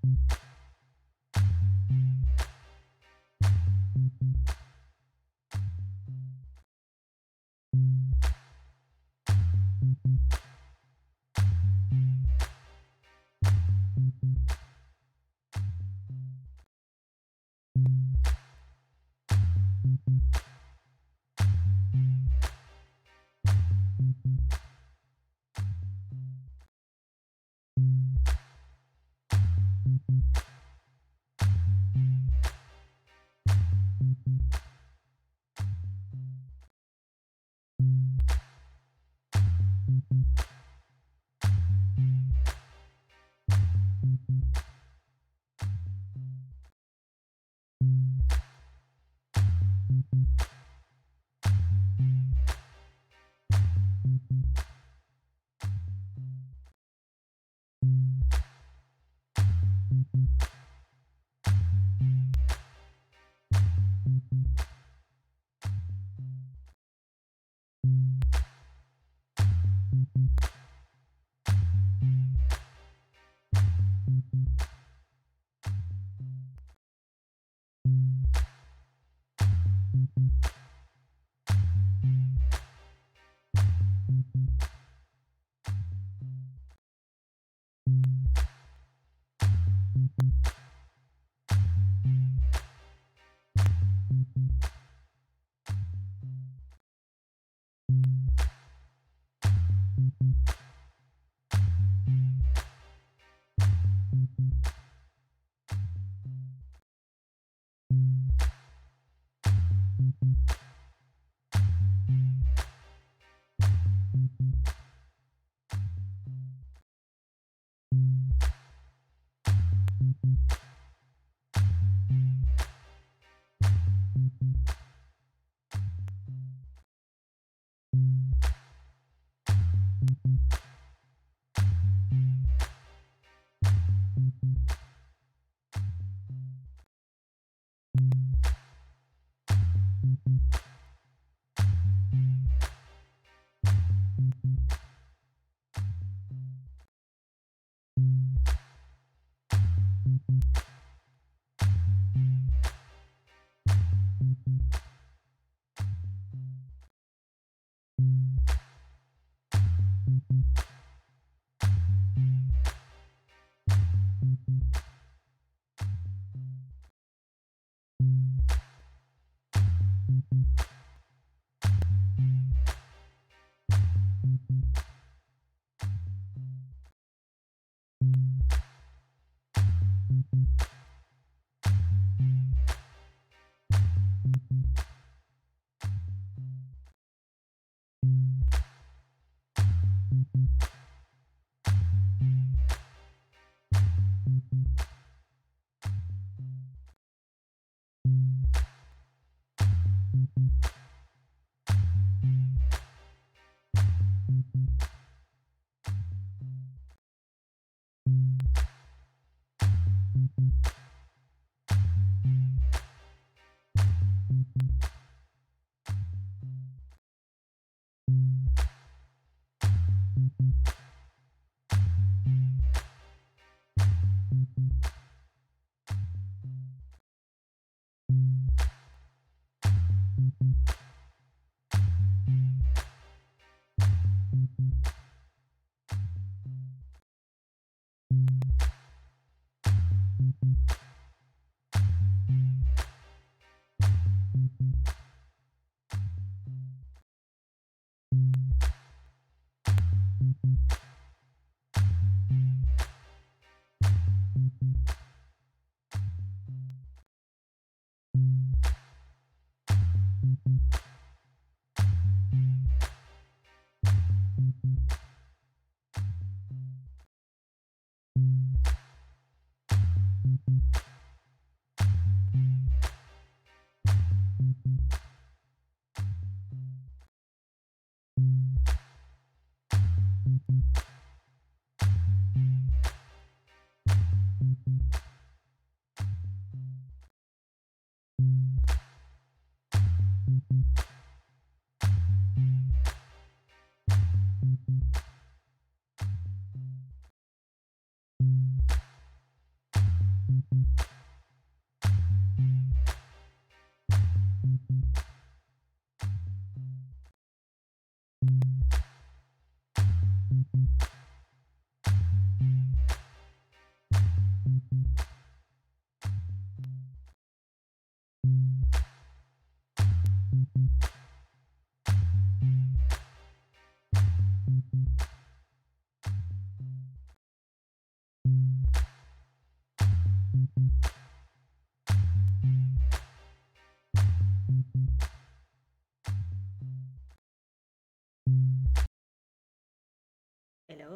you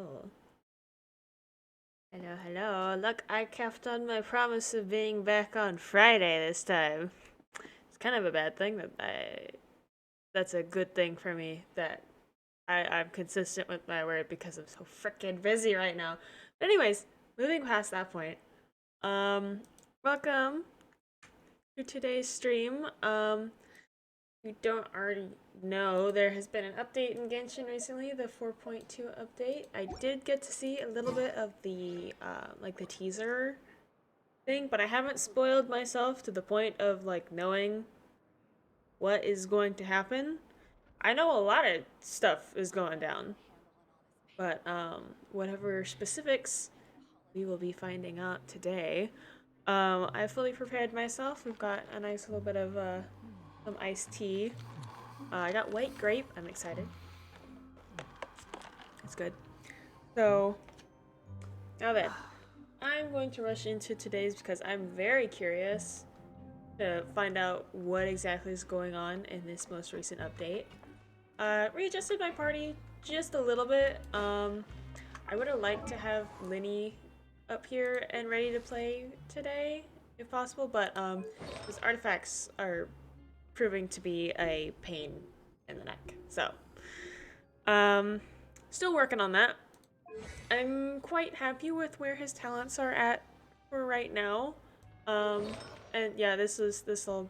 Hello. Hello, hello. Look, I kept on my promise of being back on Friday this time. It's kind of a bad thing that's a good thing for me that I'm consistent with my word because I'm so freaking busy right now. But anyways, moving past that point. Um, welcome to today's stream. You don't already know, there has been an update in Genshin recently, the 4.2 update. I did get to see a little bit of the, like the teaser thing, but I haven't spoiled myself to the point of, like, knowing what is going to happen. I know a lot of stuff is going down, but, whatever specifics we will be finding out today. I fully prepared myself. We've got a nice little bit of, some iced tea. I got white grape. I'm excited. It's good. So, now then, I'm going to rush into today's because I'm very curious to find out what exactly is going on in this most recent update. Readjusted my party just a little bit. I would have liked to have Linny up here and ready to play today, if possible, but those artifacts are proving to be a pain in the neck. So, still working on that. I'm quite happy with where his talents are at for right now. And yeah, this'll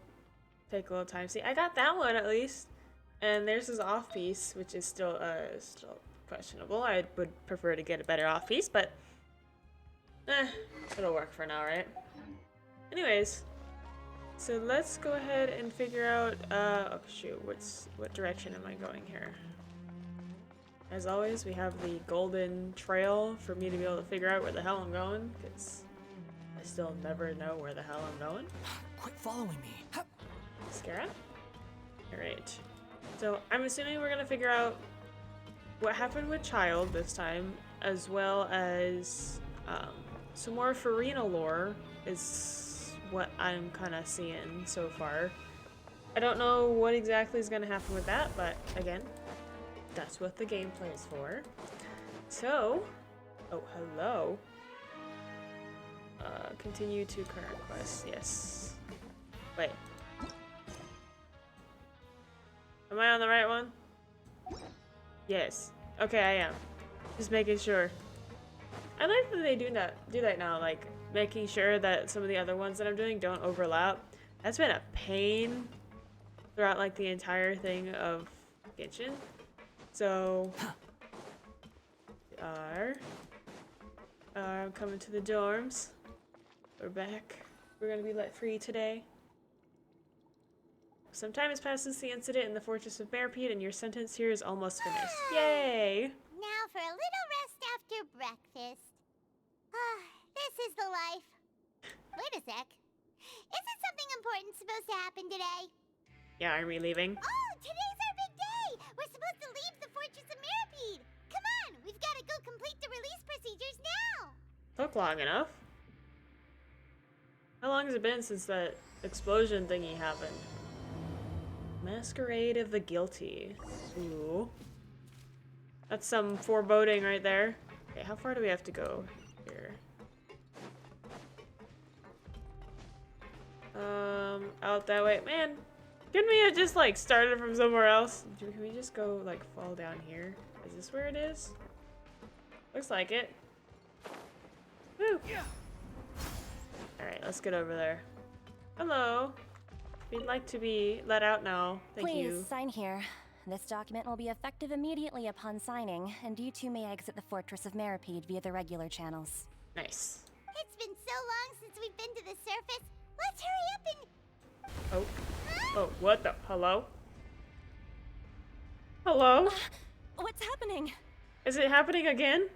take a little time. See, I got that one at least, and there's his off piece, which is still questionable. I would prefer to get a better off piece, but it'll work for now, right? Anyways, so let's go ahead and figure out. Oh shoot, what direction am I going here? As always, we have the golden trail for me to be able to figure out where the hell I'm going, because I still never know where the hell I'm going. Quit following me. Scara? Alright. So, I'm assuming we're gonna figure out what happened with Child this time, as well as some more Furina lore is what I'm kind of seeing so far. I don't know what exactly is gonna happen with that, but again, that's what the gameplay is for. So, oh, hello. Continue to current quest, yes. Wait. Am I on the right one? Yes. Okay, I am. Just making sure. I like that they do that now, like making sure that some of the other ones that I'm doing don't overlap. That's been a pain throughout like the entire thing of Genshin. So, we are coming to the dorms. We're back. We're gonna be let free today. Some time has passed since the incident in the Fortress of Merpeed, and your sentence here is almost finished. Yay! Now for a little rest after breakfast. This is the life. Wait a sec. Isn't something important supposed to happen today? Yeah, are we leaving? Oh, today's our big day! We're supposed to leave the Fortress of Merpeed! Come on, we've got to go complete the release procedures now! Took long enough. How long has it been since that explosion thingy happened? Masquerade of the Guilty. Ooh. That's some foreboding right there. Okay, how far do we have to go here? Out that way. Man, couldn't we have just, like, started from somewhere else? Can we just go, like, fall down here? Is this where it is? Looks like it. Woo! Alright, let's get over there. Hello. We'd like to be let out now. Thank you. Please sign here. This document will be effective immediately upon signing, and you two may exit the Fortress of Merpeed via the regular channels. Nice. It's been so long since we've been to the surface. Let's hurry up and... Oh. Oh, what the? Hello? Hello? What's happening? Is it happening again?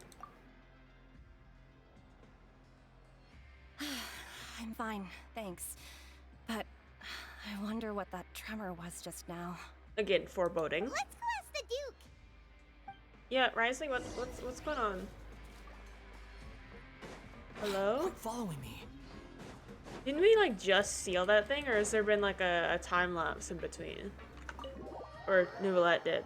I'm fine, thanks. But I wonder what that tremor was just now. Again, foreboding. Let's go ask the Duke. Yeah, Rising, what's going on? Hello? Quit following me. Didn't we, like, just seal that thing, or has there been, like, a time lapse in between? Or Nouvellette did?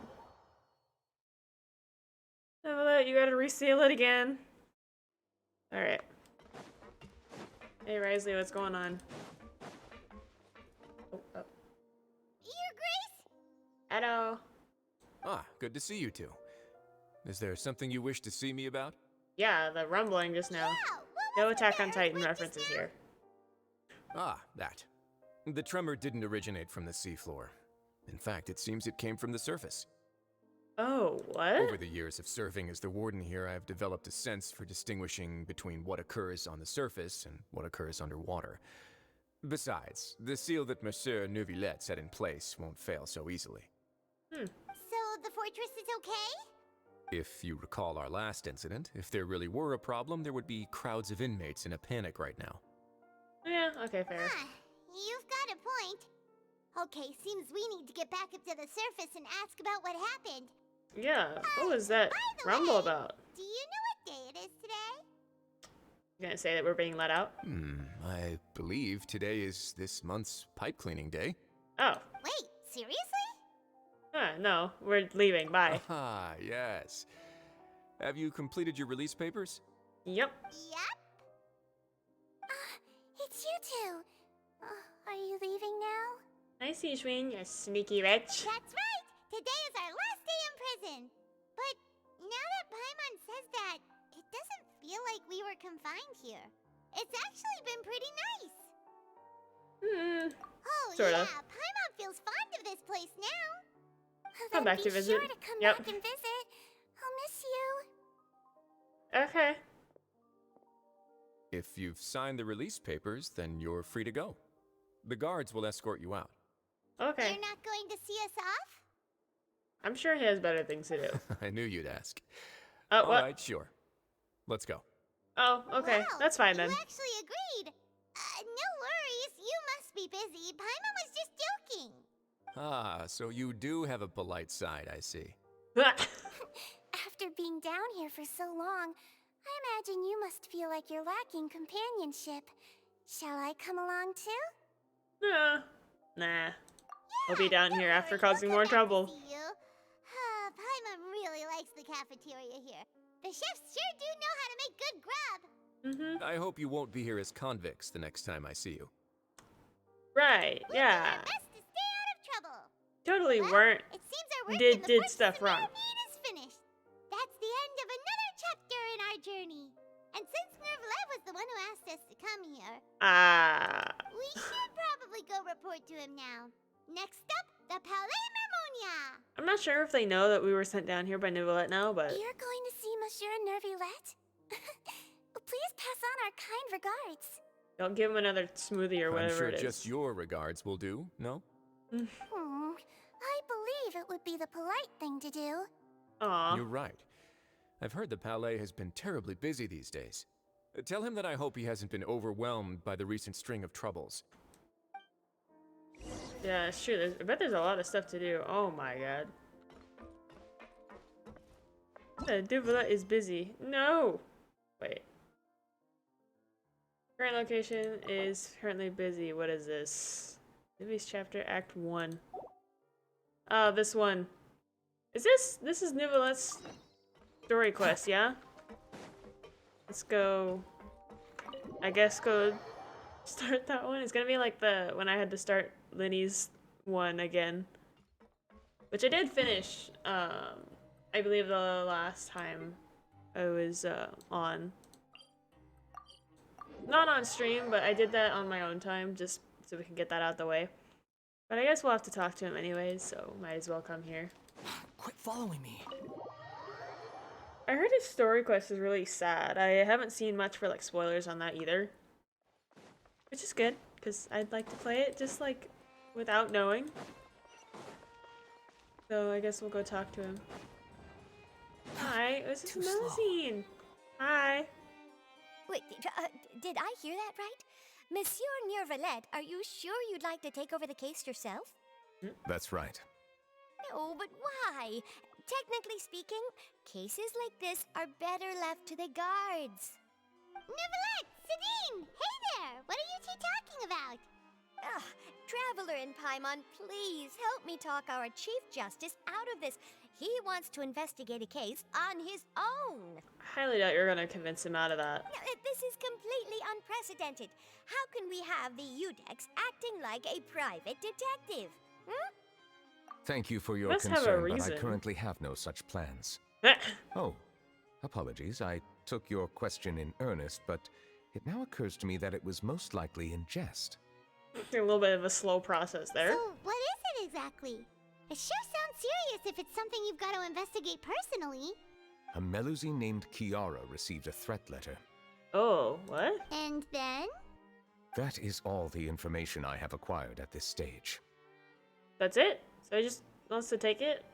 Neverlet, you gotta reseal it again. Alright. Hey, Risley, what's going on? Oh, oh. Your Grace? Hello. Ah, good to see you two. Is there something you wish to see me about? Yeah, the rumbling just now. Yeah, what No was Attack with on the Titan earthquake references just now? here. Ah, that. The tremor didn't originate from the seafloor. In fact, it seems it came from the surface. Oh, what? Over the years of serving as the warden here, I've developed a sense for distinguishing between what occurs on the surface and what occurs underwater. Besides, the seal that Monsieur Neuvillette set in place won't fail so easily. So the fortress is okay? If you recall our last incident, if there really were a problem, there would be crowds of inmates in a panic right now. Yeah, okay, fair. Huh, you've got a point. Okay, seems we need to get back up to the surface and ask about what happened. Yeah, what was that By the rumble way, about? Do you know what day it is today? You gonna say that we're being let out? I believe today is this month's pipe cleaning day. Oh. Wait, seriously? No, we're leaving. Bye. Ah, yes. Have you completed your release papers? Yep. Yep. It's you two. Are you leaving now? Nice, Ishwin, you sneaky witch. That's right. Today is our last day in prison. But now that Paimon says that, it doesn't feel like we were confined here. It's actually been pretty nice. Oh, Sorta. yeah. Paimon feels fond of this place now. Come back to Be visit. sure to come Yep. back and visit. I'll miss you. Okay. If you've signed the release papers, then you're free to go. The guards will escort you out. Okay. You're not going to see us off? I'm sure he has better things to do. I knew you'd ask. Oh, All what? right, sure. Let's go. Oh, okay. Wow, That's fine then. You actually agreed. No worries. You must be busy. Paimon was just joking. Ah, so you do have a polite side, I see. After being down here for so long, I imagine you must feel like you're lacking companionship. Shall I come along too? Nah. We'll be down here after Don't worry, causing we'll more come back to trouble. see you. Paimon really likes the cafeteria here. The chefs sure do know how to make good grub. I hope you won't be here as convicts the next time I see you. Right, We'll do yeah. our best to stay out of trouble. Totally Well, weren't. It seems our work Did in the did Fortress stuff of wrong. Mermaid is finished. That's the end of another chapter in our journey. And since Nervlet was the one who asked us to come here, we should probably go report to him now. Next up, the Palais Mermonia. I'm not sure if they know that we were sent down here by Neuvillette now, but You're going to see Monsieur Nervillette? Please pass on our kind regards. don't give him another smoothie or I'm whatever sure it is. just your regards will do, no? I believe it would be the polite thing to do. Aw. You're right. I've heard the Palais has been terribly busy these days. Tell him that I hope he hasn't been overwhelmed by the recent string of troubles. Yeah, it's true. I bet there's a lot of stuff to do. Oh my god. Neuvillette is busy. No! Wait. Current location is currently busy. What is this? Movies chapter act 1. Oh, this one. Is this is Neuvillette's story quest, yeah? Let's go. I guess go start that one. It's gonna be like the when I had to start Linny's one again. Which I did finish, I believe the last time I was on. Not on stream, but I did that on my own time, just so we can get that out the way. But I guess we'll have to talk to him anyways, so might as well come here. Quit following me. I heard his story quest is really sad. I haven't seen much for like spoilers on that either. Which is good, because I'd like to play it just like without knowing. So I guess we'll go talk to him. Hi, this is Too slow. Mosine. Hi. Wait, did I hear that right? Monsieur Neuvillette, are you sure you'd like to take over the case yourself? That's right. No, but why? Technically speaking, cases like this are better left to the guards. Neuvillette! Sadine! Hey there! What are you two talking about? Traveler in Paimon, please help me talk our Chief Justice out of this. He wants to investigate a case on his own. I highly doubt you're gonna convince him out of that. Now, this is completely unprecedented. How can we have the Udex acting like a private detective? Hmm? Thank you for your Must have a concern, but I reason. currently have no such plans. Eh, Oh, apologies. I took your question in earnest, but it now occurs to me that it was most likely in jest. a little bit of a slow process there. So, what is it exactly? It sure sounds serious if it's something you've got to investigate personally. A Melusine named Kiara received a threat letter. Oh, what? And then? That is all the information I have acquired at this stage. That's it? So he just wants to take it?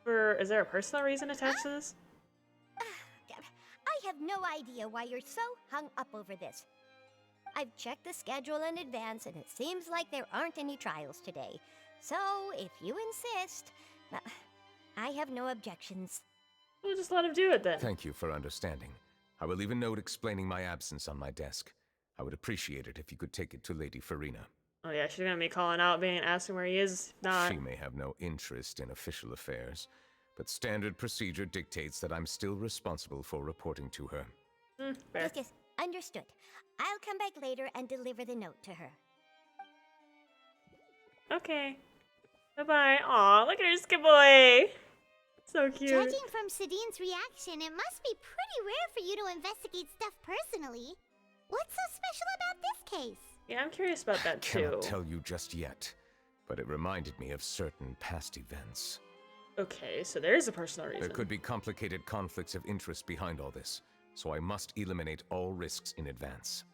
Is there a personal reason attached to this? I have no idea why you're so hung up over this. I've checked the schedule in advance, and it seems like there aren't any trials today. So, if you insist, I have no objections. We'll just let him do it then. Thank you for understanding. I will leave a note explaining my absence on my desk. I would appreciate it if you could take it to Lady Furina. Oh yeah, she's gonna be calling out, being asking where he is. If not. She may have no interest in official affairs, but standard procedure dictates that I'm still responsible for reporting to her. Fair. Yes, understood. I'll come back later and deliver the note to her. Okay. Bye-bye. Aw, look at her skip away. So cute. Judging from Sadine's reaction, it must be pretty rare for you to investigate stuff personally. What's so special about this case? Yeah, I'm curious about that too. Cannot tell you just yet, but it reminded me of certain past events. Okay, so there's a personal reason. There could be complicated conflicts of interest behind all this, so I must eliminate all risks in advance.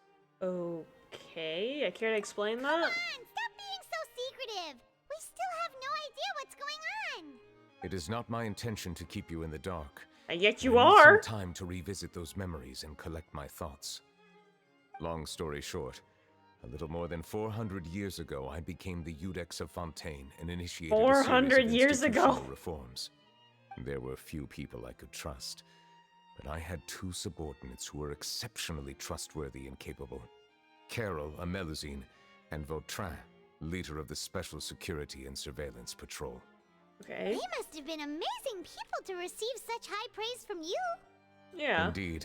Okay, I care to explain that? Come on, stop being so secretive. We still have no idea what's going on. It is not my intention to keep you in the dark. And yet I you need are. some time to revisit those memories and collect my thoughts. Long story short, a little more than 400 years ago, I became the Udex of Fontaine and initiated a series 400 of years ago. institutional reforms. There were few people I could trust, but I had two subordinates who were exceptionally trustworthy and capable. Carol, a Melusine, and Vautrin, leader of the Special Security and Surveillance Patrol. Okay. They must have been amazing people to receive such high praise from you. Yeah. Indeed.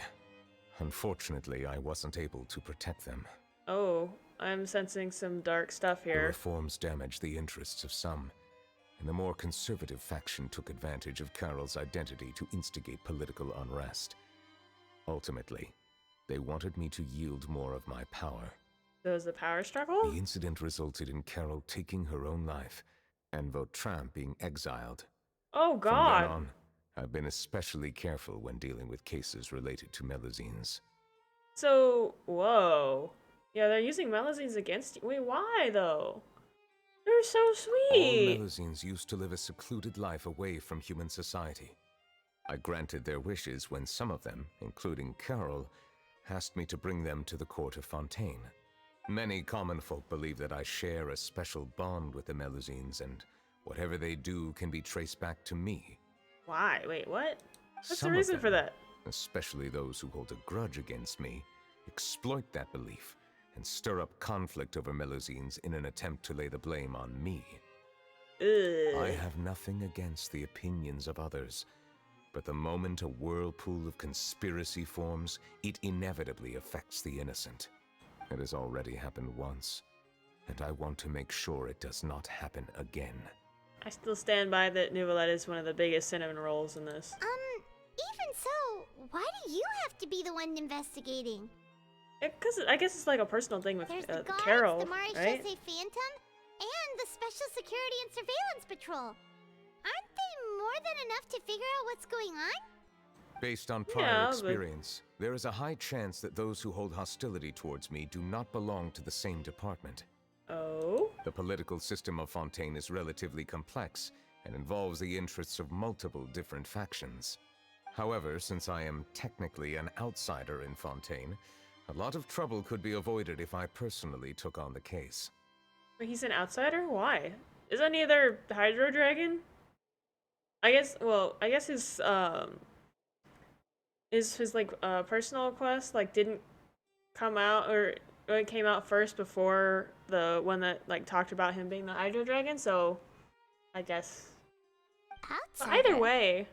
Unfortunately, I wasn't able to protect them. Oh, I'm sensing some dark stuff The here. reforms damaged the interests of some, and the more conservative faction took advantage of Carol's identity to instigate political unrest. Ultimately, they wanted me to yield more of my power. So is the power struggle? The incident resulted in Carol taking her own life, and Vautrin being exiled. Oh From then god. on, I've been especially careful when dealing with cases related to Melusines. So, whoa. Yeah, they're using Melusines against you. Wait, why though? They're so All sweet. Melusines used to live a secluded life away from human society. I granted their wishes when some of them, including Carol, asked me to bring them to the court of Fontaine. Many common folk believe that I share a special bond with the Melusines, and whatever they do can be traced back to me. Why? Wait, what? What's Some the of reason for them, that? especially those who hold a grudge against me, exploit that belief and stir up conflict over Melusines in an attempt to lay the blame on me. Ugh. I have nothing against the opinions of others, but the moment a whirlpool of conspiracy forms, it inevitably affects the innocent. It has already happened once, and I want to make sure it does not happen again. I still stand by that Nouvellette is one of the biggest cinnamon rolls in this. Even so, why do you have to be the one investigating? Because I guess it's like a personal thing with There's the guards, Carol, the right? Maréchaussée Phantom, and the Special Security and Surveillance Patrol. Aren't they more than enough to figure out what's going on? Based on prior Yeah, but- experience, there is a high chance that those who hold hostility towards me do not belong to the same department. Oh? The political system of Fontaine is relatively complex and involves the interests of multiple different factions. However, since I am technically an outsider in Fontaine, a lot of trouble could be avoided if I personally took on the case. Wait, he's an outsider? Why? Isn't he their Hydro Dragon? I guess his like personal quest like didn't come out, or it came out first before the one that like talked about him being the Hydro Dragon, so I guess Outsider? Either way.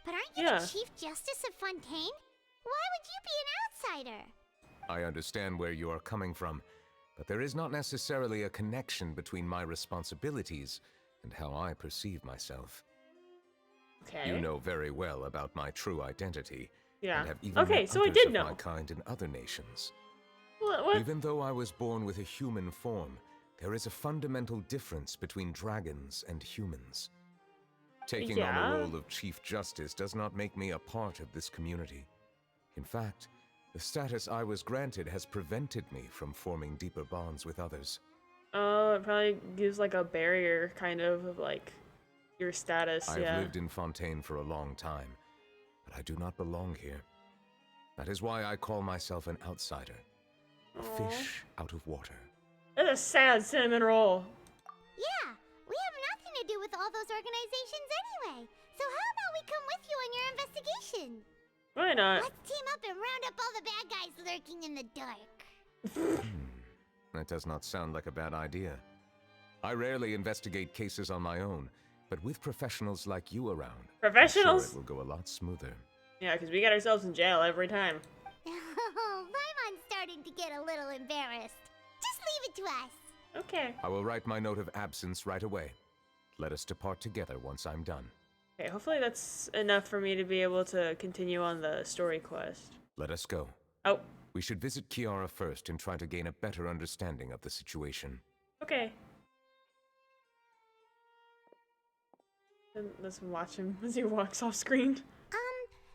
But aren't you Yeah. the Chief Justice of Fontaine? Why would you be an outsider? I understand where you are coming from, but there is not necessarily a connection between my responsibilities and how I perceive myself. Okay. You know very well about my true identity, Yeah. and have even Okay, met so I others did of know. my kind in other nations. What? Even though I was born with a human form, there is a fundamental difference between dragons and humans. Taking on Yeah. the role of Chief Justice does not make me a part of this community. In fact, the status I was granted has prevented me from forming deeper bonds with others. Oh, it probably gives like a barrier, kind of like your status. I have Yeah. lived in Fontaine for a long time, but I do not belong here. That is why I call myself an outsider. A Aw. fish out of water. That's a sad cinnamon roll. Yeah, we have nothing to do with all those organizations anyway. So how about we come with you on your investigation? Why not? Let's team up and round up all the bad guys lurking in the dark. That does not sound like a bad idea. I rarely investigate cases on my own, but with professionals like you around, Professionals? I'm sure it will go a lot smoother. Yeah, because we get ourselves in jail every time. Oh, Paimon's starting to get a little embarrassed. Just leave it to us. Okay. I will write my note of absence right away. Let us depart together once I'm done. Okay, hopefully that's enough for me to be able to continue on the story quest. Let us go. Oh, We should visit Kiara first and try to gain a better understanding of the situation. okay. And let's watch him as he walks off screen.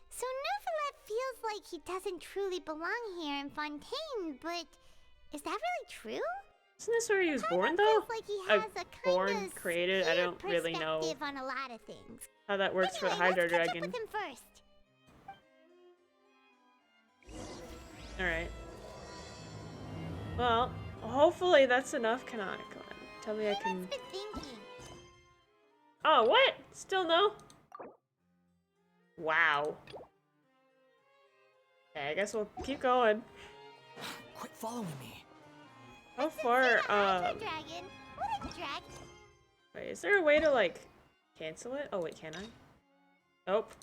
So Neuvillette feels like he doesn't truly belong here in Fontaine, but is that really true? Isn't this where he was born, Paimon though? feels like he has a kind born, of created? I skewed don't really know perspective on a lot of things. how that works for the Anyway, Hydra let's catch Dragon. up with him first. Alright. Well, hopefully that's enough. Come on. Tell me I Paimon's can... been thinking. Oh, what? Still no? Wow. Okay, I guess we'll keep going. Quit following me. How Since far, you're a Hydra dragon, what a dragon. Wait, is there a way to, like, cancel it? Oh, wait, can I? Nope.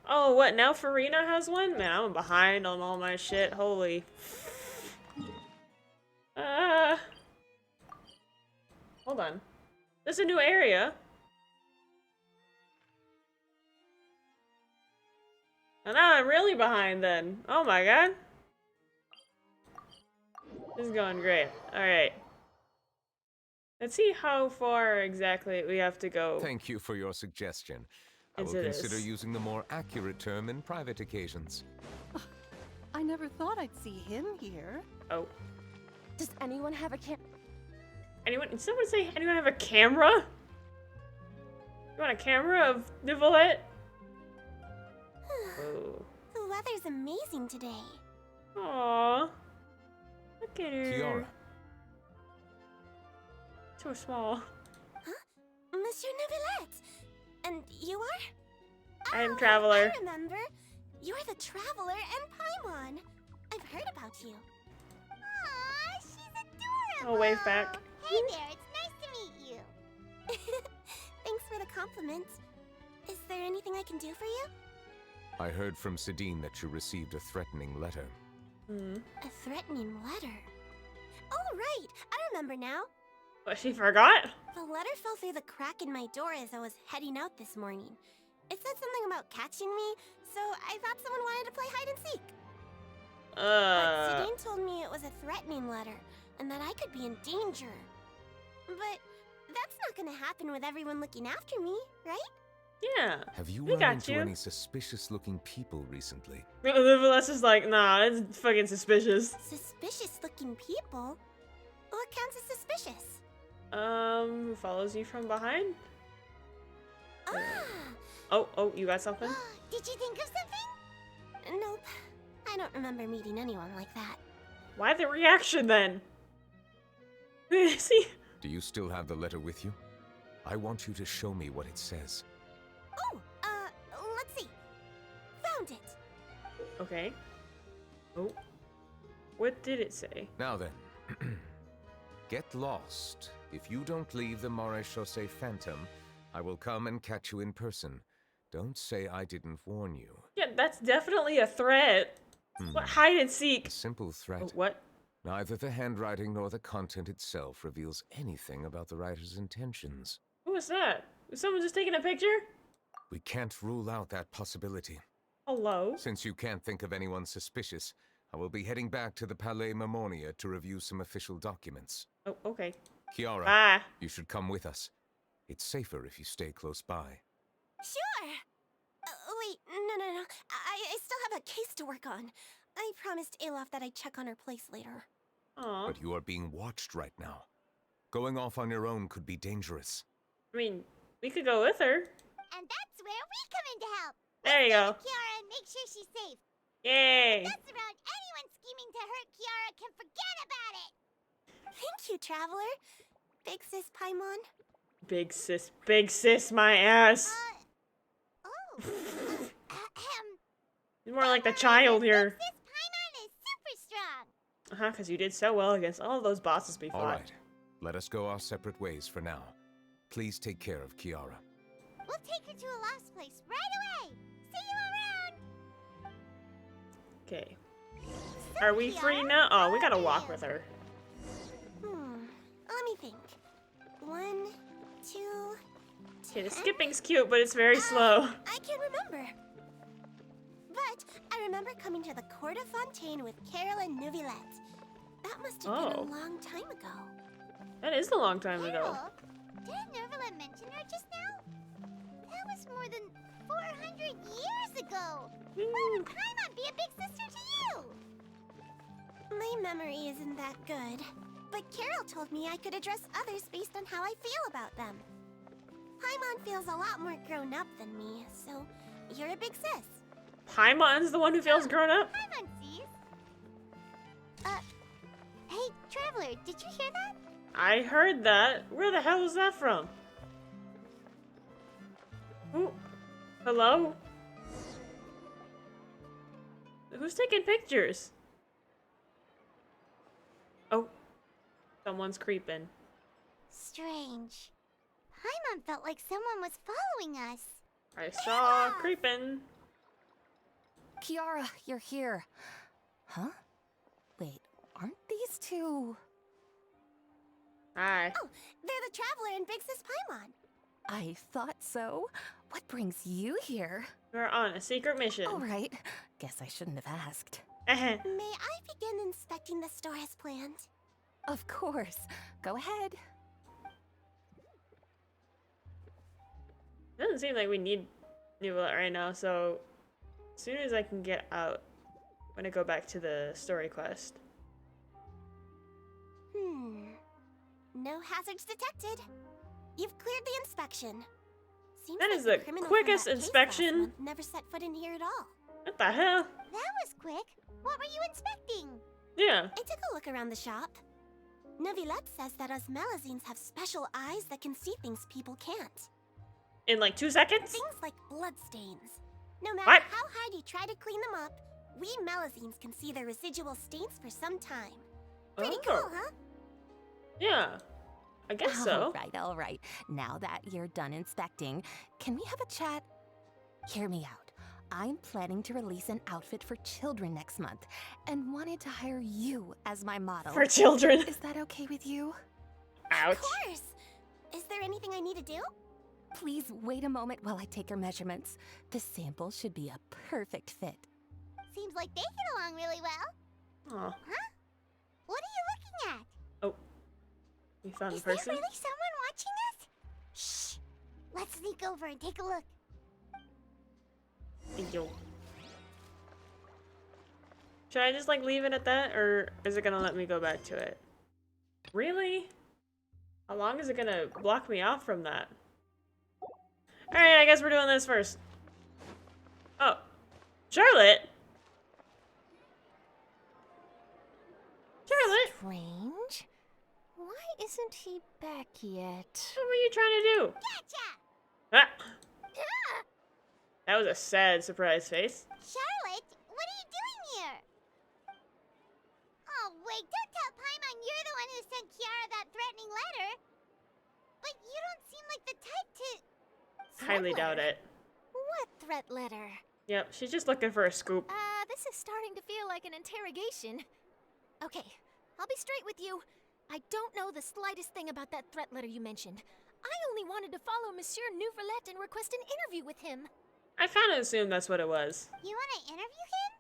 Oh, what, now Furina has one? Man, I'm behind on all my shit. Holy. Hold on. There's a new area. Oh, now I'm really behind then. Oh my god. This is going great. Alright. Let's see how far exactly we have to go. Thank you for your suggestion. I will Into consider this. using the more accurate term in private occasions. I never thought I'd see him here. Oh. Does anyone have a Anyone? Did someone say anyone have a camera? You want a camera of Neuvillette? Oh. The weather's amazing today. Aww. Look at her. Kiara, So small. Monsieur Neuvillette! And you are? I am Oh, Traveler. I remember. You're the Traveler and Paimon. I've heard about you. Aw, she's adorable. I'll wave back. Hey there, it's nice to meet you. Thanks for the compliment. Is there anything I can do for you? I heard from Sidine that you received a threatening letter. Hmm. A threatening letter. Oh, right. I remember now. What, she forgot? The letter fell through the crack in my door as I was heading out this morning. It said something about catching me, so I thought someone wanted to play hide and seek. But Sidine told me it was a threatening letter, and that I could be in danger. But that's not gonna happen with everyone looking after me, right? Yeah. Have you We run got into you. any suspicious-looking people recently? Neuvillette is like, nah, it's fucking suspicious. Suspicious-looking people? What counts as suspicious? Who follows you from behind? Ah! Oh, you got something? Did you think of something? Nope. I don't remember meeting anyone like that. Why the reaction then? See? Do you still have the letter with you? I want you to show me what it says. Oh, let's see. Found it. Okay. Oh. What did it say? Now then, get lost. If you don't leave the Maréchaussée Phantom, I will come and catch you in person. Don't say I didn't warn you. Yeah, that's definitely a threat. What, hide and seek? A simple threat. Oh, what? Neither the handwriting nor the content itself reveals anything about the writer's intentions. Who was that? Was someone just taking a picture? We can't rule out that possibility. Hello? Since you can't think of anyone suspicious, I will be heading back to the Palais Marmonia to review some official documents. Oh, okay. Kiara, Ah. you should come with us. It's safer if you stay close by. Sure. Wait, no. I still have a case to work on. I promised Alof that I'd check on her place later. Aw. But you are being watched right now. Going off on your own could be dangerous. I mean, we could go with her. And that's where we come in to help. There you go. Kiara and make sure she's safe. Yay. That's around anyone scheming to hurt Kiara can forget about it. Thank you, Traveler. Big Sis Paimon. Big sis, my ass. Oh. You're more like the child here. This Paimon is super strong. Uh-huh, because you did so well against all of those bosses we fought. All right, let us go our separate ways for now. Please take care of Kiara. We'll take her to a lost place right away. See you around. Okay. So, Are we free Kiara, now? Oh, we how gotta are walk you? with her. Let me think. 1, 2. Okay, the skipping's cute, but it's very slow. I can remember. But I remember coming to the court of Fontaine with Carol and Neuvillette. That must have been Oh. a long time ago. That is a long time ago. Carol, didn't Nervala mention her just now? That was more than 400 years ago. Why would Paimon be a big sister to you? My memory isn't that good. But Carol told me I could address others based on how I feel about them. Paimon feels a lot more grown up than me, so you're a big sis. Paimon's the one who feels grown up? Paimon sees. Hey, Traveler, did you hear that? I heard that. Where the hell was that from? Ooh. Hello? Who's taking pictures? Oh. Someone's creeping. Strange. Paimon felt like someone was following us. I saw creeping. Kiara, you're here. Huh? Wait, aren't these two? Hi. Oh, they're the Traveler and Big Sis Paimon. I thought so. What brings you here? We're on a secret mission. All right. Guess I shouldn't have asked. May I begin inspecting the store as planned? Of course. Go ahead. Doesn't seem like we need Neuvillette right now, so as soon as I can get out, I'm gonna go back to the story quest. No hazards detected. You've cleared the inspection. Seems That like is the the criminal quickest from that case inspection. last month never set foot in here at all. What the hell? That was quick. What were you inspecting? Yeah. I took a look around the shop. Neuvillette says that us Melazines have special eyes that can see things people can't. In like 2 seconds? Things like bloodstains. No matter What? how hard you try to clean them up, we Melazines can see their residual stains for some time. Pretty Oh. cool, huh? Yeah. I guess so. All right. Now that you're done inspecting, can we have a chat? Hear me out. I'm planning to release an outfit for children next month and wanted to hire you as my model. For children. Is that okay with you? Ouch. Of course. Is there anything I need to do? Please wait a moment while I take your measurements. The sample should be a perfect fit. Seems like they get along really well. Aw. Huh? What are you looking at? Oh. We found the Is there person? really someone watching us? Shh. Let's sneak over and take a look. Yo. Should I just like leave it at that, or is it gonna let me go back to it? Really? How long is it gonna block me off from that? Alright, I guess we're doing this first. Oh. Charlotte? Charlotte? Strange. Why isn't he back yet? What were you trying to do? Gotcha! Ah, Ah! that was a sad surprise face. Charlotte, what are you doing here? Oh, wait, don't tell Paimon you're the one who sent Kiara that threatening letter. But you don't seem like the type to... highly doubt it. What threat letter? Yep, she's just looking for a scoop. This is starting to feel like an interrogation. Okay, I'll be straight with you. I don't know the slightest thing about that threat letter you mentioned. I only wanted to follow Monsieur Nouvelette and request an interview with him. I kind of assumed that's what it was. You want to interview him?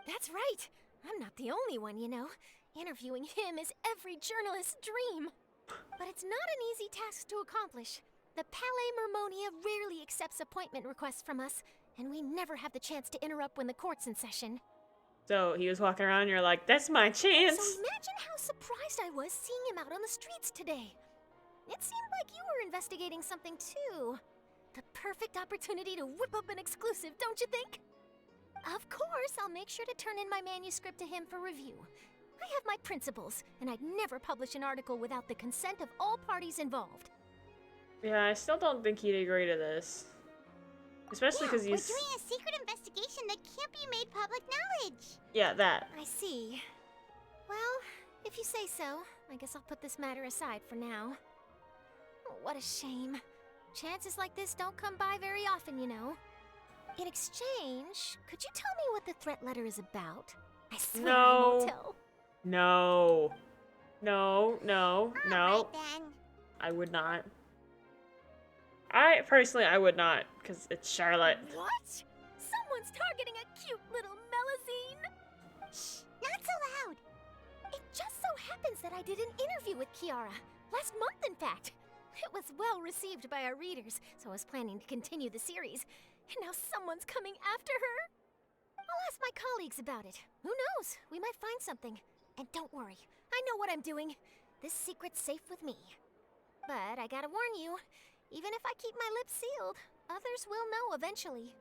That's right. I'm not the only one, you know. Interviewing him is every journalist's dream. But it's not an easy task to accomplish. The Palais Mermonia rarely accepts appointment requests from us, and we never have the chance to interrupt when the court's in session. So he was walking around and you're like, that's my chance. So imagine how surprised I was seeing him out on the streets today. It seemed like you were investigating something too. The perfect opportunity to whip up an exclusive, don't you think? Of course, I'll make sure to turn in my manuscript to him for review. I have my principles, and I'd never publish an article without the consent of all parties involved. Yeah, I still don't think he'd agree to this. Especially because We're he's... doing a secret investigation that can't be made public knowledge. Yeah, that. I see. Well, if you say so, I guess I'll put this matter aside for now. Oh, what a shame. Chances like this don't come by very often, you know. In exchange, could you tell me what the threat letter is about? I swear I won't tell. No. No, no, no. All right, then. I would not. I would not, because it's Charlotte. What? Someone's targeting a cute little Melazine? Shh, not so loud. It just so happens that I did an interview with Kiara. Last month, in fact. It was well received by our readers, so I was planning to continue the series. And now someone's coming after her? I'll ask my colleagues about it. Who knows? We might find something. And don't worry, I know what I'm doing. This secret's safe with me. But I gotta warn you, even if I keep my lips sealed, others will know eventually.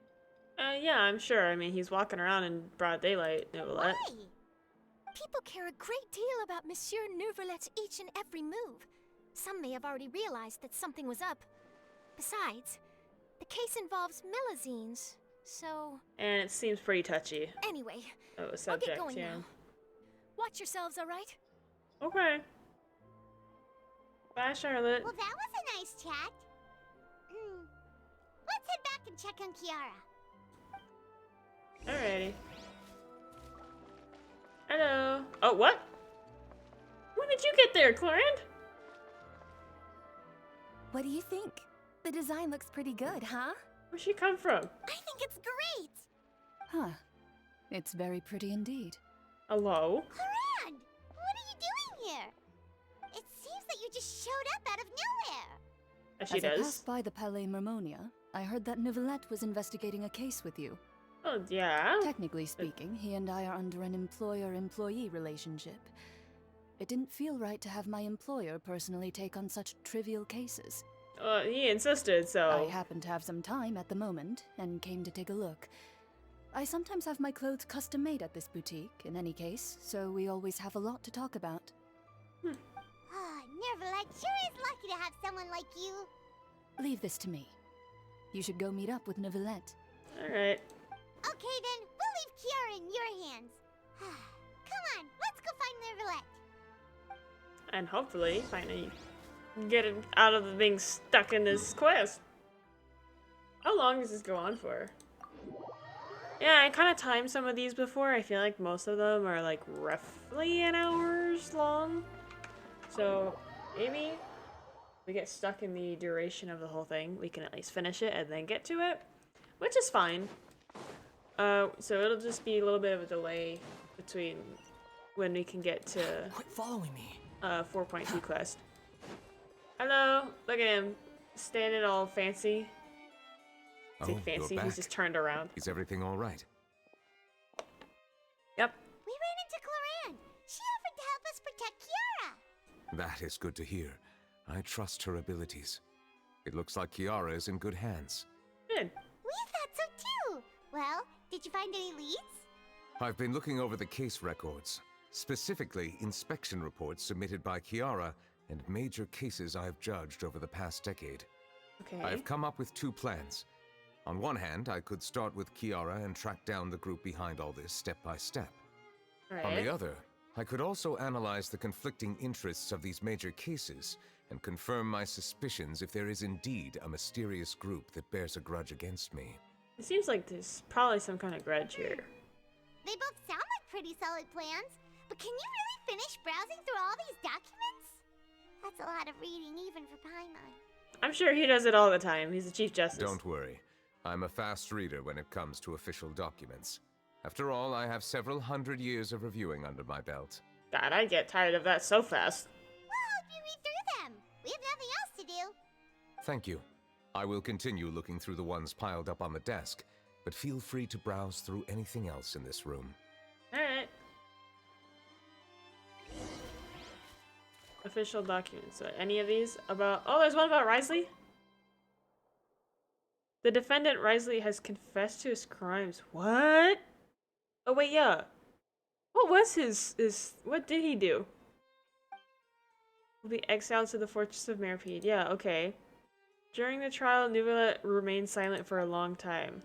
Yeah, I'm sure. I mean, he's walking around in broad daylight, Nouvelette. Why? People care a great deal about Monsieur Nouvelette's each and every move. Some may have already realized that something was up. Besides, the case involves Melazines, so... And it seems pretty touchy. Anyway, Oh, I'll subject, get going yeah. now. Watch yourselves, all right? Okay. Bye, Charlotte. Well, that was a nice chat. Let's head back and check on Kiara. Alrighty. Hello. Oh, what? When did you get there, Clarence? What do you think? The design looks pretty good, huh? Where'd she come from? I think it's great. Huh. It's very pretty indeed. Hello? Claran, what are you doing here? It seems that you just showed up out of nowhere. As she As I does. passed by the Palais Mermonia, I heard that Nouvelette was investigating a case with you. Oh, yeah? Technically speaking, he and I are under an employer-employee relationship. It didn't feel right to have my employer personally take on such trivial cases. He insisted, so... I happen to have some time at the moment, and came to take a look. I sometimes have my clothes custom-made at this boutique, in any case, so we always have a lot to talk about. Nervalite sure is lucky to have someone like you. Leave this to me. You should go meet up with Nouvelette. Alright. Okay then, we'll leave Kiara in your hands. Come on, let's go find Nervalite. And hopefully, finally, get him out of being stuck in this quest. How long does this go on for? Yeah, I kind of timed some of these before. I feel like most of them are like roughly an hour's long. So maybe we get stuck in the duration of the whole thing. We can at least finish it and then get to it, which is fine. So it'll just be a little bit of a delay between when we can get to Quit following me. 4.2 quest. Hello, look at him, standing all fancy. Is he Oh, fancy? you're He's back. just turned around. Is everything all right? Yep. We ran into Claran. She offered to help us protect Kiara. That is good to hear. I trust her abilities. It looks like Kiara is in good hands. We Good. thought so too. Well, did you find any leads? I've been looking over the case records, specifically inspection reports submitted by Kiara and major cases I've judged over the past decade. Okay. I've come up with two plans. On one hand, I could start with Kiara and track down the group behind all this step by step. On Alright. the other, I could also analyze the conflicting interests of these major cases and confirm my suspicions if there is indeed a mysterious group that bears a grudge against me. It seems like there's probably some kind of grudge here. They both sound like pretty solid plans, but can you really finish browsing through all these documents? That's a lot of reading even for Paimon. I'm sure he does it all the time. He's the Chief Justice. Don't worry. I'm a fast reader when it comes to official documents. After all, I have several hundred years of reviewing under my belt. God, I get tired of that so fast. We'll help you read through them. We have nothing else to do. Thank you. I will continue looking through the ones piled up on the desk, but feel free to browse through anything else in this room. Alright. Official documents. So any of these about... Oh, there's one about Risley? The defendant, Risley, has confessed to his crimes. What? Oh, wait, yeah. What was his... What did he do? Will be exiled to the fortress of Merpede. Yeah, okay. During the trial, Neuvillette remained silent for a long time.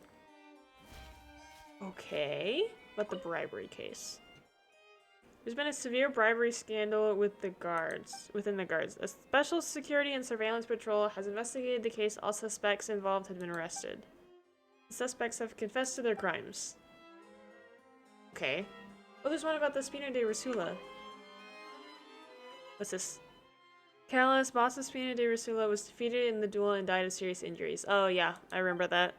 Okay. But the bribery case. There's been a severe bribery scandal within the guards. A special security and surveillance patrol has investigated the case. All suspects involved have been arrested. The suspects have confessed to their crimes. Okay. Oh, there's one about the Spina de Risula. What's this? Callus, boss of Spina de Risula, was defeated in the duel and died of serious injuries. Oh yeah, I remember that.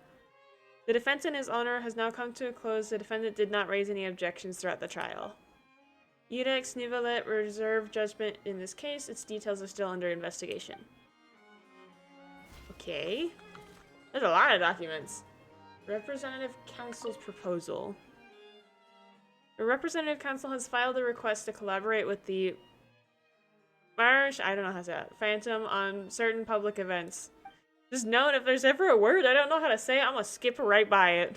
The defense in his honor has now come to a close. The defendant did not raise any objections throughout the trial. Iudex Neuvillette reserved judgment in this case. Its details are still under investigation. Okay. There's a lot of documents. Representative Council's proposal. The Representative Council has filed a request to collaborate with the I don't know how to say that. Phantom on certain public events. Just note, if there's ever a word I don't know how to say, I'm gonna skip right by it.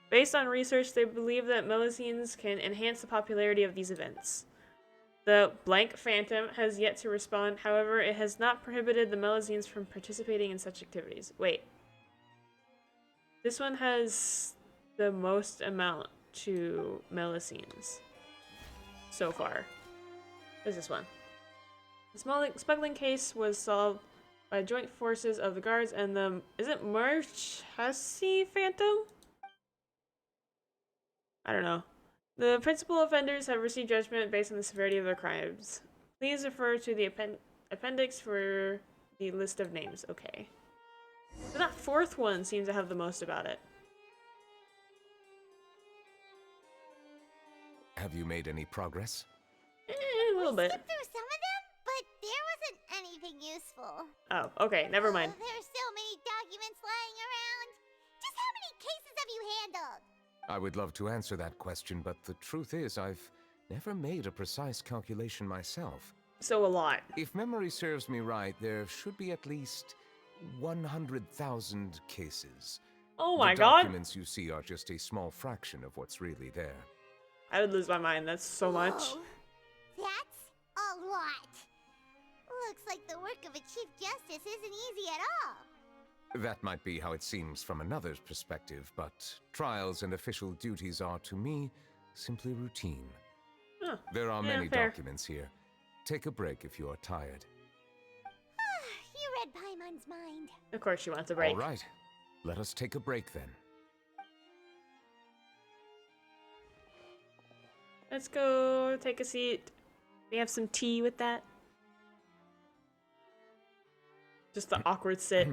Based on research, they believe that Milesians can enhance the popularity of these events. The blank Phantom has yet to respond. However, it has not prohibited the Milesians from participating in such activities. Wait. This one has the most amount to Milesians so far. There's this one. The smuggling case was solved by joint forces of the guards and the... Is it Marchesi Phantom? I don't know. The principal offenders have received judgment based on the severity of their crimes. Please refer to the appendix for the list of names. Okay. So that fourth one seems to have the most about it. Have you made any progress? A little bit. Skipped through some of them, but there wasn't anything useful. Oh, okay. Never mind. There's so many documents lying around. Just how many cases have you handled? I would love to answer that question, but the truth is I've never made a precise calculation myself. So a lot. If memory serves me right, there should be at least 100,000 cases. Oh my the god. Documents you see are just a small fraction of what's really there. I would lose my mind. That's so much. Whoa. That's a lot. Looks like the work of a Chief Justice isn't easy at all. That might be how it seems from another's perspective, but trials and official duties are, to me, simply routine. Huh. There are Yeah, many fair. documents here. Take a break if you are tired. You read Paimon's mind. Of course she wants a break. All right. Let us take a break then. Let's go take a seat. We have some tea with that. Just the awkward sit.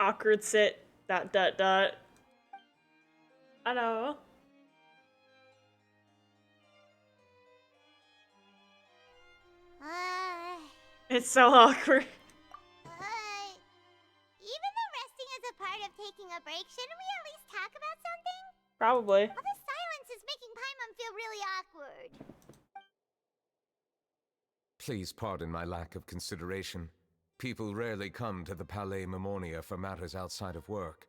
Awkward sit. ... Hello. It's so awkward. Even though resting is a part of taking a break, shouldn't we at least talk about something? Probably. All the silence is making Paimon feel really awkward. Please pardon my lack of consideration. People rarely come to the Palais Memonia for matters outside of work.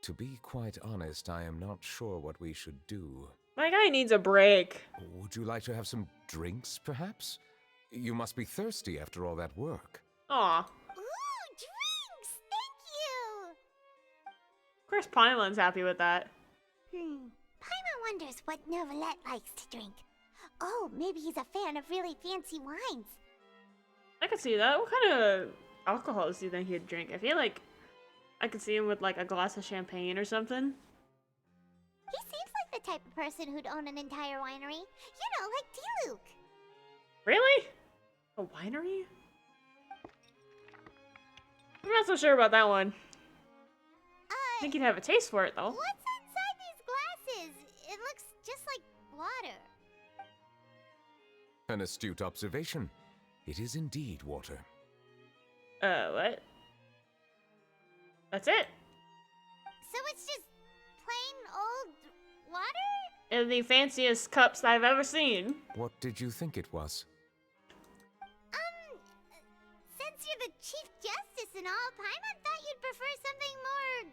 To be quite honest, I am not sure what we should do. My guy needs a break. Would you like to have some drinks, perhaps? You must be thirsty after all that work. Aw. Ooh, drinks! Thank you! Of course Paimon's happy with that. Paimon wonders what Neuvillette likes to drink. Oh, maybe he's a fan of really fancy wines. I could see that. What kind of alcohols do you think he'd drink? I feel like I could see him with like a glass of champagne or something. He seems like the type of person who'd own an entire winery. You know, like D-Luke. Really? A winery? I'm not so sure about that one. I think he'd have a taste for it though. What's inside these glasses? It looks just like water. An astute observation. It is indeed water. What? That's it. So it's just plain old water? In the fanciest cups I've ever seen. What did you think it was? Since you're the Chief Justice and all, Paimon thought you'd prefer something more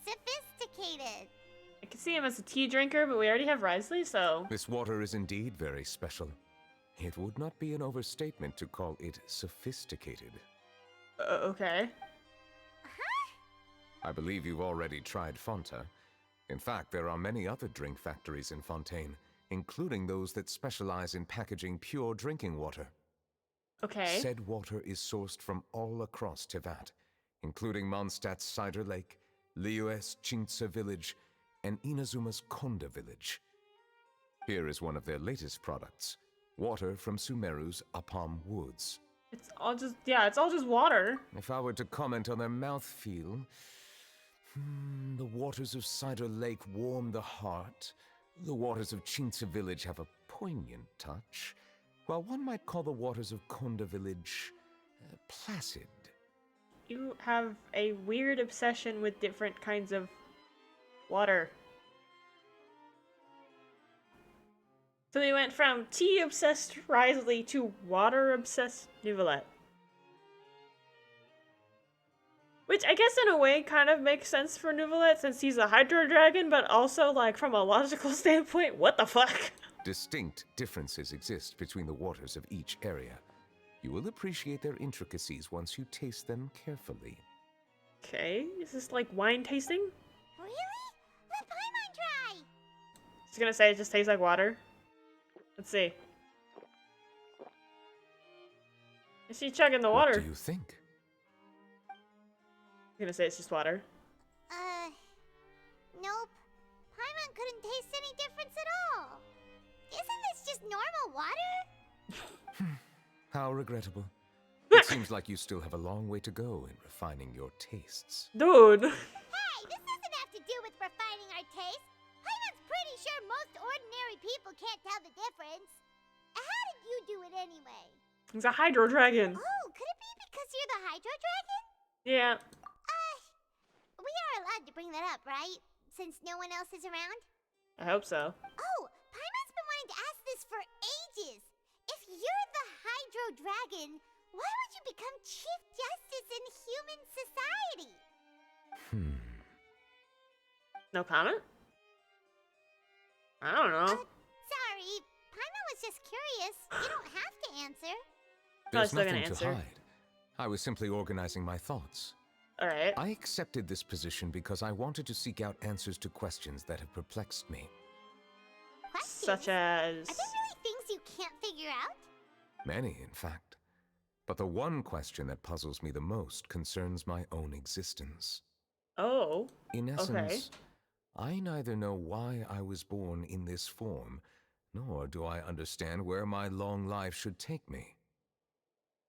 sophisticated. I can see him as a tea drinker, but we already have Risley, so... This water is indeed very special. It would not be an overstatement to call it sophisticated. Okay. I believe you've already tried Fonta. In fact, there are many other drink factories in Fontaine, including those that specialize in packaging pure drinking water. Okay. Said water is sourced from all across Tevat, including Mondstadt's Cider Lake, Liyue's Chintsa village, and Inazuma's Konda village. Here is one of their latest products, water from Sumeru's Apam Woods. It's all just, yeah, it's all just water. If I were to comment on their mouthfeel, the waters of Cider Lake warm the heart. The waters of Chintsa village have a poignant touch, while one might call the waters of Konda village placid. You have a weird obsession with different kinds of water. So we went from tea-obsessed Risley to water-obsessed Neuvillette. Which I guess in a way kind of makes sense for Neuvillette since he's a Hydro Dragon, but also like from a logical standpoint, what the fuck? Distinct differences exist between the waters of each area. You will appreciate their intricacies once you taste them carefully. Okay, is this like wine tasting? Really? Let Paimon try! She's gonna say it just tastes like water. Let's see. Is she chugging the water? What do you think? I'm gonna say it's just water. Nope. Paimon couldn't taste any difference at all. Isn't this just normal water? How regrettable. It seems like you still have a long way to go in refining your tastes. Dude! Hey, this doesn't have to do with refining our taste. Paimon's pretty sure most ordinary people can't tell the difference. How did you do it anyway? He's a Hydro Dragon. Oh, could it be because you're the Hydro Dragon? Yeah. We are allowed to bring that up, right? Since no one else is around? I hope so. Oh, Paimon's been wanting to ask this for ages. If you're the Hydro Dragon, why would you become Chief Justice in human society? No comment? I don't know. Sorry, Paimon was just curious. You don't have to answer. There's still gonna nothing to answer. hide. I was simply organizing my thoughts. Alright. I accepted this position because I wanted to seek out answers to questions that have perplexed me. Questions? Such as... Are there really things you can't figure out? Many, in fact. But the one question that puzzles me the most concerns my own existence. Oh. In essence, Okay. I neither know why I was born in this form, nor do I understand where my long life should take me.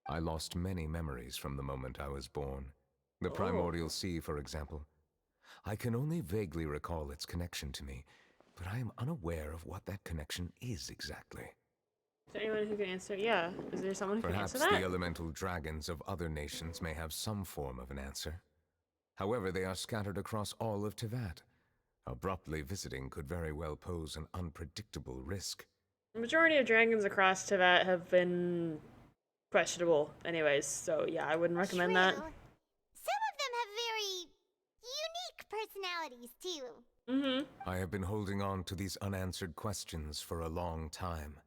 I lost many memories from the moment I was born. The primordial sea, for example. I can only vaguely recall its connection to me, but I am unaware of what that connection is exactly. Is there anyone who can answer? Yeah. Is there someone who Perhaps can answer that? the elemental dragons of other nations may have some form of an answer. However, they are scattered across all of Tevat. Abruptly visiting could very well pose an unpredictable risk. The majority of dragons across Tevat have been questionable anyways, so yeah, I wouldn't recommend that. True. Some of them have very unique personalities, too. Mm-hmm. I have been holding on to these unanswered questions for a long time.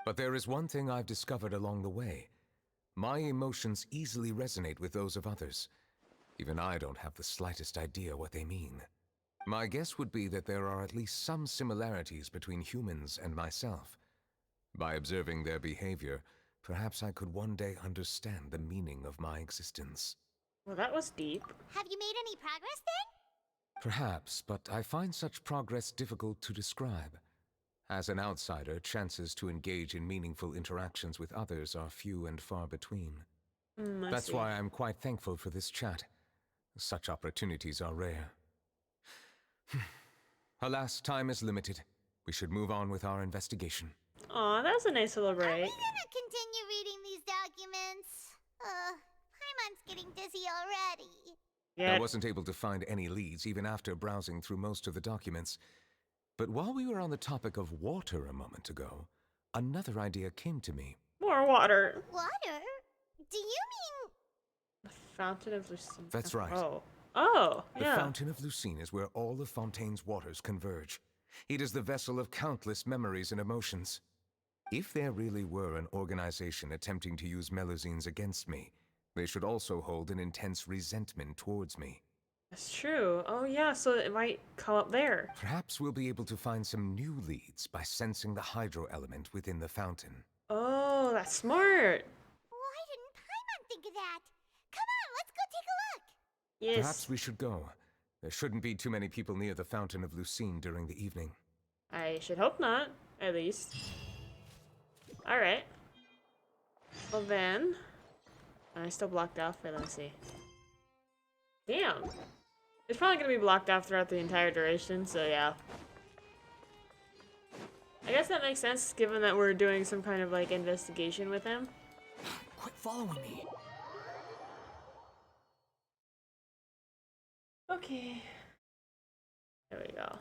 But there is one thing I've discovered along the way. My emotions easily resonate with those of others. Even I don't have the slightest idea what they mean. My guess would be that there are at least some similarities between humans and myself. By observing their behavior, perhaps I could one day understand the meaning of my existence. Well, that was deep. Have you made any progress then? Perhaps, but I find such progress difficult to describe. As an outsider, chances to engage in meaningful interactions with others are few and far between. I That's see. why I'm quite thankful for this chat. Such opportunities are rare. Alas, time is limited. We should move on with our investigation. Aw, that was a nice little Are we break. gonna continue reading these documents? Paimon's getting dizzy already. Yeah. I wasn't able to find any leads even after browsing through most of the documents. But while we were on the topic of water a moment ago, another idea came to me. More water. Water? Do you mean... The Fountain of Lucine. That's right. Oh. Oh, The yeah. Fountain of Lucine is where all of Fontaine's waters converge. It is the vessel of countless memories and emotions. If there really were an organization attempting to use Melusines against me, they should also hold an intense resentment towards me. That's true. Oh, yeah, so it might come up there. Perhaps we'll be able to find some new leads by sensing the hydro element within the fountain. Oh, that's smart. Why didn't Paimon think of that? Come on, let's go take a look. Yes. Perhaps we should go. There shouldn't be too many people near the Fountain of Lucine during the evening. I should hope not, at least. Alright. Well then... Am I still blocked off? Wait, let me see. Damn. It's probably gonna be blocked off throughout the entire duration, so yeah. I guess that makes sense, given that we're doing some kind of, like, investigation with him. Quit following me. Okay. There we go.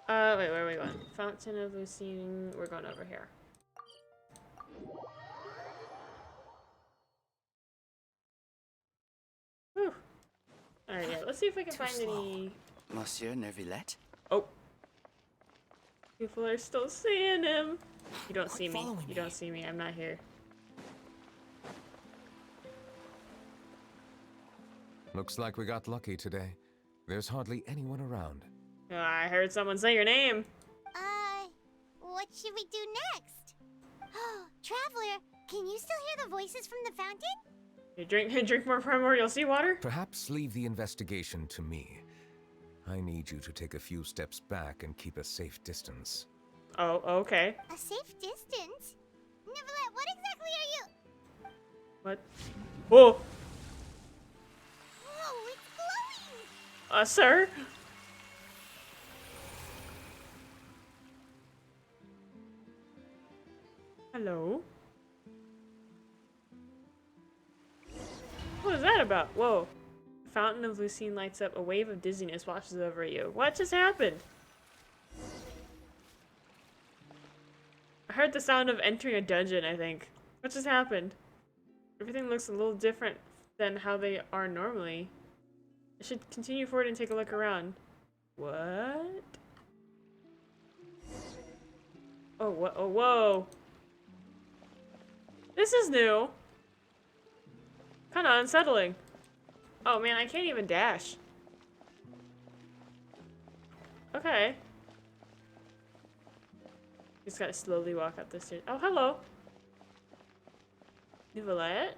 Wait, where are we going? Fountain of Lucine. We're going over here. Whew. Alright, yeah, let's see if we can Too find slow. any... Monsieur Neuvillette? Oh. People are still seeing him. You don't Quit see me. following You me. don't see me. I'm not here. Looks like we got lucky today. There's hardly anyone around. Oh, I heard someone say your name. What should we do next? Oh, Traveler, can you still hear the voices from the fountain? You drink more primordial seawater? Perhaps leave the investigation to me. I need you to take a few steps back and keep a safe distance. Oh, okay. A safe distance? Neverlet, what exactly are you... What? Whoa! Whoa, it's glowing! Sir? Hello? What is that about? Whoa. The Fountain of Lucine lights up. A wave of dizziness washes over you. What just happened? I heard the sound of entering a dungeon, I think. What just happened? Everything looks a little different than how they are normally. I should continue forward and take a look around. What? Oh, what? Oh, whoa. This is new. Kind of unsettling. Oh man, I can't even dash. Okay. Just gotta slowly walk up the stairs. Oh, hello. Neuvillette?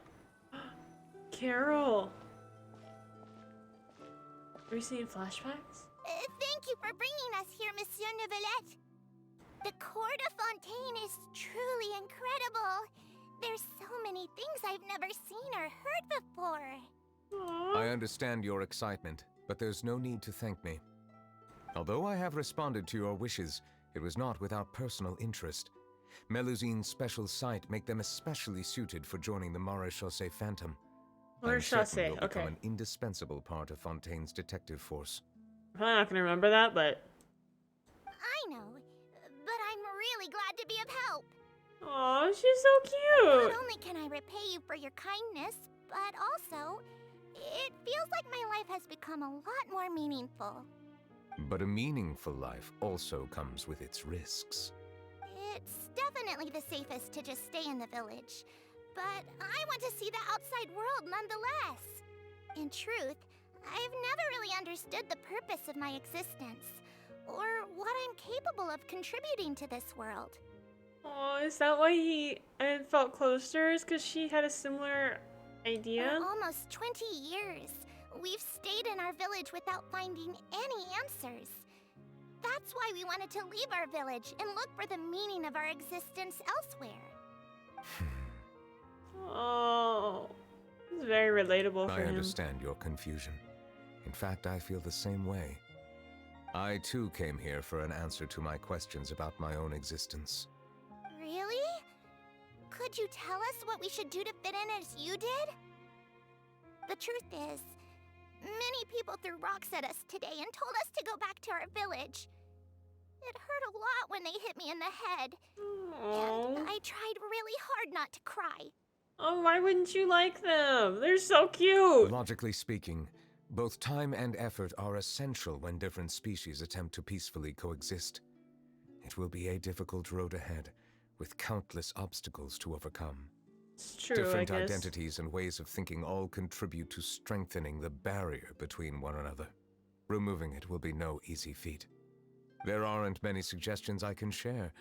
Carol. Are you seeing flashbacks? Thank you for bringing us here, Monsieur Neuvillette. The court of Fontaine is truly incredible. There's so many things I've never seen or heard before. Aww. I understand your excitement, but there's no need to thank me. Although I have responded to your wishes, it was not without personal interest. Melusine's special sight make them especially suited for joining the Maréchaussée Phantom. I'm certain you'll become okay. an indispensable part of Fontaine's detective force. I'm probably not gonna remember that, but... I know, but I'm really glad to be of help. Aw, she's so cute! Not only can I repay you for your kindness, but also, it feels like my life has become a lot more meaningful. But a meaningful life also comes with its risks. It's definitely the safest to just stay in the village, but I want to see the outside world nonetheless. In truth, I've never really understood the purpose of my existence, or what I'm capable of contributing to this world. Oh, is that why he felt close to her? Because she had a similar idea? For almost 20 years, we've stayed in our village without finding any answers. That's why we wanted to leave our village and look for the meaning of our existence elsewhere. Oh, it's very relatable for I him. understand your confusion. In fact, I feel the same way. I too came here for an answer to my questions about my own existence. Really? Could you tell us what we should do to fit in as you did? The truth is, many people threw rocks at us today and told us to go back to our village. It hurt a lot when they hit me in the head. Oh. And I tried really hard not to cry. Oh, why wouldn't you like them? They're so cute. Logically speaking, both time and effort are essential when different species attempt to peacefully coexist. It will be a difficult road ahead, with countless obstacles to overcome. It's true, Different I guess. identities and ways of thinking all contribute to strengthening the barrier between one another. Removing it will be no easy feat. There aren't many suggestions I can share,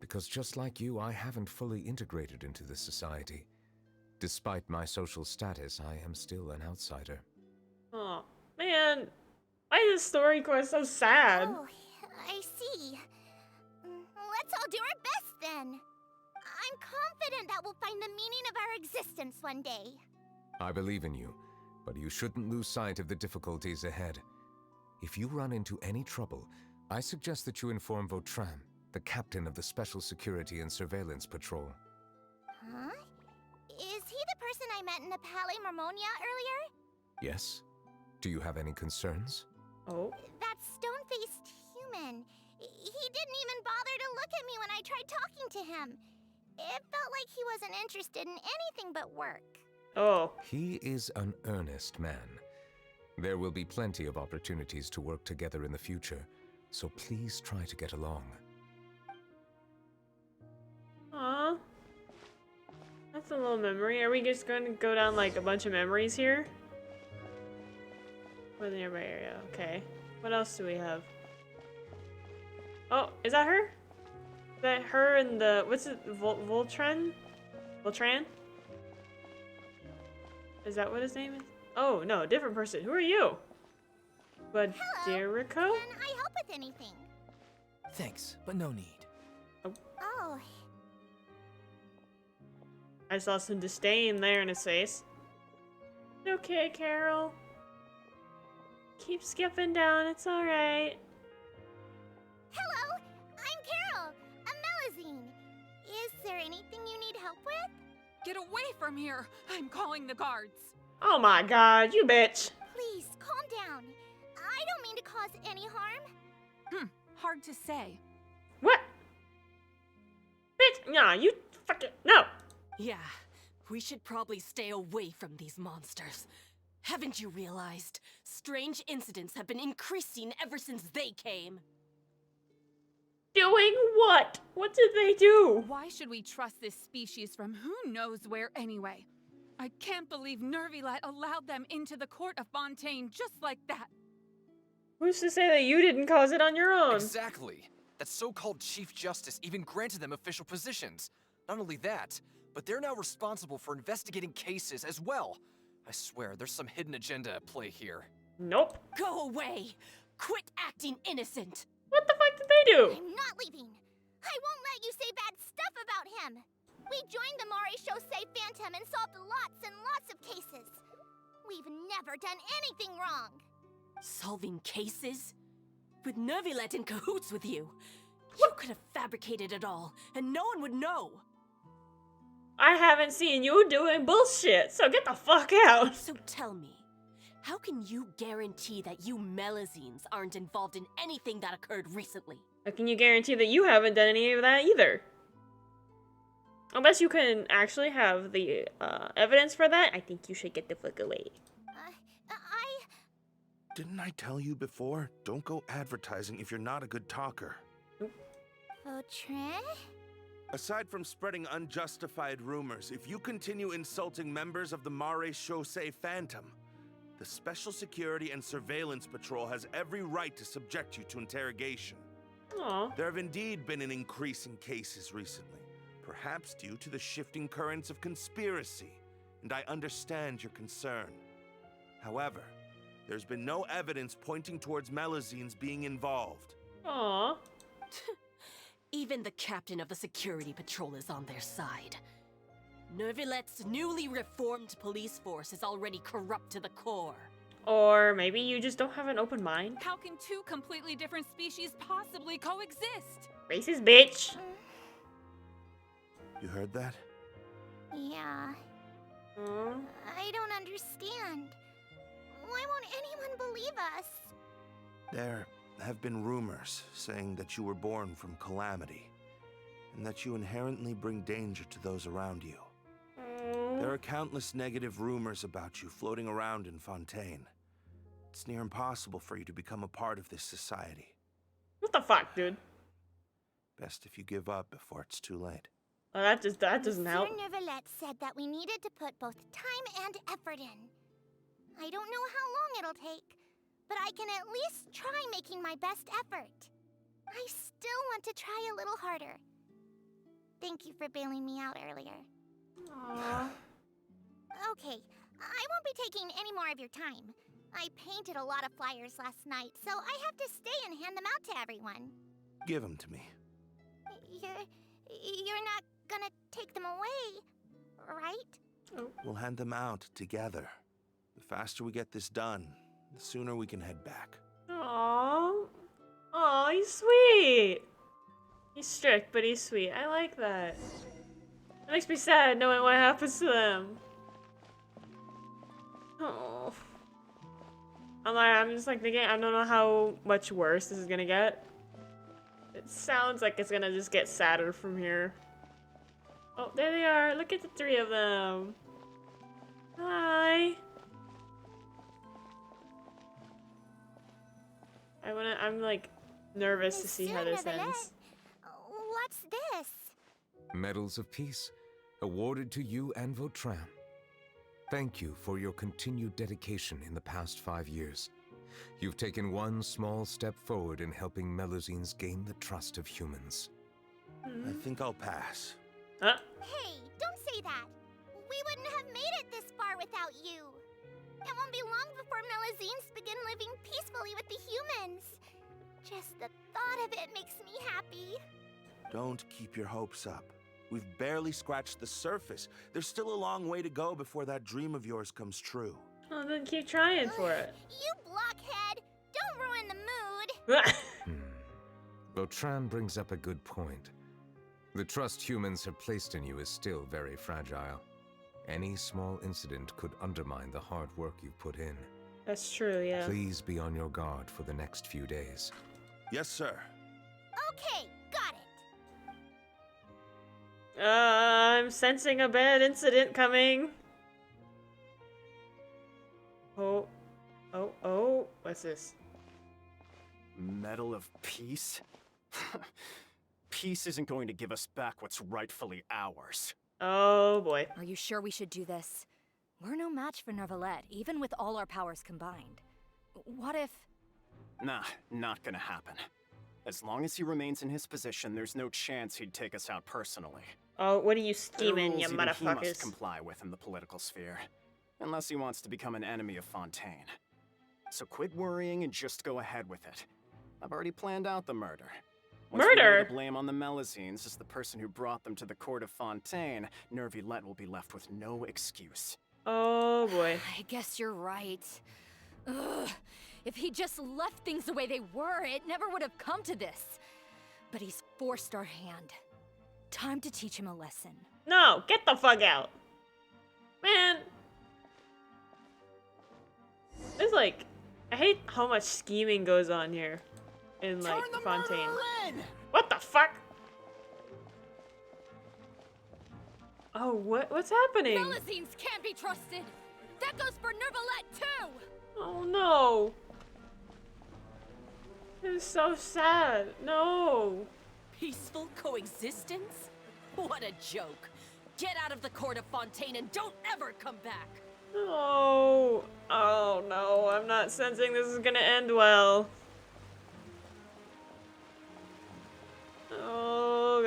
because just like you, I haven't fully integrated into this society. Despite my social status, I am still an outsider. Oh, man. Why is this story quest so sad? Oh, I see. Let's all do our best then. I'm confident that we'll find the meaning of our existence one day. I believe in you, but you shouldn't lose sight of the difficulties ahead. If you run into any trouble, I suggest that you inform Vautrin, the captain of the Special Security and Surveillance Patrol. Huh? Is he the person I met in the Palais Marmonia earlier? Yes? Do you have any concerns? Oh. That stone-faced human. He didn't even bother to look at me when I tried talking to him. It felt like he wasn't interested in anything but work. Oh. He is an earnest man. There will be plenty of opportunities to work together in the future, so please try to get along. Aw. That's a little memory. Are we just going to go down like a bunch of memories here? For the nearby area. Okay. What else do we have? Oh, is that her? Is that her and the... What's it? Voltran? Voltran? Is that what his name is? Oh, no. Different person. Who are you? Baderico? Can I help with anything? Thanks, but no need. Oh, I saw some disdain there in his face. Okay, Carol. Keep skipping down. It's alright. hello! I'm Carol, a Melazine. Is there anything you need help with? Get away from here! I'm calling the guards. Oh my god, you bitch. Please, calm down. I don't mean to cause any harm. Hard to say. What? Bitch, nah, you fucking... No! Yeah, we should probably stay away from these monsters. Haven't you realized? Strange incidents have been increasing ever since they came. Doing what? What did they do? Why should we trust this species from who knows where anyway? I can't believe Nervilet allowed them into the court of Fontaine just like that. Who's to say that you didn't cause it on your own? Exactly. That so-called Chief Justice even granted them official positions. Not only that, but they're now responsible for investigating cases as well. I swear, there's some hidden agenda at play here. Nope. Go away! Quit acting innocent! What the fuck did they do? I'm not leaving. I won't let you say bad stuff about him. We joined the Mare Chaussee Phantom and solved lots and lots of cases. We've never done anything wrong. Solving cases? With Nervilet in cahoots with you. You could have fabricated it all, and no one would know. I haven't seen you doing bullshit, so get the fuck out. So tell me, how can you guarantee that you Melazines aren't involved in anything that occurred recently? How can you guarantee that you haven't done any of that either? Unless you can actually have the evidence for that, I think you should get the fuck away. Didn't I tell you before? Don't go advertising if you're not a good talker. Vautrin? Aside from spreading unjustified rumors, if you continue insulting members of the Mare Chaussee Phantom, the Special Security and Surveillance Patrol has every right to subject you to interrogation. Aw. There have indeed been an increase in cases recently, perhaps due to the shifting currents of conspiracy, and I understand your concern. However, there's been no evidence pointing towards Melazines being involved. Aw. Even the captain of the security patrol is on their side. Nervilette's newly reformed police force is already corrupt to the core. Or maybe you just don't have an open mind? How can two completely different species possibly coexist? Racist bitch! You heard that? Yeah. Aw. I don't understand. Why won't anyone believe us? There have been rumors saying that you were born from calamity, and that you inherently bring danger to those around you. There are countless negative rumors about you floating around in Fontaine. It's near impossible for you to become a part of this society. What the fuck, dude? Best if you give up before it's too late. Oh, that doesn't help. Monsieur Nervilette said that we needed to put both time and effort in. I don't know how long it'll take, but I can at least try making my best effort. I still want to try a little harder. Thank you for bailing me out earlier. Aww. Okay, I won't be taking any more of your time. I painted a lot of flyers last night, so I have to stay and hand them out to everyone. Give them to me. You're not gonna take them away, right? We'll hand them out together. The faster we get this done, the sooner we can head back. Aww. Aw, he's sweet. He's strict, but he's sweet. I like that. It makes me sad knowing what happens to them. Oh. I'm just like thinking, I don't know how much worse this is gonna get. It sounds like it's gonna just get sadder from here. Oh, there they are. Look at the three of them. Hi. I'm like nervous to see how this ends. What's this? Medals of Peace, awarded to you and Vautrin. Thank you for your continued dedication in the past 5 years. You've taken one small step forward in helping Melazines gain the trust of humans. I think I'll pass. Hey, don't say that. We wouldn't have made it this far without you. It won't be long before Melazines begin living peacefully with the humans. Just the thought of it makes me happy. Don't keep your hopes up. We've barely scratched the surface. There's still a long way to go before that dream of yours comes true. Oh, then keep trying for it. You blockhead! Don't ruin the mood! Vautrin brings up a good point. The trust humans have placed in you is still very fragile. Any small incident could undermine the hard work you've put in. That's true, yeah. Please be on your guard for the next few days. Yes, sir. Okay, got it. I'm sensing a bad incident coming. Oh. What's this? Medal of Peace? Peace isn't going to give us back what's rightfully ours. Oh boy. Are you sure we should do this? We're no match for Nervilette, even with all our powers combined. What if... Nah, not gonna happen. As long as he remains in his position, there's no chance he'd take us out personally. Oh, what are you scheming, you There are rules even he must motherfuckers? comply with in the political sphere. Unless he wants to become an enemy of Fontaine. So quit worrying and just go ahead with it. I've already planned out the murder. Once we lay the blame on the Melazines as the person who brought them to the court of Fontaine, Nervilette will be left with no excuse. Oh boy. I guess you're right. Ugh. If he just left things the way they were, it never would have come to this. But he's forced our hand. Time to teach him a lesson. No, get the fuck out. Man. There's like, I hate how much scheming goes on here in like Fontaine. What the fuck? Oh, what's happening? Melazines can't be trusted. That goes for Nervilette too. Oh no. It's so sad. No. Peaceful coexistence? What a joke. Get out of the court of Fontaine and don't ever come back. No. Oh no, I'm not sensing this is gonna end well.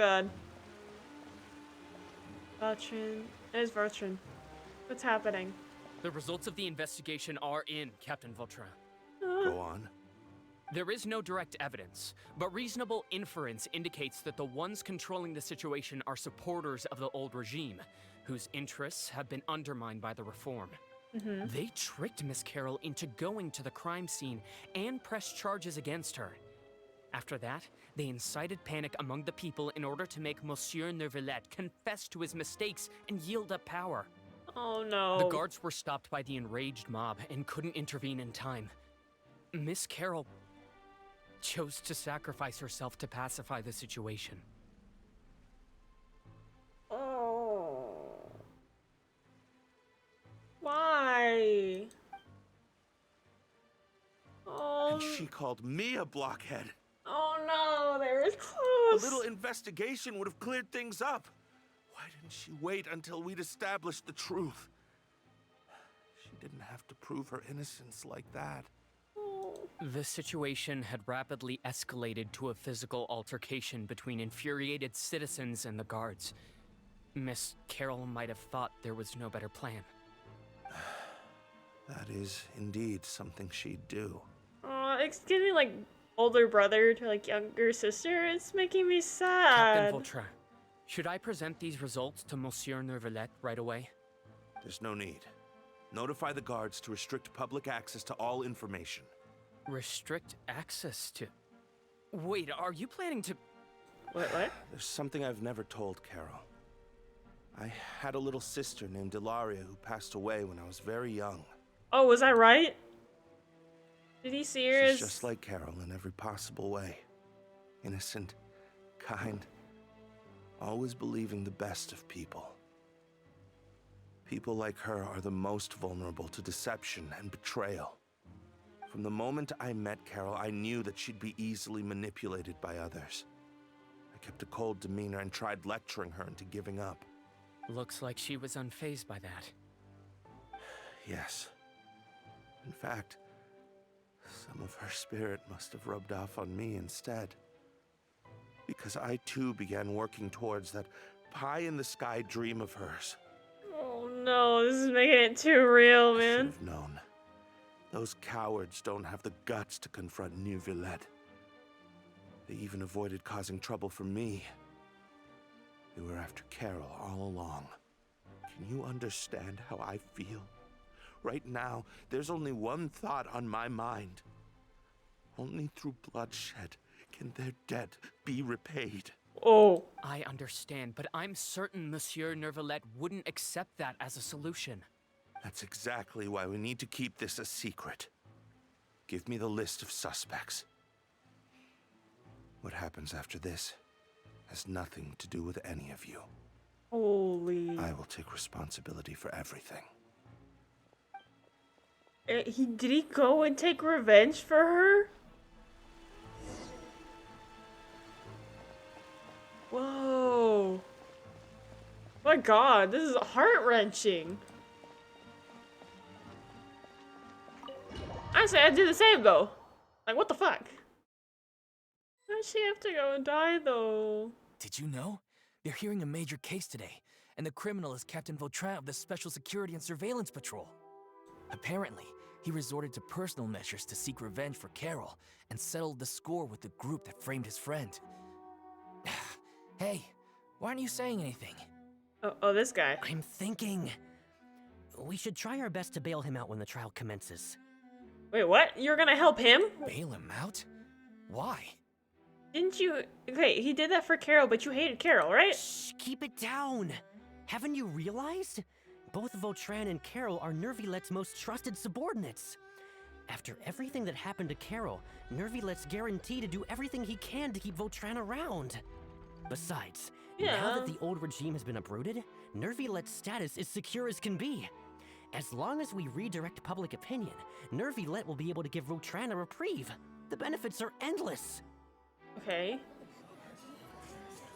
god. Vautrin. There's Vautrin. What's happening? The results of the investigation are in, Captain Vautrin. Go on. There is no direct evidence, but reasonable inference indicates that the ones controlling the situation are supporters of the old regime, whose interests have been undermined by the reform. They tricked Miss Carroll into going to the crime scene and pressed charges against her. After that, they incited panic among the people in order to make Monsieur Neuvillette confess to his mistakes and yield up power. Oh no. The guards were stopped by the enraged mob and couldn't intervene in time. Miss Carroll chose to sacrifice herself to pacify the situation. Oh. Why? Oh. And she called me a blockhead. Oh no, they were close. A little investigation would have cleared things up. Why didn't she wait until we'd established the truth? She didn't have to prove her innocence like that. The situation had rapidly escalated to a physical altercation between infuriated citizens and the guards. Miss Carroll might have thought there was no better plan. That is indeed something she'd do. It's giving like older brother to like younger sister. It's making me sad. Captain Vautrin, should I present these results to Monsieur Neuvillette right away? There's no need. Notify the guards to restrict public access to all information. Restrict access to... Wait, are you planning to... What? There's something I've never told Carol. I had a little sister named Ilaria who passed away when I was very young. Oh, was I right? Did he see her She's just like Carol in every possible way. Innocent, kind, always believing the best of people. People like her are the most vulnerable to deception and betrayal. From the moment I met Carol, I knew that she'd be easily manipulated by others. I kept a cold demeanor and tried lecturing her into giving up. Looks like she was unfazed by that. Yes. In fact, some of her spirit must have rubbed off on me instead. Because I too began working towards that pie-in-the-sky dream of hers. Oh no, this is making it too real, man. I should have known. Those cowards don't have the guts to confront Neuvillette. They even avoided causing trouble for me. They were after Carol all along. Can you understand how I feel? Right now, there's only one thought on my mind. Only through bloodshed can their debt be repaid. Oh. I understand, but I'm certain Monsieur Neuvillette wouldn't accept that as a solution. That's exactly why we need to keep this a secret. Give me the list of suspects. What happens after this has nothing to do with any of you. Holy. I will take responsibility for everything. Did he go and take revenge for her? Whoa. My god, this is heart-wrenching. Honestly, I'd do the same though. Like, what the fuck? Why'd she have to go and die though? Did you know? They're hearing a major case today, and the criminal is Captain Vautrin of the Special Security and Surveillance Patrol. Apparently, he resorted to personal measures to seek revenge for Carol and settled the score with the group that framed his friend. Hey, why aren't you saying anything? Oh, this guy. I'm thinking... we should try our best to bail him out when the trial commences. Wait, what? You're gonna help him? Bail him out? Why? Didn't you... Okay, he did that for Carol, but you hated Carol, right? Shh, keep it down! Haven't you realized? Both Vautrin and Carol are Nervillette's most trusted subordinates. After everything that happened to Carol, Nervillette's guaranteed to do everything he can to keep Vautrin around. Besides, now that the old regime has been uprooted, Nervillette's status is secure as can be. As long as we redirect public opinion, Neuvillette will be able to give Vautrin a reprieve. The benefits are endless. Okay.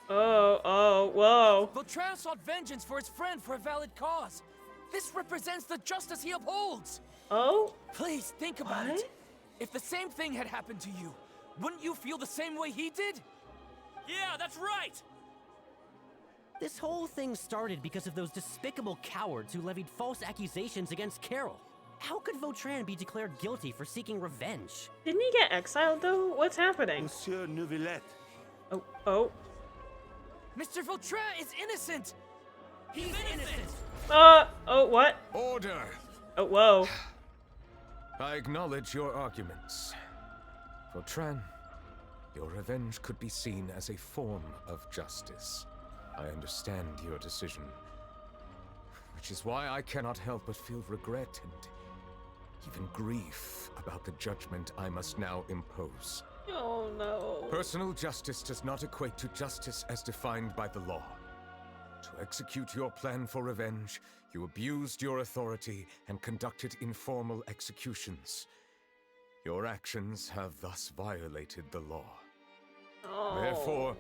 Whoa. Vautrin sought vengeance for his friend for a valid cause. This represents the justice he upholds. Oh? Please, think about it. If the same thing had happened to you, wouldn't you feel the same way he did? Yeah, that's right! This whole thing started because of those despicable cowards who levied false accusations against Carol. How could Vautrin be declared guilty for seeking revenge? Didn't he get exiled, though? What's happening? Monsieur Neuvillette. Oh. Mr. Vautrin is innocent! He's innocent! Oh, what? Order! Oh, whoa. I acknowledge your arguments. Vautrin, your revenge could be seen as a form of justice. I understand your decision, which is why I cannot help but feel regret and even grief about the judgment I must now impose. Oh, no. Personal justice does not equate to justice as defined by the law. To execute your plan for revenge, you abused your authority and conducted informal executions. Your actions have thus violated the law. Oh. Therefore,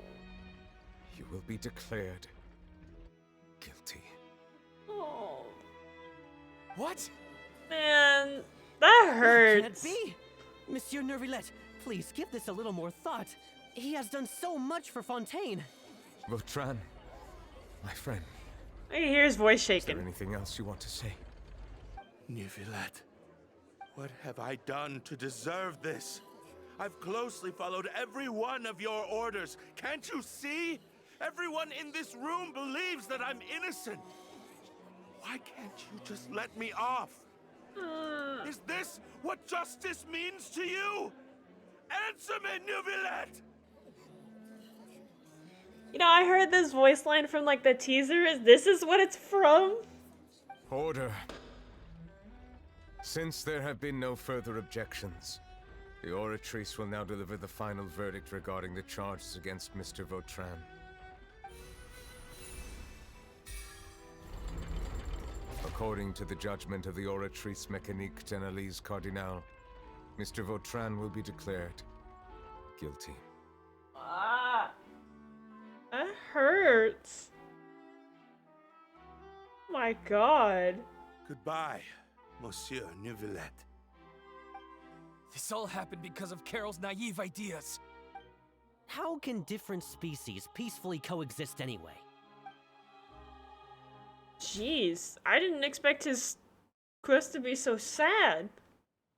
you will be declared guilty. Oh. What? Man, that hurts. Can't be! Monsieur Neuvillette, please give this a little more thought. He has done so much for Fontaine. Vautrin, my friend. I can hear his voice Is shaking. there anything else you want to say? Neuvillette, what have I done to deserve this? I've closely followed every one of your orders. Can't you see? Everyone in this room believes that I'm innocent. Why can't you just let me off? Is this what justice means to you? Answer me, Neuvillette! You know, I heard this voice line from, like, the teaser. This is what it's from? Order. Since there have been no further objections, the Oratrice will now deliver the final verdict regarding the charges against Mr. Vautrin. According to the judgment of the Oratrice Mécanique d'Analyse Cardinal, Mr. Vautrin will be declared guilty. That hurts. My God. Goodbye, Monsieur Neuvillette. This all happened because of Carol's naive ideas. How can different species peacefully coexist anyway? Jeez, I didn't expect his quest to be so sad.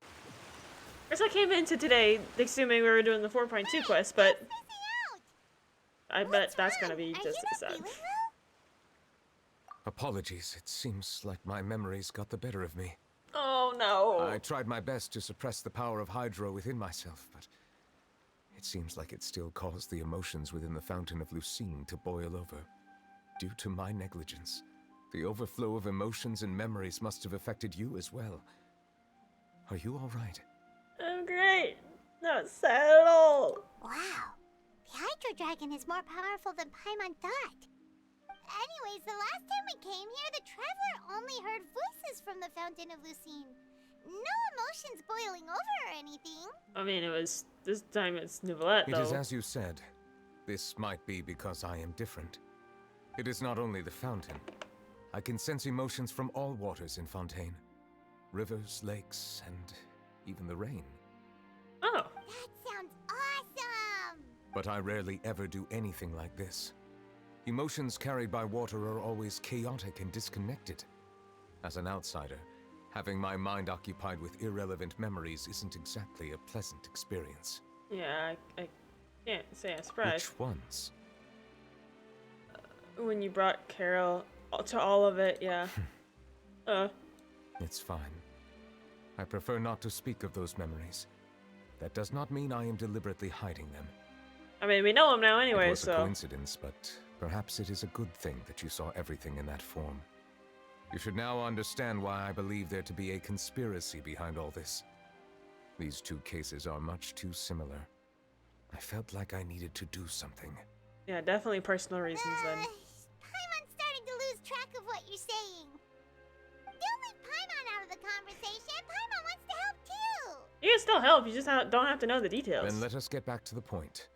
Of course, I came into today assuming we were doing the 4.2 quest, but I bet that's gonna be just as sad. Apologies, it seems like my memories got the better of me. Oh no. I tried my best to suppress the power of Hydro within myself, but it seems like it still caused the emotions within the Fountain of Lucine to boil over. Due to my negligence, the overflow of emotions and memories must have affected you as well. Are you all right? I'm great. Not sad at all. Wow. The Hydro Dragon is more powerful than Paimon thought. Anyways, the last time we came here, the Traveler only heard voices from the Fountain of Lucine. No emotions boiling over or anything. I mean, it was this time it's Neuvillette, though. It is as you said. This might be because I am different. It is not only the fountain. I can sense emotions from all waters in Fontaine. Rivers, lakes, and even the rain. Oh. That sounds awesome! But I rarely ever do anything like this. Emotions carried by water are always chaotic and disconnected. As an outsider, having my mind occupied with irrelevant memories isn't exactly a pleasant experience. Yeah, I can't say I'm surprised. Which ones? When you brought Carol to all of it, yeah. It's fine. I prefer not to speak of those memories. That does not mean I am deliberately hiding them. I mean, we know him now anyway, it was so... a coincidence, but perhaps it is a good thing that you saw everything in that form. You should now understand why I believe there to be a conspiracy behind all this. These two cases are much too similar. I felt like I needed to do something. Yeah, definitely personal reasons then. Paimon's starting to lose track of what you're saying. Don't leave Paimon out of the conversation. Paimon wants to help too. You can still help, you just don't have to know the details. Then let us get back to the point.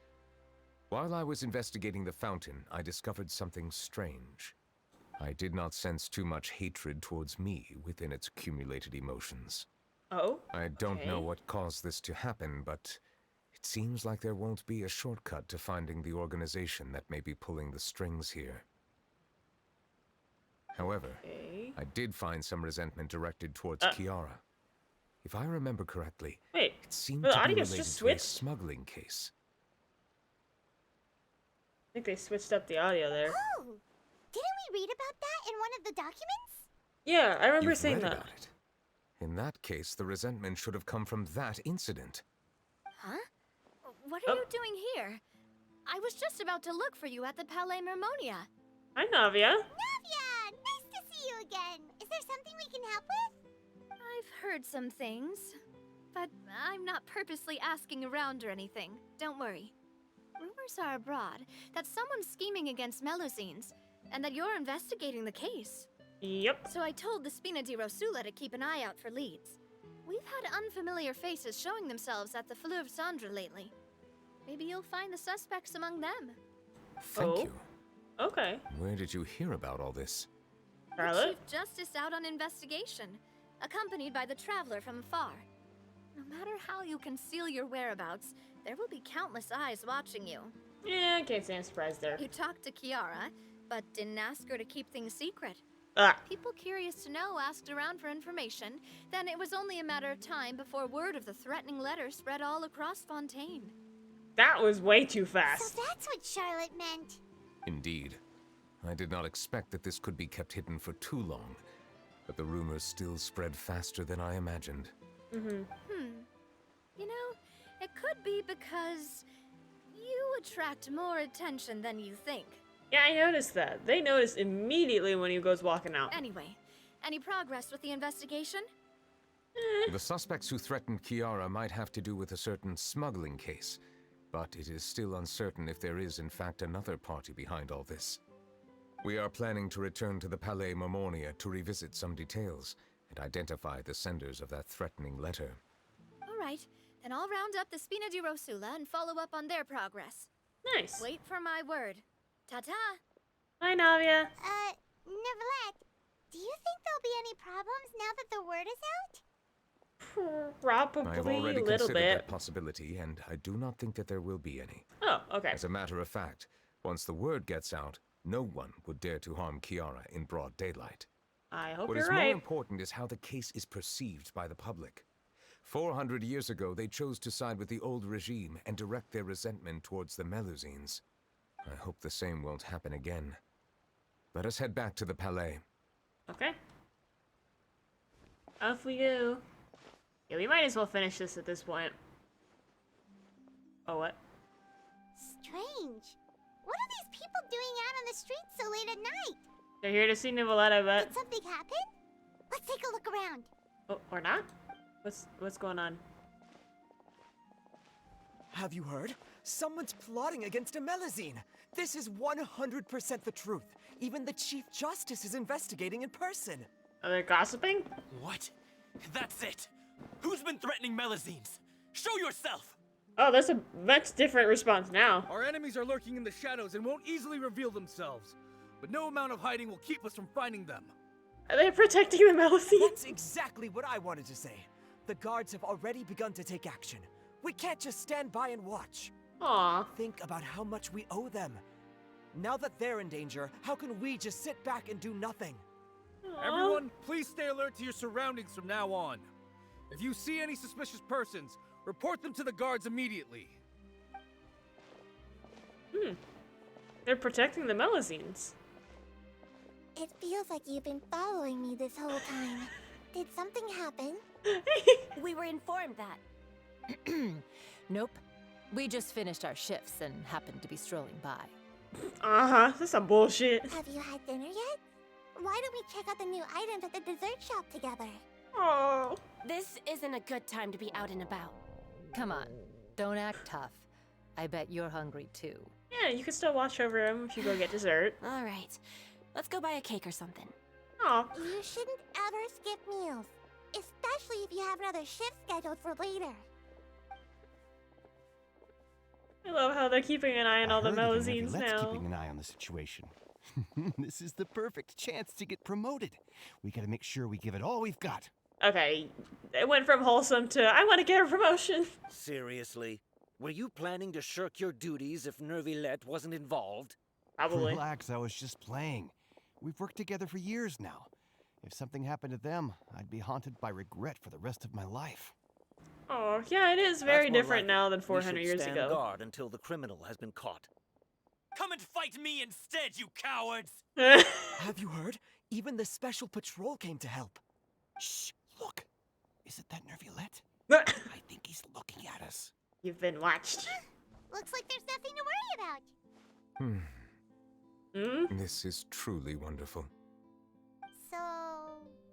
While I was investigating the fountain, I discovered something strange. I did not sense too much hatred towards me within its accumulated emotions. Oh? I don't know what caused this to happen, but it seems like there won't be a shortcut to finding the organization that may be pulling the strings here. However, Okay. I did find some resentment directed towards Kiara. If I remember correctly, Wait, it seemed the to be audio's related just to a switched? smuggling case. I think they switched up the audio there. Oh, didn't we read about that in one of the documents? Yeah, I remember You've seeing read that. about it. In that case, the resentment should have come from that incident. Huh? What are you doing here? I was just about to look for you at the Palais Mermonia. Hi, Navia. Navia, nice to see you again. Is there something we can help with? I've heard some things, but I'm not purposely asking around or anything. Don't worry. Rumors are abroad that someone's scheming against Melusines, and that you're investigating the case. Yep. So I told the Spina di Rosula to keep an eye out for leads. We've had unfamiliar faces showing themselves at the Fleuve Cendre lately. Maybe you'll find the suspects among them. Thank you. Okay. Where did you hear about all this? The Chief Justice out on investigation, accompanied by the Traveler from afar. No matter how you conceal your whereabouts, there will be countless eyes watching you. Yeah, I can't say I'm surprised there. You talked to Kiara, but didn't ask her to keep things secret. People curious to know asked around for information, then it was only a matter of time before word of the threatening letter spread all across Fontaine. That was way too fast. So that's what Charlotte meant. Indeed. I did not expect that this could be kept hidden for too long, but the rumors still spread faster than I imagined. You know, it could be because you attract more attention than you think. Yeah, I noticed that. They noticed immediately when he goes walking out. Anyway, any progress with the investigation? The suspects who threatened Kiara might have to do with a certain smuggling case, but it is still uncertain if there is in fact another party behind all this. We are planning to return to the Palais Mermonia to revisit some details and identify the senders of that threatening letter. All right, then I'll round up the Spina di Rosula and follow up on their progress. Nice. Wait for my word. Ta-ta! Hi, Navia. Neverlet, do you think there'll be any problems now that the word is out? Probably I have already a little considered bit. that possibility, and I do not think that there will be any. Oh, okay. As a matter of fact, once the word gets out, no one would dare to harm Kiara in broad daylight. I hope What you're is right. more important is how the case is perceived by the public. 400 years ago, they chose to side with the old regime and direct their resentment towards the Melusines. I hope the same won't happen again. Let us head back to the Palais. Okay. Off we go. Yeah, we might as well finish this at this point. Oh, what? Strange. What are these people doing out on the streets so late at night? They're here to see Nicolette, I bet. Did something happen? Let's take a look around. Oh, or not? What's going on? Have you heard? Someone's plotting against a Melusine. This is 100% the truth. Even the Chief Justice is investigating in person. Are they gossiping? What? That's it. Who's been threatening Melusines? Show yourself! Oh, that's a much different response now. Our enemies are lurking in the shadows and won't easily reveal themselves. But no amount of hiding will keep us from finding them. Are they protecting the Melusines? That's exactly what I wanted to say. The guards have already begun to take action. We can't just stand by and watch. Aww. Think about how much we owe them. Now that they're in danger, how can we just sit back and do nothing? Everyone, please stay alert to your surroundings from now on. If you see any suspicious persons, report them to the guards immediately. They're protecting the Melusines. It feels like you've been following me this whole time. Did something happen? We were informed that. Nope. We just finished our shifts and happened to be strolling by. Uh-huh, that's some bullshit. Have you had dinner yet? Why don't we check out the new items at the dessert shop together? Oh. This isn't a good time to be out and about. Come on, don't act tough. I bet you're hungry too. Yeah, you can still watch over him if you go get dessert. All right. Let's go buy a cake or something. Aw. You shouldn't ever skip meals, especially if you have another shift scheduled for later. I love how they're keeping an eye on all the Melusines now. Keeping an eye on the situation. This is the perfect chance to get promoted. We gotta make sure we give it all we've got. Okay, it went from wholesome to I want to get a promotion. Seriously? Were you planning to shirk your duties if Nervilette wasn't involved? Probably. Relax, I was just playing. We've worked together for years now. If something happened to them, I'd be haunted by regret for the rest of my life. Oh, yeah, it is very different now than 400 years stand ago. guard until the criminal has been caught. Come and fight me instead, you cowards! Have you heard? Even the special patrol came to help. Shh, look. Is it that Nervilette? I think he's looking at us. You've been watched. Looks like there's nothing to worry about. This is truly wonderful. So,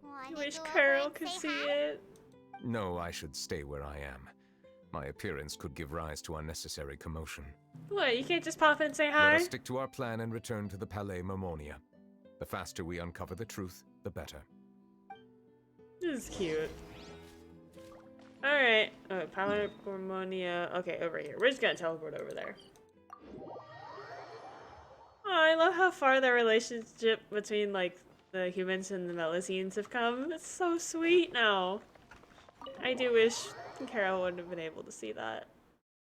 wanna I wish go over Carol and could say see hi? it. No, I should stay where I am. My appearance could give rise to unnecessary commotion. What, you can't just pop in and say Let hi? us stick to our plan and return to the Palais Momonia. The faster we uncover the truth, the better. This is cute. Alright. Oh, Palais Momonia. Okay, over here. We're just gonna teleport over there. Oh, I love how far the relationship between, like, the humans and the Melusines have come. It's so sweet now. I do wish Carol wouldn't have been able to see that.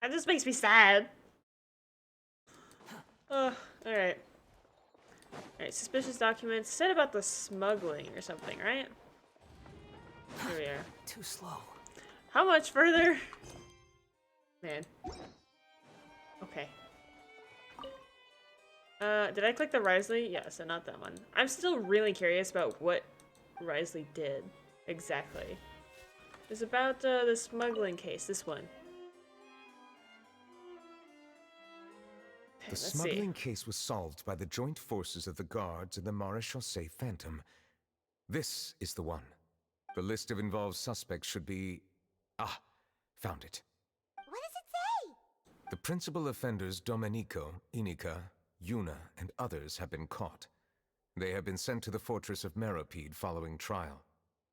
That just makes me sad. Oh, alright. Alright, suspicious documents. Said about the smuggling or something, right? Here we are. Too slow. How much further? Man. Okay. Did I click the Risley? Yeah, so not that one. I'm still really curious about what Risley did exactly. It's about the smuggling case, this one. Okay, The let's smuggling see. case was solved by the joint forces of the Guards and the Maréchaussée Phantom. This is the one. The list of involved suspects should be... Ah, found it. What does it say? The principal offenders Domenico, Inica, Yuna, and others have been caught. They have been sent to the fortress of Meropide following trial.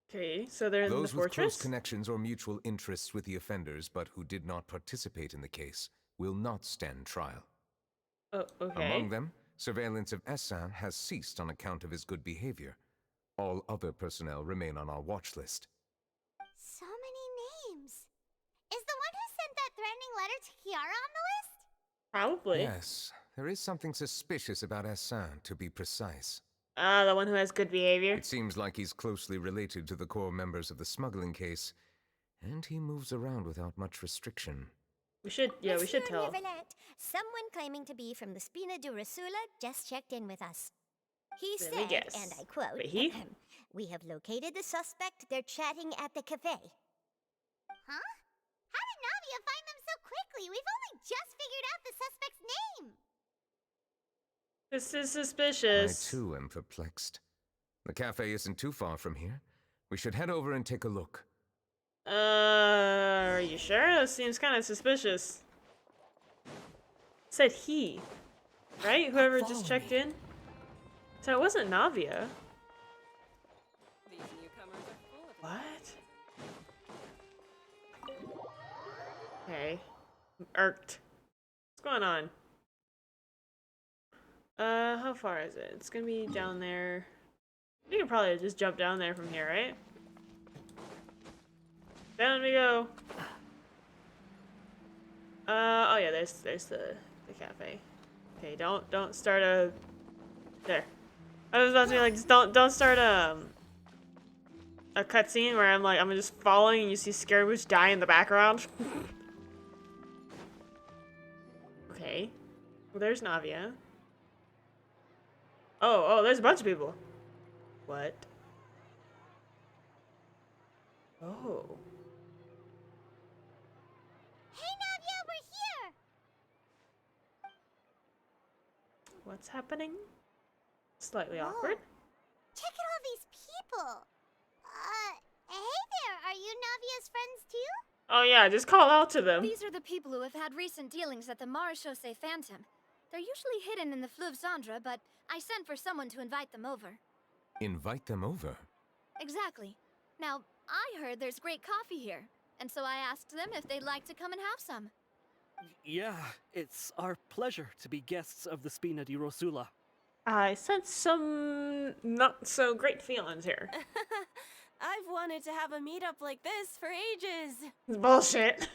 Okay, so they're in Those the with close fortress? connections or mutual interests with the offenders but who did not participate in the case will not stand trial. Oh, okay. Among them, surveillance of Essin has ceased on account of his good behavior. All other personnel remain on our watch list. So many names. Is the one who sent that threatening letter to Kiara on the list? Probably. Yes, there is something suspicious about Essin, to be precise. Ah, the one who has good behavior? It seems like he's closely related to the core members of the smuggling case, and he moves around without much restriction. We should tell. Nervilette, someone claiming to be from the Spina di Rosula just checked in with us. He Let me said, guess. and I quote, Wait, he? "We have located the suspect. They're chatting at the cafe." Huh? How did Navia find them so quickly? We've only just figured out the suspect's name. This is I suspicious. too am perplexed. The cafe isn't too far from here. We should head over and take a look. Are you sure? This seems kind of suspicious. Said he, right? Whoever just checked in? So it wasn't Navia. What? Okay. I'm irked. What's going on? How far is it? It's gonna be down there. We can probably just jump down there from here, right? Down we go. Oh yeah, there's the cafe. Okay, don't start a... There. I was about to be like, just don't start a cutscene where I'm just following and you see Scaramouche die in the background. Okay. Well, there's Navia. Oh, there's a bunch of people. What? Oh. Hey, Navia, we're here. What's happening? Slightly Whoa. awkward. Check out all these people. Hey there. Are you Navia's friends too? Oh yeah, just call out to them. These are the people who have had recent dealings at the Maréchaussée Phantom. They're usually hidden in the Fleuve Cendre, but I sent for someone to invite them over. Invite them over? Exactly. Now, I heard there's great coffee here, and so I asked them if they'd like to come and have some. Yeah, it's our pleasure to be guests of the Spina di Rosula. I sense some not so great feelings here. I've wanted to have a meetup like this for ages. It's bullshit. Something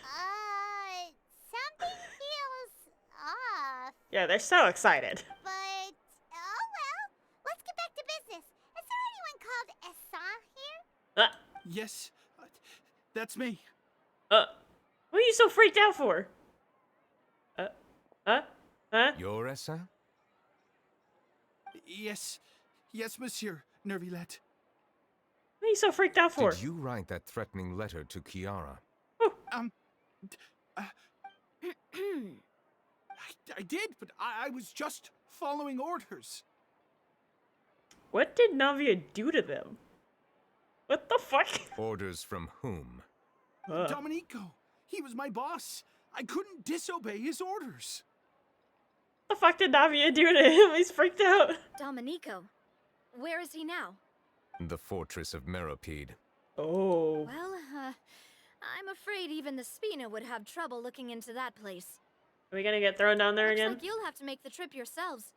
feels off. Yeah, they're so excited. But, oh well. Let's get back Yes, that's me. What are you so freaked out for? You're Essa? Yes, Monsieur Nervilette. What are you so freaked out for? Did you write that threatening letter to Kiara? I did, but I was just following orders. What did Navia do to them? What the fuck? Orders from whom? Domenico. He was my boss. I couldn't disobey his orders. What the fuck did Navia do to him? He's freaked out. Domenico. Where is he now? The fortress of Meropide. Oh. Well, I'm afraid even the Spina would have trouble looking into that place. Are we gonna get thrown down there Looks again? like you'll have to make the trip yourselves.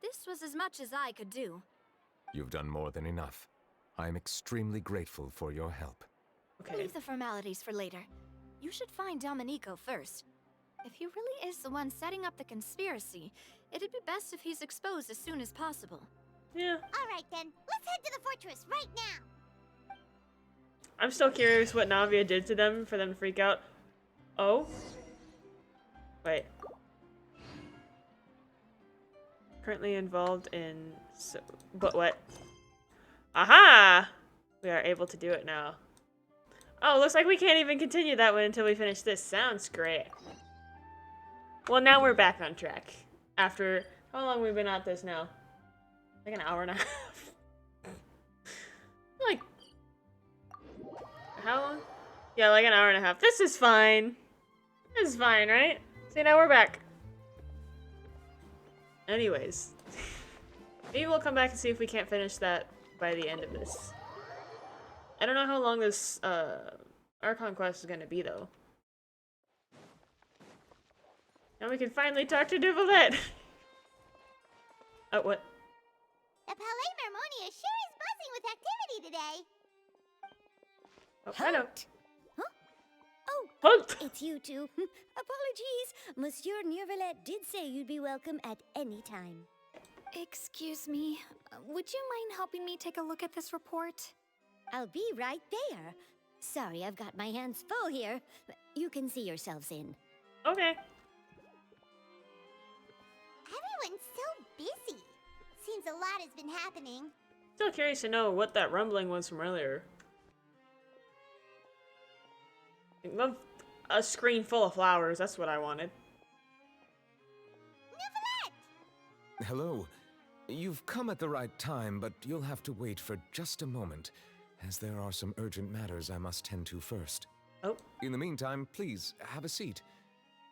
This was as much as I could do. You've done more than enough. I'm extremely grateful for your help. Okay. Leave the formalities for later. You should find Domenico first. If he really is the one setting up the conspiracy, it'd be best if he's exposed as soon as possible. Yeah. Alright then, let's head to the fortress right now. I'm still curious what Navia did to them for them to freak out. Oh? Wait. Currently involved in... But what? Aha! We are able to do it now. Oh, looks like we can't even continue that one until we finish this. Sounds great. Well, now we're back on track. After... How long have we been at this now? Like an hour and a half. Like... How long? Yeah, like an hour and a half. This is fine. This is fine, right? See, now we're back. Anyways. Maybe we'll come back and see if we can't finish that by the end of this. I don't know how long this, Archon quest is gonna be, though. Now we can finally talk to Nervilette. Oh, what? The Palais Mermonia sure is buzzing with activity today. Oh, I know. Huh? Oh, Halt! It's you two. Apologies. Monsieur Nervilette did say you'd be welcome at any time. Excuse me, would you mind helping me take a look at this report? I'll be right there. Sorry, I've got my hands full here. You can see yourselves in. Okay. Everyone's so busy. Seems a lot has been happening. Still curious to know what that rumbling was from earlier. I love a screen full of flowers. That's what I wanted. Hello. You've come at the right time, but you'll have to wait for just a moment, as there are some urgent matters I must tend to first. Oh. In the meantime, please, have a seat.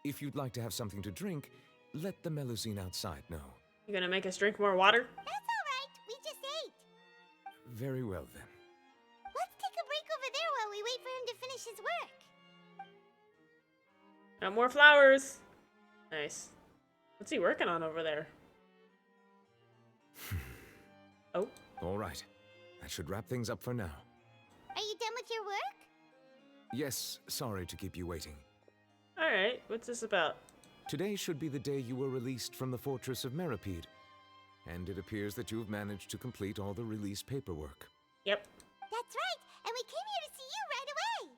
If you'd like to have something to drink, let the Melusine outside know. You gonna make us drink more water? That's alright. We just ate. Very well, then. Let's take a break over there while we wait for him to finish his work. Got more flowers. Nice. What's he working on over there? Oh. All right. That should wrap things up for now. Are you done with your work? Yes, sorry to keep you waiting. Alright, what's this about? Today should be the day you were released from the fortress of Meropide, and it appears that you've managed to complete all the release paperwork. Yep. That's right, and we came here to see you right away.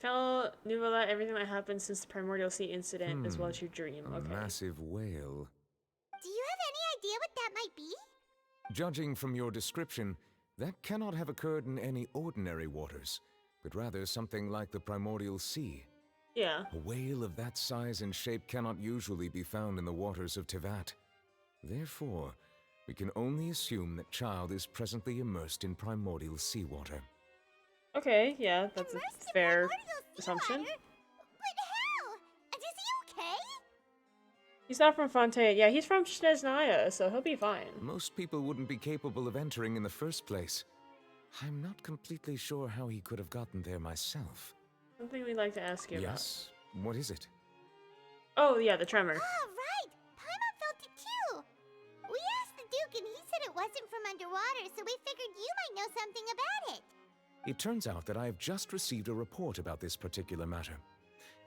Tell Nervilette everything that happened since the Primordial Sea incident, as well as your dream. A Okay. massive whale. Do you have any idea what that might be? Judging from your description, that cannot have occurred in any ordinary waters, but rather something like the Primordial Sea. Yeah. A whale of that size and shape cannot usually be found in the waters of Tevat. Therefore, we can only assume that Child is presently immersed in primordial seawater. Okay, yeah, that's a fair assumption. But how? Is he okay? He's not from Fontaine. Yeah, he's from Snezhnaya, so he'll be fine. Most people wouldn't be capable of entering in the first place. I'm not completely sure how he could have gotten there myself. Something we'd like to ask you about. Yes? What is it? Oh, yeah, the tremor. Oh, right. Paimon felt it too. We asked the Duke and he said it wasn't from underwater, so we figured you might know something about it. It turns out that I have just received a report about this particular matter.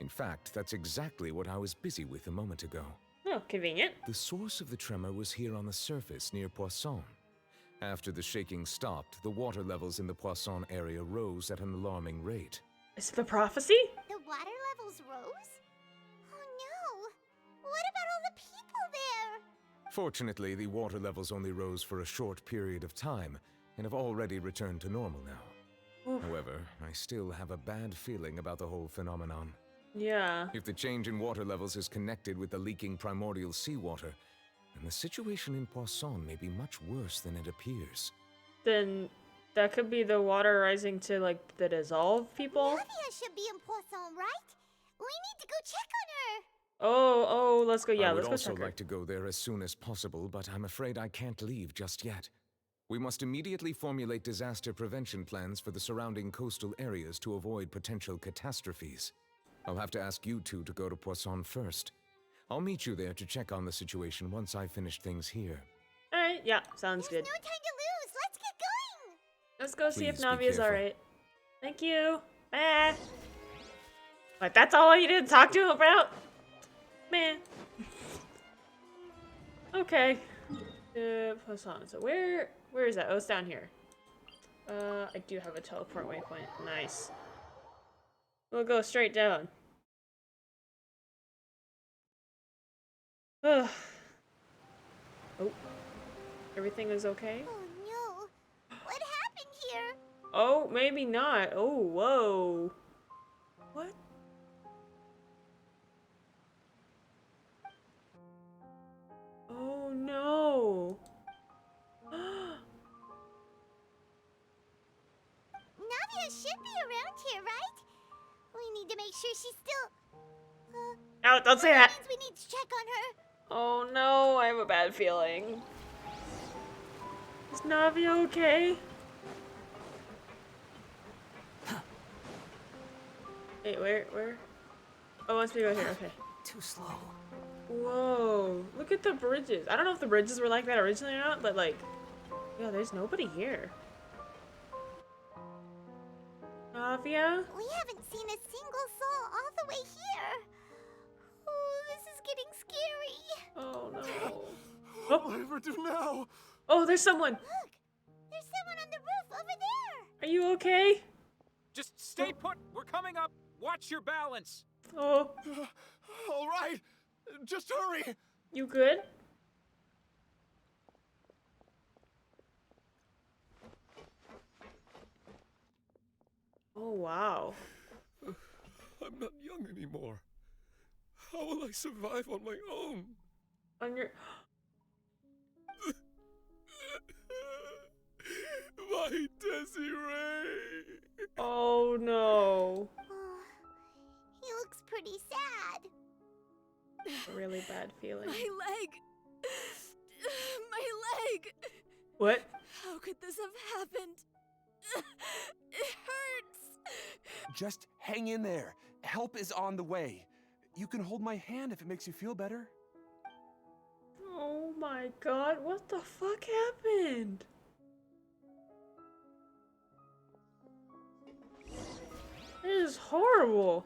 In fact, that's exactly what I was busy with a moment ago. Oh, convenient. The source of the tremor was here on the surface near Poisson. After the shaking stopped, the water levels in the Poisson area rose at an alarming rate. Is it the prophecy? The water levels rose? Oh no! What about all the people there? Fortunately, the water levels only rose for a short period of time and have already returned to normal now. Oof. However, I still have a bad feeling about the whole phenomenon. Yeah. If the change in water levels is connected with the leaking primordial seawater, then the situation in Poisson may be much worse than it appears. Then that could be the water rising to, like, the dissolve people? Navia should be in Poisson, right? We need to go check on her! Oh, let's go, yeah, let's go I would also check her. like to go there as soon as possible, but I'm afraid I can't leave just yet. We must immediately formulate disaster prevention plans for the surrounding coastal areas to avoid potential catastrophes. I'll have to ask you two to go to Poisson first. I'll meet you there to check on the situation once I've finished things here. Alright, yeah, sounds good. No time to lose! Let's get going! Let's go see if Please be Navia's careful. alright. Thank you. Bye. But that's all you did talk to him about? Man. Okay. Poisson. So where is that? Oh, it's down here. I do have a teleport waypoint. Nice. We'll go straight down. Ugh. Oh. Everything is okay? Oh no! What happened here? Oh, maybe not. Oh, whoa. What? Oh no. Navia should be around here, right? We need to make sure she's still... Oh, don't say that. means we need to check on her. Oh no, I have a bad feeling. Is Navia okay? Wait, where? Oh, once we go here, okay. Too slow. Whoa, look at the bridges. I don't know if the bridges were like that originally or not, but like, yeah, there's nobody here. Navia? We haven't seen a single soul all the way here. Oh, this is getting scary. Oh no. What will I ever do now? Oh, there's someone. Look, there's someone on the roof over there. Are you okay? Just stay put. We're coming up. Watch your balance. Oh. All right, just hurry. You good? Oh, wow. I'm not young anymore. How will I survive on my own? On your... My Desiree! Oh, no. He looks pretty sad. A really bad feeling. My leg! My leg! What? How could this have happened? It hurts! Just hang in there. Help is on the way. You can hold my hand if it makes you feel better. Oh my god, what the fuck happened? This is horrible.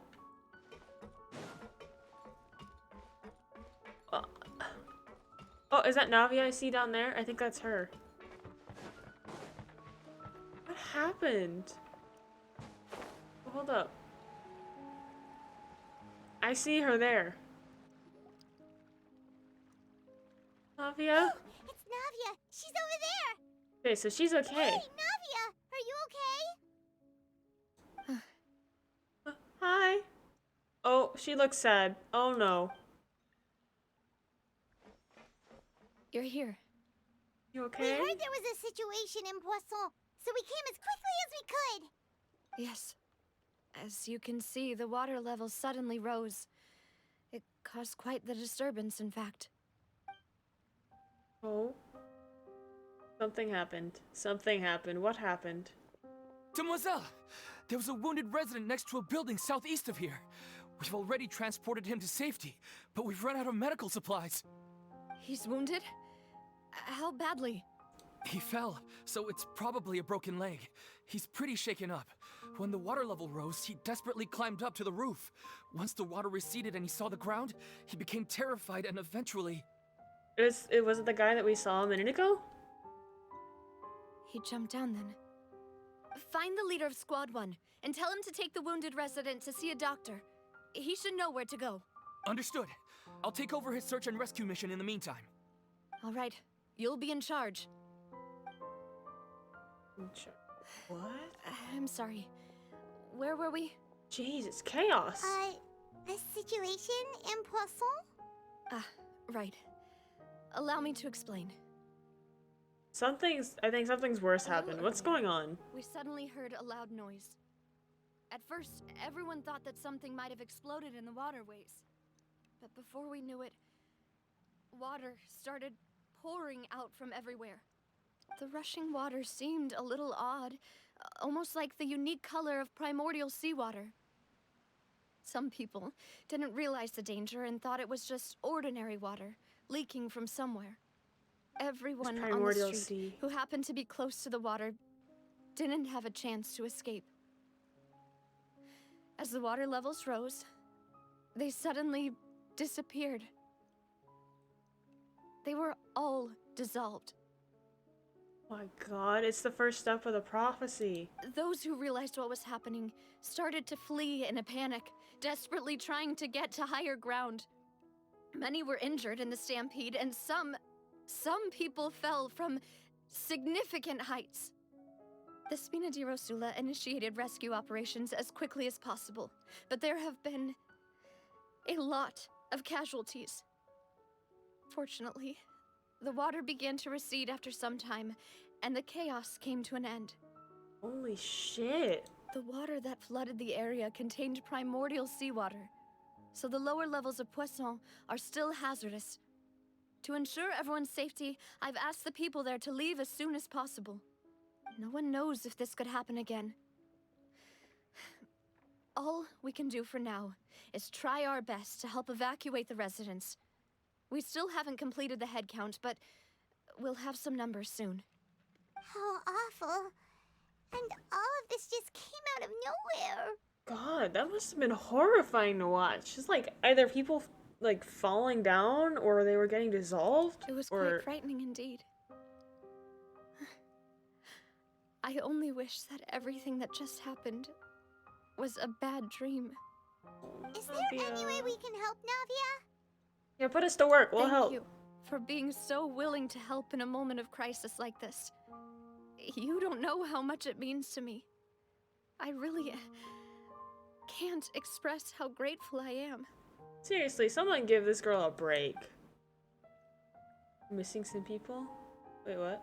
Oh, is that Navi I see down there? I think that's her. What happened? Oh, hold up. I see her there. Navia? It's Navia. She's over there. Okay, so she's okay. Hey, Navia, are you okay? Hi. Oh, she looks sad. Oh no. You're here. You We okay? heard there was a situation in Poisson, so we came as quickly as we could. Yes. As you can see, the water level suddenly rose. It caused quite the disturbance, in fact. Oh. Something happened. Something happened. What happened? Demoiselle! There was a wounded resident next to a building southeast of here. We've already transported him to safety, but we've run out of medical supplies. He's wounded? How badly? He fell, so it's probably a broken leg. He's pretty shaken up. When the water level rose, he desperately climbed up to the roof. Once the water receded and he saw the ground, he became terrified and eventually... It wasn't the guy that we saw a minute ago? He jumped down then. Find the leader of Squad 1 and tell him to take the wounded resident to see a doctor. He should know where to go. Understood. I'll take over his search and rescue mission in the meantime. All right. You'll be in charge. What? I'm sorry. Where were we? Jeez, it's chaos. The situation in Poisson? Ah, right. Allow me to explain. I think something's worse happened. What's going on? We suddenly heard a loud noise. At first, everyone thought that something might have exploded in the waterways. But before we knew it, water started pouring out from everywhere. The rushing water seemed a little odd, almost like the unique color of primordial seawater. Some people didn't realize the danger and thought it was just ordinary water leaking from somewhere. Everyone on the street who happened to be close to the water didn't have a chance to escape. As the water levels rose, they suddenly disappeared. They were all dissolved. My God, it's the first step of the prophecy. Those who realized what was happening started to flee in a panic, desperately trying to get to higher ground. Many were injured in the stampede, and some people fell from significant heights. The Spina di Rosula initiated rescue operations as quickly as possible, but there have been a lot of casualties. Fortunately, the water began to recede after some time, and the chaos came to an end. Holy shit. The water that flooded the area contained primordial seawater, so the lower levels of Poisson are still hazardous. To ensure everyone's safety, I've asked the people there to leave as soon as possible. No one knows if this could happen again. All we can do for now is try our best to help evacuate the residents. We still haven't completed the head count, but we'll have some numbers soon. How awful. And all of this just came out of nowhere. God, that must have been horrifying to watch. Just like either people like falling down or they were getting dissolved. It was quite frightening indeed. I only wish that everything that just happened was a bad dream. Is there any way we can help, Navia? Yeah, put us to work. We'll help. Thank you for being so willing to help in a moment of crisis like this. You don't know how much it means to me. I really can't express how grateful I am. Seriously, someone give this girl a break. Missing some people? Wait, what?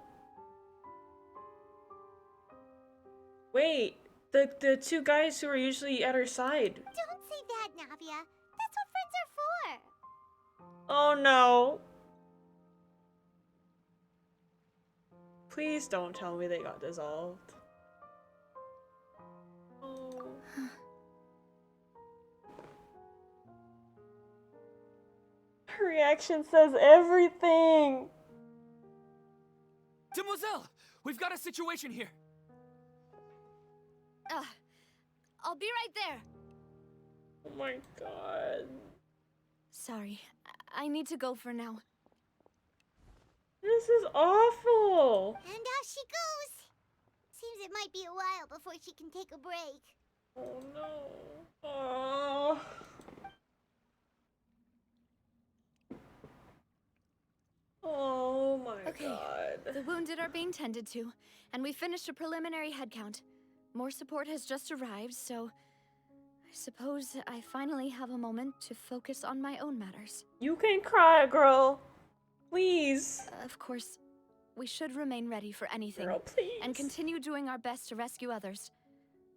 Wait, the two guys who are usually at her side. Don't say that, Navia. That's what friends are for. Oh no. Please don't tell me they got dissolved. Oh. Her reaction says everything. Demoiselle, we've got a situation here. I'll be right there. Oh my God. Sorry, I need to go for now. This is awful. And out she goes. Seems it might be a while before she can take a break. Oh no. Oh. Oh my God. The wounded are being tended to, and we finished a preliminary head count. More support has just arrived, so I suppose I finally have a moment to focus on my own matters. You can cry, girl. Please. Of course, we should remain ready for anything. Girl, please. And continue doing our best to rescue others.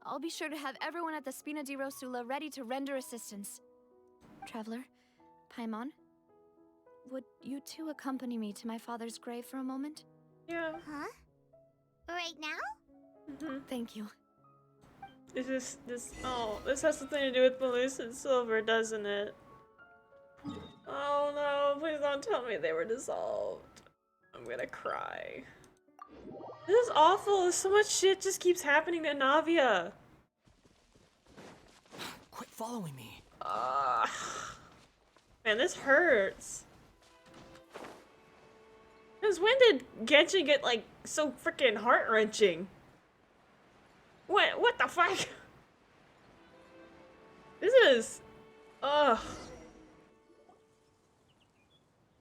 I'll be sure to have everyone at the Spina di Rosula ready to render assistance. Traveler, Paimon, would you two accompany me to my father's grave for a moment? Yeah. Huh? Right now? Thank you. This has something to do with Malus and Silver, doesn't it? Oh no, please don't tell me they were dissolved. I'm gonna cry. This is awful. So much shit just keeps happening to Navia. Quit following me. Man, this hurts. Because when did Genshin get, like, so freaking heart-wrenching? What the fuck? This is... Ugh.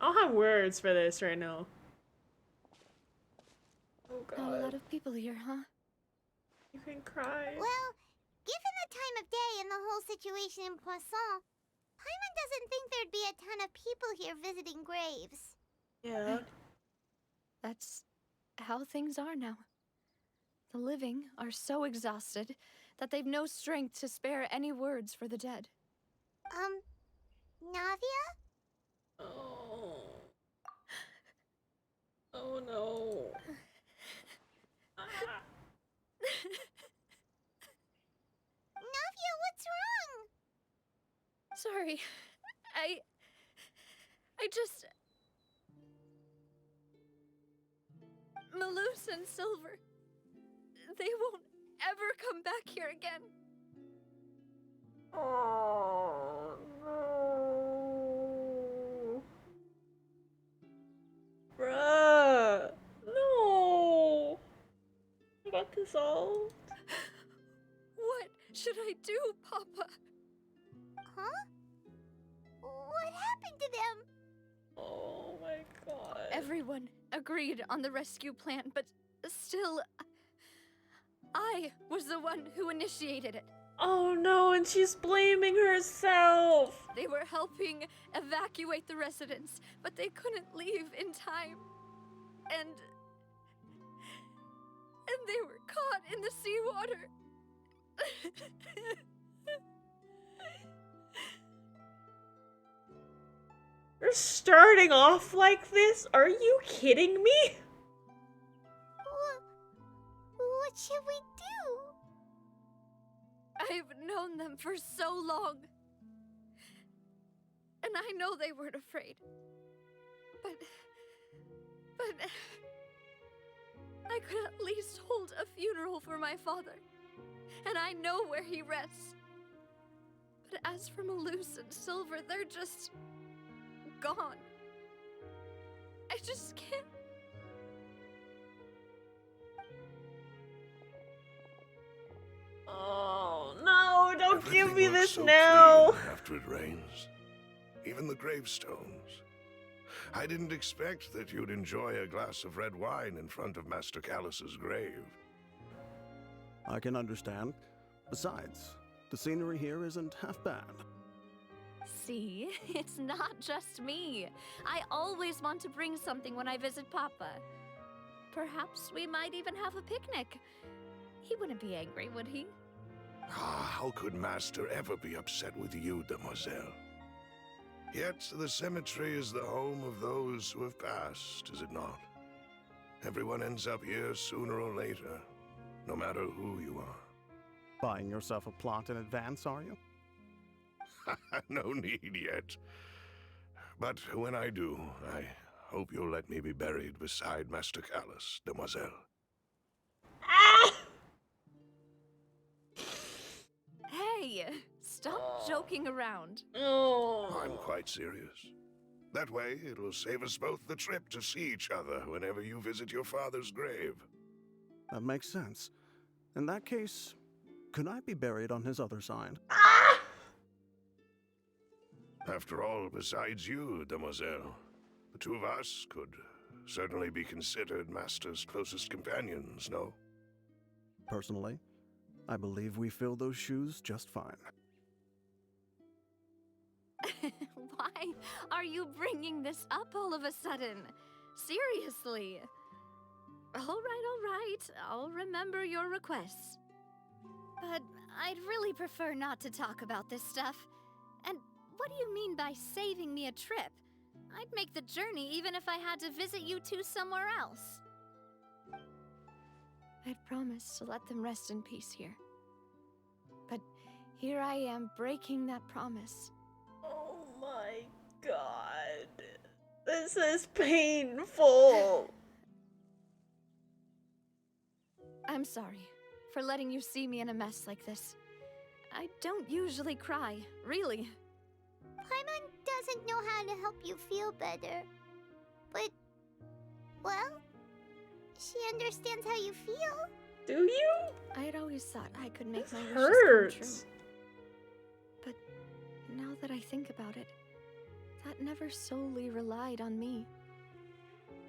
I don't have words for this right now. Oh god. Not a lot of people here, huh? You can cry. Well, given the time of day and the whole situation in Poisson, Paimon doesn't think there'd be a ton of people here visiting graves. Yeah. That's how things are now. The living are so exhausted that they've no strength to spare any words for the dead. Navia? Oh. Oh no. Navia, what's wrong? Sorry. I just... Malus and Silver. They won't ever come back here again. Oh no. Bruh. No. I got dissolved. What should I do, Papa? Huh? What happened to them? Oh my god. Everyone agreed on the rescue plan, but still, I was the one who initiated it. Oh no, and she's blaming herself. They were helping evacuate the residents, but they couldn't leave in time. And they were caught in the seawater. You're starting off like this? Are you kidding me? What should we do? I've known them for so long. And I know they weren't afraid. But I could at least hold a funeral for my father. And I know where he rests. But as for Malus and Silver, they're just... gone. I just can't... Oh, no, don't give me Everything looks this so now. clean after it rains. Even the gravestones. I didn't expect that you'd enjoy a glass of red wine in front of Master Callus's grave. I can understand. Besides, the scenery here isn't half bad. See, it's not just me. I always want to bring something when I visit Papa. Perhaps we might even have a picnic. He wouldn't be angry, would he? Ah, how could Master ever be upset with you, demoiselle? Yet the cemetery is the home of those who have passed, is it not? Everyone ends up here sooner or later, no matter who you are. Buying yourself a plot in advance, are you? No need yet. But when I do, I hope you'll let me be buried beside Master Callus, demoiselle. Hey, stop joking around. I'm quite serious. That way, it'll save us both the trip to see each other whenever you visit your father's grave. That makes sense. In that case, could I be buried on his other side? After all, besides you, demoiselle, the two of us could certainly be considered Master's closest companions, no? Personally, I believe we fill those shoes just fine. Why are you bringing this up all of a sudden? Seriously. All right. I'll remember your requests. But I'd really prefer not to talk about this stuff. And what do you mean by saving me a trip? I'd make the journey even if I had to visit you two somewhere else. I'd promised to let them rest in peace here. But here I am breaking that promise. Oh my god. This is painful. I'm sorry for letting you see me in a mess like this. I don't usually cry, really. Paimon doesn't know how to help you feel better. But Well, she understands how you feel. Do you? I had always thought I could make my wishes Hurts. come true. But now that I think about it, that never solely relied on me.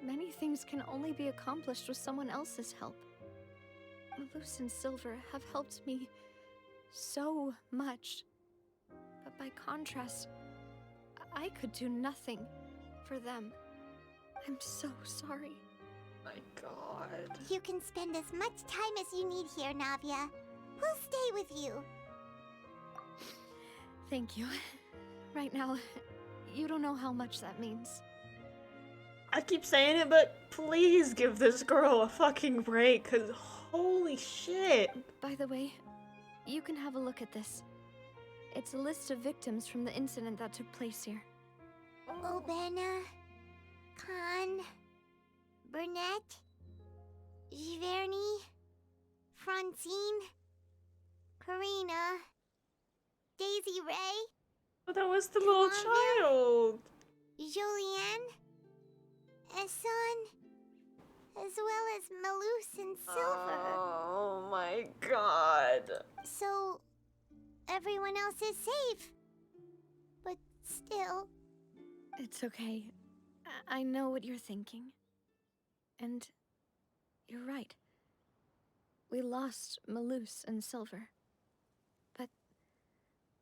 Many things can only be accomplished with someone else's help. Malus and Silver have helped me so much. But by contrast, I could do nothing for them. I'm so sorry. My God. You can spend as much time as you need here, Navia. We'll stay with you. Thank you. Right now, you don't know how much that means. I keep saying it, but please give this girl a fucking break, cause holy shit. By the way, you can have a look at this. It's a list of victims from the incident that took place here. Obena, Khan, Burnett, Giverny, Francine, Karina, Daisy Ray. Oh, that was the little child. Julianne, Esson, as well as Malus and Silver. Oh my God. So, everyone else is safe. But still... It's okay. I know what you're thinking. And you're right. We lost Malus and Silver. But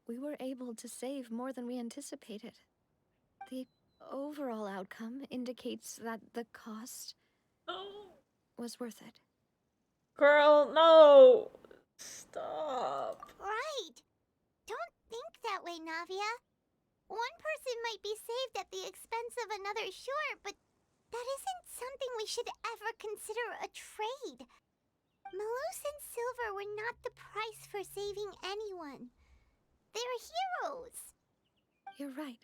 we were able to save more than we anticipated. The overall outcome indicates that the cost was worth it. Girl, no. Stop. Right. Don't think that way, Navia. One person might be saved at the expense of another, sure, but that isn't something we should ever consider a trade. Malus and Silver were not the price for saving anyone. They're heroes. You're right.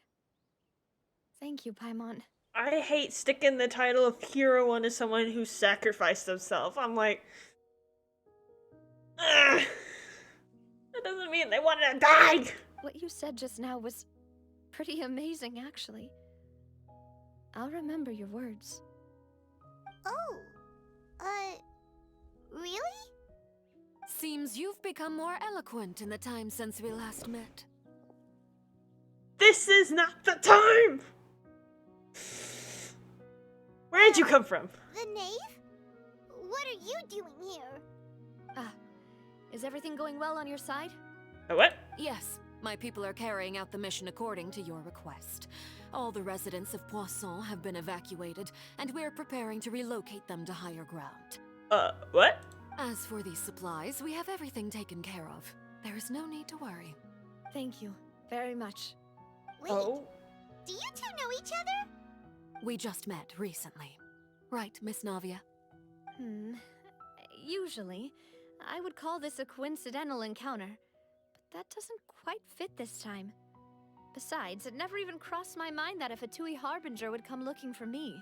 Thank you, Paimon. I hate sticking the title of hero onto someone who sacrificed themselves. I'm like, ugh. That doesn't mean they wanted to die. What you said just now was pretty amazing, actually. I'll remember your words. Oh, really? Seems you've become more eloquent in the time since we last met. This is not the time! Where'd you come from? The knave? What are you doing here? Is everything going well on your side? A what? Yes, my people are carrying out the mission according to your request. All the residents of Poisson have been evacuated, and we're preparing to relocate them to higher ground. What? As for these supplies, we have everything taken care of. There is no need to worry. Thank you very much. Wait, do you two know each other? We just met recently. Right, Miss Navia? Usually, I would call this a coincidental encounter, but that doesn't quite fit this time. Besides, it never even crossed my mind that a Fatui Harbinger would come looking for me.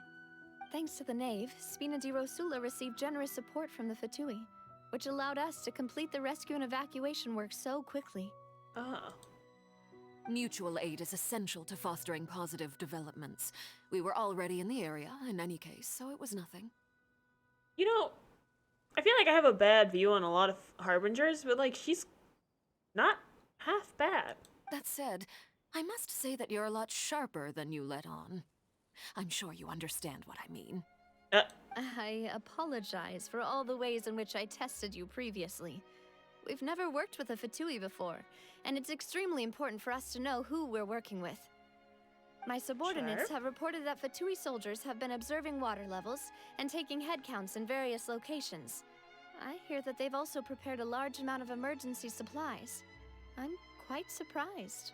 Thanks to the Knave, Spina di Rosula received generous support from the Fatui, which allowed us to complete the rescue and evacuation work so quickly. Mutual aid is essential to fostering positive developments. We were already in the area, in any case, so it was nothing. You know, I feel like I have a bad view on a lot of Harbingers, but like, she's not half bad. That said, I must say that you're a lot sharper than you let on. I'm sure you understand what I mean. I apologize for all the ways in which I tested you previously. We've never worked with a Fatui before, and it's extremely important for us to know who we're working with. My subordinates have reported that Fatui soldiers have been observing water levels and taking head counts in various locations. I hear that they've also prepared a large amount of emergency supplies. I'm quite surprised.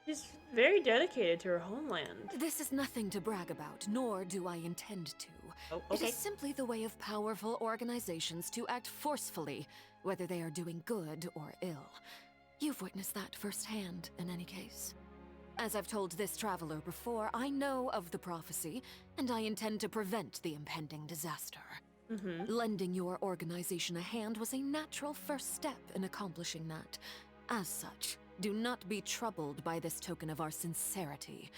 She's very dedicated to her homeland. This is nothing to brag about, nor do I intend to. It is simply the way of powerful organizations to act forcefully, whether they are doing good or ill. You've witnessed that firsthand, in any case. As I've told this traveler before, I know of the prophecy, and I intend to prevent the impending disaster. Lending your organization a hand was a natural first step in accomplishing that. As such, do not be troubled by this token of our sincerity.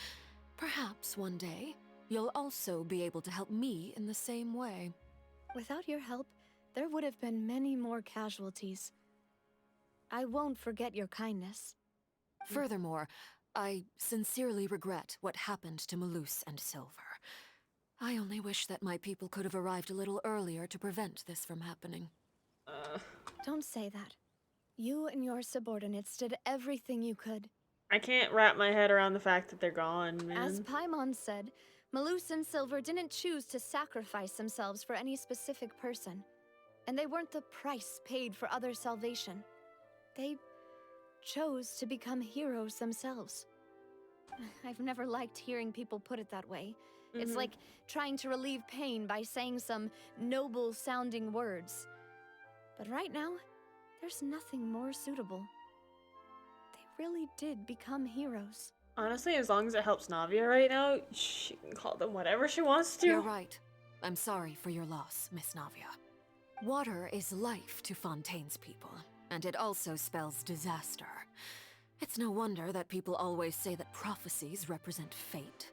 Perhaps one day, you'll also be able to help me in the same way. Without your help, there would have been many more casualties. I won't forget your kindness. Furthermore, I sincerely regret what happened to Malus and Silver. I only wish that my people could have arrived a little earlier to prevent this from happening. Don't say that. You and your subordinates did everything you could. I can't wrap my head around the fact that they're gone, man. As Paimon said, Malus and Silver didn't choose to sacrifice themselves for any specific person. And they weren't the price paid for other salvation. They chose to become heroes themselves. I've never liked hearing people put it that way. It's like trying to relieve pain by saying some noble-sounding words. But right now, there's nothing more suitable. They really did become heroes. Honestly, as long as it helps Navia right now, she can call them whatever she wants to. You're right. I'm sorry for your loss, Miss Navia. Water is life to Fontaine's people, and it also spells disaster. It's no wonder that people always say that prophecies represent fate.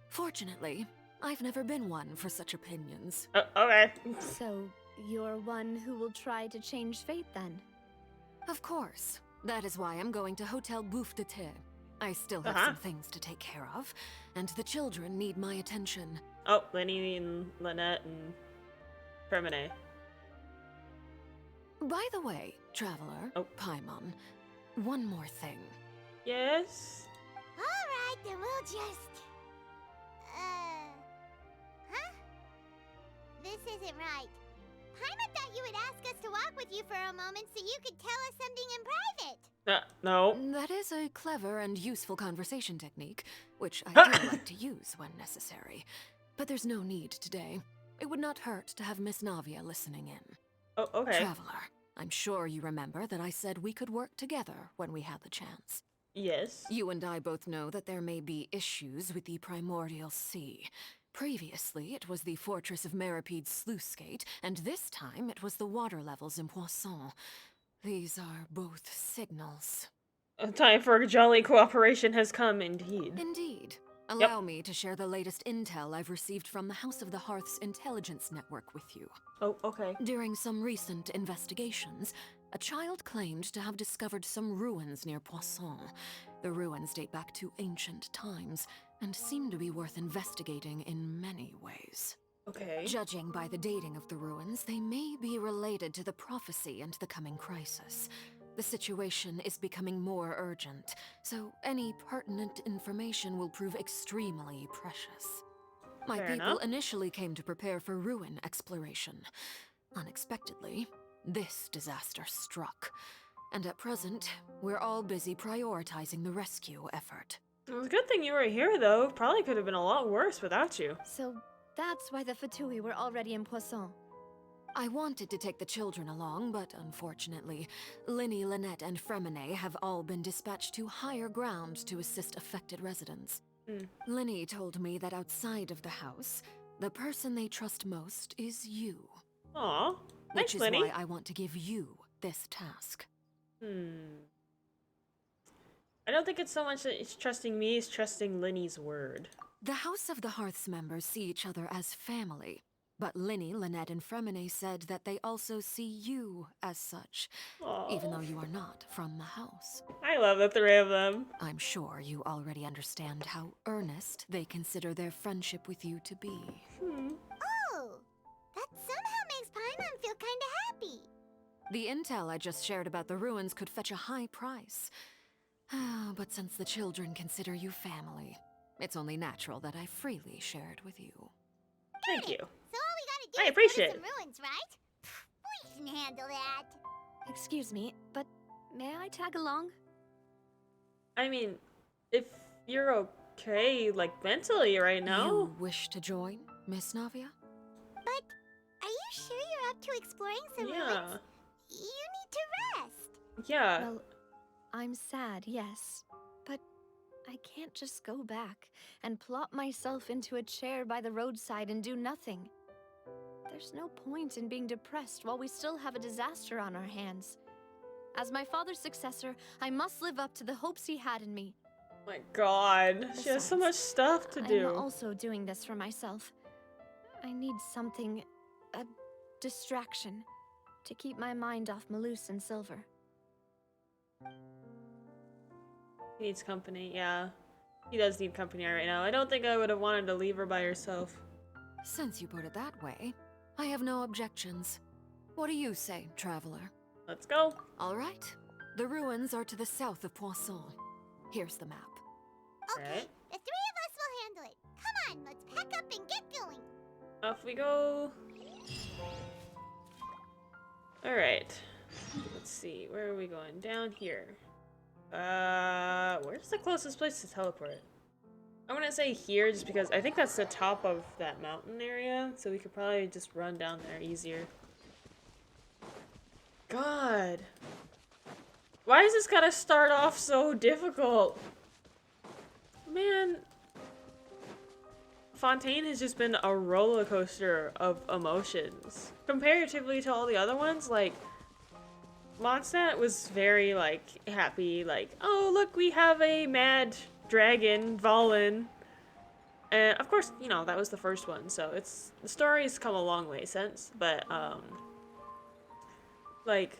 Fortunately, I've never been one for such opinions. Okay. So, you're one who will try to change fate then? Of course. That is why I'm going to Hotel Bouffe de Thé. I still have some things to take care of, and the children need my attention. Oh, Lenny and Lynette and Furina. By the way, Traveler, Paimon, one more thing. Yes? Alright, then we'll just... Huh? This isn't right. Paimon thought you would ask us to walk with you for a moment so you could tell us something in private. No. That is a clever and useful conversation technique, which I do like to use when necessary. But there's no need today. It would not hurt to have Miss Navia listening in. Oh, okay. Traveler, I'm sure you remember that I said we could work together when we had the chance. Yes. You and I both know that there may be issues with the Primordial Sea. Previously, it was the Fortress of Meripede's sluice gate, and this time it was the water levels in Poisson. These are both signals. A time for jolly cooperation has come, indeed. Indeed. Allow me to share the latest intel I've received from the House of the Hearth's intelligence network with you. Oh, okay. During some recent investigations, a child claimed to have discovered some ruins near Poisson. The ruins date back to ancient times, and seem to be worth investigating in many ways. Okay. Judging by the dating of the ruins, they may be related to the prophecy and the coming crisis. The situation is becoming more urgent, so any pertinent information will prove extremely precious. My people initially came to prepare for ruin exploration. Unexpectedly, this disaster struck. And at present, we're all busy prioritizing the rescue effort. Well, it's a good thing you were here, though. Probably could have been a lot worse without you. So that's why the Fatui were already in Poisson. I wanted to take the children along, but unfortunately, Linny, Lynette, and Furina have all been dispatched to higher ground to assist affected residents. Linny told me that outside of the house, the person they trust most is you. Aw, thanks, Which is Linny. why I want to give you this task. I don't think it's so much that it's trusting me, it's trusting Linny's word. The House of the Hearth's members see each other as family. But Linny, Lynette, and Furina said that they also see you as such, even though you are not from the house. I love the three of them. I'm sure you already understand how earnest they consider their friendship with you to be. Oh, that somehow makes Paimon feel kinda happy. The intel I just shared about the ruins could fetch a high price. But since the children consider you family, it's only natural that I freely share it with you. Thank you. So all we gotta do I is appreciate go to it. some ruins, right? We can handle that. Excuse me, but may I tag along? I mean, if you're okay, like, mentally right now. You wish to join, Miss Navia? But are you sure you're up to exploring some ruins? You need to rest. Yeah. Well, I'm sad, yes. But I can't just go back and plop myself into a chair by the roadside and do nothing. There's no point in being depressed while we still have a disaster on our hands. As my father's successor, I must live up to the hopes he had in me. My God, she has so Besides, much stuff to do. I'm also doing this for myself. I need something, a distraction, to keep my mind off Malus and Silver. He needs company, yeah. He does need company right now. I don't think I would have wanted to leave her by herself. Since you put it that way, I have no objections. What do you say, traveler? Let's go. All right. The ruins are to the south of Poisson. Here's the map. Okay, Right. the three of us will handle it. Come on, let's pack up and get going. Off we go. Alright. Let's see. Where are we going? Down here. Where's the closest place to teleport? I'm gonna say here just because I think that's the top of that mountain area, so we could probably just run down there easier. God. Why is this gotta start off so difficult? Man. Fontaine has just been a roller coaster of emotions. Comparatively to all the other ones, like, Mondstadt was very, like, happy, like, oh, look, we have a mad dragon, Valen. And, of course, you know, that was the first one, so the story's come a long way since, but, like,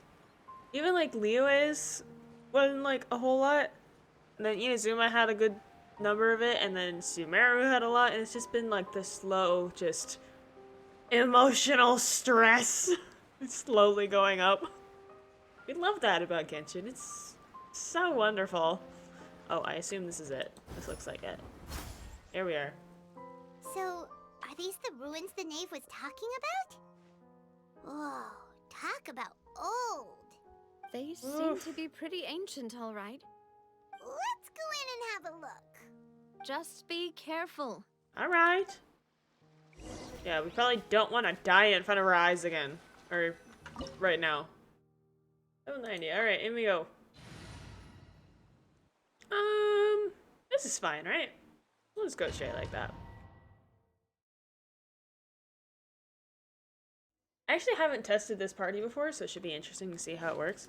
even, like, Liyue's wasn't, like, a whole lot. And then Inazuma had a good number of it, and then Sumeru had a lot, and it's just been, like, the slow, just emotional stress. It's slowly going up. We love that about Genshin. It's so wonderful. Oh, I assume this is it. This looks like it. Here we are. So, are these the ruins the knave was talking about? Whoa, talk about old. They seem to be pretty ancient, all right. Let's go in and have a look. Just be careful. Alright. Yeah, we probably don't want to die in front of our eyes again. Or, right now. 790. Alright, in we go. This is fine, right? We'll just go straight like that. I actually haven't tested this party before, so it should be interesting to see how it works.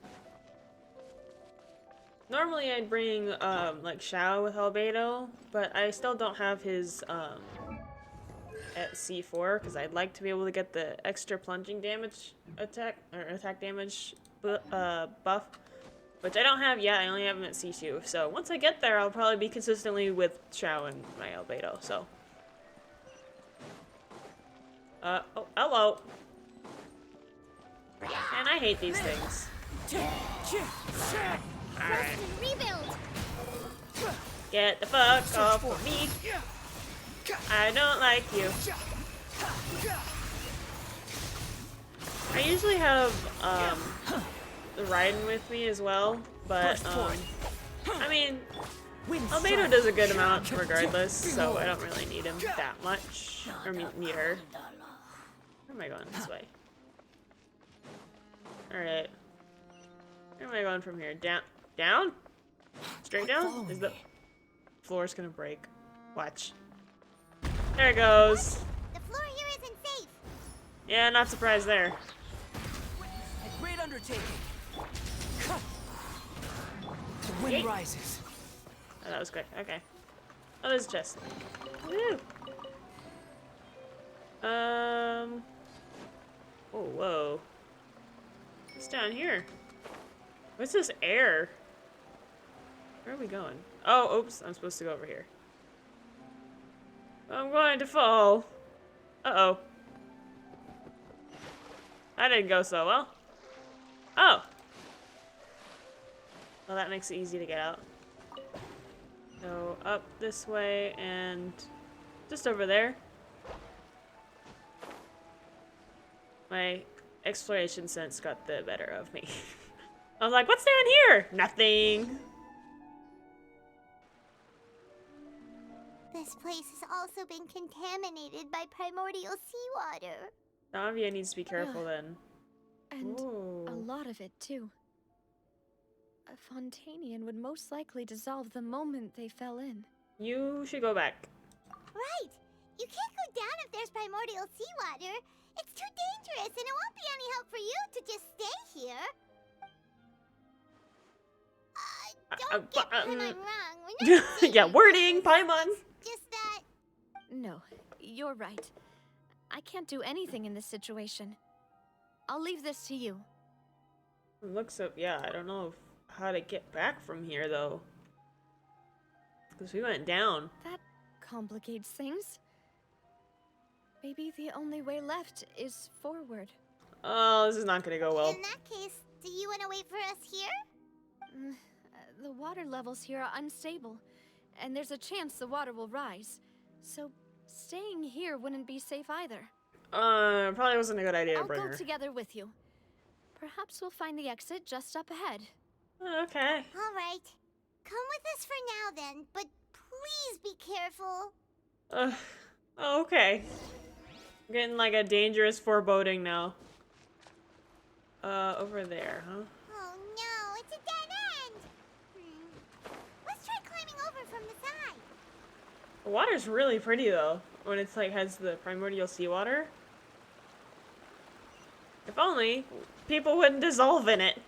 Normally I'd bring, like, Xiao with Albedo, but I still don't have his, at C4, because I'd like to be able to get the extra plunging damage attack damage buff, which I don't have yet. I only have him at C2, so once I get there, I'll probably be consistently with Xiao and my Albedo, so. Oh, hello. And I hate these things. Alright. Rebuild. Get the fuck off of me. I don't like you. I usually have the Raiden with me as well, but I mean, Albedo does a good amount regardless, so I don't really need him that much. Or need her. Where am I going? This way. Alright. Where am I going from here? Down? Down? Straight down? Is the floor's gonna break? Watch. There it goes. The floor here isn't safe. Yeah, not surprised there. A great undertaking. The wind rises. Oh, that was quick. Okay. Oh, there's a chest. Woo! Oh, whoa. What's down here? What's this air? Where are we going? Oh, oops. I'm supposed to go over here. I'm going to fall. Uh-oh. That didn't go so well. Oh. Well, that makes it easy to get out. Go up this way and just over there. My exploration sense got the better of me. I was like, what's down here? Nothing. This place has also been contaminated by primordial seawater. Navia needs to be careful then. And Ooh. a lot of it, too. A Fontainian would most likely dissolve the moment they fell in. You should go back. Right. You can't go down if there's primordial seawater. It's too dangerous, and it won't be any help for you to just stay here. Don't get Paimon wrong. We're not saying yeah, wording, Paimon. just that. No, you're right. I can't do anything in this situation. I'll leave this to you. Looks up, yeah, I don't know how to get back from here, though. Because we went down. That complicates things. Maybe the only way left is forward. Oh, this is not gonna go well. In that case, do you want to wait for us here? The water levels here are unstable, and there's a chance the water will rise. So staying here wouldn't be safe either. Probably wasn't a good idea to I'll bring go her. together with you. Perhaps we'll find the exit just up ahead. Okay. All right. Come with us for now then, but please be careful. Okay. Getting like a dangerous foreboding now. Over there, huh? Oh no, it's a dead end. Let's try climbing over from the side. The water's really pretty though, when it's like has the primordial seawater. If only people wouldn't dissolve in it.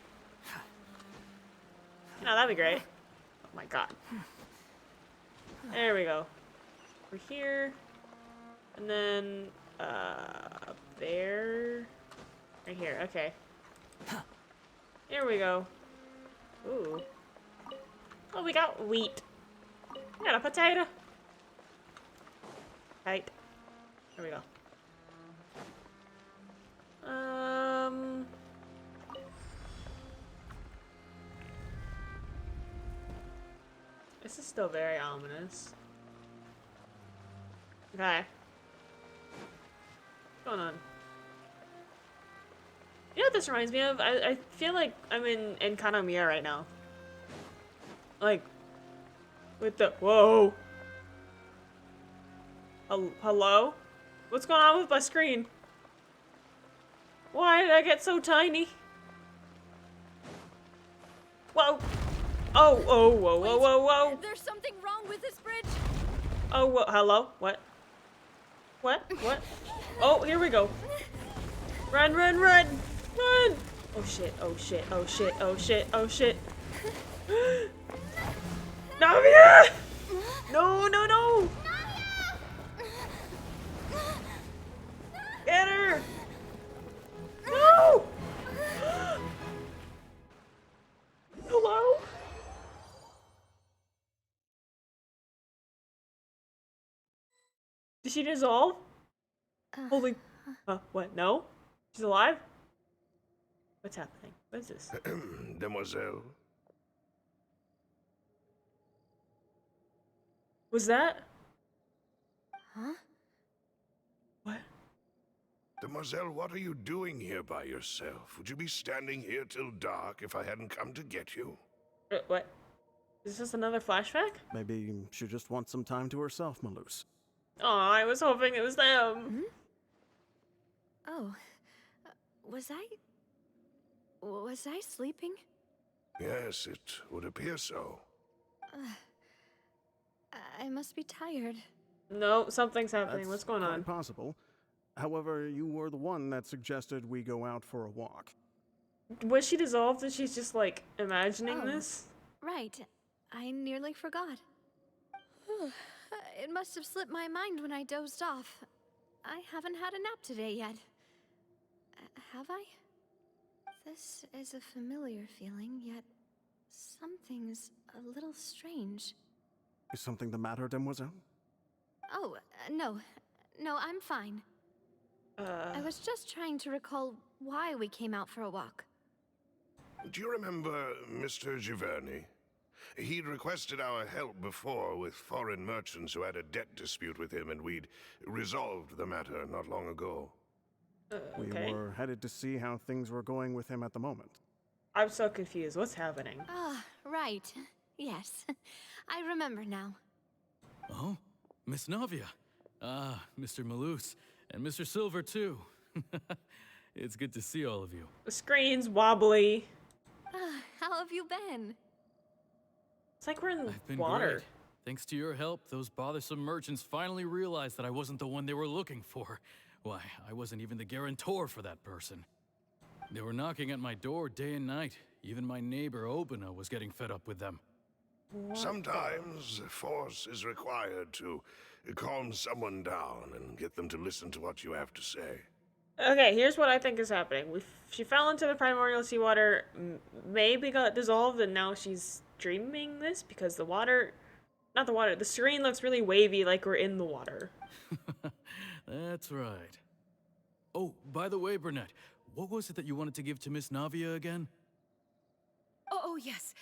You know, that'd be great. Oh my god. There we go. We're here. And then, up there. Right here, okay. Here we go. Ooh. Oh, we got wheat. We got a potato. Right. Here we go. This is still very ominous. Okay. What's going on? You know what this reminds me of? I feel like I'm in Kanamiya right now. Like, with the... Whoa! Hello? What's going on with my screen? Why did I get so tiny? Whoa! Oh, oh, whoa, whoa, whoa, whoa! There's something wrong with this bridge. Oh, whoa, hello? What? What? What? Oh, here we go. Run, run, run! Run! Oh shit, oh shit, oh shit, oh shit, oh shit. Navia! No, no, no! Get her! No! Hello? Did she dissolve? Holy... what? No? She's alive? What's happening? What is this? Demoiselle. Was that? Huh? What? Demoiselle, what are you doing here by yourself? Would you be standing here till dark if I hadn't come to get you? What? Is this another flashback? Maybe she just wants some time to herself, Maloose. Oh, I was hoping it was them. Hmm? Oh, was I sleeping? Yes, it would appear so. I must be tired. No, something's happening. That's What's going on? quite possible. However, you were the one that suggested we go out for a walk. Was she dissolved and she's just like imagining Oh. this? Right. I nearly forgot. It must have slipped my mind when I dozed off. I haven't had a nap today yet. Have I? This is a familiar feeling, yet something's a little strange. Is something the matter, Demoiselle? Oh, no. No, I'm fine. I was just trying to recall why we came out for a walk. Do you remember Mr. Giverny? He'd requested our help before with foreign merchants who had a debt dispute with him, and we'd resolved the matter not long ago. Okay. We were headed to see how things were going with him at the moment. I'm so confused. What's happening? Ah, right. Yes. I remember now. Oh, Miss Navia. Ah, Mr. Maloose. And Mr. Silver, too. It's good to see all of you. The screen's wobbly. How have you been? It's like we're in I've been water. great. Thanks to your help, those bothersome merchants finally realized that I wasn't the one they were looking for. Why, I wasn't even the guarantor for that person. They were knocking at my door day and night. Even my neighbor, Obina, was getting fed up with them. Sometimes force is required to calm someone down and get them to listen to what you have to say. Okay, here's what I think is happening. She fell into the primordial seawater, maybe got dissolved, and now she's dreaming this because the water, not the water, the screen looks really wavy like we're in the water. That's right. Oh, by the way, Burnett, what was it that you wanted to give to Miss Navia again? Oh, yes.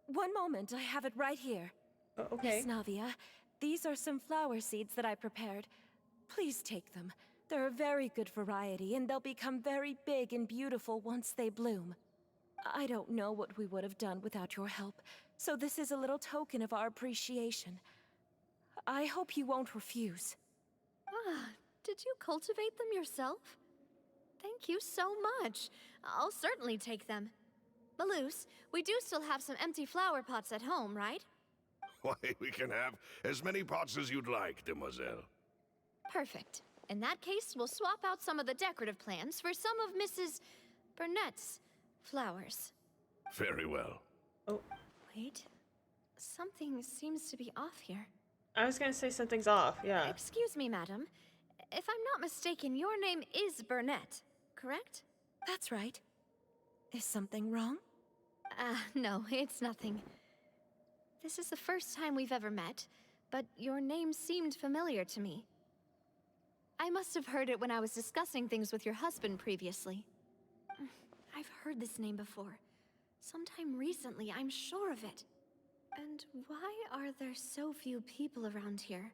One moment, I have it right here. Okay. Miss Navia, these are some flower seeds that I prepared. Please take them. They're a very good variety, and they'll become very big and beautiful once they bloom. I don't know what we would have done without your help, so this is a little token of our appreciation. I hope you won't refuse. Ah, did you cultivate them yourself? Thank you so much. I'll certainly take them. Maloose, we do still have some empty flower pots at home, right? Why, we can have as many pots as you'd like, demoiselle. Perfect. In that case, we'll swap out some of the decorative plants for some of Mrs. Burnett's flowers. Very well. Oh. Wait. Something seems to be off here. I was gonna say something's off, yeah. Excuse me, madam. If I'm not mistaken, your name is Burnett, correct? That's right. Is something wrong? No, it's nothing. This is the first time we've ever met, but your name seemed familiar to me. I must have heard it when I was discussing things with your husband previously. I've heard this name before. Sometime recently, I'm sure of it. And why are there so few people around here?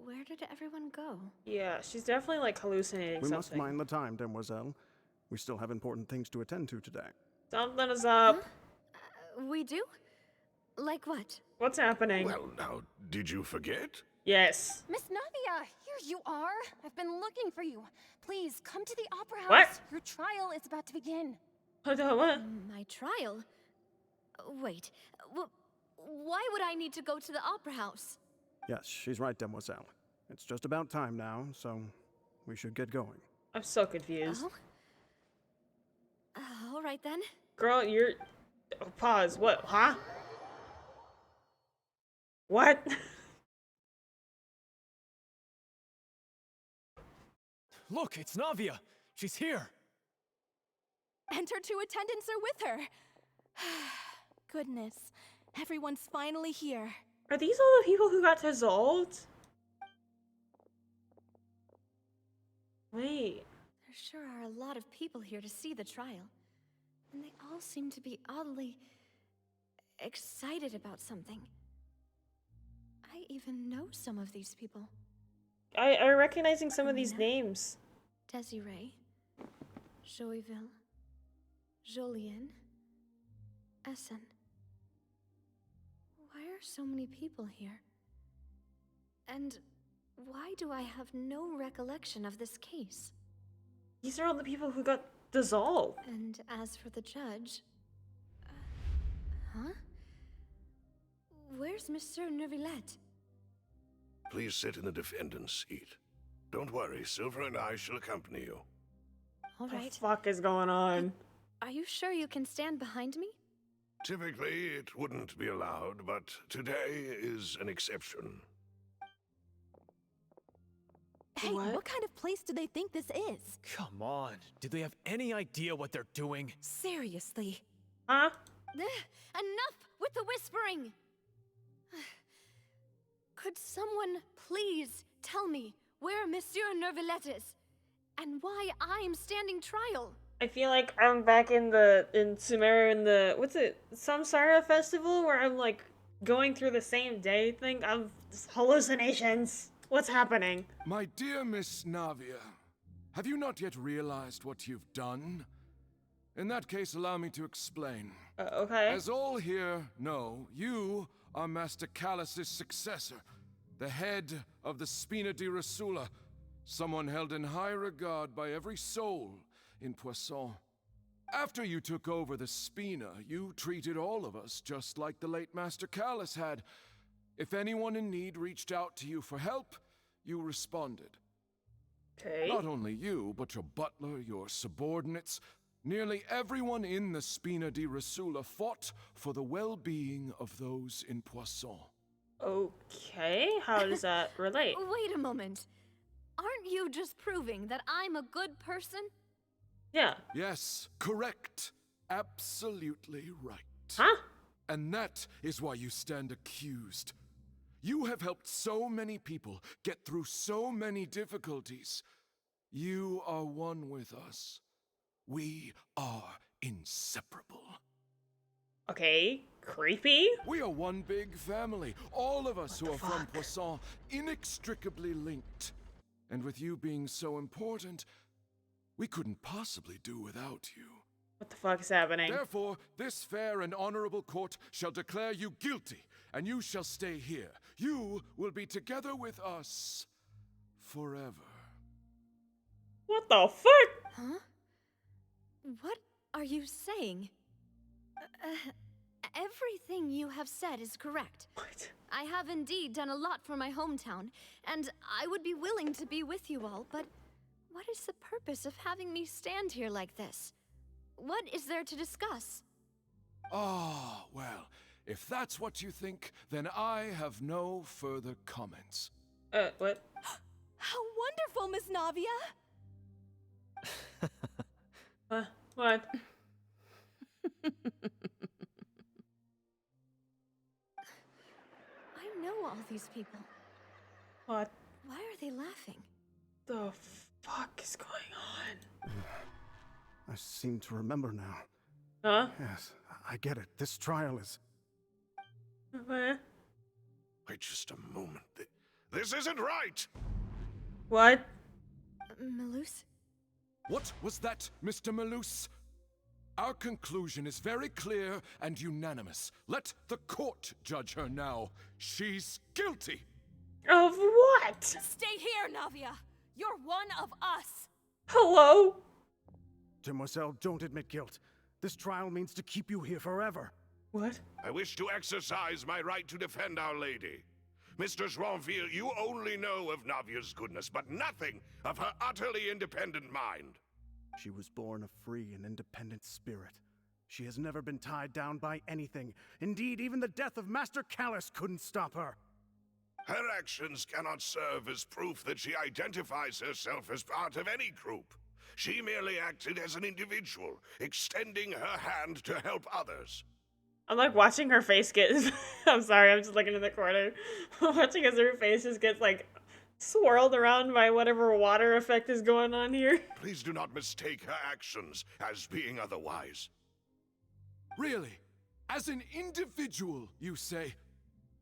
Where did everyone go? Yeah, she's definitely like hallucinating We something. must mind the time, demoiselle. We still have important things to attend to today. Something is up. We do? Like what? What's happening? Well, now, did you forget? Yes. Miss Navia, here you are. I've been looking for you. Please, come to the Opera House. What? Your trial is about to begin. What? My trial? Wait, why would I need to go to the Opera House? Yes, she's right, demoiselle. It's just about time now, so we should get going. I'm so confused. Oh? All right then. Girl, you're... Oh, pause. What? Huh? What? Look, it's Navia. She's here. And her two attendants are with her. Goodness, everyone's finally here. Are these all the people who got dissolved? Wait. There sure are a lot of people here to see the trial. And they all seem to be oddly excited about something. I even know some of these people. I'm recognizing some of these names. Desiree, Joyville, Jolien, Essen. Why are so many people here? And why do I have no recollection of this case? These are all the people who got dissolved. And as for the judge... huh? Where's Monsieur Neuvillette? Please sit in the defendant's seat. Don't worry, Silver and I shall accompany you. All right. What the fuck is going on? Are you sure you can stand behind me? Typically, it wouldn't be allowed, but today is an exception. Hey, what kind of place do they think this is? Come on. Do they have any idea what they're doing? Seriously. Huh? Enough with the whispering! Could someone please tell me where Monsieur Neuvillette is? And why I'm standing trial? I feel like I'm back in Sumeru in the, what's it, Samsara festival where I'm like going through the same day thing. I'm hallucinations. What's happening? My dear Miss Navia, have you not yet realized what you've done? In that case, allow me to explain. Okay. As all here know, you are Master Callus's successor, the head of the Spina di Rosula, someone held in high regard by every soul in Poisson. After you took over the Spina, you treated all of us just like the late Master Callus had. If anyone in need reached out to you for help, you responded. Okay. Not only you, but your butler, your subordinates, Nearly everyone in the Spina di Rosula fought for the well-being of those in Poisson. Okay, how does that relate? Wait a moment. Aren't you just proving that I'm a good person? Yeah. Yes, correct. Absolutely right. Huh? And that is why you stand accused. You have helped so many people get through so many difficulties. You are one with us. We are inseparable. Okay, creepy. We are one big family. All of us who are from Poisson, inextricably linked. And with you being so important, we couldn't possibly do without you. What the fuck is happening? Therefore, this fair and honorable court shall declare you guilty, and you shall stay here. You will be together with us forever. What the fuck? Huh? What are you saying? Everything you have said is correct. What? I have indeed done a lot for my hometown, and I would be willing to be with you all, but what is the purpose of having me stand here like this? What is there to discuss? Ah, well, if that's what you think, then I have no further comments. What? How wonderful, Miss Navia! What? I know all these people. What? Why are they laughing? The fuck is going on? I seem to remember now. Huh? Yes, I get it. This trial is... What? Wait just a moment. This isn't right! What? Malus? What was that, Mr. Malus? Our conclusion is very clear and unanimous. Let the court judge her now. She's guilty! Of what? Stay here, Navia! You're one of us! Hello? Demoiselle, don't admit guilt. This trial means to keep you here forever. What? I wish to exercise my right to defend Our Lady. Mr. Joinville, you only know of Navia's goodness, but nothing of her utterly independent mind. She was born a free and independent spirit. She has never been tied down by anything. Indeed, even the death of Master Callus couldn't stop her. Her actions cannot serve as proof that she identifies herself as part of any group. She merely acted as an individual, extending her hand to help others. I'm like watching her face get... I'm sorry, I'm just looking in the corner. Watching as her face just gets like swirled around by whatever water effect is going on here. Please do not mistake her actions as being otherwise. Really? As an individual, you say?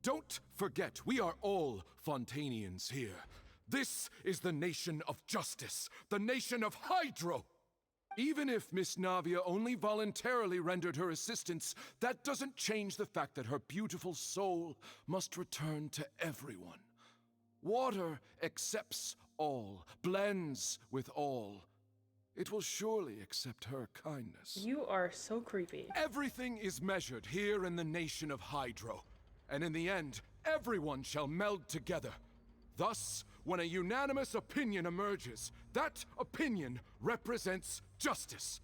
Don't forget, we are all Fontainians here. This is the nation of justice, the nation of Hydro. Even if Miss Navia only voluntarily rendered her assistance, that doesn't change the fact that her beautiful soul must return to everyone. Water accepts all, blends with all. It will surely accept her kindness. You are so creepy. Everything is measured here in the nation of Hydro, and in the end, everyone shall meld together. Thus, when a unanimous opinion emerges, that opinion represents justice.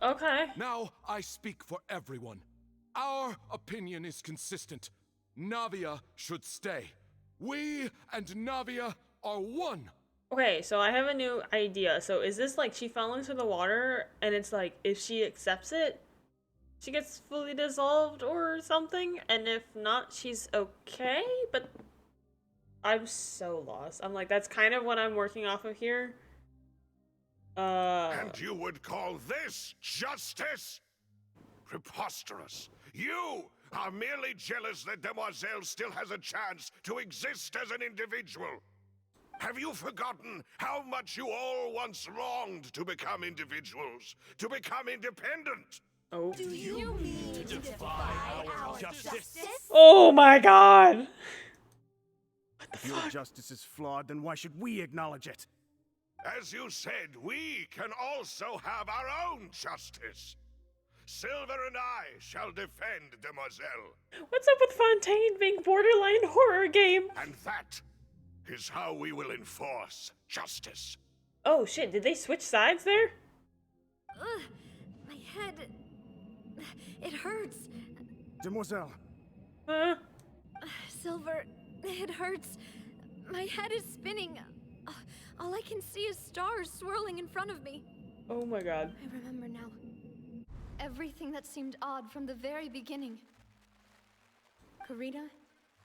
Okay. Now I speak for everyone. Our opinion is consistent. Navia should stay. We and Navia are one. Okay, so I have a new idea. So is this like she fell into the water and it's like if she accepts it, she gets fully dissolved or something? And if not, she's okay? But I'm so lost. I'm like, that's kind of what I'm working off of here. And you would call this justice? Preposterous. You are merely jealous that Demoiselle still has a chance to exist as an individual. Have you forgotten how much you all once longed to become individuals, to become independent? Oh. Do you mean to defy our justice? Oh my god! If your justice is flawed, then why should we acknowledge it? As you said, we can also have our own justice. Silver and I shall defend Demoiselle. What's up with Fontaine being borderline horror game? And that is how we will enforce justice. Oh shit, did they switch sides there? head... It hurts. Demoiselle. Huh? Silver, it hurts. My head is spinning. All I can see is stars swirling in front of me. Oh my god. I remember now. Everything that seemed odd from the very beginning. Karina,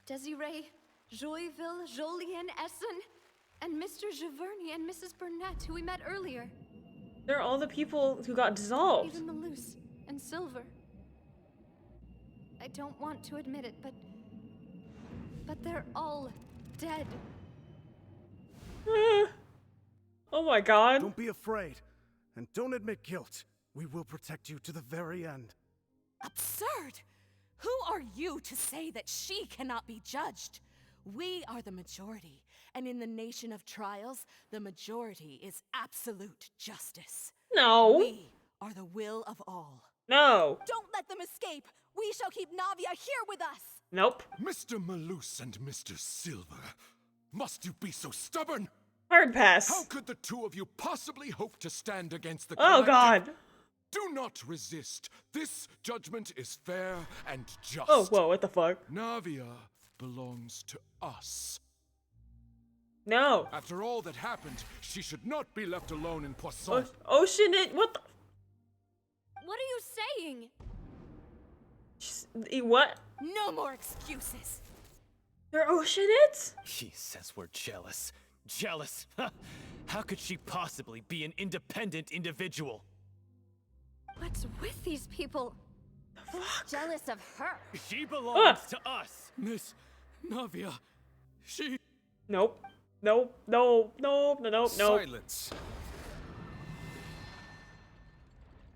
Desiree, Joyville, Jolien, Essen, and Mr. Giverny and Mrs. Burnett, who we met earlier. They're all the people who got dissolved. Even Malus and Silver. I don't want to admit it, but they're all dead. Oh my god. Don't be afraid, and don't admit guilt. We will protect you to the very end. Absurd! Who are you to say that she cannot be judged? We are the majority, and in the nation of trials, the majority is absolute justice. No. We are the will of all. No. Don't let them escape! We shall keep Navia here with us! Nope. Mr. Malus and Mr. Silver, must you be so stubborn? Hard pass. How could the two of you possibly hope to stand against the Oh collective? god. Do not resist. This judgment is fair and just. Oh, whoa, what the fuck? Navia belongs to us. No. After all that happened, she should not be left alone in Poisson. Ocean it. What the? What are you saying? What? No more excuses. They're oceanites? She says we're jealous. Jealous? How could she possibly be an independent individual? What's with these people? Jealous of her. She belongs to us. Miss Navia, she... Nope. Nope. No. No. No. No. Silence.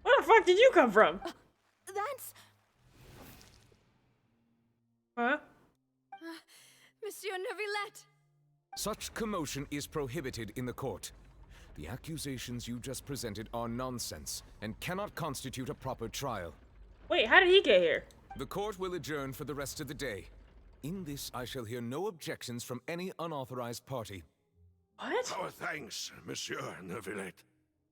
Where the fuck did you come from? That's... Huh? Monsieur Neuvillette. Such commotion is prohibited in the court. The accusations you just presented are nonsense and cannot constitute a proper trial. Wait, how did he get here? The court will adjourn for the rest of the day. In this, I shall hear no objections from any unauthorized party. What? Our thanks, Monsieur Neuvillette.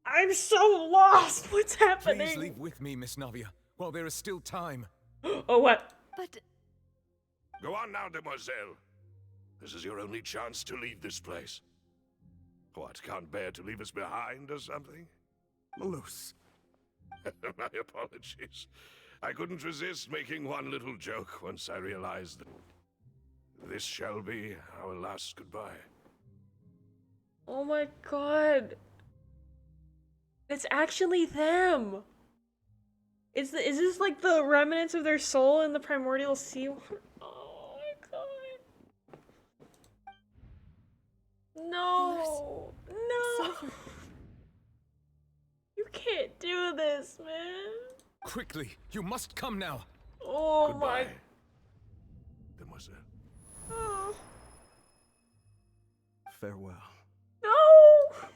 I'm so lost. What's happening? Please leave with me, Miss Navia, while there is still time. Oh, what? But... Go on now, demoiselle. This is your only chance to leave this place. What, can't bear to leave us behind or something? Malus. My apologies. I couldn't resist making one little joke once I realized that this shall be our last goodbye. Oh my god. It's actually them. Is this like the remnants of their soul in the primordial sea? Oh my god. No. No. You can't do this, man. Quickly, you must come now. Oh Goodbye, my. demoiselle. Oh. Farewell. No.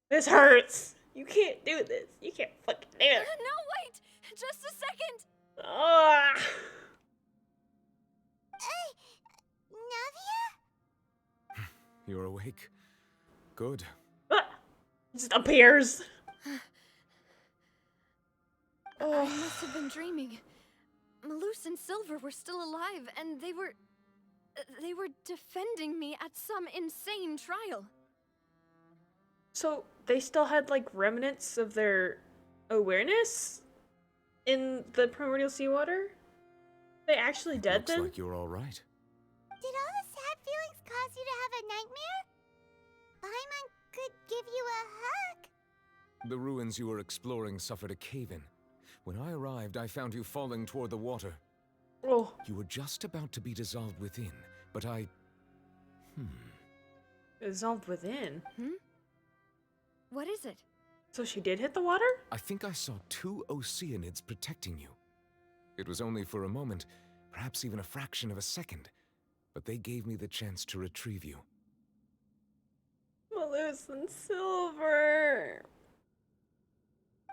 This hurts. You can't do this. You can't fucking do it. No, wait! Just a second! Ah. Navia? You're awake. Good. Just appears. I must have been dreaming. Malus and Silver were still alive, and they were defending me at some insane trial. So they still had like remnants of their awareness in the primordial seawater? They actually dead Looks then? like you're all right. Did all the sad feelings cause you to have a nightmare? Paimon could give you a hug. The ruins you were exploring suffered a cave-in. When I arrived, I found you falling toward the water. Oh. You were just about to be dissolved within, but I... Dissolved within? What is it? So she did hit the water? I think I saw 2 Oceanids protecting you. It was only for a moment, perhaps even a fraction of a second, but they gave me the chance to retrieve you. Malus and Silver.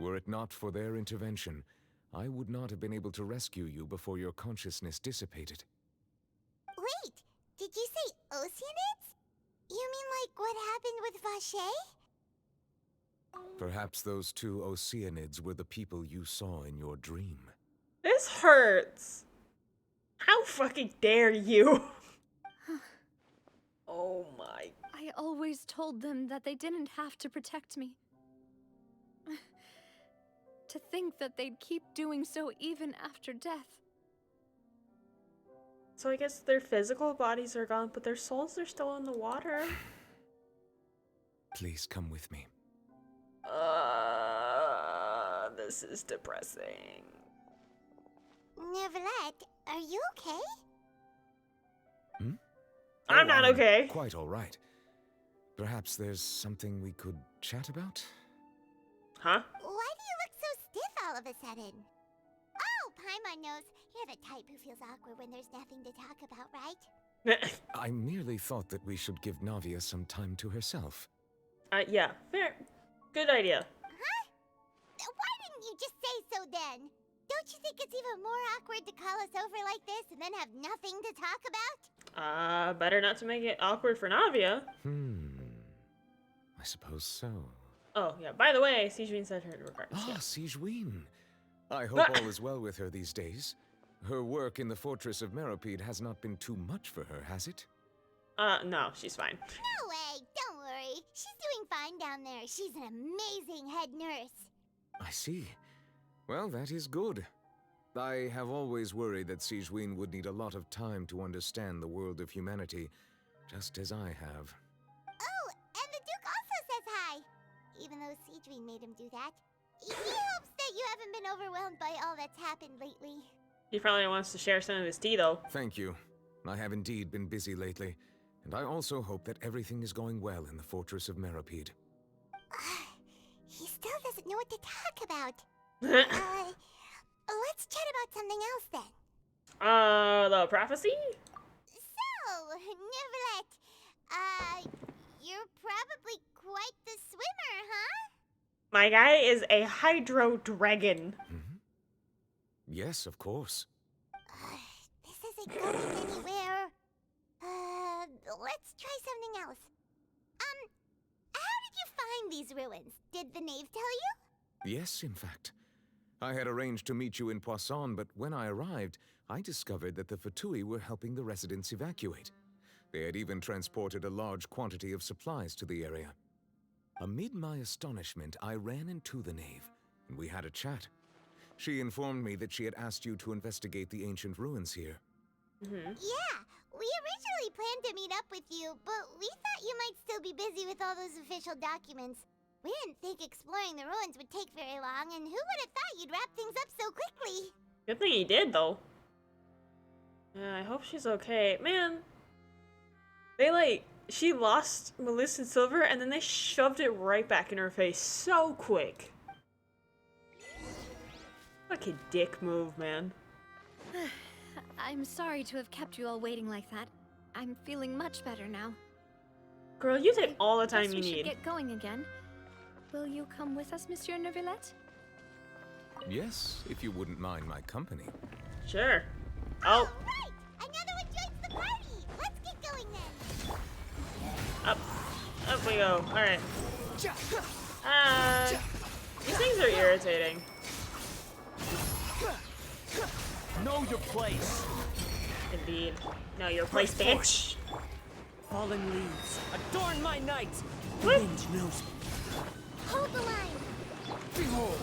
Were it not for their intervention, I would not have been able to rescue you before your consciousness dissipated. Wait, did you say Oceanids? You mean like what happened with Vache? Perhaps those two Oceanids were the people you saw in your dream. This hurts. How fucking dare you? Oh my. I always told them that they didn't have to protect me. To think that they'd keep doing so even after death. So I guess their physical bodies are gone, but their souls are still in the water. Please come with me. This is depressing. Neverlet, are you okay? I'm not okay. Quite all right. Perhaps there's something we could chat about? Huh? Why do you look so stiff all of a sudden? Oh, Paimon knows. You're the type who feels awkward when there's nothing to talk about, right? I merely thought that we should give Navia some time to herself. Yeah, fair. Good idea. Huh? Why didn't you just say so then? Don't you think it's even more awkward to call us over like this and then have nothing to talk about? Better not to make it awkward for Navia. I suppose so. Oh, yeah, by the way, Sigewin sent her regards. Ah, Sigewin. I hope all is well with her these days. Her work in the Fortress of Meropide has not been too much for her, has it? No, she's fine. No way, don't worry. She's doing fine down there. She's an amazing head nurse. I see. Well, that is good. I have always worried that Sigewin would need a lot of time to understand the world of humanity, just as I have. Oh, and the Duke also says hi. Even though Sigewin made him do that. He hopes that you haven't been overwhelmed by all that's happened lately. He probably wants to share some of his tea, though. Thank you. I have indeed been busy lately, and I also hope that everything is going well in the Fortress of Meropide. He still doesn't know what to talk about. Let's chat about something else then. The prophecy? So, Neverlet, you're probably quite the swimmer, huh? My guy is a hydro dragon. Yes, of course. This isn't going anywhere. Let's try something else. How did you find these ruins? Did the knave tell you? Yes, in fact. I had arranged to meet you in Poisson, but when I arrived, I discovered that the Fatui were helping the residents evacuate. They had even transported a large quantity of supplies to the area. Amid my astonishment, I ran into the knave, and we had a chat. She informed me that she had asked you to investigate the ancient ruins here. Yeah, we originally planned to meet up with you, but we thought you might still be busy with all those official documents. We didn't think exploring the ruins would take very long, and who would have thought you'd wrap things up so quickly? Good thing he did, though. Yeah, I hope she's okay. Man, she lost Melissa Silver, and then they shoved it right back in her face so quick. Fucking dick move, man. I'm sorry to have kept you all waiting like that. I'm feeling much better now. Girl, you take all the time Guess you we need. should get going again. Will you come with us, Monsieur Neuvillette? Yes, if you wouldn't mind my company. Sure. Oh, right! Another one joins the party! Let's get going then! Up we go. Alright. These things are irritating. Know your place. Indeed. Know your place, bitch. Fallen leaves, adorn my night. What? Wind knows me. Hold the line! Behold.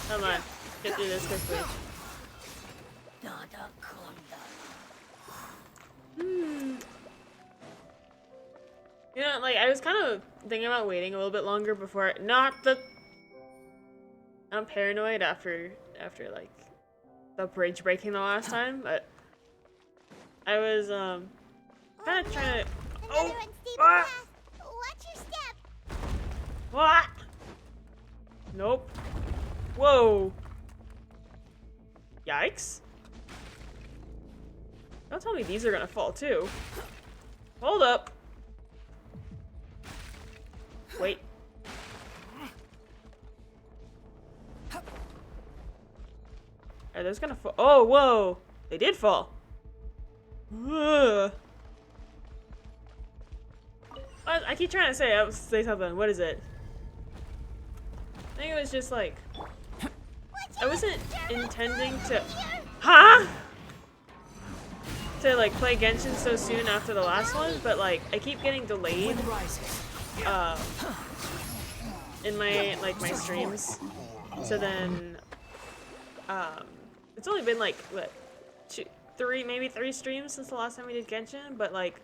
Come on. Get through this quickly. You know, like, I was kind of thinking about waiting a little bit longer before. I'm paranoid after like the bridge breaking the last time, but I was kind of trying to. Oh! Watch your step! What? Nope. Whoa. Yikes. Don't tell me these are gonna fall too. Hold up. Wait. Are those gonna fall? Oh, whoa. They did fall. Ugh. I keep trying to say something. What is it? I think it was just like I wasn't intending to to like play Genshin so soon after the last one, but like I keep getting delayed in my my streams. So then it's only been like what, maybe three streams since the last time we did Genshin, but like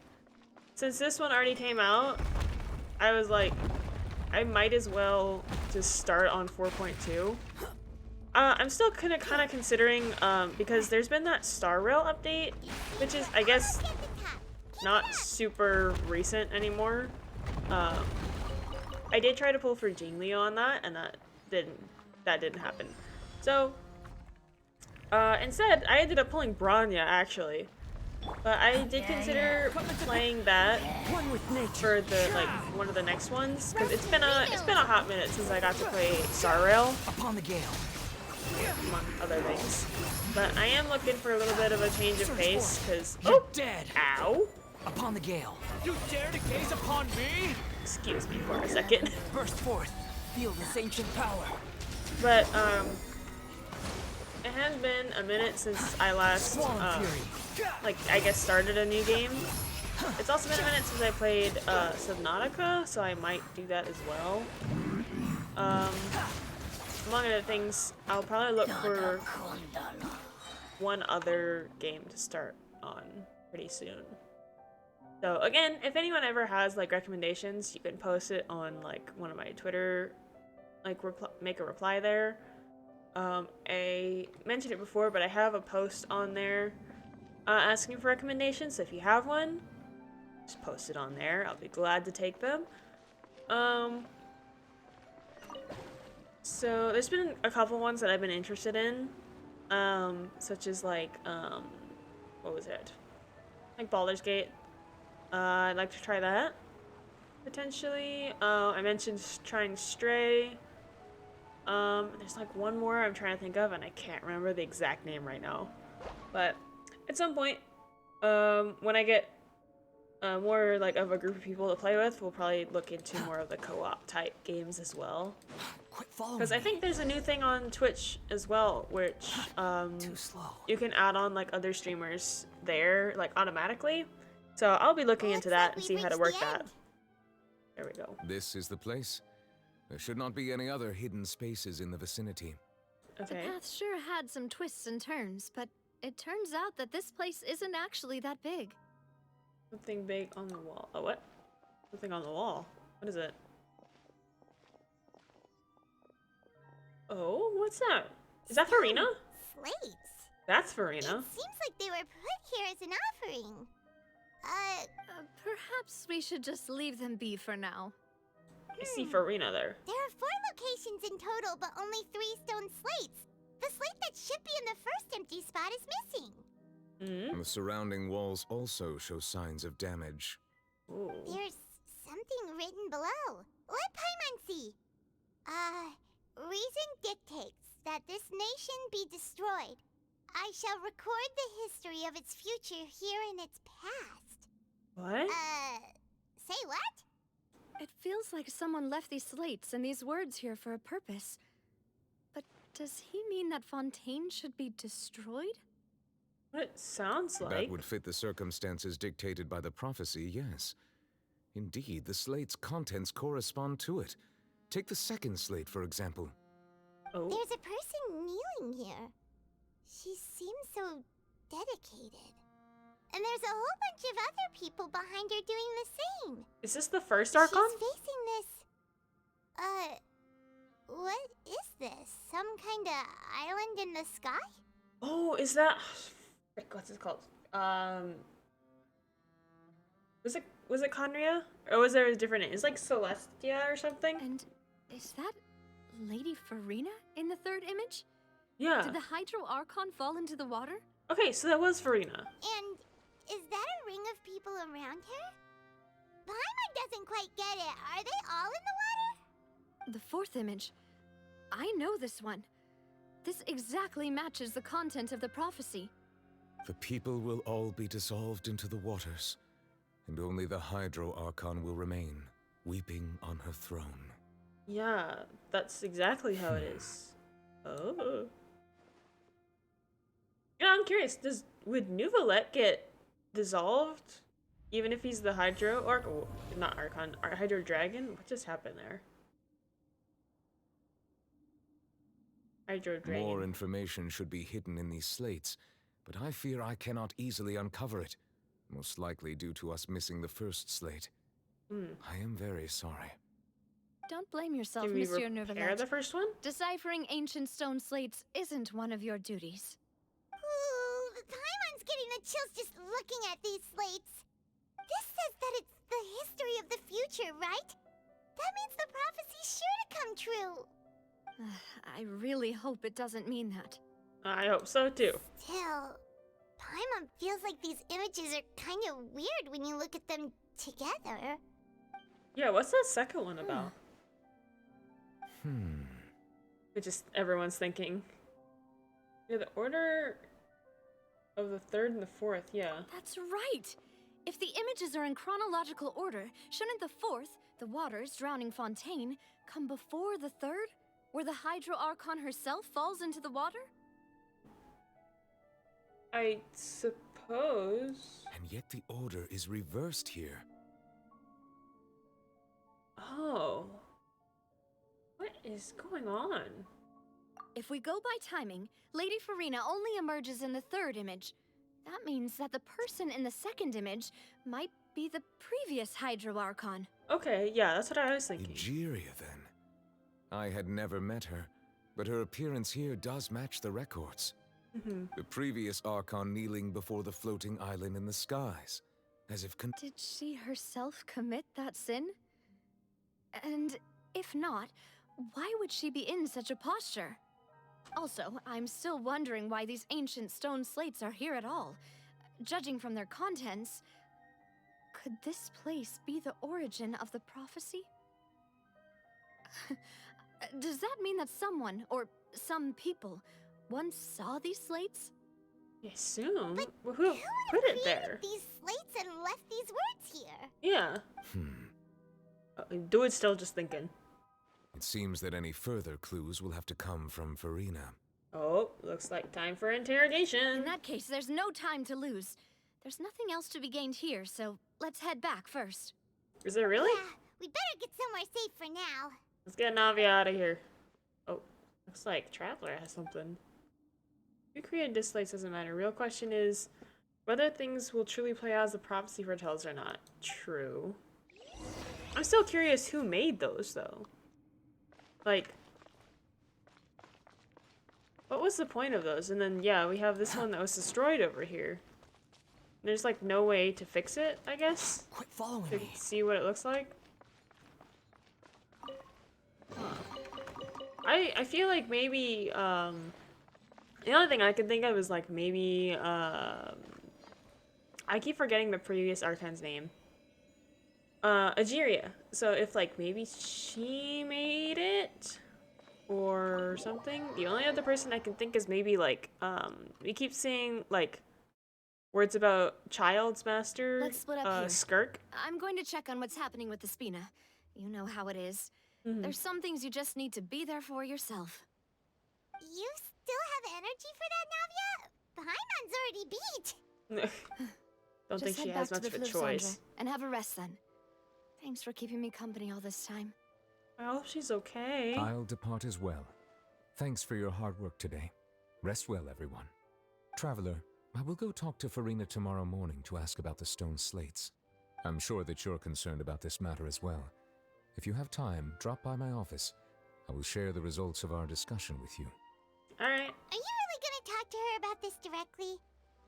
since this one already came out, I was like I might as well just start on 4.2. I'm still kind of considering, because there's been that Star Rail update, which is, I guess, not super recent anymore. I did try to pull for Jean Leo on that, and that didn't happen. So, instead, I ended up pulling Bronya, actually. But I did consider playing that for the one of the next ones, because it's been a hot minute since I got to play Star Rail. Upon the gale. Among other things. But I am looking for a little bit of a change of pace, because dead. Ow! Upon the gale. You dare to gaze upon me? Excuse me for a second. Burst forth. Feel this ancient power. But it has been a minute since I last I guess started a new game. It's also been a minute since I played Subnautica, so I might do that as well. Among other things, I'll probably look for one other game to start on pretty soon. So again, if anyone ever has like recommendations, you can post it on like one of my Twitter, like make a reply there. I mentioned it before, but I have a post on there asking for recommendations. So if you have one, just post it on there. I'll be glad to take them. So there's been a couple ones that I've been interested in, such as like, what was it? Like Baldur's Gate. I'd like to try that, potentially. I mentioned trying Stray. There's like one more I'm trying to think of, and I can't remember the exact name right now. But at some point, when I get more like of a group of people to play with, we'll probably look into more of the co-op type games as well. Because I think there's a new thing on Twitch as well, which you can add on like other streamers there like automatically. So I'll be looking into that and see how to work that. There we go. This is the place. There should not be any other hidden spaces in the vicinity. The path sure had some twists and turns, but it turns out that this place isn't actually that big. Something big on the wall. Oh, what? Something on the wall. What is it? Oh, what's that? Is that Furina? Slates. That's Furina. It seems like they were put here as an offering. Perhaps we should just leave them be for now. I see Furina there. There are 4 locations in total, but only 3 stone slates. The slate that should be in the first empty spot is missing. The surrounding walls also show signs of damage. Ooh. There's something written below. Let Paimon see. Reason dictates that this nation be destroyed. I shall record the history of its future here in its past. What? Say what? It feels like someone left these slates and these words here for a purpose. But does he mean that Fontaine should be destroyed? What it sounds like. That would fit the circumstances dictated by the prophecy, yes. Indeed, the slate's contents correspond to it. Take the second slate, for example. Oh. There's a person kneeling here. She seems so dedicated. And there's a whole bunch of other people behind her doing the same. Is this the first Archon? She's facing this... what is this? Some kind of island in the sky? Oh, is that... What's it called? Was it Conria? Or was there a different name? It's like Celestia or something? And is that Lady Furina in the third image? Yeah. Did the Hydro Archon fall into the water? Okay, so that was Furina. And is that a ring of people around her? Paimon doesn't quite get it. Are they all in the water? The fourth image. I know this one. This exactly matches the content of the prophecy. The people will all be dissolved into the waters, and only the Hydro Archon will remain. weeping on her throne. Yeah, that's exactly how it is. Oh. You know, I'm curious, would Nuvalet get dissolved even if he's the Hydro or not Archon, Hydro Dragon? What just happened there? Hydro Dragon. More information should be hidden in these slates, but I fear I cannot easily uncover it, most likely due to us missing the first slate. I am very sorry. Don't blame yourself, Can we Monsieur repair Nervalet. the first one? Deciphering ancient stone slates isn't one of your duties. Ooh, Paimon's getting the chills just looking at these slates. This says that it's the history of the future, right? That means the prophecy's sure to come true. I really hope it doesn't mean that. I hope so too. Still, Paimon feels like these images are kind of weird when you look at them together. Yeah, what's that second one about? It just everyone's thinking. Yeah, the order of the third and the fourth, yeah. That's right! If the images are in chronological order, shouldn't the fourth, the waters drowning Fontaine, come before the third? Where the Hydro Archon herself falls into the water? I suppose. And yet the order is reversed here. Oh. What is going on? If we go by timing, Lady Furina only emerges in the third image. That means that the person in the second image might be the previous Hydro Archon. Okay, yeah, that's what I was thinking. Egeria, then. I had never met her, but her appearance here does match the records. The previous Archon kneeling before the floating island in the skies, as if Did she herself commit that sin? And if not, why would she be in such a posture? Also, I'm still wondering why these ancient stone slates are here at all. Judging from their contents, could this place be the origin of the prophecy? Does that mean that someone, or some people, once saw these slates? I assume. But who put it there? These slates and left these words here. Yeah. Dude's still just thinking. It seems that any further clues will have to come from Furina. Oh, looks like time for interrogation. In that case, there's no time to lose. There's nothing else to be gained here, so let's head back first. Is there really? Yeah, we better get somewhere safe for now. Let's get Navi out of here. Oh, looks like Traveler has something. Who created this slates doesn't matter. Real question is whether things will truly play out as the prophecy foretells or not. True. I'm still curious who made those, though. Like, what was the point of those? And then, yeah, we have this one that was destroyed over here. There's, like, no way to fix it, I guess? Quit following me. To see what it looks like? I feel like maybe, the only thing I could think of is, like, maybe, I keep forgetting the previous Archon's name. Egeria. So if, like, maybe she made it or something. The only other person I can think is maybe, like, we keep seeing, like, words about Child's Master. Let's split up here. Skirk. I'm going to check on what's happening with the Spina. You know how it is. There's some things you just need to be there for yourself. You still have energy for that, Navia? Paimon's already beat. Don't think Just she head has back much to of the a Fleur choice. Cendre and have a rest then. Thanks for keeping me company all this time. I hope she's okay. I'll depart as well. Thanks for your hard work today. Rest well, everyone. Traveler, I will go talk to Furina tomorrow morning to ask about the stone slates. I'm sure that you're concerned about this matter as well. If you have time, drop by my office. I will share the results of our discussion with you. Alright. Are you really gonna talk to her about this directly?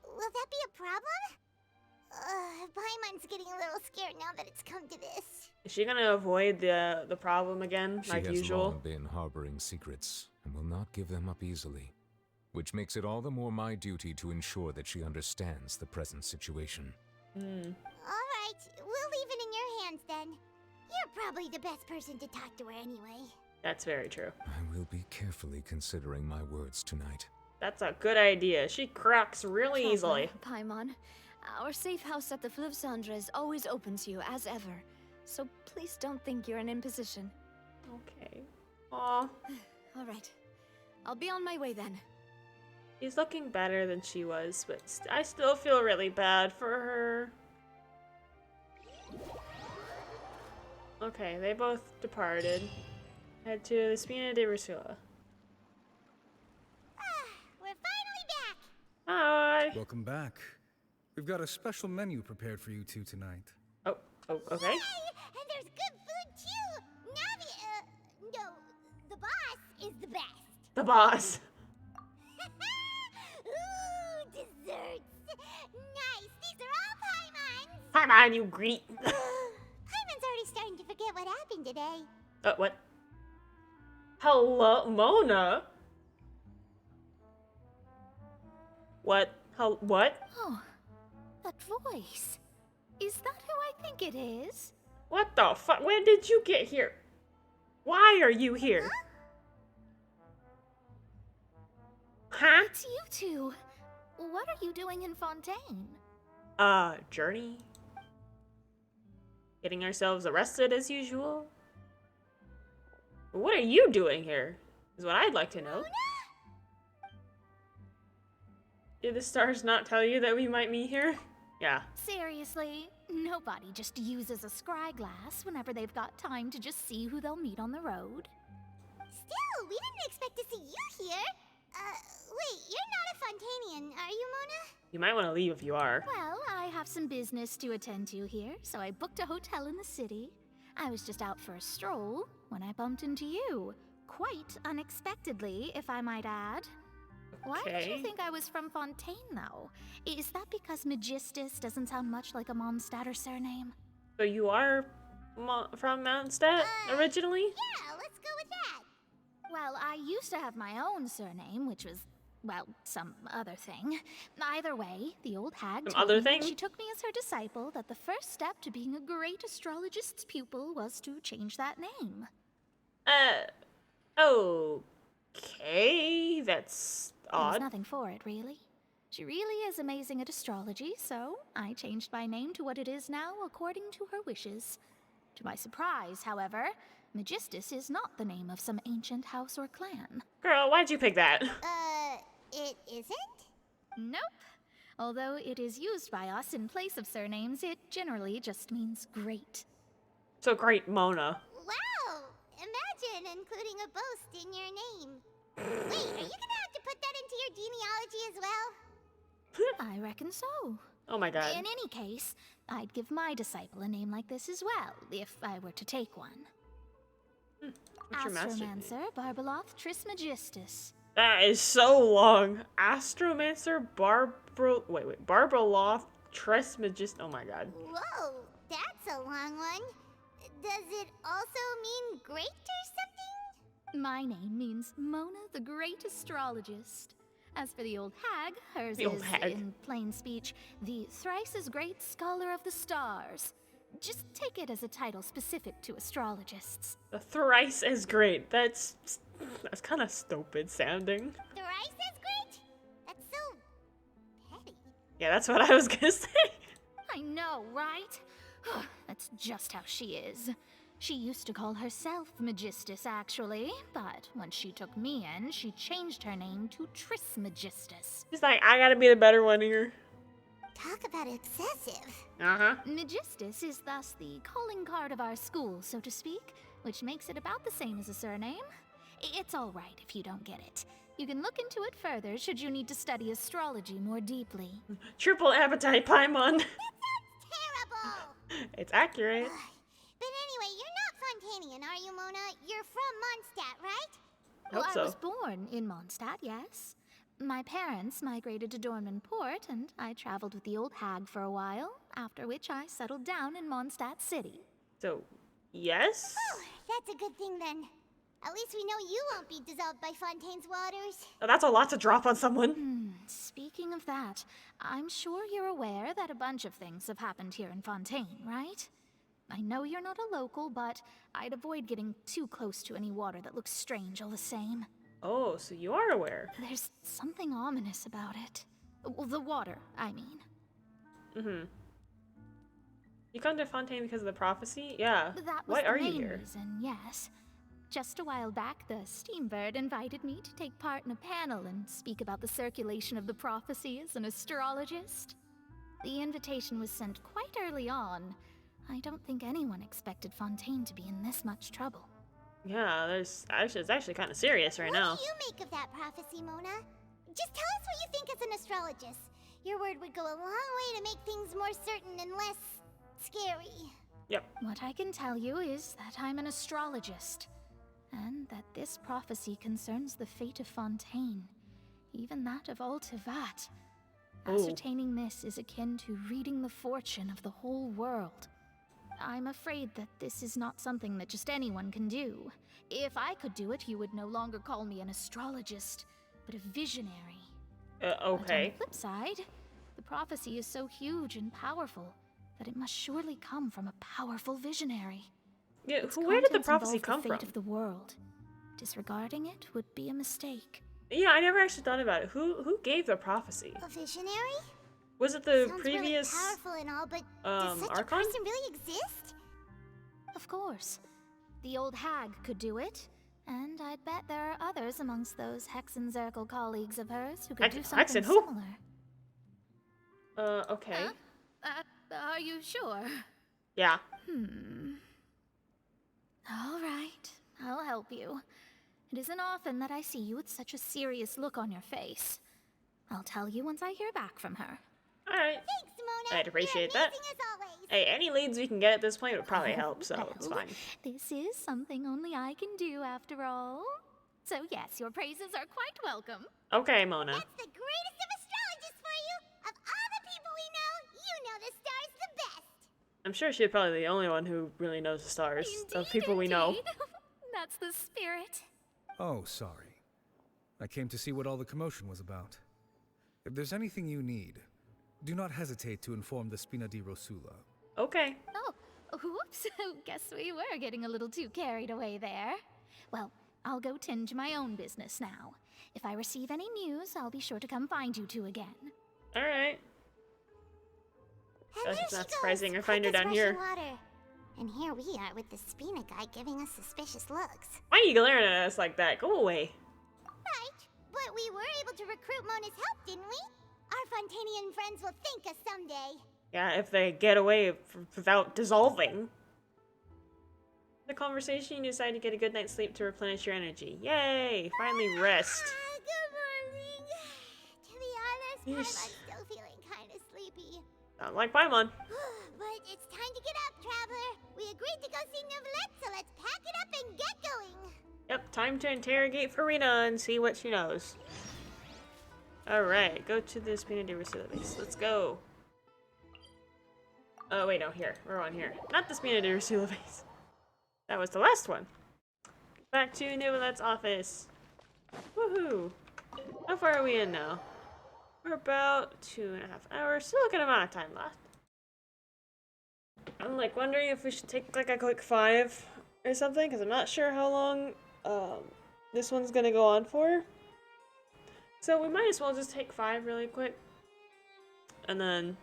Will that be a problem? Paimon's getting a little scared now that it's come to this. Is she gonna avoid the problem again, like She has usual? long been harboring secrets and will not give them up easily, which makes it all the more my duty to ensure that she understands the present situation. Alright, we'll leave it in your hands then. You're probably the best person to talk to her anyway. That's very true. I will be carefully considering my words tonight. That's a good idea. She cracks really easily. Paimon, our safe house at the Fleuve Cendre is always open to you as ever. so please don't think you're an imposition. Okay. Aw. All right. I'll be on my way then. She's looking better than she was, but I still feel really bad for her. Okay, they both departed. Head to the Spina di Rusula. We're finally back! Hi! Welcome back. We've got a special menu prepared for you two tonight. Oh, okay. Yay! And there's good food too! Navi, no, the boss is the best. The boss. Ooh, desserts! Nice! These are all Paimons! Paimon, you greet. Paimon's already starting to forget what happened today. What? Hello, Mona? What? What? Oh, that voice. Is that who I think it is? What the fuck? When did you get here? Why are you here? Huh? It's you two. What are you doing in Fontaine? Journey? Getting ourselves arrested as usual? What are you doing here? Is what I'd like to know. Did the stars not tell you that we might meet here? Yeah. Seriously, nobody just uses a scry glass whenever they've got time to just see who they'll meet on the road. Still, we didn't expect to see you here. Wait, you're not a Fontainian, are you, Mona? You might want to leave if you are. Well, I have some business to attend to here, so I booked a hotel in the city. I was just out for a stroll when I bumped into you. Quite unexpectedly, if I might add. Why did you think I was from Fontaine, though? Is that because Magistus doesn't sound much like a Mondstadter surname? So you are from Mondstadt originally? Yeah, let's go with that. Well, I used to have my own surname, which was, well, some other thing. Either way, the old hag told me when she took me as her disciple that the first step to being a great astrologist's pupil was to change that name. Okay, that's odd. There's nothing for it, really. She really is amazing at astrology, so I changed my name to what it is now according to her wishes. To my surprise, however, Magistus is not the name of some ancient house or clan. Girl, why'd you pick that? It isn't? Nope. Although it is used by us in place of surnames, it generally just means great. So great, Mona. Wow! Imagine including a boast in your name. Wait, are you gonna have to put that into your genealogy as well? I reckon so. Oh my god. In any case, I'd give my disciple a name like this as well, if I were to take one. What's your master name? Astromancer Barbeloth Trismegistus. That is so long. Astromancer Barbeloth Trismegistus. Oh my god. Whoa, that's a long one. Does it also mean great or something? My name means Mona the Great Astrologist. As for the old hag, hers The old is, hag. in plain speech, the thrice as great scholar of the stars. Just take it as a title specific to astrologists. The thrice as great. That's kind of stupid sounding. Thrice as great? That's so petty. Yeah, that's what I was gonna say. I know, right? That's just how she is. She used to call herself Magistus, actually, but when she took me in, she changed her name to Trismegistus. She's like, I gotta be the better one here. Talk about excessive. Magistus is thus the calling card of our school, so to speak, which makes it about the same as a surname. It's all right if you don't get it. You can look into it further should you need to study astrology more deeply. Triple appetite Paimon. Terrible! It's accurate. But anyway, you're not Fontainian, are you, Mona? You're from Mondstadt, right? Well, Hope so. I was born in Mondstadt, yes. My parents migrated to Dornman Port, and I traveled with the old hag for a while, after which I settled down in Mondstadt City. So, yes? Oh, that's a good thing then. At least we know you won't be dissolved by Fontaine's waters. Oh, that's a lot to drop on someone. Speaking of that, I'm sure you're aware that a bunch of things have happened here in Fontaine, right? I know you're not a local, but I'd avoid getting too close to any water that looks strange all the same. Oh, so you are aware. There's something ominous about it. Well, the water, I mean. You come to Fontaine because of the prophecy? Yeah. That was Why the are you main here? reason, yes. Just a while back, the Steambird invited me to take part in a panel and speak about the circulation of the prophecy as an astrologist. The invitation was sent quite early on. I don't think anyone expected Fontaine to be in this much trouble. Yeah, it's actually kind of serious right now. What do you make of that prophecy, Mona? Just tell us what you think as an astrologist. Your word would go a long way to make things more certain and less scary. Yep. What I can tell you is that I'm an astrologist, and that this prophecy concerns the fate of Fontaine, even that of Ultivat. Ascertaining this is akin to reading the fortune of the whole world. I'm afraid that this is not something that just anyone can do. If I could do it, you would no longer call me an astrologist, but a visionary. Okay. But on the flip side, the prophecy is so huge and powerful that it must surely come from a powerful visionary. Yeah, Its where did the contents prophecy involve come the fate from? of the world. Disregarding it would be a mistake. Yeah, I never actually thought about it. Who gave the prophecy? A visionary? Was it the Sounds previous really powerful and all, but does such a Archon? person really exist? Of course. The old hag could do it, and I'd bet there are others amongst those Hexenzirkel colleagues of hers who could do something similar. Okay. Are you sure? Yeah. All right, I'll help you. It isn't often that I see you with such a serious look on your face. I'll tell you once I hear back from her. Alright. Thanks, Mona. I'd appreciate You're that. amazing as always. Hey, any leads we can get at this point would probably help, so it's fine. This is something only I can do after all. So yes, your praises are quite welcome. Okay, Mona. That's the greatest of astrologists for you. Of all the people we know, you know the stars the best. I'm sure she's probably the only one who really knows the stars of people we know. That's the spirit. Oh, sorry. I came to see what all the commotion was about. If there's anything you need, do not hesitate to inform the Spina di Rosula. Okay. Oh, whoops. Guess we were getting a little too carried away there. Well, I'll go tend to my own business now. If I receive any news, I'll be sure to come find you two again. Alright. And That's there not she surprising. goes, I find her quick as down here. rushing water. And here we are with the Spina guy giving us suspicious looks. Why are you glaring at us like that? Go away. Right, but we were able to recruit Mona's help, didn't we? Our Fontanian friends will thank us someday. Yeah, if they get away without dissolving. The conversation, you decide to get a good night's sleep to replenish your energy. Yay! Finally rest. Good morning. To be honest, Yeesh. I'm still feeling kind of sleepy. Not like Paimon. But it's time to get up, traveler. We agreed to go see Neuvillette, so let's pack it up and get going. Yep, time to interrogate Furina and see what she knows. Alright, go to the Spina di Rosula base. Let's go. Oh, wait, no, here. We're on here. Not the Spina di Rosula base. That was the last one. Back to Neuvillette's office. Woohoo! How far are we in now? We're about 2.5 hours. Still a good amount of time left. I'm like wondering if we should take like a quick 5 or something, because I'm not sure how long this one's gonna go on for. So we might as well just take 5 really quick. And then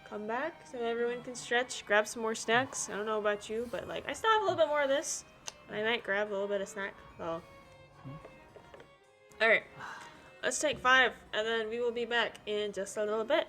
come back so everyone can stretch, grab some more snacks. I don't know about you, but like I still have a little bit more of this. I might grab a little bit of snack. So alright. Let's take 5 and then we will be back in just a little bit.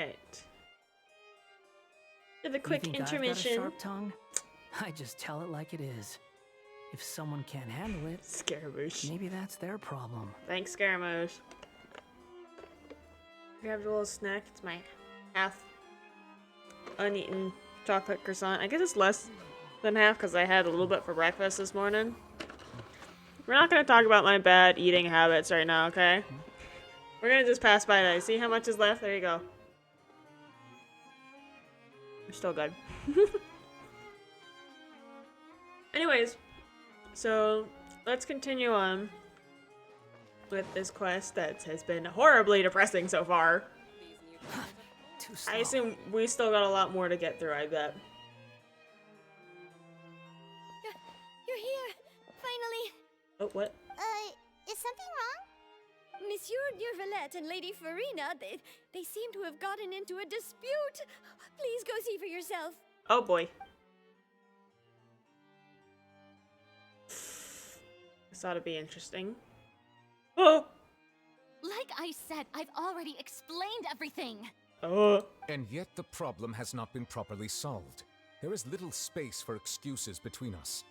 Alright. For the quick You think intermission. I've got a sharp tongue? I just tell it like it is. If someone can't handle it, Scaramouche. Maybe that's their problem. Thanks, Scaramouche. Grabbed a little snack. It's my half uneaten chocolate croissant. I guess it's less than half because I had a little bit for breakfast this morning. We're not going to talk about my bad eating habits right now, okay? We're going to just pass by that. See how much is left? There you go. We're still good. Anyways, so let's continue on with this quest that has been horribly depressing so far. I assume we still got a lot more to get through, I bet. You're here, finally. Oh, what? Is something wrong? Monsieur Neuvillette and Lady Furina, they seem to have gotten into a dispute. Please go see for yourself. Oh boy. This ought to be interesting. Oh! Like I said, I've already explained everything. Oh. And yet the problem has not been properly solved. There is little space for excuses between us.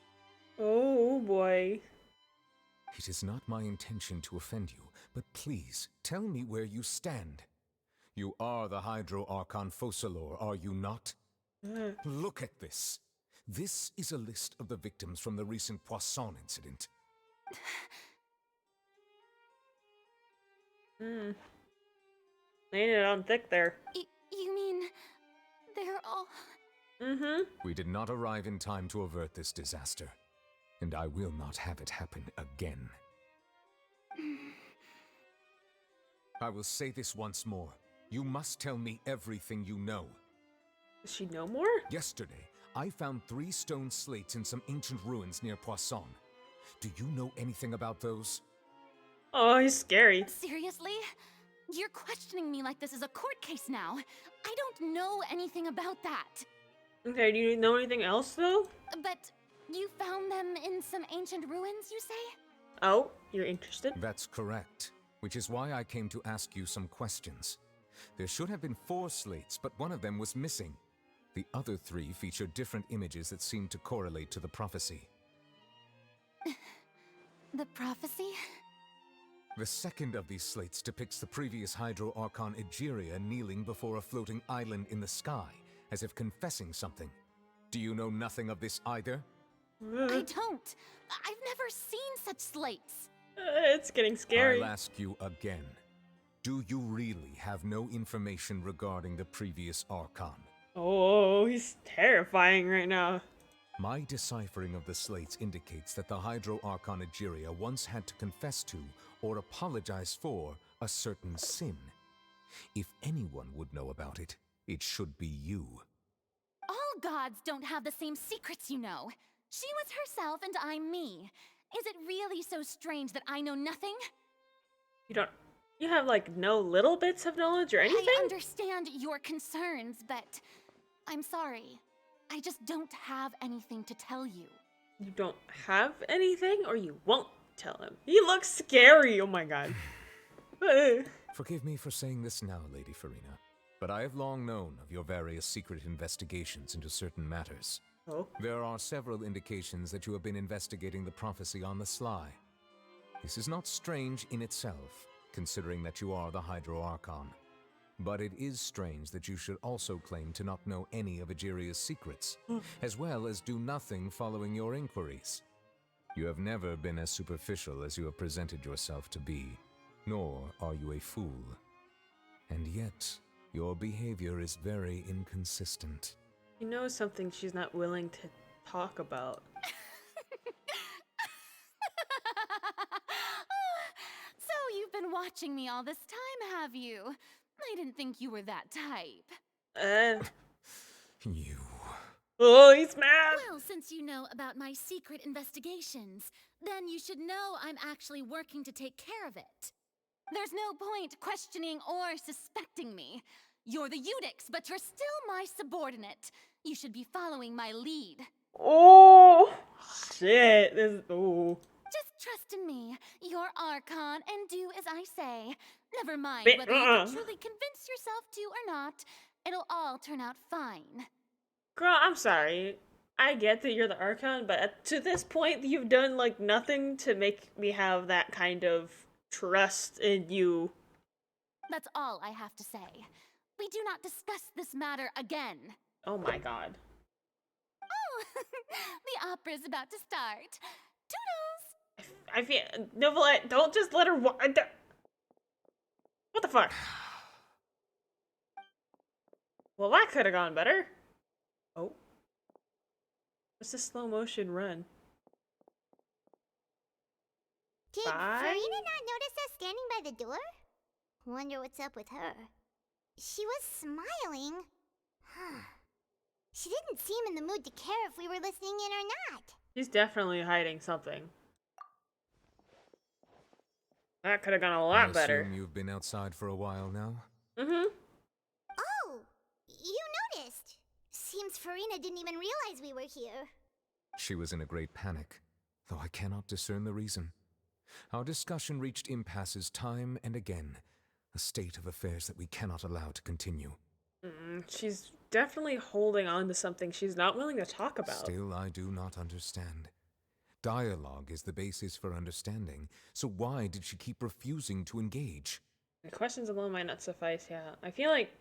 Oh boy. It is not my intention to offend you, but please, tell me where you stand. You are the Hydro Archon Focalor, are you not? Look at this. This is a list of the victims from the recent Poisson incident. Laying it on thick there. You mean they're all... We did not arrive in time to avert this disaster, and I will not have it happen again. I will say this once more. You must tell me everything you know. Does she know more? Yesterday, I found 3 stone slates in some ancient ruins near Poisson. Do you know anything about those? Oh, he's scary. Seriously? You're questioning me like this is a court case now. I don't know anything about that. Okay, do you know anything else, though? But you found them in some ancient ruins, you say? Oh, you're interested? That's correct, which is why I came to ask you some questions. There should have been 4 slates, but one of them was missing. The other 3 feature different images that seem to correlate to the prophecy. The prophecy? The second of these slates depicts the previous Hydro Archon Egeria kneeling before a floating island in the sky, as if confessing something. Do you know nothing of this either? I don't. I've never seen such slates. It's getting scary. I'll ask you again. Do you really have no information regarding the previous Archon? Oh, he's terrifying right now. My deciphering of the slates indicates that the Hydro Archon Egeria once had to confess to, or apologize for, a certain sin. If anyone would know about it, it should be you. All gods don't have the same secrets, you know. She was herself and I'm me. Is it really so strange that I know nothing? You have, like, no little bits of knowledge or anything? I understand your concerns, but I'm sorry. I just don't have anything to tell you. You don't have anything, or you won't tell him? He looks scary, oh my god. Forgive me for saying this now, Lady Furina, but I have long known of your various secret investigations into certain matters. Oh? There are several indications that you have been investigating the prophecy on the sly. This is not strange in itself, considering that you are the Hydro Archon. But it is strange that you should also claim to not know any of Egeria's secrets, as well as do nothing following your inquiries. You have never been as superficial as you have presented yourself to be, nor are you a fool. And yet, your behavior is very inconsistent. You know something she's not willing to talk about. So you've been watching me all this time, have you? I didn't think you were that type. You... Oh, he's mad! Well, since you know about my secret investigations, then you should know I'm actually working to take care of it. There's no point questioning or suspecting me. You're the Eudix, but you're still my subordinate. You should be following my lead. Oh! Shit, this is... Oh. Just trust in me. You're Archon, and do as I say. Never mind Wait, whether you can truly convince yourself to or not. It'll all turn out fine. Girl, I'm sorry. I get that you're the Archon, but to this point, you've done, like, nothing to make me have that kind of trust in you. That's all I have to say. We do not discuss this matter again. Oh my god. Oh, the opera's about to start. Toodles! I feel... Novelette, don't just let her what the fuck? Well, that could have gone better. Oh. What's the slow motion run? Did Bye? Furina not notice us standing by the door? Wonder what's up with her. She was smiling. She didn't seem in the mood to care if we were listening in or not. She's definitely hiding something. That could have gone a lot better. I assume you've been outside for a while now? Mm-hmm. Oh, you noticed. Seems Furina didn't even realize we were here. She was in a great panic, though I cannot discern the reason. Our discussion reached impasses time and again, a state of affairs that we cannot allow to continue. She's definitely holding on to something she's not willing to talk about. Still, I do not understand. Dialogue is the basis for understanding, so why did she keep refusing to engage? The questions alone might not suffice, yeah. I feel like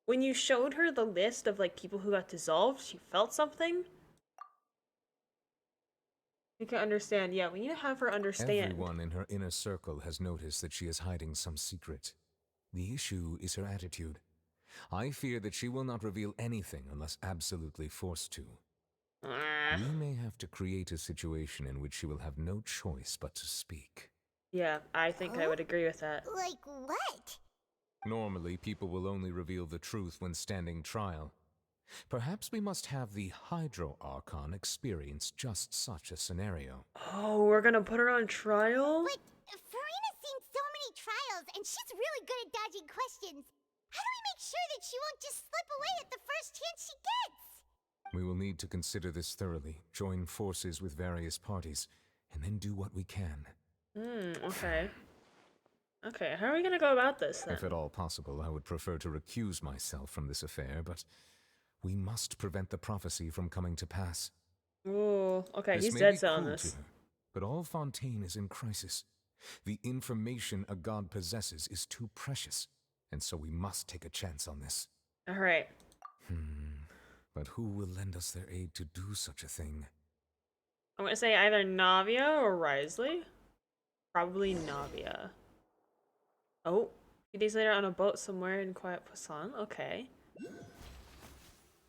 when you showed her the list of, like, people who got dissolved, she felt something. You can understand, yeah, we need to have her understand. Everyone in her inner circle has noticed that she is hiding some secret. The issue is her attitude. I fear that she will not reveal anything unless absolutely forced to. We may have to create a situation in which she will have no choice but to speak. Yeah, I think I would agree with that. Like what? Normally, people will only reveal the truth when standing trial. Perhaps we must have the Hydro Archon experience just such a scenario. Oh, we're gonna put her on trial? But Furina's seen so many trials, and she's really good at dodging questions. How do we make sure that she won't just slip away at the first chance she gets? We will need to consider this thoroughly, join forces with various parties, and then do what we can. Okay. Okay, how are we gonna go about this then? If at all possible, I would prefer to recuse myself from this affair, but we must prevent the prophecy from coming to pass. Ooh, okay, This he's may dead be set on cruel this. to her, but all Fontaine is in crisis. The information a god possesses is too precious, and so we must take a chance on this. Alright. But who will lend us their aid to do such a thing? I'm gonna say either Navia or Risley. Probably Navia. Oh, a few days later on a boat somewhere in Quiet Poisson. Okay.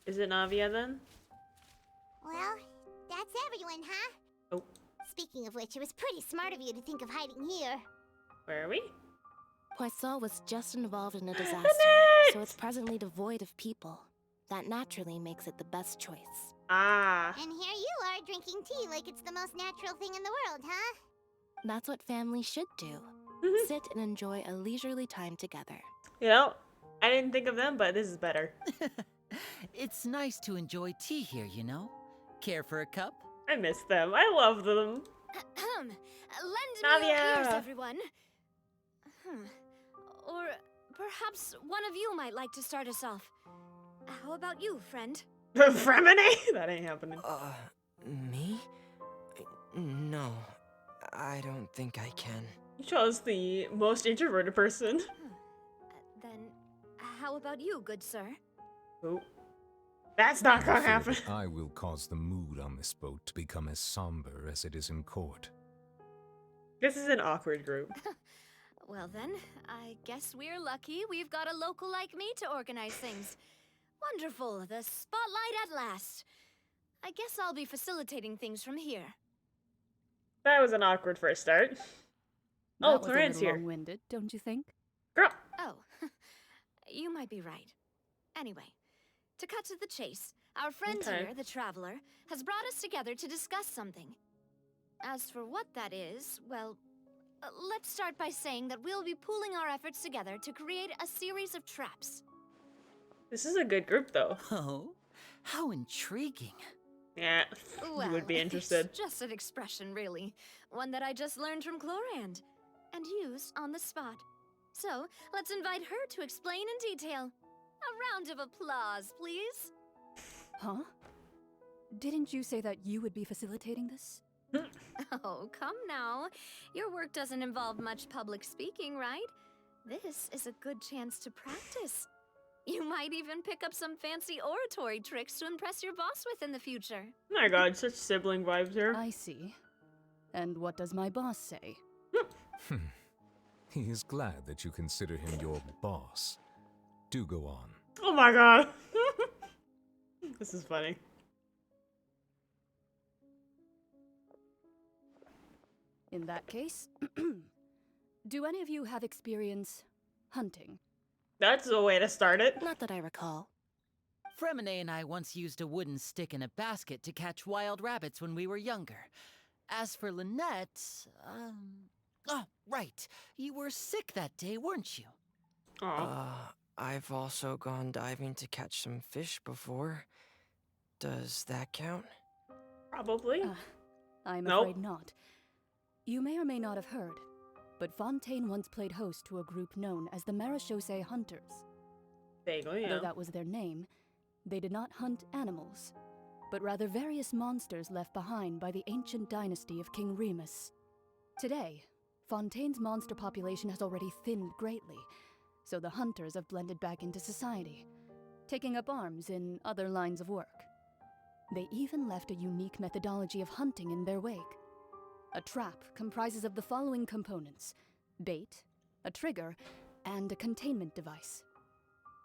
Is it Navia then? Well, that's everyone, huh? Oh. Speaking of which, it was pretty smart of you to think of hiding here. Where are we? Poisson was just involved in a disaster, so it's presently devoid of people. That naturally makes it the best choice. Ah. And here you are drinking tea like it's the most natural thing in the world, huh? That's what families should do. Sit and enjoy a leisurely time together. You know, I didn't think of them, but this is better. It's nice to enjoy tea here, you know? Care for a cup? I miss them. I love them. Lend me your ears, everyone. Or perhaps one of you might like to start us off. How about you, friend? Fremine? That ain't happening. Me? No, I don't think I can. You chose the most introverted person. Then, how about you, good sir? Oh. That's not gonna happen. I will cause the mood on this boat to become as somber as it is in court. This is an awkward group. Well then, I guess we're lucky we've got a local like me to organize things. Wonderful, the spotlight at last. I guess I'll be facilitating things from here. That was an awkward first start. Oh, Clarence's here. Long-winded, don't you think? Girl. Oh, you might be right. Anyway, to cut to the chase, our friend here, the Traveler, has brought us together to discuss something. As for what that is, well, let's start by saying that we'll be pooling our efforts together to create a series of traps. This is a good group, though. Oh, how intriguing. Yeah, Well, you would be interested. It's just an expression, really. One that I just learned from Chlorand and used on the spot. So, let's invite her to explain in detail. A round of applause, please. Huh? Didn't you say that you would be facilitating this? Oh, come now. Your work doesn't involve much public speaking, right? This is a good chance to practice. You might even pick up some fancy oratory tricks to impress your boss with in the future. Oh my god, such sibling vibes here. I see. And what does my boss say? He is glad that you consider him your boss. Do go on. Oh my god. This is funny. In that case, do any of you have experience hunting? That's the way to start it. Not that I recall. Fremine and I once used a wooden stick in a basket to catch wild rabbits when we were younger. As for Lynette, oh, right. You were sick that day, weren't you? I've also gone diving to catch some fish before. Does that count? Probably. I'm afraid not. You may or may not have heard, but Fontaine once played host to a group known as the Marechaussee Hunters. Vaguely, yeah. Though that was their name, they did not hunt animals, but rather various monsters left behind by the ancient dynasty of King Remus. Today, Fontaine's monster population has already thinned greatly, so the hunters have blended back into society, taking up arms in other lines of work. They even left a unique methodology of hunting in their wake. A trap comprises of the following components: bait, a trigger, and a containment device.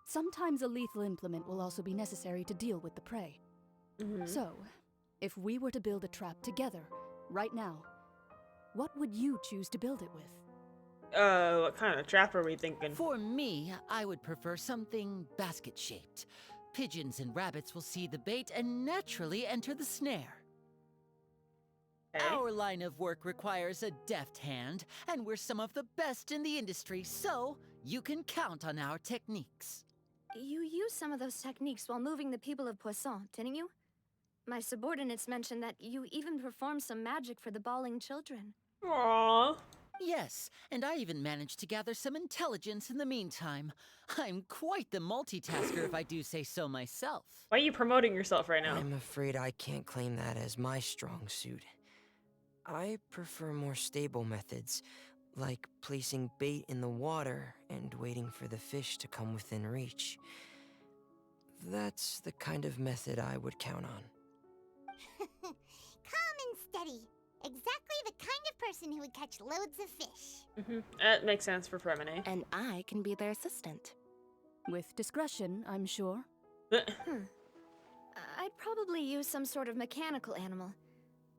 Sometimes a lethal implement will also be necessary to deal with the prey. So, if we were to build a trap together, right now, what would you choose to build it with? What kind of trap are we thinking? For me, I would prefer something basket-shaped. Pigeons and rabbits will see the bait and naturally enter the snare. Our line of work requires a deft hand, and we're some of the best in the industry, so you can count on our techniques. You used some of those techniques while moving the people of Poisson, didn't you? My subordinates mentioned that you even performed some magic for the bawling children. Aww. Yes, and I even managed to gather some intelligence in the meantime. I'm quite the multitasker if I do say so myself. Why are you promoting yourself right now? I'm afraid I can't claim that as my strong suit. I prefer more stable methods, like placing bait in the water and waiting for the fish to come within reach. That's the kind of method I would count on. Calm and steady. Exactly the kind of person who would catch loads of fish. That makes sense for Fremine. And I can be their assistant. With discretion, I'm sure. I'd probably use some sort of mechanical animal.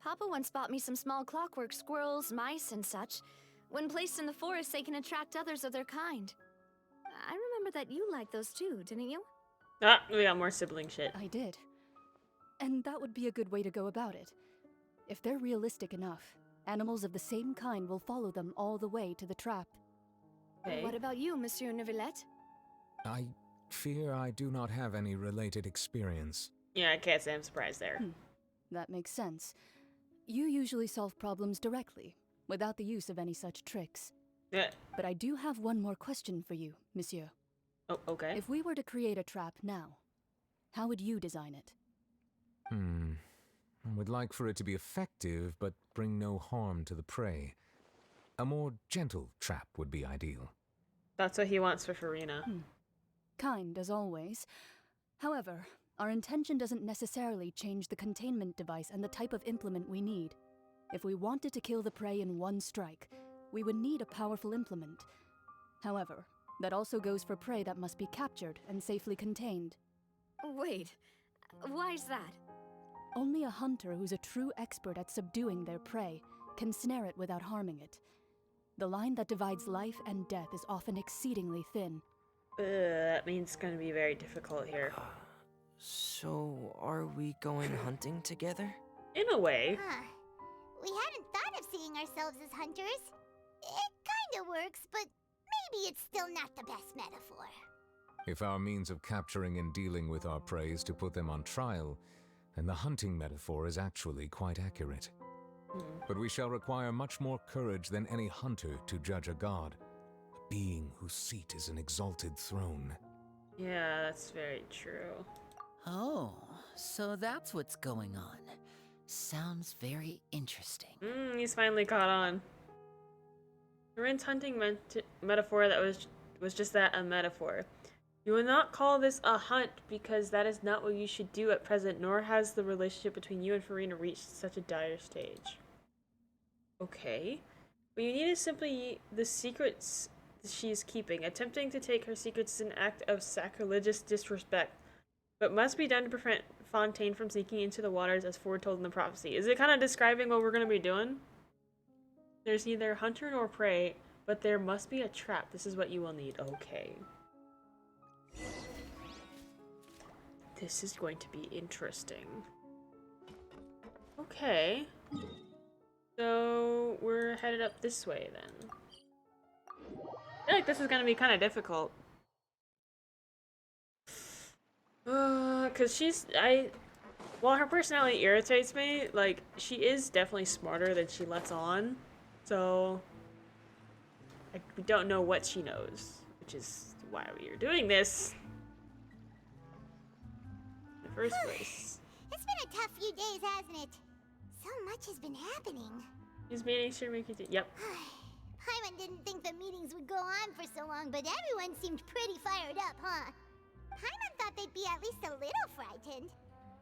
Papa once bought me some small clockwork squirrels, mice, and such. When placed in the forest, they can attract others of their kind. I remember that you liked those too, didn't you? Ah, we got more sibling shit. I did. And that would be a good way to go about it. If they're realistic enough, animals of the same kind will follow them all the way to the trap. What about you, Monsieur Neuvillette? I fear I do not have any related experience. Yeah, I can't say I'm surprised there. That makes sense. You usually solve problems directly, without the use of any such tricks. Yeah. But I do have one more question for you, monsieur. Oh, okay. If we were to create a trap now, how would you design it? I would like for it to be effective, but bring no harm to the prey. A more gentle trap would be ideal. That's what he wants for Furina. Kind, as always. However, our intention doesn't necessarily change the containment device and the type of implement we need. If we wanted to kill the prey in one strike, we would need a powerful implement. However, that also goes for prey that must be captured and safely contained. Wait, why's that? Only a hunter who's a true expert at subduing their prey can snare it without harming it. The line that divides life and death is often exceedingly thin. That means it's gonna be very difficult here. So, are we going hunting together? In a way. We hadn't thought of seeing ourselves as hunters. It kinda works, but maybe it's still not the best metaphor. If our means of capturing and dealing with our prey is to put them on trial, and the hunting metaphor is actually quite accurate. But we shall require much more courage than any hunter to judge a god, a being whose seat is an exalted throne. Yeah, that's very true. Oh, so that's what's going on. Sounds very interesting. He's finally caught on. Corinne's hunting metaphor that was just that, a metaphor. You will not call this a hunt because that is not what you should do at present, nor has the relationship between you and Furina reached such a dire stage. Okay. What you need is simply the secrets she is keeping. Attempting to take her secrets is an act of sacrilegious disrespect, but must be done to prevent Fontaine from sneaking into the waters as foretold in the prophecy. Is it kind of describing what we're going to be doing? There's neither hunter nor prey, but there must be a trap. This is what you will need. Okay. This is going to be interesting. Okay. So, we're headed up this way then. I feel like this is going to be kind of difficult. Cause while her personality irritates me, like, she is definitely smarter than she lets on. So, we don't know what she knows, which is why we are doing this in the first place. It's been a tough few days, hasn't it? So much has been happening. These meetings should make you yep. Paimon didn't think the meetings would go on for so long, but everyone seemed pretty fired up, huh? Paimon thought they'd be at least a little frightened.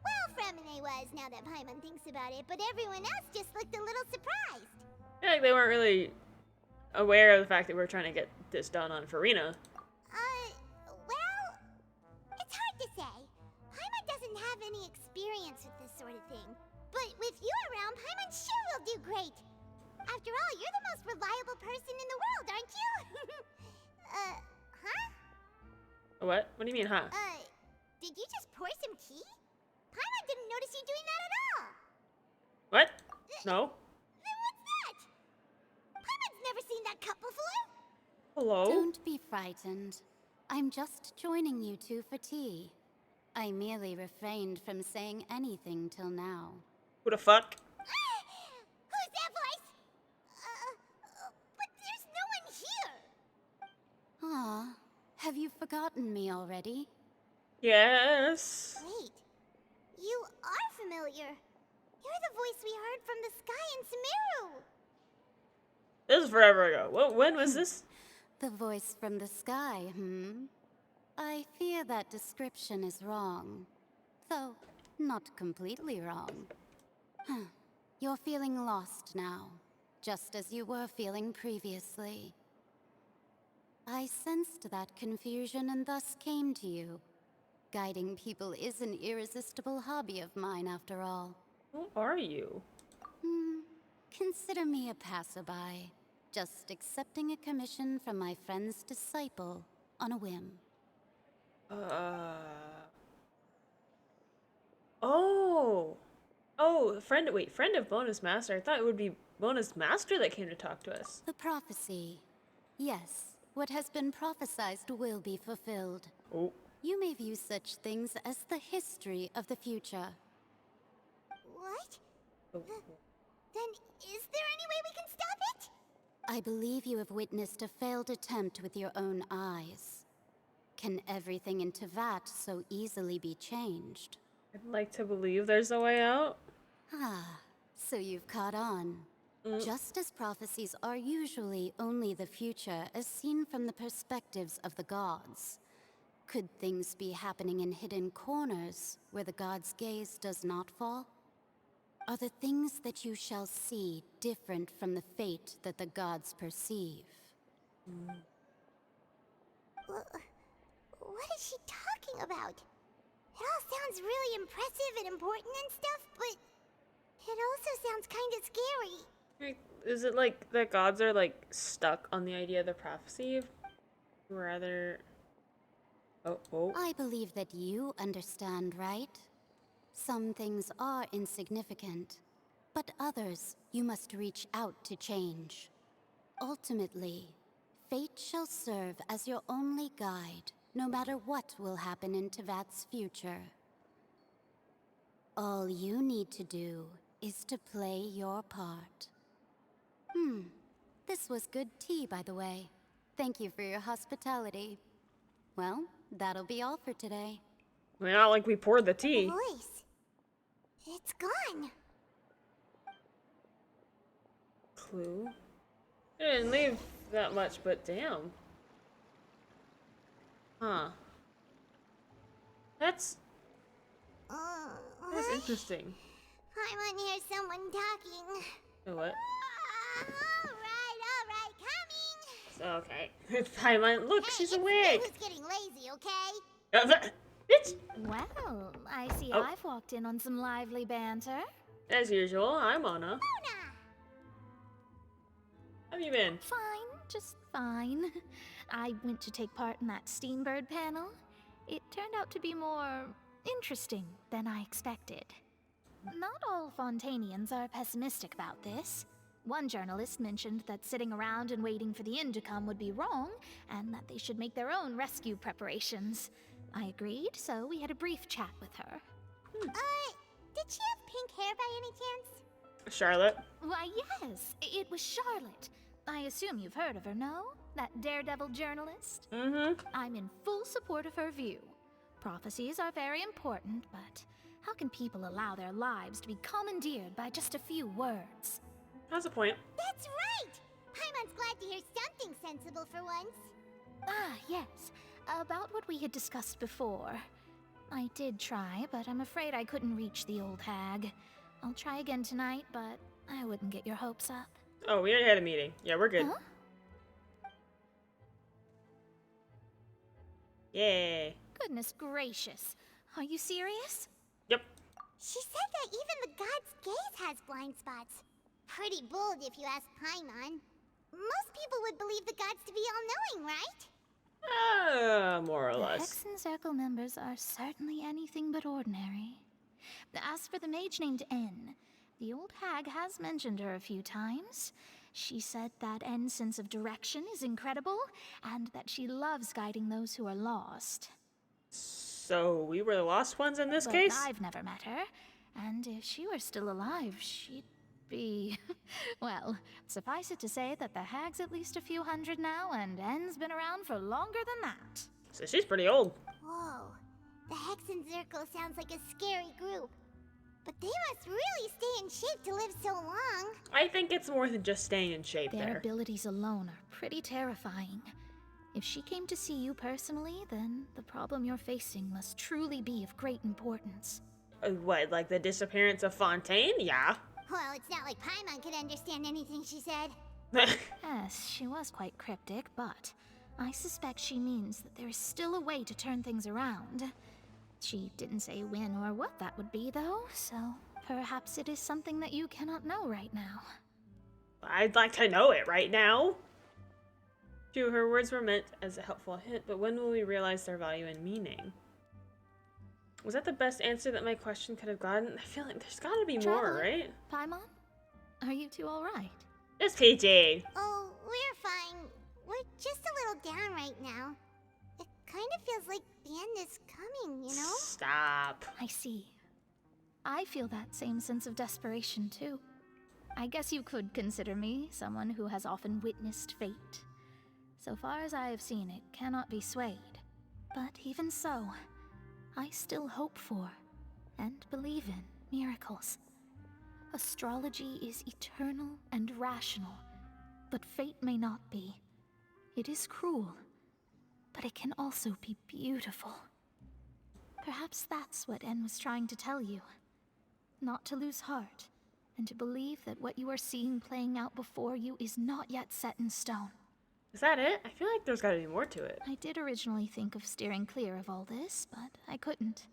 Well, Fremine was, now that Paimon thinks about it, but everyone else just looked a little surprised. I feel like they weren't really aware of the fact that we're trying to get this done on Furina. Well, it's hard to say. Paimon doesn't have any experience with this sort of thing. But with you around, Paimon sure will do great. After all, you're the most reliable person in the world, aren't you? Huh? What? What do you mean, huh? Did you just pour some tea? Paimon didn't notice you doing that at all. What? No. Then what's that? Paimon's never seen that cup before. Hello? Don't be frightened. I'm just joining you two for tea. I merely refrained from saying anything till now. Who the fuck? Who's that voice? But there's no one here. Ah, have you forgotten me already? Yes. Wait, you are familiar. You're the voice we heard from the sky in Sumeru. This is forever ago. When was this? The voice from the sky, I fear that description is wrong. Though, not completely wrong. You're feeling lost now, just as you were feeling previously. I sensed that confusion and thus came to you. Guiding people is an irresistible hobby of mine, after all. Who are you? Consider me a passerby, just accepting a commission from my friend's disciple on a whim. Oh, friend of Bonus Master. I thought it would be Bonus Master that came to talk to us. The prophecy. Yes, what has been prophesied will be fulfilled. Oh. You may view such things as the history of the future. What? Then is there any way we can stop it? I believe you have witnessed a failed attempt with your own eyes. Can everything in Tevat so easily be changed? I'd like to believe there's a way out. Ah, so you've caught on. Just as prophecies are usually only the future as seen from the perspectives of the gods, could things be happening in hidden corners where the gods' gaze does not fall? Are the things that you shall see different from the fate that the gods perceive? What is she talking about? It all sounds really impressive and important and stuff, but it also sounds kind of scary. Is it like the gods are like stuck on the idea of the prophecy? Rather... Oh. I believe that you understand, right? Some things are insignificant, but others you must reach out to change. Ultimately, fate shall serve as your only guide, no matter what will happen in Tevat's future. All you need to do is to play your part. This was good tea, by the way. Thank you for your hospitality. Well, that'll be all for today. Well, not like we poured the tea. Voice. It's gone. Clue? It didn't leave that much, but damn. Huh. That's interesting. I want to hear someone talking. What? Alright, Okay. Paimon, look, she's awake. who's getting lazy, okay? Bitch. Well, I see Oh. I've walked in on some lively banter. As usual, I'm Mona. How have you been? Fine, just fine. I went to take part in that Steambird panel. It turned out to be more interesting than I expected. Not all Fontainians are pessimistic about this. One journalist mentioned that sitting around and waiting for the end to come would be wrong, and that they should make their own rescue preparations. I agreed, so we had a brief chat with her. Did she have pink hair by any chance? Charlotte? Why, yes, it was Charlotte. I assume you've heard of her, no? That daredevil journalist? Mm-hmm. I'm in full support of her view. Prophecies are very important, but how can people allow their lives to be commandeered by just a few words? That's a point. That's right! Paimon's glad to hear something sensible for once. Ah, yes. About what we had discussed before. I did try, but I'm afraid I couldn't reach the old hag. I'll try again tonight, but I wouldn't get your hopes up. Oh, we already had a meeting. Yeah, we're good. Huh? Yay. Goodness gracious. Are you serious? Yep. She said that even the god's gaze has blind spots. Pretty bold if you ask Paimon. Most people would believe the gods to be all-knowing, right? More or The less. Hexen Circle members are certainly anything but ordinary. As for the mage named N, the old hag has mentioned her a few times. She said that N's sense of direction is incredible, and that she loves guiding those who are lost. So we were the lost ones in this But case? I've never met her, and if she were still alive, she'd be... well, suffice it to say that the hag's at least a few hundred now, and N's been around for longer than that. So she's pretty old. Whoa. The Hexen Circle sounds like a scary group. But they must really stay in shape to live so long. I think it's more than just staying in shape Their there. abilities alone are pretty terrifying. If she came to see you personally, then the problem you're facing must truly be of great importance. What, like the disappearance of Fontaine? Yeah. Well, it's not like Paimon could understand anything she said. Yes, she was quite cryptic, but I suspect she means that there is still a way to turn things around. She didn't say when or what that would be, though, so perhaps it is something that you cannot know right now. I'd like to know it right now. True, her words were meant as a helpful hint, but when will we realize their value and meaning? Was that the best answer that my question could have gotten? I feel like there's gotta be more, Traveler? right? Paimon? Are you two alright? Just PG. Oh, we're fine. We're just a little down right now. It kind of feels like the end is coming, you know? Stop. I see. I feel that same sense of desperation, too. I guess you could consider me someone who has often witnessed fate. So far as I have seen, it cannot be swayed. But even so, I still hope for, and believe in, miracles. Astrology is eternal and rational, but fate may not be. It is cruel, but it can also be beautiful. Perhaps that's what N was trying to tell you. Not to lose heart, and to believe that what you are seeing playing out before you is not yet set in stone. Is that it? I feel like there's gotta be more to it. I did originally think of steering clear of all this, but I couldn't.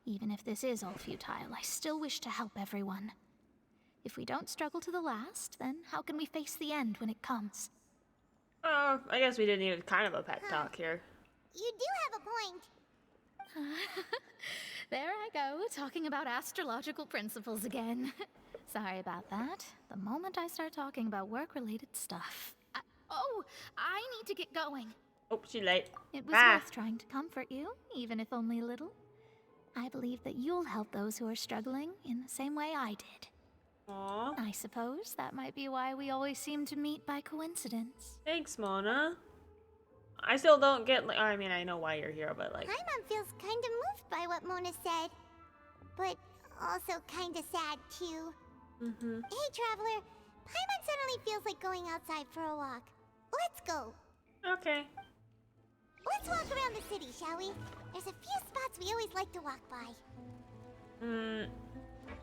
Even if this is all futile, I still wish to help everyone. If we don't struggle to the last, then how can we face the end when it comes? Oh, I guess we did need kind of a pep talk here. You do have a point. There I go, talking about astrological principles again. Sorry about that. The moment I start talking about work-related stuff. I need to get going. Oh, she's late. It was Ah. worth trying to comfort you, even if only a little. I believe that you'll help those who are struggling in the same way I did. Aww. I suppose that might be why we always seem to meet by coincidence. Thanks, Mona. I still don't get, like, I mean, I know why you're here, but like... Paimon feels kind of moved by what Mona said. But also kind of sad, too. Mm-hmm. Hey, Traveler. Paimon suddenly feels like going outside for a walk. Let's go. Okay. Let's walk around the city, shall we? There's a few spots we always like to walk by.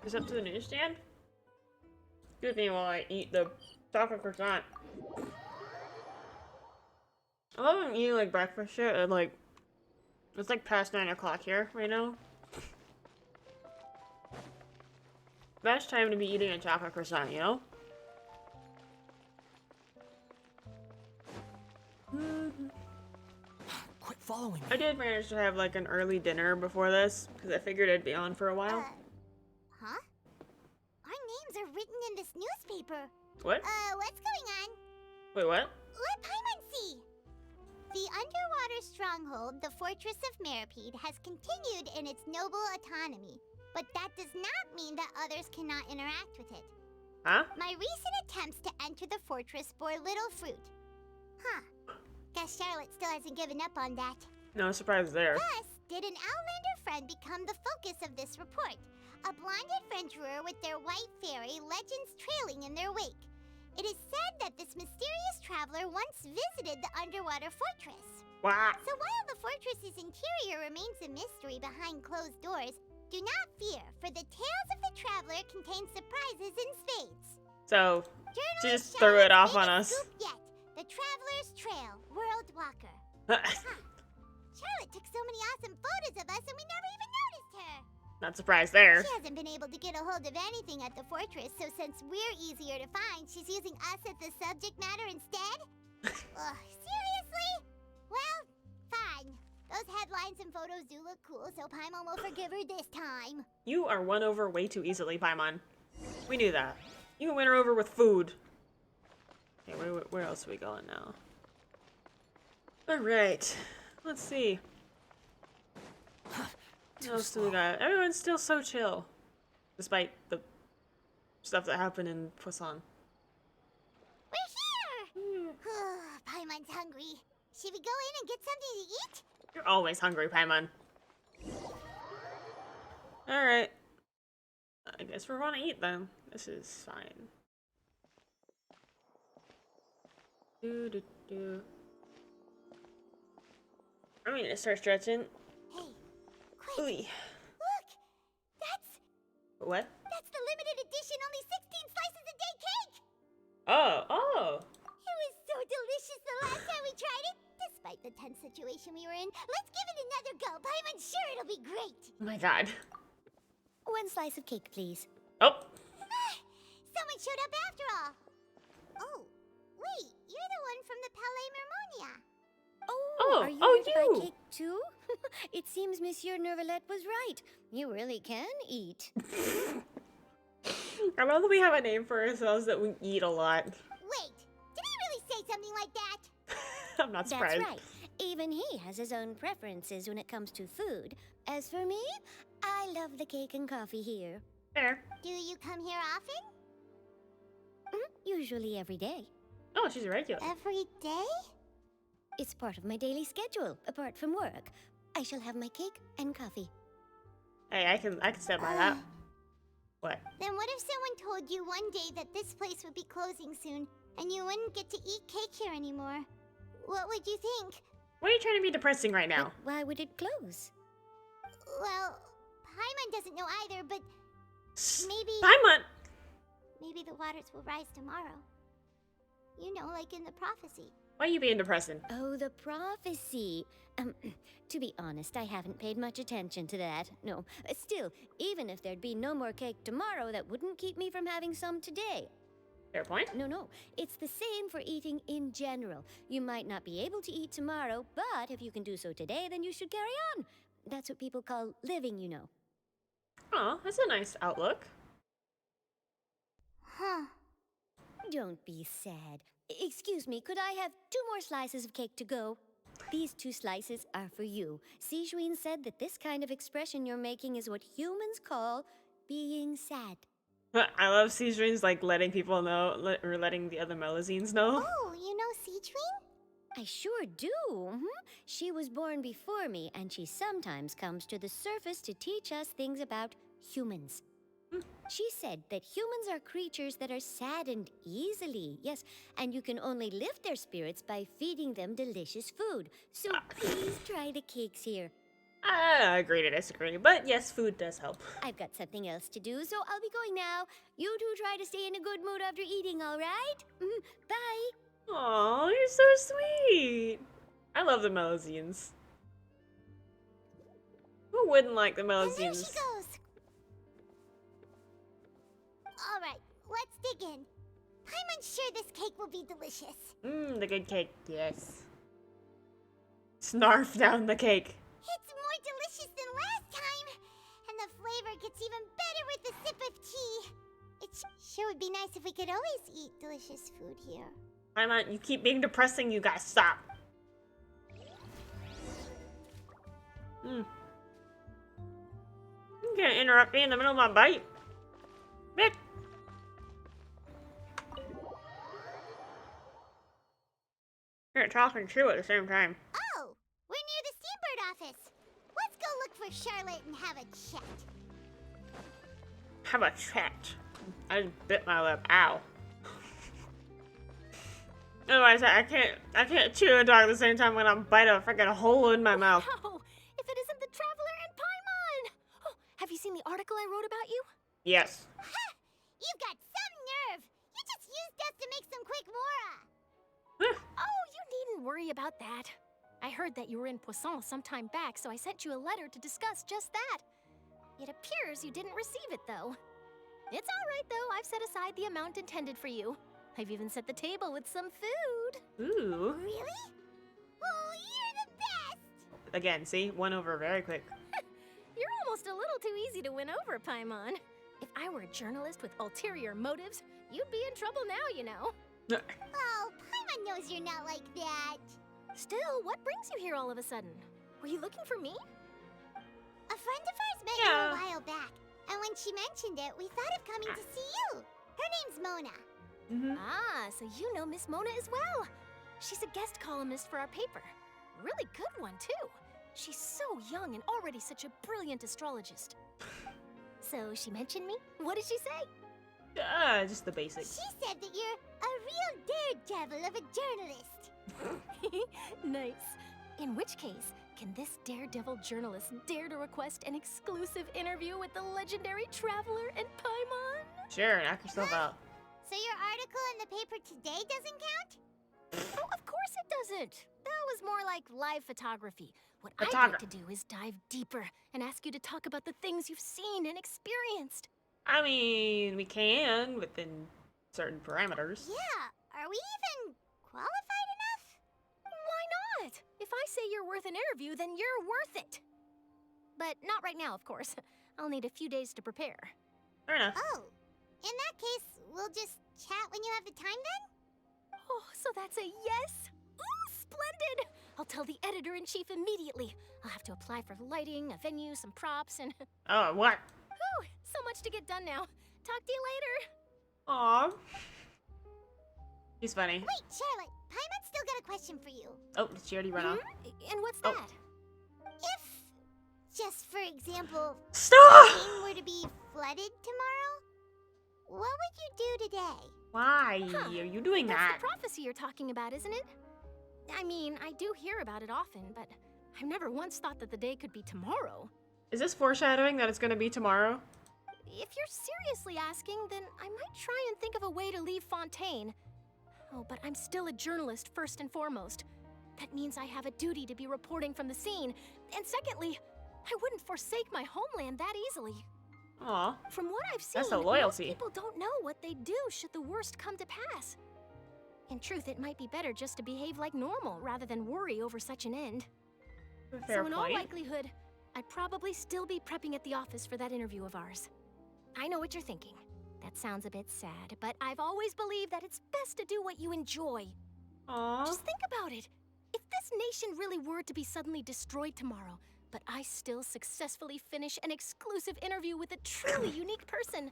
Is up to the newsstand? Excuse me while I eat the chocolate croissant. I love I'm eating like breakfast shit and like it's like past 9 o'clock here right now. Best time to be eating a chocolate croissant, you know? Quit following me. I did manage to have like an early dinner before this because I figured I'd be on for a while. Huh? Our names are written in this newspaper. What? What's going on? Wait, what? Let Paimon see. The underwater stronghold, the Fortress of Meripede, has continued in its noble autonomy, but that does not mean that others cannot interact with it. Huh? My recent attempts to enter the fortress bore little fruit. Huh. Guess Charlotte still hasn't given up on that. No surprise there. Thus, did an Outlander friend become the focus of this report? A blonde adventurer with their white fairy legends trailing in their wake. It is said that this mysterious traveler once visited the underwater fortress. Wow. So while the fortress's interior remains a mystery behind closed doors, do not fear, for the tales of the traveler contain surprises in spades. So, she just threw it off on us. Scoop yet, the Traveler's Trail, World Walker. Charlotte took so many awesome photos of us and we never even noticed her. Not surprised there. She hasn't been able to get a hold of anything at the fortress, so since we're easier to find, she's using us as the subject matter instead? Ugh, seriously? Well, fine. Those headlines and photos do look cool, so Paimon will forgive her this time. You are won over way too easily, Paimon. We knew that. You can win her over with food. Okay, where else are we going now? Alright. Let's see. What else do we got? Everyone's still so chill. Despite the stuff that happened in Poisson. We're here! Paimon's hungry. Should we go in and get something to eat? You're always hungry, Paimon. Alright. I guess we're gonna eat then. This is fine. Do. I'm gonna start stretching. Hey, quick! Ooh. Look! That's... What? That's the limited edition only 16 slices a day cake! Oh! It was so delicious the last time we tried it! Despite the tense situation we were in, let's give it another go. Paimon's sure it'll be great! Oh my god. One slice of cake, please. Oh! Someone showed up after all! Oh, wait, you're the one from the Palais Mermonia. Are you here to buy cake too? It seems Monsieur Nervalette was right. You really can eat. I love that we have a name for ourselves that we eat a lot. Wait, did he really say something like that? I'm not surprised. That's right. Even he has his own preferences when it comes to food. As for me, I love the cake and coffee here. Fair. Do you come here often? Usually every day. Oh, she's a regular. Every day? It's part of my daily schedule, apart from work. I shall have my cake and coffee. Hey, I can step by that. What? Then what if someone told you one day that this place would be closing soon, and you wouldn't get to eat cake here anymore? What would you think? Why are you trying to be depressing right now? But why would it close? Well, Paimon doesn't know either, but maybe... Paimon! Maybe the waters will rise tomorrow. You know, like in the prophecy. Why are you being depressing? Oh, the prophecy. To be honest, I haven't paid much attention to that. No, still, even if there'd be no more cake tomorrow, that wouldn't keep me from having some today. Fair point. No, it's the same for eating in general. You might not be able to eat tomorrow, but if you can do so today, then you should carry on. That's what people call living, you know. Aw, that's a nice outlook. Huh. Don't be sad. Excuse me, could I have 2 more slices of cake to go? These 2 slices are for you. Sijuin said that this kind of expression you're making is what humans call being sad. I love Cedrine's like letting people know, or letting the other Melazines know. Oh, you know Sijuin? I sure do. She was born before me, and she sometimes comes to the surface to teach us things about humans. She said that humans are creatures that are saddened easily, yes, and you can only lift their spirits by feeding them delicious food. So please try the cakes here. I agree to disagree, but yes, food does help. I've got something else to do, so I'll be going now. You two try to stay in a good mood after eating, all right? Bye. Aw, you're so sweet. I love the Melazines. Who wouldn't like the Melazines? And there she goes. All right, let's dig in. Paimon's sure this cake will be delicious. The good cake, yes. Snarf down the cake. It's more delicious than last time, and the flavor gets even better with a sip of tea. It sure would be nice if we could always eat delicious food here. Paimon, you keep being depressing, you guys stop. You can't interrupt me in the middle of my bite. Bitch. You're talking true at the same time. Oh, we're near the Steambird office. Let's go look for Charlotte and have a chat. Have a chat. I just bit my lip. Ow. Otherwise, I can't chew and talk at the same time when I'm biting a freaking hole in my mouth. Wow! If it isn't the Traveler and Paimon! Oh, have you seen the article I wrote about you? Yes. Ha! You've got some nerve. You just used us to make some quick mora. Oh, you needn't worry about that. I heard that you were in Poisson some time back, so I sent you a letter to discuss just that. It appears you didn't receive it, though. It's all right, though. I've set aside the amount intended for you. I've even set the table with some food. Ooh. Really? Oh, you're the best! Again, see? Won over very quick. You're almost a little too easy to win over, Paimon. If I were a journalist with ulterior motives, you'd be in trouble now, you know. Oh, Paimon knows you're not like that. Still, what brings you here all of a sudden? Were you looking for me? A friend of ours met you a while back, and when she mentioned it, we thought of coming to see you. Her name's Mona. Ah, so you know Miss Mona as well. She's a guest columnist for our paper. Really good one, too. She's so young and already such a brilliant astrologist. So she mentioned me? What did she say? Just the basics. She said that you're a real daredevil of a journalist. Nice. In which case, can this daredevil journalist dare to request an exclusive interview with the legendary Traveler and Paimon? Sure, knock yourself out. So your article in the paper today doesn't count? Oh, of course it doesn't. That was more like live photography. What I'd like to do is dive deeper and ask you to talk about the things you've seen and experienced. I mean, we can within certain parameters. Yeah, are we even qualified enough? Why not? If I say you're worth an interview, then you're worth it. But not right now, of course. I'll need a few days to prepare. Fair enough. Oh, in that case, we'll just chat when you have the time then? Oh, so that's a yes? Ooh, splendid! I'll tell the editor-in-chief immediately. I'll have to apply for lighting, a venue, some props, and... Oh, what? Whew, so much to get done now. Talk to you later. Aw. He's funny. Wait, Charlotte, Paimon's still got a question for you. Oh, did she already run off? And what's that? If, just for example, Stop! the thing were to be flooded tomorrow, what would you do today? Why are you doing That's that? the prophecy you're talking about, isn't it? I mean, I do hear about it often, but I've never once thought that the day could be tomorrow. Is this foreshadowing that it's gonna be tomorrow? If you're seriously asking, then I might try and think of a way to leave Fontaine. Oh, but I'm still a journalist first and foremost. That means I have a duty to be reporting from the scene. And secondly, I wouldn't forsake my homeland that easily. Aw. From what I've seen, That's a most loyalty. people don't know what they'd do should the worst come to pass. In truth, it might be better just to behave like normal rather than worry over such an end. Fair So in all point. likelihood, I'd probably still be prepping at the office for that interview of ours. I know what you're thinking. That sounds a bit sad, but I've always believed that it's best to do what you enjoy. Aww. Just think about it. If this nation really were to be suddenly destroyed tomorrow, but I still successfully finish an exclusive interview with a truly unique person,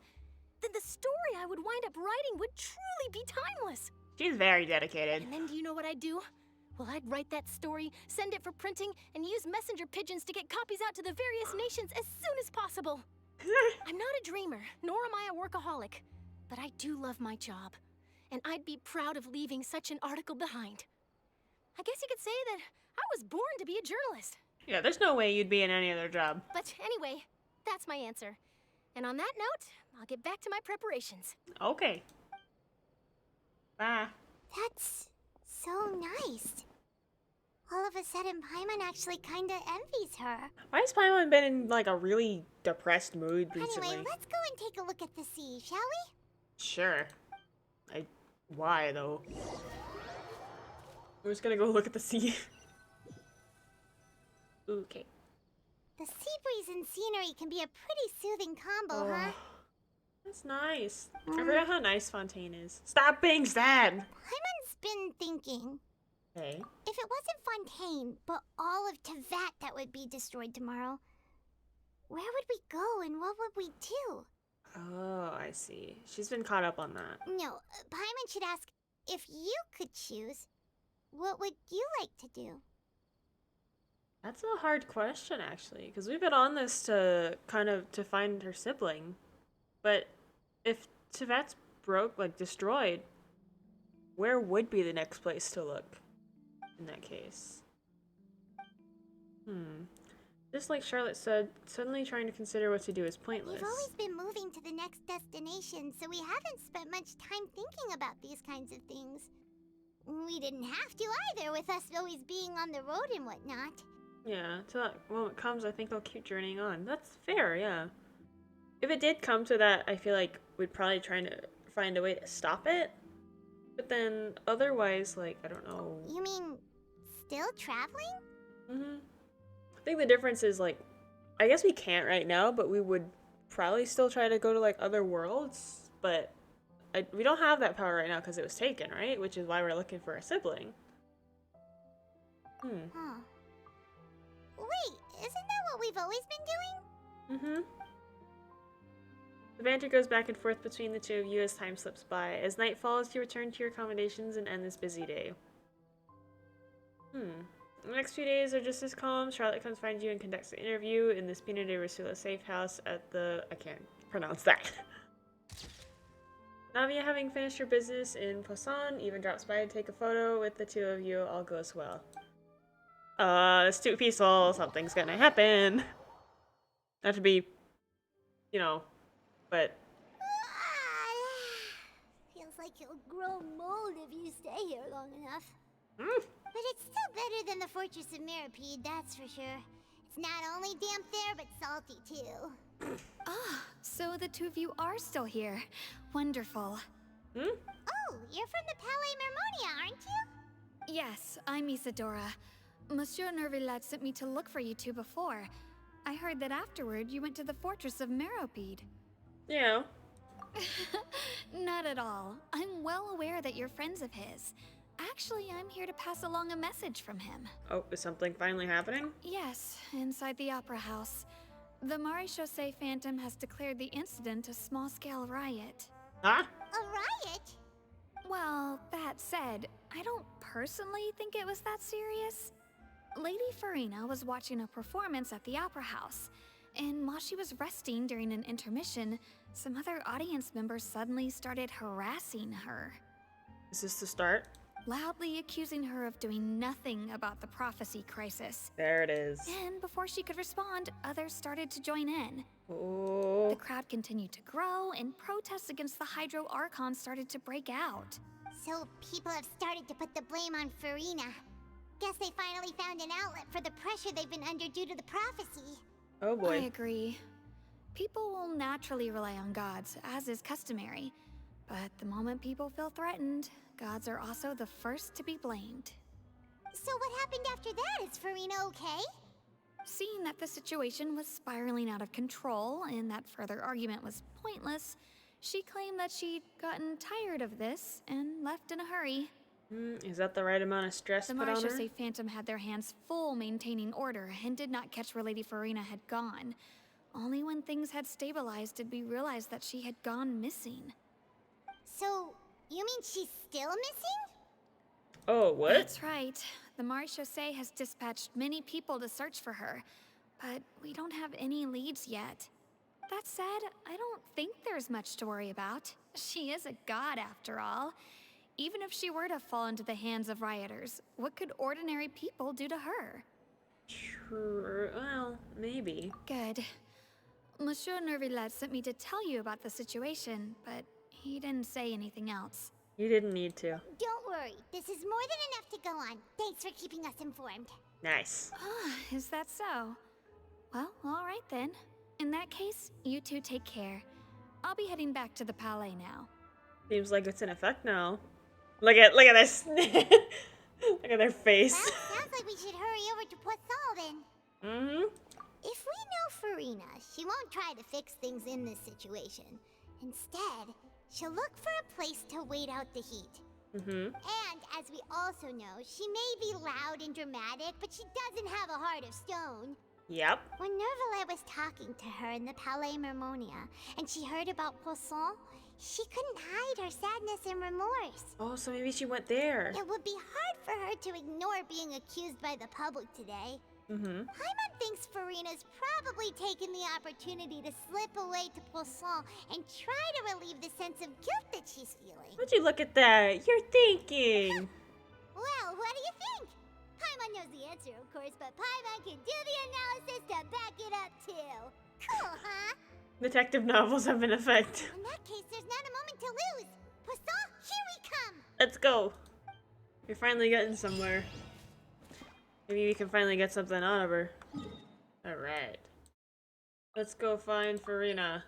then the story I would wind up writing would truly be timeless. She's very dedicated. And then do you know what I'd do? Well, I'd write that story, send it for printing, and use messenger pigeons to get copies out to the various nations as soon as possible. I'm not a dreamer, nor am I a workaholic, but I do love my job, and I'd be proud of leaving such an article behind. I guess you could say that I was born to be a journalist. Yeah, there's no way you'd be in any other job. But anyway, that's my answer. And on that note, I'll get back to my preparations. Okay. Bye. That's so nice. All of a sudden, Paimon actually kinda envies her. Why has Paimon been in like a really depressed mood recently? Anyway, let's go and take a look at the sea, shall we? Sure. Why though? We're just gonna go look at the sea. Okay. The sea breeze and scenery can be a pretty soothing combo, huh? That's nice. I forgot how nice Fontaine is. Stop being sad! Paimon's been thinking. Hey. If it wasn't Fontaine, but all of Tevat that would be destroyed tomorrow, where would we go and what would we do? Oh, I see. She's been caught up on that. No, Paimon should ask, if you could choose, what would you like to do? That's a hard question, actually, because we've been on this to to find her sibling. But if Tevat's destroyed, where would be the next place to look in that case? Just like Charlotte said, suddenly trying to consider what to do is pointless. We've always been moving to the next destination, so we haven't spent much time thinking about these kinds of things. We didn't have to either, with us always being on the road and whatnot. Yeah, till that moment comes, I think I'll keep journeying on. That's fair, yeah. If it did come to that, I feel like we'd probably try to find a way to stop it. But then, otherwise, I don't know. You mean, still traveling? I think the difference is, I guess we can't right now, but we would probably still try to go to, other worlds. But we don't have that power right now because it was taken, right? Which is why we're looking for a sibling. Huh. Wait, isn't that what we've always been doing? The banter goes back and forth between the two of you as time slips by. As night falls, you return to your accommodations and end this busy day. The next few days are just as calm. Charlotte comes find you and conducts an interview in the Spina de Rosula safe house at the... I can't pronounce that. Navia, having finished her business in Poisson, even drops by to take a photo with the two of you. All goes well. It's too peaceful. Something's gonna happen. Not to be, but... Feels like you'll grow mold if you stay here long enough. But it's still better than the Fortress of Mirapede, that's for sure. It's not only damp there, but salty too. So the two of you are still here. Wonderful. Oh, you're from the Palais Mermonia, aren't you? Yes, I'm Isadora. Monsieur Nervillet sent me to look for you two before. I heard that afterward you went to the Fortress of Meropide. Yeah. Not at all. I'm well aware that you're friends of his. Actually, I'm here to pass along a message from him. Oh, is something finally happening? Yes, inside the Opera House. The Maréchaussée Phantom has declared the incident a small-scale riot. Huh? A riot? Well, that said, I don't personally think it was that serious. Lady Furina was watching a performance at the Opera House, and while she was resting during an intermission, some other audience members suddenly started harassing her. Is this the start? Loudly accusing her of doing nothing about the prophecy crisis. There it is. And before she could respond, others started to join in. Oh. The crowd continued to grow, and protests against the Hydro Archon started to break out. So people have started to put the blame on Furina. Guess they finally found an outlet for the pressure they've been under due to the prophecy. Oh boy. I agree. People will naturally rely on gods, as is customary. But the moment people feel threatened, gods are also the first to be blamed. So what happened after that? Is Furina okay? Seeing that the situation was spiraling out of control and that further argument was pointless, she claimed that she'd gotten tired of this and left in a hurry. Is that the right amount of stress The put on her? Marshals say Phantom had their hands full maintaining order and did not catch where Lady Furina had gone. Only when things had stabilized did we realize that she had gone missing. So, you mean she's still missing? Oh, what? That's right. The Marshals has dispatched many people to search for her, but we don't have any leads yet. That said, I don't think there's much to worry about. She is a god after all. Even if she were to fall into the hands of rioters, what could ordinary people do to her? True. Well, maybe. Good. Monsieur Nervillet sent me to tell you about the situation, but he didn't say anything else. You didn't need to. Don't worry. This is more than enough to go on. Thanks for keeping us informed. Nice. Is that so? Well, all right then. In that case, you two take care. I'll be heading back to the palais now. Seems like it's in effect now. Look at this. Look at their face. Well, sounds like we should hurry over to Poisson then. Mm-hmm. If we know Furina, she won't try to fix things in this situation. Instead, she'll look for a place to wait out the heat. Mm-hmm. And as we also know, she may be loud and dramatic, but she doesn't have a heart of stone. Yep. When Nervillet was talking to her in the Palais Mermonia, and she heard about Poisson, she couldn't hide her sadness and remorse. Oh, so maybe she went there. It would be hard for her to ignore being accused by the public today. Mm-hmm. Paimon thinks Furina's probably taken the opportunity to slip away to Poisson and try to relieve the sense of guilt that she's feeling. Would you look at that? You're thinking. Well, what do you think? Paimon knows the answer, of course, but Paimon can do the analysis to back it up, too. Cool, huh? Detective novels have an effect. In that case, there's not a moment to lose. Poisson, here we come! Let's go. You're finally getting somewhere. Maybe we can finally get something out of her. Alright. Let's go find Furina.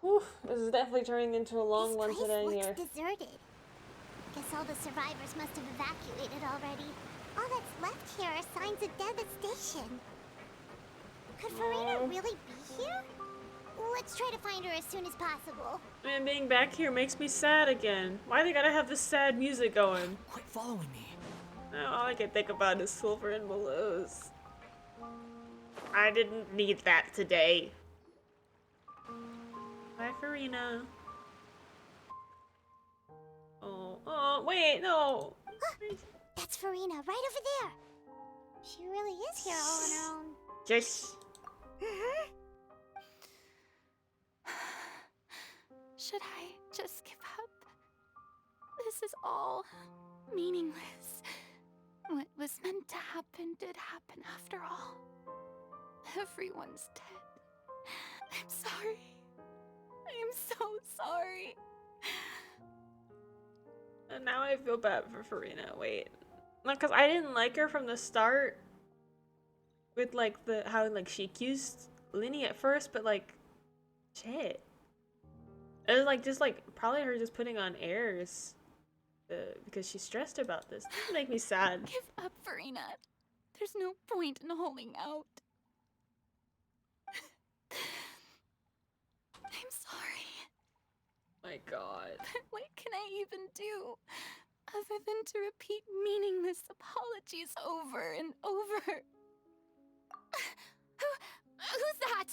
Whew, this is definitely turning into a long one today This place here. looks deserted. Guess all the survivors must have evacuated already. All that's left here are signs of devastation. Could Furina really be here? Let's try to find her as soon as possible. Man, being back here makes me sad again. Why they gotta have this sad music going? Quit following me. Now all I can think about is Silver and Mallows. I didn't need that today. Bye, Furina. Oh, wait, no. That's Furina, right over there. She really is here all on her own. Just. Should I just give up? This is all meaningless. What was meant to happen did happen after all. Everyone's dead. I'm sorry. I am so sorry. And now I feel bad for Furina. Wait. Like, cause I didn't like her from the start. With like how like she accused Linny at first, but like, shit. It was like just like probably her just putting on airs, because she's stressed about this. This would make me sad. Give up, Furina. There's no point in holding out. I'm sorry. My God. But what can I even do other than to repeat meaningless apologies over and over? Who's that?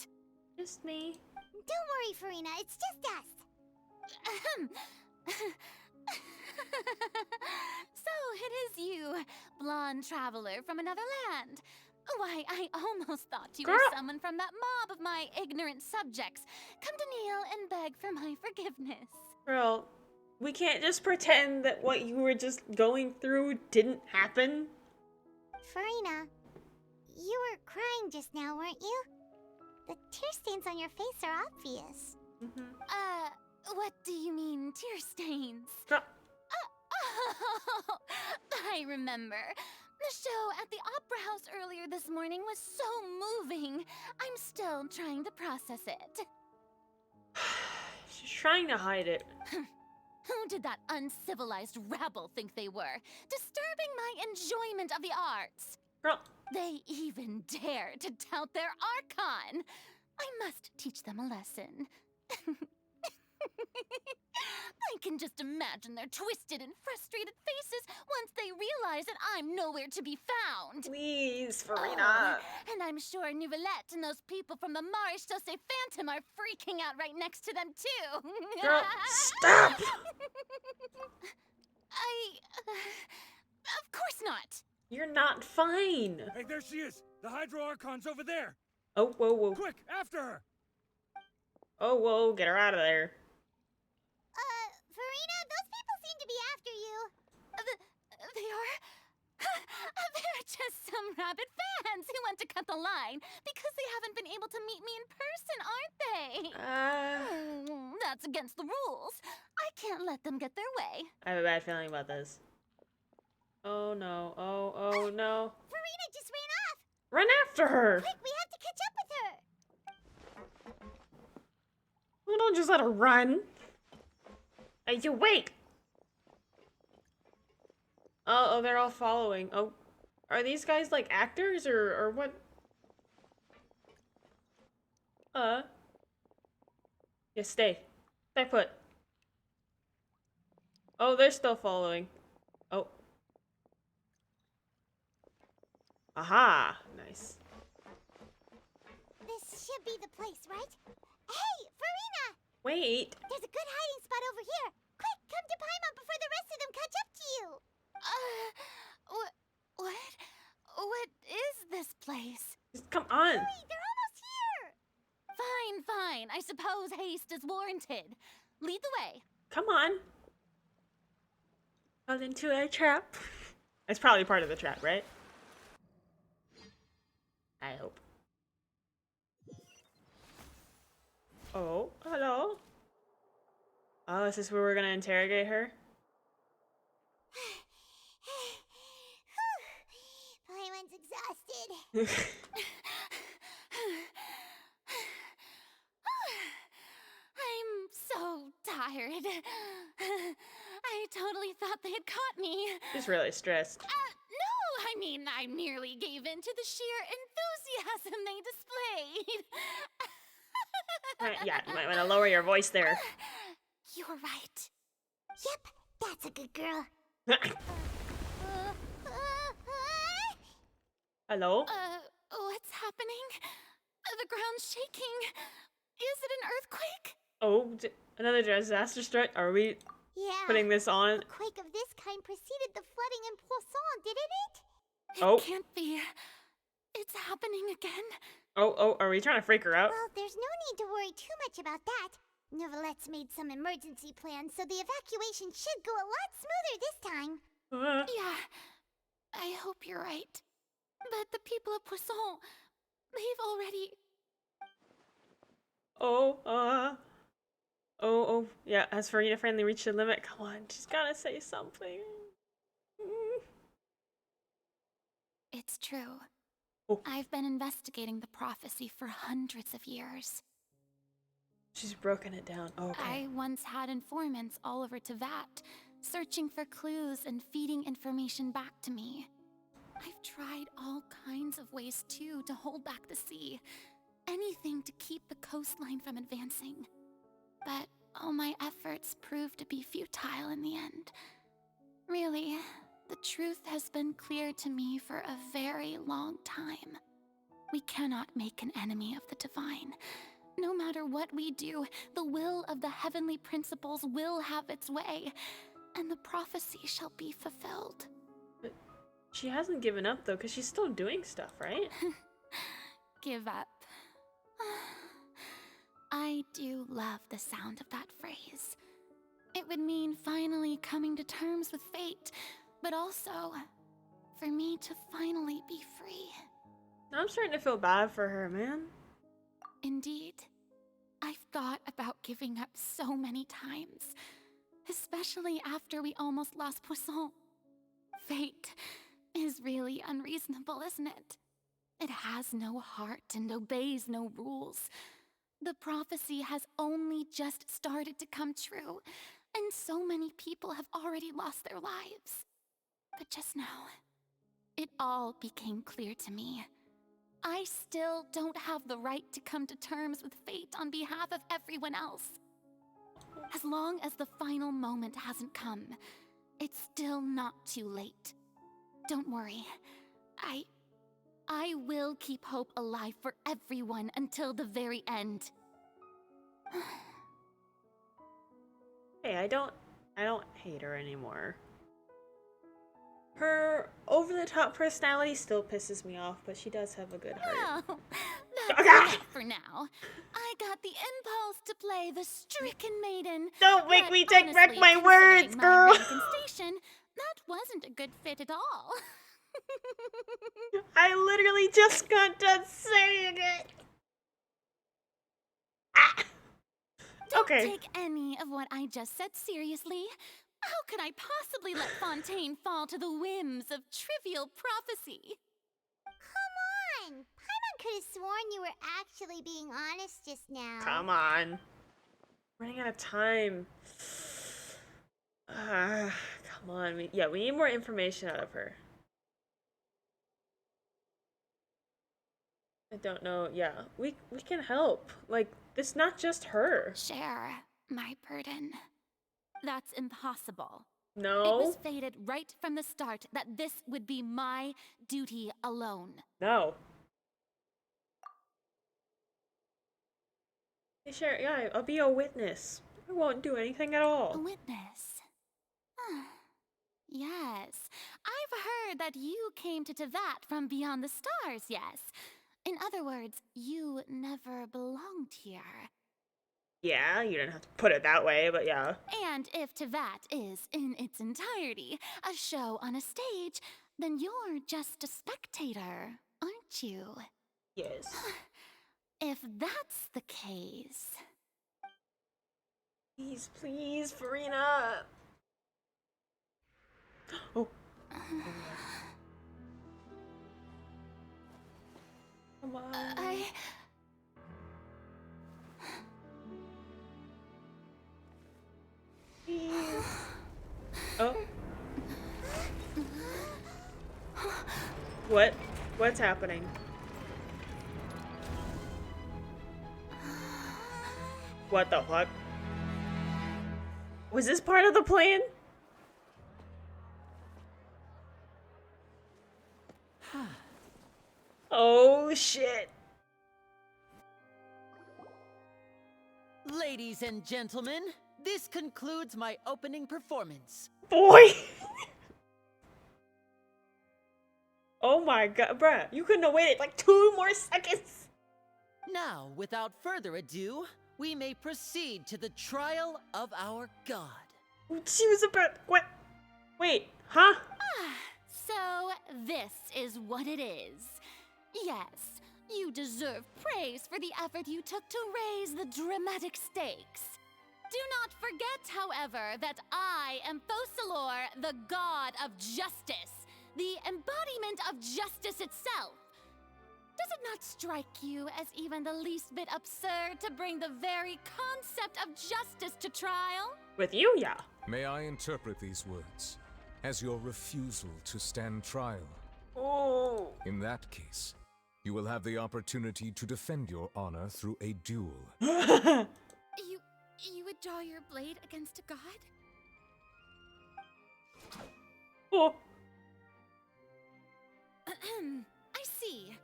Just me. Don't worry, Furina. It's just us. So it is you, blonde traveler from another land. Why, I almost thought you were someone from that mob of my ignorant subjects. Come to kneel and beg for my forgiveness. Girl, we can't just pretend that what you were just going through didn't happen. Furina, you were crying just now, weren't you? The tear stains on your face are obvious. What do you mean, tear stains? I remember. The show at the Opera House earlier this morning was so moving. I'm still trying to process it. She's trying to hide it. Who did that uncivilized rabble think they were? Disturbing my enjoyment of the arts. Girl. They even dare to tout their Archon. I must teach them a lesson. I I can just imagine their twisted and frustrated faces once they realize that I'm nowhere to be found. Please, Furina. Oh, and I'm sure Nouvellette and those people from the Maréchal Phantom are freaking out right next to them, too. Girl, stop! Of course not. You're not fine. Hey, there she is! The Hydro Archon's over there! Oh, whoa, whoa. Quick, after her! Oh, whoa, get her out of there. Furina, those people seem to be after you. They are? They're just some rabid fans who want to cut the line because they haven't been able to meet me in person, aren't they? That's against the rules. I can't let them get their way. I have a bad feeling about this. Oh no, oh no. Furina just ran off! Run after her! Quick, we have to catch up with her! Well, don't just let her run. Hey, you wait! Oh, they're all following. Oh, are these guys like actors or what? Yeah, stay. Stay put. Oh, they're still following. Oh. Aha! Nice. This should be the place, right? Hey, Furina! Wait. There's a good hiding spot over here. Quick, come to Paimon before the rest of them catch up to you. What is this place? Just come on. Hurry, they're almost here. Fine. I suppose haste is warranted. Lead the way. Come on. Fell into a trap. It's probably part of the trap, right? I hope. Oh, hello. Oh, is this where we're gonna interrogate her? Paimon's exhausted. I'm so tired. I totally thought they had caught me. She's really stressed. No, I mean, I merely gave in to the sheer enthusiasm they displayed. Yeah, you might want to lower your voice there. You're right. Yep, that's a good girl. Hello? What's happening? The ground's shaking. Is it an earthquake? Oh, another disaster strike? Are we putting this on? A quake of this kind preceded the flooding in Poisson, didn't it? It can't be. It's happening again. Oh, are we trying to freak her out? Well, there's no need to worry too much about that. Nouvellette's made some emergency plans, so the evacuation should go a lot smoother this time. Yeah, I hope you're right. But the people of Poisson, they've already... Yeah, has Furina finally reached the limit? Come on, she's gotta say something. It's true. Oh. I've been investigating the prophecy for hundreds of years. She's broken it down. Okay. I once had informants all over Tevat, searching for clues and feeding information back to me. I've tried all kinds of ways, too, to hold back the sea. Anything to keep the coastline from advancing. But all my efforts proved to be futile in the end. Really, the truth has been clear to me for a very long time. We cannot make an enemy of the divine. No matter what we do, the will of the heavenly principles will have its way, and the prophecy shall be fulfilled. But she hasn't given up, though, because she's still doing stuff, right? Give up. I do love the sound of that phrase. It would mean finally coming to terms with fate, but also for me to finally be free. I'm starting to feel bad for her, man. Indeed. I've thought about giving up so many times, especially after we almost lost Poisson. Fate is really unreasonable, isn't it? It has no heart and obeys no rules. The prophecy has only just started to come true, and so many people have already lost their lives. But just now, it all became clear to me. I still don't have the right to come to terms with fate on behalf of everyone else. As long as the final moment hasn't come, it's still not too late. Don't worry. I will keep hope alive for everyone until the very end. Hey, I don't hate her anymore. Her over-the-top personality still pisses me off, but she does have a good heart. Oh, that's enough for now. I got the impulse to play the stricken maiden. Don't make me take back honestly, my words, considering girl! My rank and station, that wasn't a good fit at all. I literally just got done saying it! Ah. Don't take any of what I just said seriously. How could I possibly let Fontaine fall to the whims of trivial prophecy? Come on! Paimon could have sworn you were actually being honest just now. Come on. Running out of time. Come on. We need more information out of her. I don't know. Yeah, we can help. Like, it's not just her. Share my burden. That's impossible. No. It was fated right from the start that this would be my duty alone. No. Hey, Sherry, yeah, I'll be a witness. I won't do anything at all. A witness? Yes. I've heard that you came to Tevat from beyond the stars, yes. In other words, you never belonged here. Yeah, you didn't have to put it that way, but yeah. And if Tevat is, in its entirety, a show on a stage, then you're just a spectator, aren't you? Yes. If that's the case... Please, Furina! Oh. Come on. Oh. What's happening? What the fuck? Was this part of the plan? Oh shit. Ladies and gentlemen, this concludes my opening performance. Boy! Oh my god, bruh. You couldn't have waited like 2 more seconds. Now, without further ado, we may proceed to the trial of our god. She was about... What? Wait, huh? So, this is what it is. Yes, you deserve praise for the effort you took to raise the dramatic stakes. Do not forget, however, that I am Fosalor, the god of justice, the embodiment of justice itself. Does it not strike you as even the least bit absurd to bring the very concept of justice to trial? With you, yeah. May I interpret these words as your refusal to stand trial? Oh. In that case, you will have the opportunity to defend your honor through a duel. You would draw your blade against a god? Oh. I see.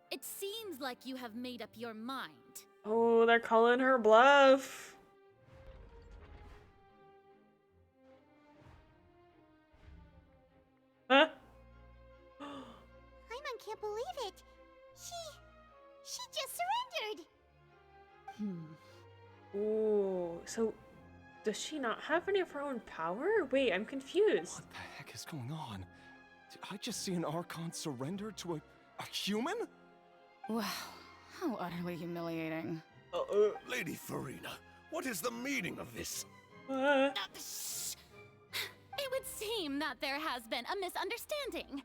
It seems like you have made up your mind. Oh, they're calling her bluff. Huh? Paimon can't believe it. She just surrendered. Ooh, so does she not have any of her own power? Wait, I'm confused. What the heck is going on? Did I just see an Archon surrender to a human? Wow, how utterly humiliating. Lady Furina, what is the meaning of this? It would seem that there has been a misunderstanding.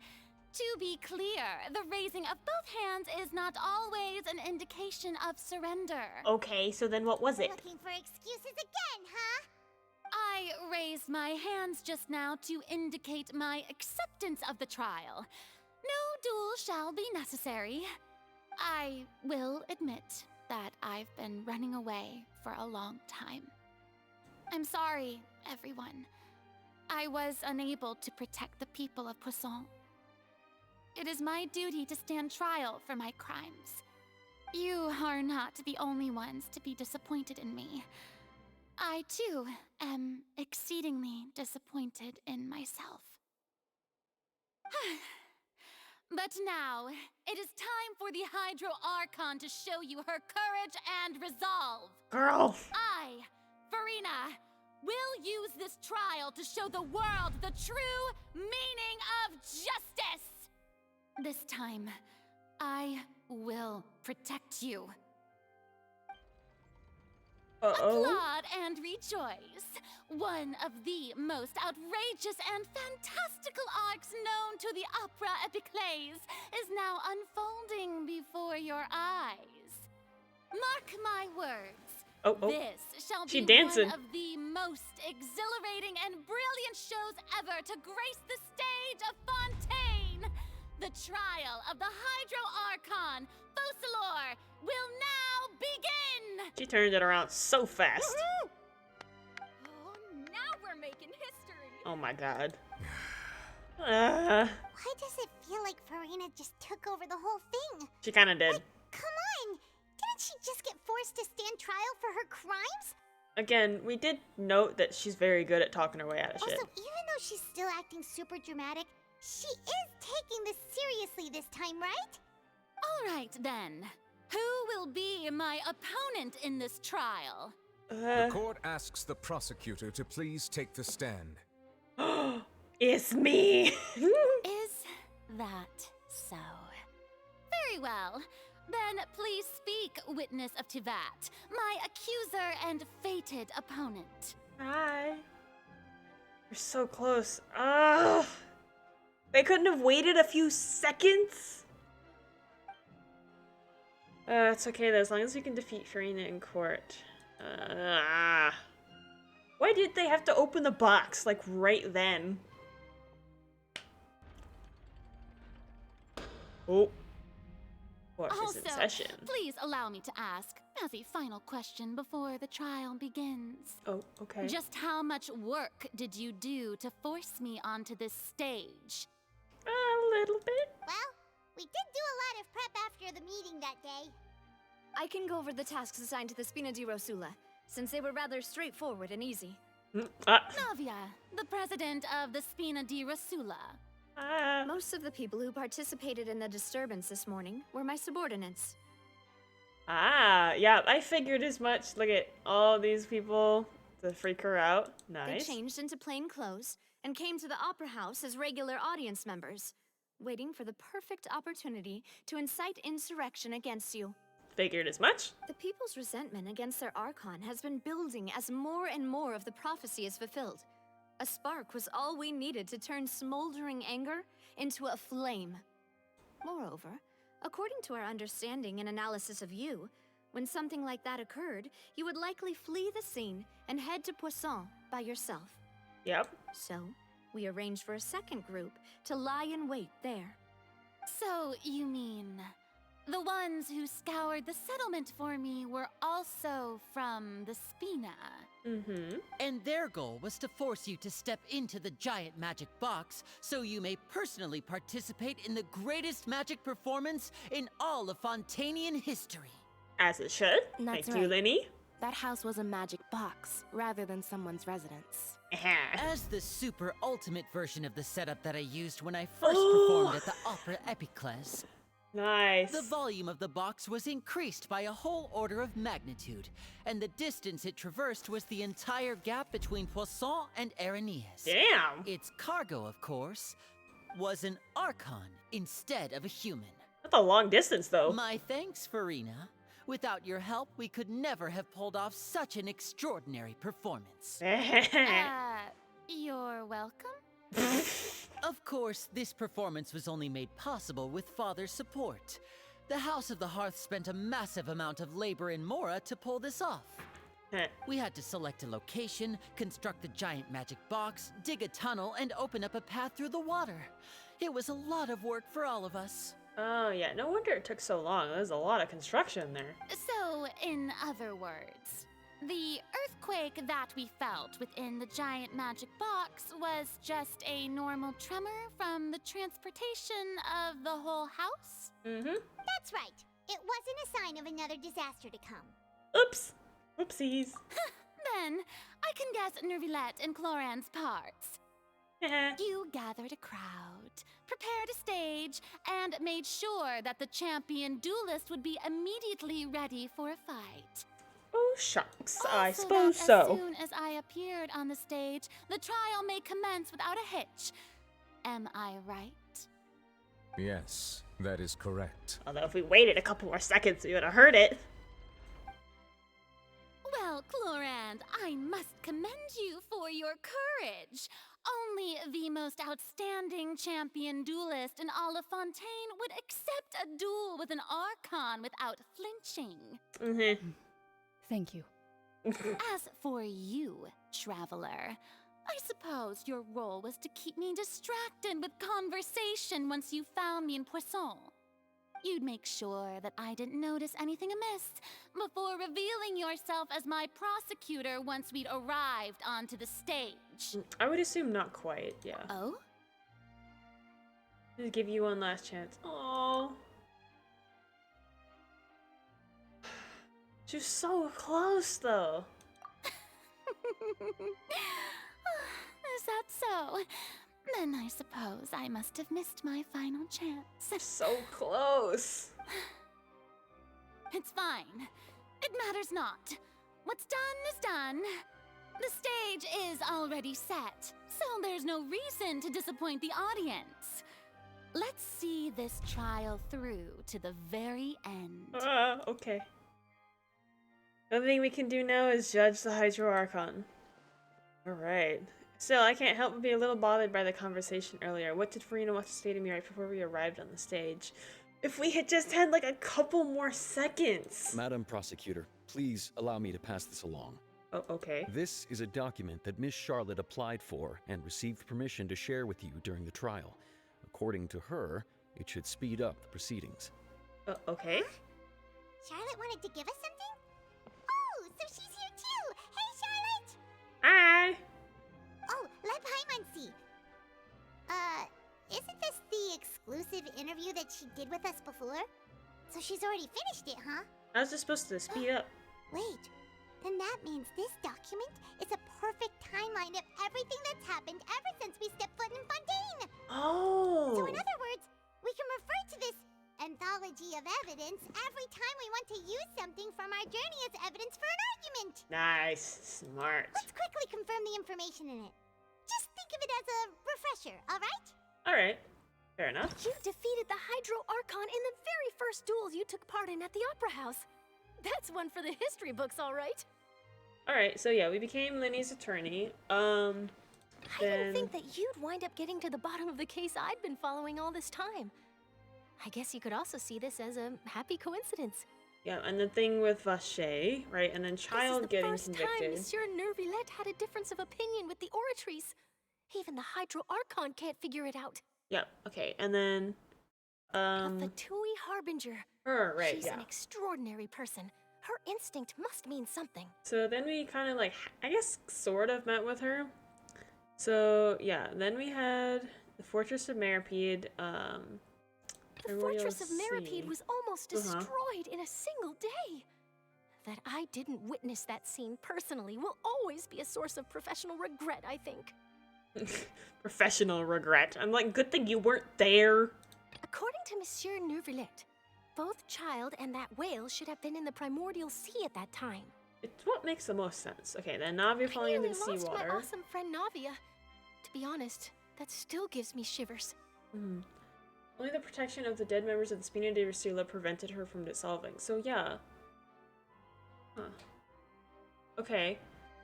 To be clear, the raising of both hands is not always an indication of surrender. Okay, so then what was it? Looking for excuses again, huh? I raised my hands just now to indicate my acceptance of the trial. No duel shall be necessary. I will admit that I've been running away for a long time. I'm sorry, everyone. I was unable to protect the people of Poisson. It is my duty to stand trial for my crimes. You are not the only ones to be disappointed in me. I, too, am exceedingly disappointed in myself. But now, it is time for the Hydro Archon to show you her courage and resolve. Girl. I, Furina, will use this trial to show the world the true meaning of justice. This time, I will protect you. Applaud and rejoice! One of the most outrageous and fantastical arcs known to the opera epiclese is now unfolding before your eyes. Mark my words. This shall be one of the most exhilarating and brilliant shows ever to grace the stage of Fontaine. The trial of the Hydro Archon, Focalor, will now begin! She turned it around so fast. Oh, now we're making history. Oh my god. Why does it feel like Furina just took over the whole thing? She kinda did. Like, come on! Didn't she just get forced to stand trial for her crimes? Again, we did note that she's very good at talking her way out of shit. Also, even though she's still acting super dramatic, she is taking this seriously this time, right? All right, then. Who will be my opponent in this trial? The court asks the prosecutor to please take the stand. It's me! Is that so? Very well. Then please speak, witness of Tivat, my accuser and fated opponent. Hi. You're so close. Ugh. They couldn't have waited a few seconds? It's okay though, as long as we can defeat Furina in court. Why did they have to open the box, like, right then? Oh. What is in session? Please allow me to ask, as a final question before the trial begins. Oh, okay. Just how much work did you do to force me onto this stage? A little bit. Well, we did do a lot of prep after the meeting that day. I can go over the tasks assigned to the Spina di Rosula, since they were rather straightforward and easy. Navia, the president of the Spina di Rosula. Most of the people who participated in the disturbance this morning were my subordinates. Yeah, I figured as much. Look at all these people to freak her out. Nice. They changed into plain clothes and came to the opera house as regular audience members, waiting for the perfect opportunity to incite insurrection against you. Figured as much. The people's resentment against their Archon has been building as more and more of the prophecy is fulfilled. A spark was all we needed to turn smoldering anger into a flame. Moreover, according to our understanding and analysis of you, when something like that occurred, you would likely flee the scene and head to Poisson by yourself. Yep. So, we arranged for a second group to lie in wait there. So, you mean the ones who scoured the settlement for me were also from the Spina? Mm-hmm. And their goal was to force you to step into the giant magic box so you may personally participate in the greatest magic performance in all of Fontainian history. As it should. That's Thank you, Lenny. That house was a magic box, rather than someone's residence. As the super ultimate version of the setup that I used when I first performed at the Opera Epiclese. Nice. The volume of the box was increased by a whole order of magnitude, and the distance it traversed was the entire gap between Poisson and Areneas. Damn! Its cargo, of course, was an Archon instead of a human. That's a long distance, though. My thanks, Furina. Without your help, we could never have pulled off such an extraordinary performance. You're welcome? Of course, this performance was only made possible with Father's support. The House of the Hearth spent a massive amount of labor in Mora to pull this off. We had to select a location, construct the giant magic box, dig a tunnel, and open up a path through the water. It was a lot of work for all of us. Oh, yeah. No wonder it took so long. There's a lot of construction there. So, in other words, the earthquake earthquake that we felt within the giant magic box was just a normal tremor from the transportation of the whole house? Mm-hmm. That's right. It wasn't a sign of another disaster to come. Oops. Oopsies. Then, I can guess Nervilette and Cloran's parts. You gathered a crowd, prepared a stage, and made sure that the champion duelist would be immediately ready for a fight. Oh, shucks. Also, I suppose that so. As soon as I appeared on the stage, the trial may commence without a hitch. Am I right? Yes, that is correct. Although if we waited a couple more seconds, we would have heard it. Well, Clorand, I must commend you for your courage. Only the most outstanding champion duelist in all of Fontaine would accept a duel with an Archon without flinching. Mm-hmm. Thank you. As for you, traveler, I suppose your role was to keep me distracted with conversation once you found me in Poisson. You'd make sure that I didn't notice anything amiss before revealing yourself as my prosecutor once we'd arrived onto the stage. I would assume not quite, yeah. Oh? Just give you one last chance. Oh. She's so close, though. Is that so? Then I suppose I must have missed my final chance. So close. It's fine. It matters not. What's done is done. The stage is already set, so there's no reason to disappoint the audience. Let's see this trial through to the very end. Okay. The only thing we can do now is judge the Hydro Archon. Alright. Still, I can't help but be a little bothered by the conversation earlier. What did Furina want to say to me right before we arrived on the stage? If we had just had like a couple more seconds. Madam Prosecutor, please allow me to pass this along. Oh, okay. This is a document that Miss Charlotte applied for and received permission to share with you during the trial. According to her, it should speed up the proceedings. Okay. Charlotte wanted to give us something? Oh, so she's here too! Hey, Charlotte! Hi! Oh, Lep Hymancy. Isn't this the exclusive interview that she did with us before? So she's already finished it, huh? I was just supposed to speed up. Wait, then that means this document is a perfect timeline of everything that's happened ever since we stepped foot in Fontaine! Oh! So in other words, we can refer to this anthology of evidence every time we want to use something from our journey as evidence for an argument! Nice. Smart. Let's quickly confirm the information in it. Just think of it as a refresher, alright? Alright. Fair enough. You defeated the Hydro Archon in the very first duels you took part in at the Opera House. That's one for the history books, all right. Alright, so yeah, we became Linny's attorney. I didn't think that you'd wind up getting to the bottom of the case I'd been following all this time. I guess you could also see this as a happy coincidence. Yeah, and the thing with Vache, right? And then Child getting This is the first convicted. time Monsieur Nervilette had a difference of opinion with the oratories. Even the Hydro Archon can't figure it out. Yeah, okay, and then The Fatui Harbinger. her, right, She's yeah. an extraordinary person. Her instinct must mean something. So then we kind of like, I guess, sort of met with her. So yeah, then we had the Fortress of Meripede. The Fortress of Meripede was almost destroyed in a single day. That I didn't witness that scene personally will always be a source of professional regret, I think. Professional regret. I'm like, good thing you weren't there. According to Monsieur Nervilette, both Child and that whale should have been in the primordial sea at that time. It's what makes the most sense. Okay, then Navia falling into the lost seawater. my awesome friend Navia. To be honest, that still gives me shivers. Only the protection of the dead members of the Spina de Rusula prevented her from dissolving. So yeah. Huh. Okay.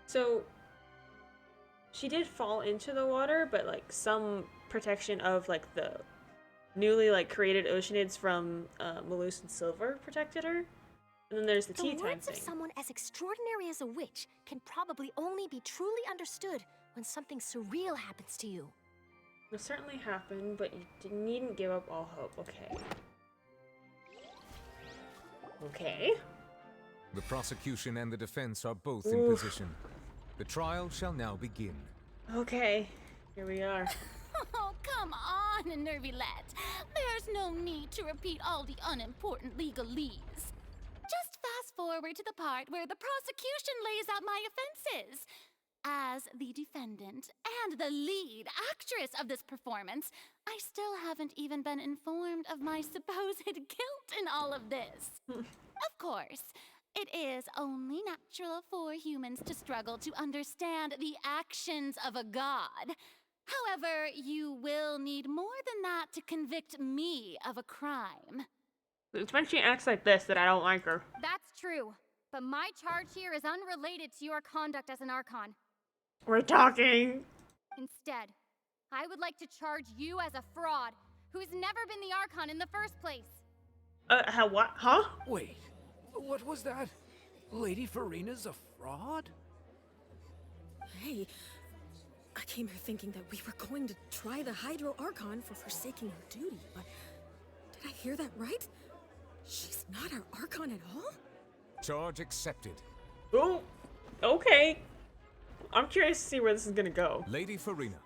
So she did fall into the water, but like some protection of like the newly like created oceanids from Malus and Silver protected her. And then there's the tea The time words thing. of someone as extraordinary as a witch can probably only be truly understood when something surreal happens to you. It certainly happened, but you needn't give up all hope. Okay. Okay. The prosecution and the defense are both in Oof. position. The trial shall now begin. Okay, here we are. Oh, come on, Nervylette. There's no need to repeat all the unimportant legalese. Just fast forward to the part where the prosecution lays out my offenses. As the defendant and the lead actress of this performance, I still haven't even been informed of my supposed guilt in all of this. Of course, it is only natural for humans to struggle to understand the actions of a god. However, you will need more than that to convict me of a crime. It's when she acts like this that I don't like her. That's true, but my charge here is unrelated to your conduct as an Archon. We're talking. Instead, I would like to charge you as a fraud who's never been the Archon in the first place. What? Huh? Wait, what was that? Lady Furina's a fraud? Hey, I came here thinking that we were going to try the Hydro Archon for forsaking her duty, but did I hear that right? She's not our Archon at all? Charge accepted. Oh, okay. I'm curious to see where this is gonna go. Lady Furina,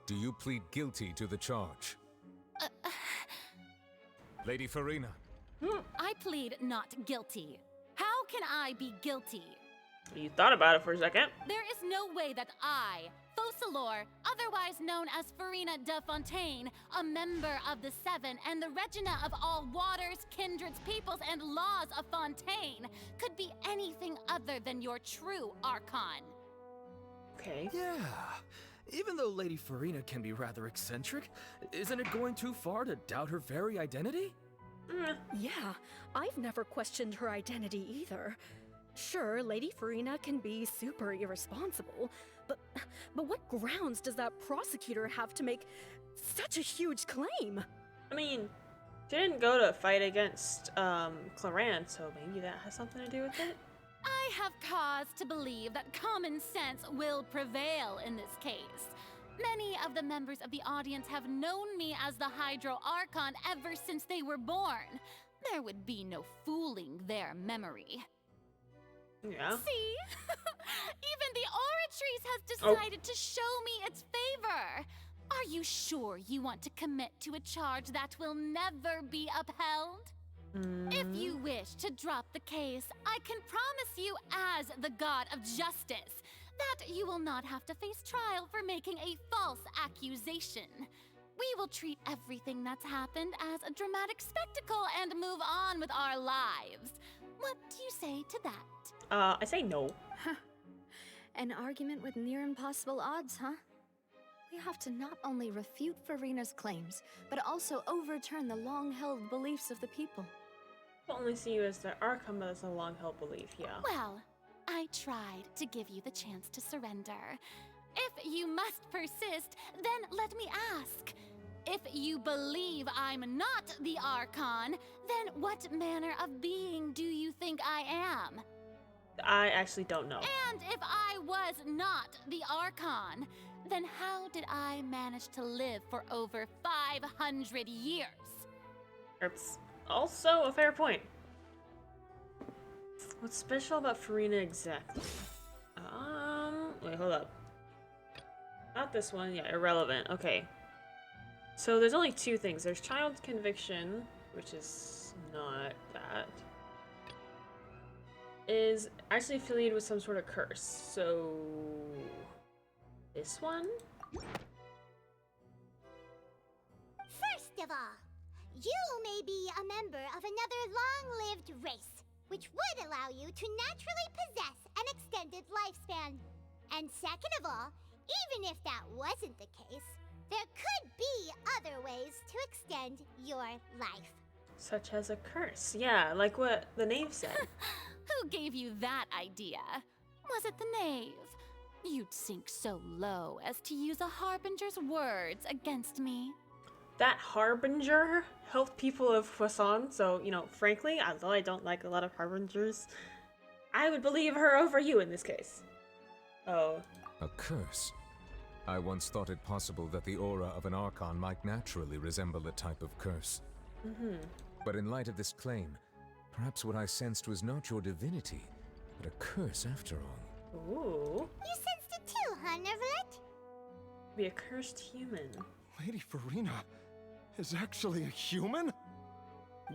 do you plead guilty to the charge? Lady Furina. I plead not guilty. How can I be guilty? You thought about it for a second. There is no way that I, Focalor, otherwise known as Furina de Fontaine, a member of the Seven and the Regina of all waters, kindreds, peoples, and laws of Fontaine, could be anything other than your true Archon. Okay. Yeah. Even though Lady Furina can be rather eccentric, isn't it going too far to doubt her very identity? Yeah, I've never questioned her identity either. Sure, Lady Furina can be super irresponsible, but what grounds does that prosecutor have to make such a huge claim? I mean, she didn't go to fight against Clarence, so maybe that has something to do with it? I have cause to believe that common sense will prevail in this case. Many of the members of the audience have known me as the Hydro Archon ever since they were born. There would be no fooling their memory. Yeah. See? Even the Oratrice has decided to show me its favor. Are you sure you want to commit to a charge that will never be upheld? If you wish to drop the case, I can promise you as the God of Justice that you will not have to face trial for making a false accusation. We will treat everything that's happened as a dramatic spectacle and move on with our lives. What do you say to that? I say no. An argument with near impossible odds, huh? We have to not only refute Furina's claims, but also overturn the long-held beliefs of the people. I'll only see you as the Archon, but that's a long-held belief, yeah. Well, I tried to give you the chance to surrender. If you must persist, then let me ask. If you believe I'm not the Archon, then what manner of being do you think I am? I actually don't know. And if I was not the Archon, then how did I manage to live for over 500 years? That's also a fair point. What's special about Furina exactly? Wait, hold up. Not this one, yeah, irrelevant. Okay. So there's only two things. There's child conviction, which is not that. Is actually affiliated with some sort of curse. So this one? First of all, you may be a member of another long-lived race, which would allow you to naturally possess an extended lifespan. And second of all, even if that wasn't the case, there could be other ways to extend your life. Such as a curse. Yeah, like what the knave said. Who gave you that idea? Was it the knave? You'd sink so low as to use a harbinger's words against me. That harbinger helped people of Poisson, so, you know, frankly, although I don't like a lot of harbingers, I would believe her over you in this case. Oh. A curse? I once thought it possible that the aura of an Archon might naturally resemble a type of curse. But in light of this claim, perhaps what I sensed was not your divinity, but a curse after all. Ooh. You sensed it too, huh, Nervlet? Be a cursed human. Lady Furina is actually a human?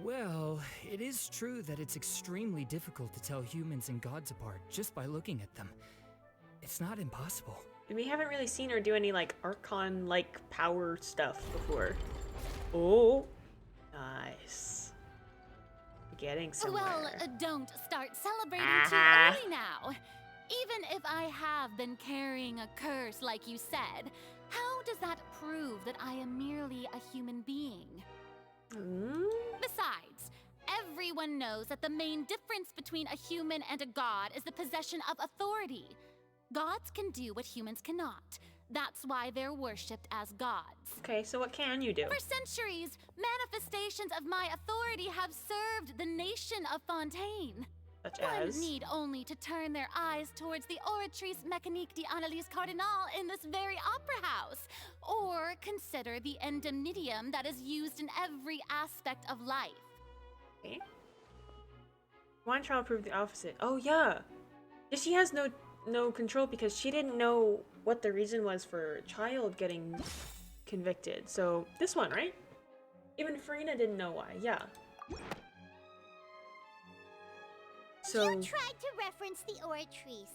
Well, it is true that it's extremely difficult to tell humans and gods apart just by looking at them. It's not impossible. We haven't really seen her do any, like, Archon-like power stuff before. Oh. Nice. Getting somewhere. Well, don't start celebrating too early now. Even if I have been carrying a curse like you said, how does that prove that I am merely a human being? Besides, everyone knows that the main difference between a human and a god is the possession of authority. Gods can do what humans cannot. That's why they're worshipped as gods. Okay, so what can you do? For centuries, manifestations of my authority have served the nation of Fontaine. Such One as? need only to turn their eyes towards the Oratrice Mécanique d'Analyse Cardinal in this very opera house, or consider the indemnitium that is used in every aspect of life. Okay. One trial proved the opposite. Oh yeah. She has no control because she didn't know what the reason was for a child getting convicted. So this one, right? Even Furina didn't know why. Yeah. So You tried to reference the Oratrice,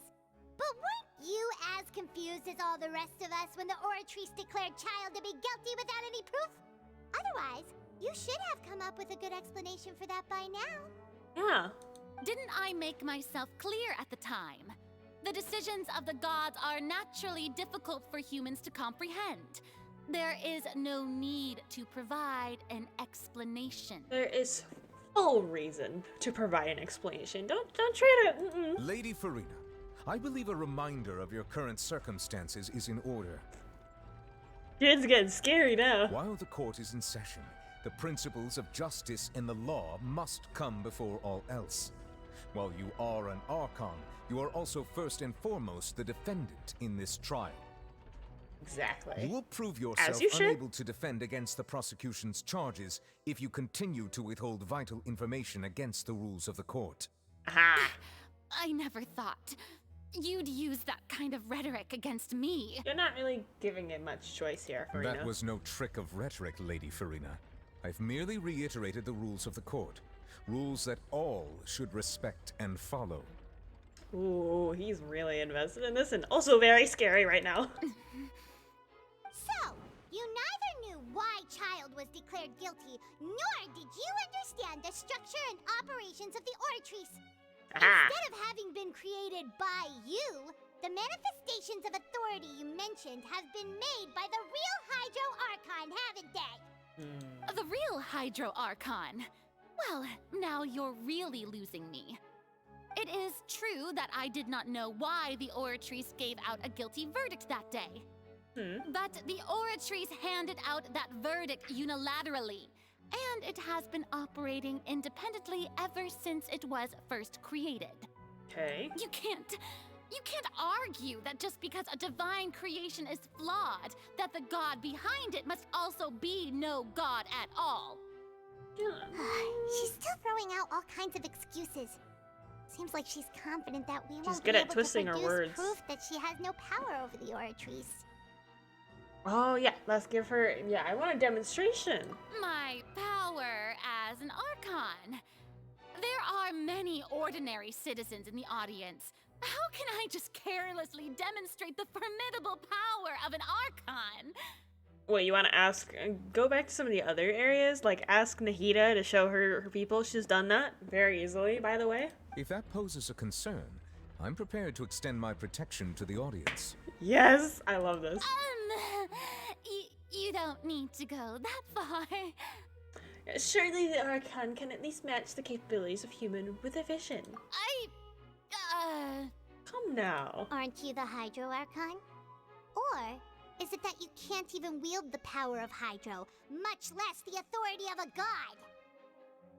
but weren't you as confused as all the rest of us when the Oratrice declared child to be guilty without any proof? Otherwise, you should have come up with a good explanation for that by now. yeah. Didn't I make myself clear at the time? The decisions of the gods are naturally difficult for humans to comprehend. There is no need to provide an explanation. There is full reason to provide an explanation. Don't try to. Lady Furina, I believe a reminder of your current circumstances is in order. It's getting scary now. While the court is in session, the principles of justice and the law must come before all else. While you are an Archon, you are also first and foremost the defendant in this trial. Exactly. You will prove yourself unable to defend against the prosecution's charges if you continue to withhold vital information against the rules of the court. Aha! I never thought you'd use that kind of rhetoric against me. You're not really giving it much choice here, Furina. That was no trick of rhetoric, Lady Furina. I've merely reiterated the rules of the court. Rules that all should respect and follow. Ooh, he's really invested in this and also very scary right now. So, you neither knew why Child was declared guilty, nor did you understand the structure and operations of the Oratrice. Instead of having been created by you, the manifestations of authority you mentioned have been made by the real Hydro Archon, haven't they? The real Hydro Archon. Well, now you're really losing me. It is true that I did not know why the Oratrice gave out a guilty verdict that day. But the Oratrice handed out that verdict unilaterally, and it has been operating independently ever since it was first created. Okay. You can't argue that just because a divine creation is flawed, that the god behind it must also be no god at all. She's still throwing out all kinds of excuses. Seems like she's confident that we She's won't good be at able twisting to her produce words. proof that she has no power over the Oratrice. Oh yeah, let's give her. Yeah, I want a demonstration. My power as an Archon. There are many ordinary citizens in the audience. How can I just carelessly demonstrate the formidable power of an Archon? Wait, you want to ask? Go back to some of the other areas, like ask Nahida to show her people. She's done that very easily, by the way. If that poses a concern, I'm prepared to extend my protection to the audience. Yes, I love this. You don't need to go that far. Surely the Archon can at least match the capabilities of human with a vision. Come now. Aren't you the Hydro Archon? Or is it that you can't even wield the power of Hydro, much less the authority of a god?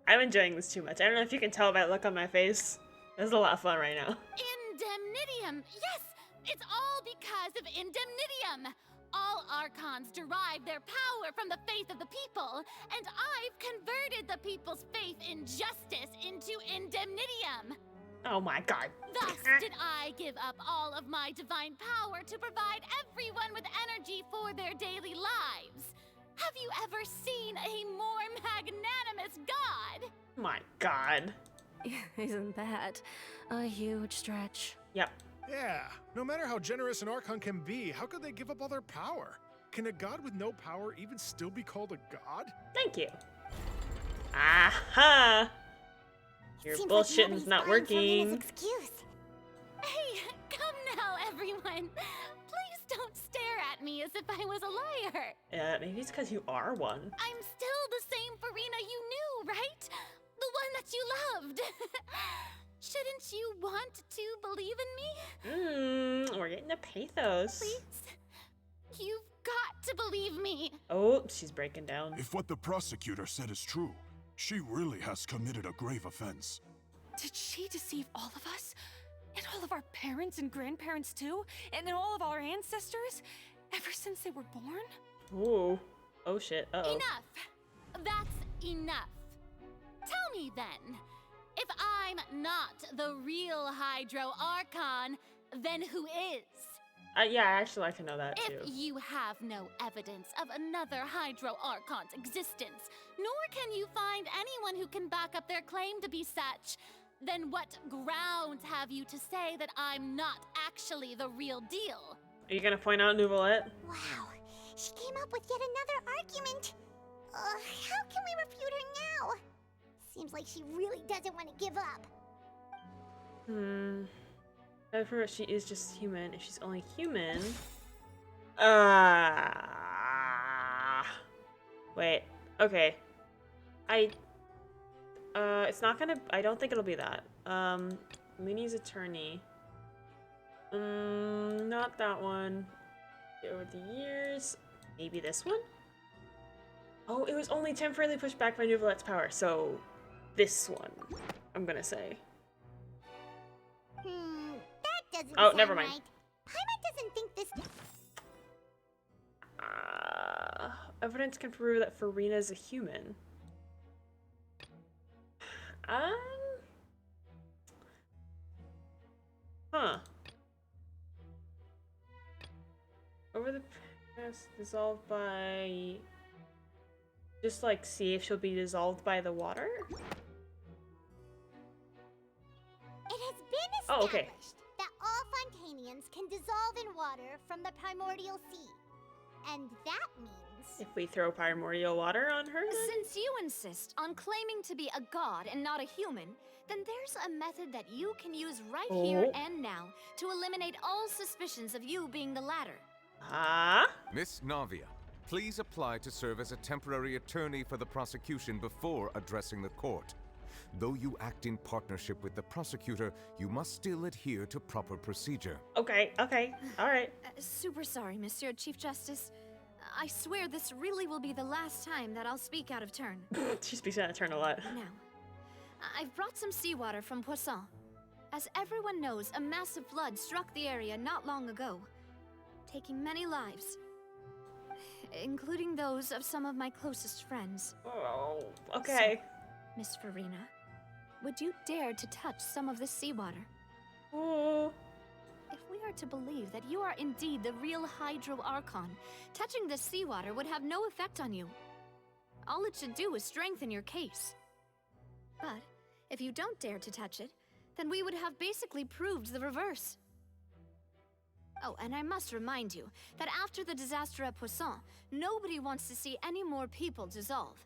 I'm enjoying this too much. I don't know if you can tell by the look on my face. This is a lot of fun right now. Indemnitium! Yes! It's all because of Indemnitium! All Archons derive their power from the faith of the people, and I've converted the people's faith in justice into Indemnitium! Oh my god. Thus did I give up all of my divine power to provide everyone with energy for their daily lives. Have you ever seen a more magnanimous god? My god. Isn't that a huge stretch? Yep. Yeah, no matter how generous an Archon can be, how could they give up all their power? Can a god with no power even still be called a god? Thank you. Aha! Your bullshitting's not working. Excuse. Hey, come now, everyone. Please don't stare at me as if I was a liar. Maybe it's because you are one. I'm still the same Furina you knew, right? The one that you loved. Shouldn't you want to believe in me? We're getting to pathos. Please? You've got to believe me. Oh, she's breaking down. If what the prosecutor said is true, she really has committed a grave offense. Did she deceive all of us? And all of our parents and grandparents too? And all of our ancestors? Ever since they were born? Ooh. Oh shit. Uh-oh. Enough. That's enough. Tell me then, if I'm not the real Hydro Archon, then who is? Yeah, I'd actually like to know that too. If you have no evidence of another Hydro Archon's existence, nor can you find anyone who can back up their claim to be such, then what grounds have you to say that I'm not actually the real deal? Are you gonna point out Nouvelette? Wow, she came up with yet another argument. How can we refute her now? Seems like she really doesn't want to give up. However, she is just human. If she's only human... Wait. Okay. It's not gonna... I don't think it'll be that. Minnie's attorney. Not that one. Over the years... Maybe this one? Oh, it was only temporarily pushed back by Nouvelette's power, so... This one, I'm gonna say. That doesn't Oh, never mind. Right. Paimon doesn't think this... Evidence can prove that Furina is a human. Huh. Over the past, dissolved by... Just like see if she'll be dissolved by the water? It has been established that all Fontainians can dissolve in water from the primordial sea. And that means... If we throw primordial water on her, then? Since you insist on claiming to be a god and not a human, then there's a method that you can use right here and now to eliminate all suspicions of you being the latter. Miss Navia, please apply to serve as a temporary attorney for the prosecution before addressing the court. Though you act in partnership with the prosecutor, you must still adhere to proper procedure. Okay, alright. Super sorry, Monsieur Chief Justice. I swear this really will be the last time that I'll speak out of turn. She speaks out of turn a lot. Now, I've brought some seawater from Poisson. As everyone knows, a massive flood struck the area not long ago, taking many lives, including those of some of my closest friends. Oh, okay. So, Miss Furina, would you dare to touch some of this seawater? Oh. If we are to believe that you are indeed the real Hydro Archon, touching this seawater would have no effect on you. All it should do is strengthen your case. But if you don't dare to touch it, then we would have basically proved the reverse. Oh, and I must remind you that after the disaster at Poisson, nobody wants to see any more people dissolve.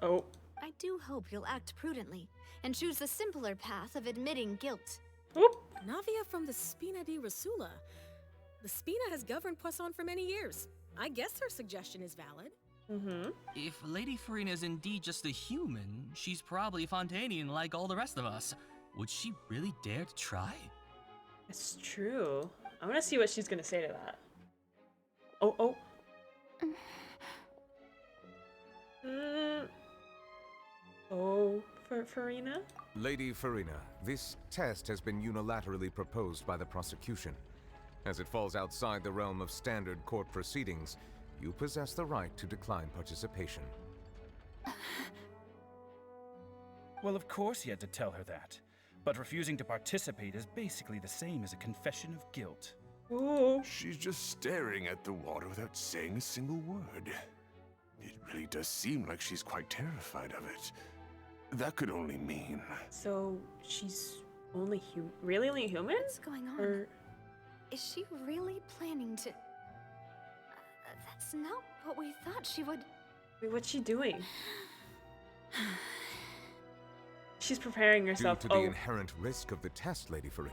Oh. I do hope you'll act prudently and choose the simpler path of admitting guilt. Navia from the Spina di Rasula. The Spina has governed Poisson for many years. I guess her suggestion is valid. If Lady Furina is indeed just a human, she's probably Fontainian like all the rest of us. Would she really dare to try? It's true. I want to see what she's gonna say to that. Oh. Furina? Lady Furina, this test has been unilaterally proposed by the prosecution. As it falls outside the realm of standard court proceedings, you possess the right to decline participation. Well, of course you had to tell her that. But refusing to participate is basically the same as a confession of guilt. Ooh. She's just staring at the water without saying a single word. It really does seem like she's quite terrified of it. That could only mean... So, she's really only human? What's going on? Or... Is she really planning to... that's not what we thought she would... Wait, what's she doing? She's preparing herself. Due to the inherent risk of the test, Lady Furina,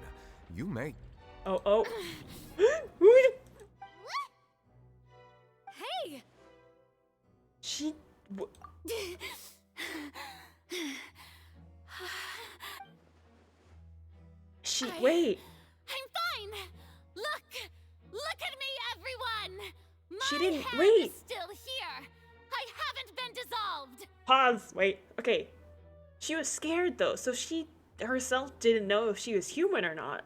you may... Oh. Hey! She... Wait. I'm fine. Look at me, everyone. She didn't hand wait. is still here. I haven't been dissolved. Pause. Wait. Okay. She was scared though, so she herself didn't know if she was human or not.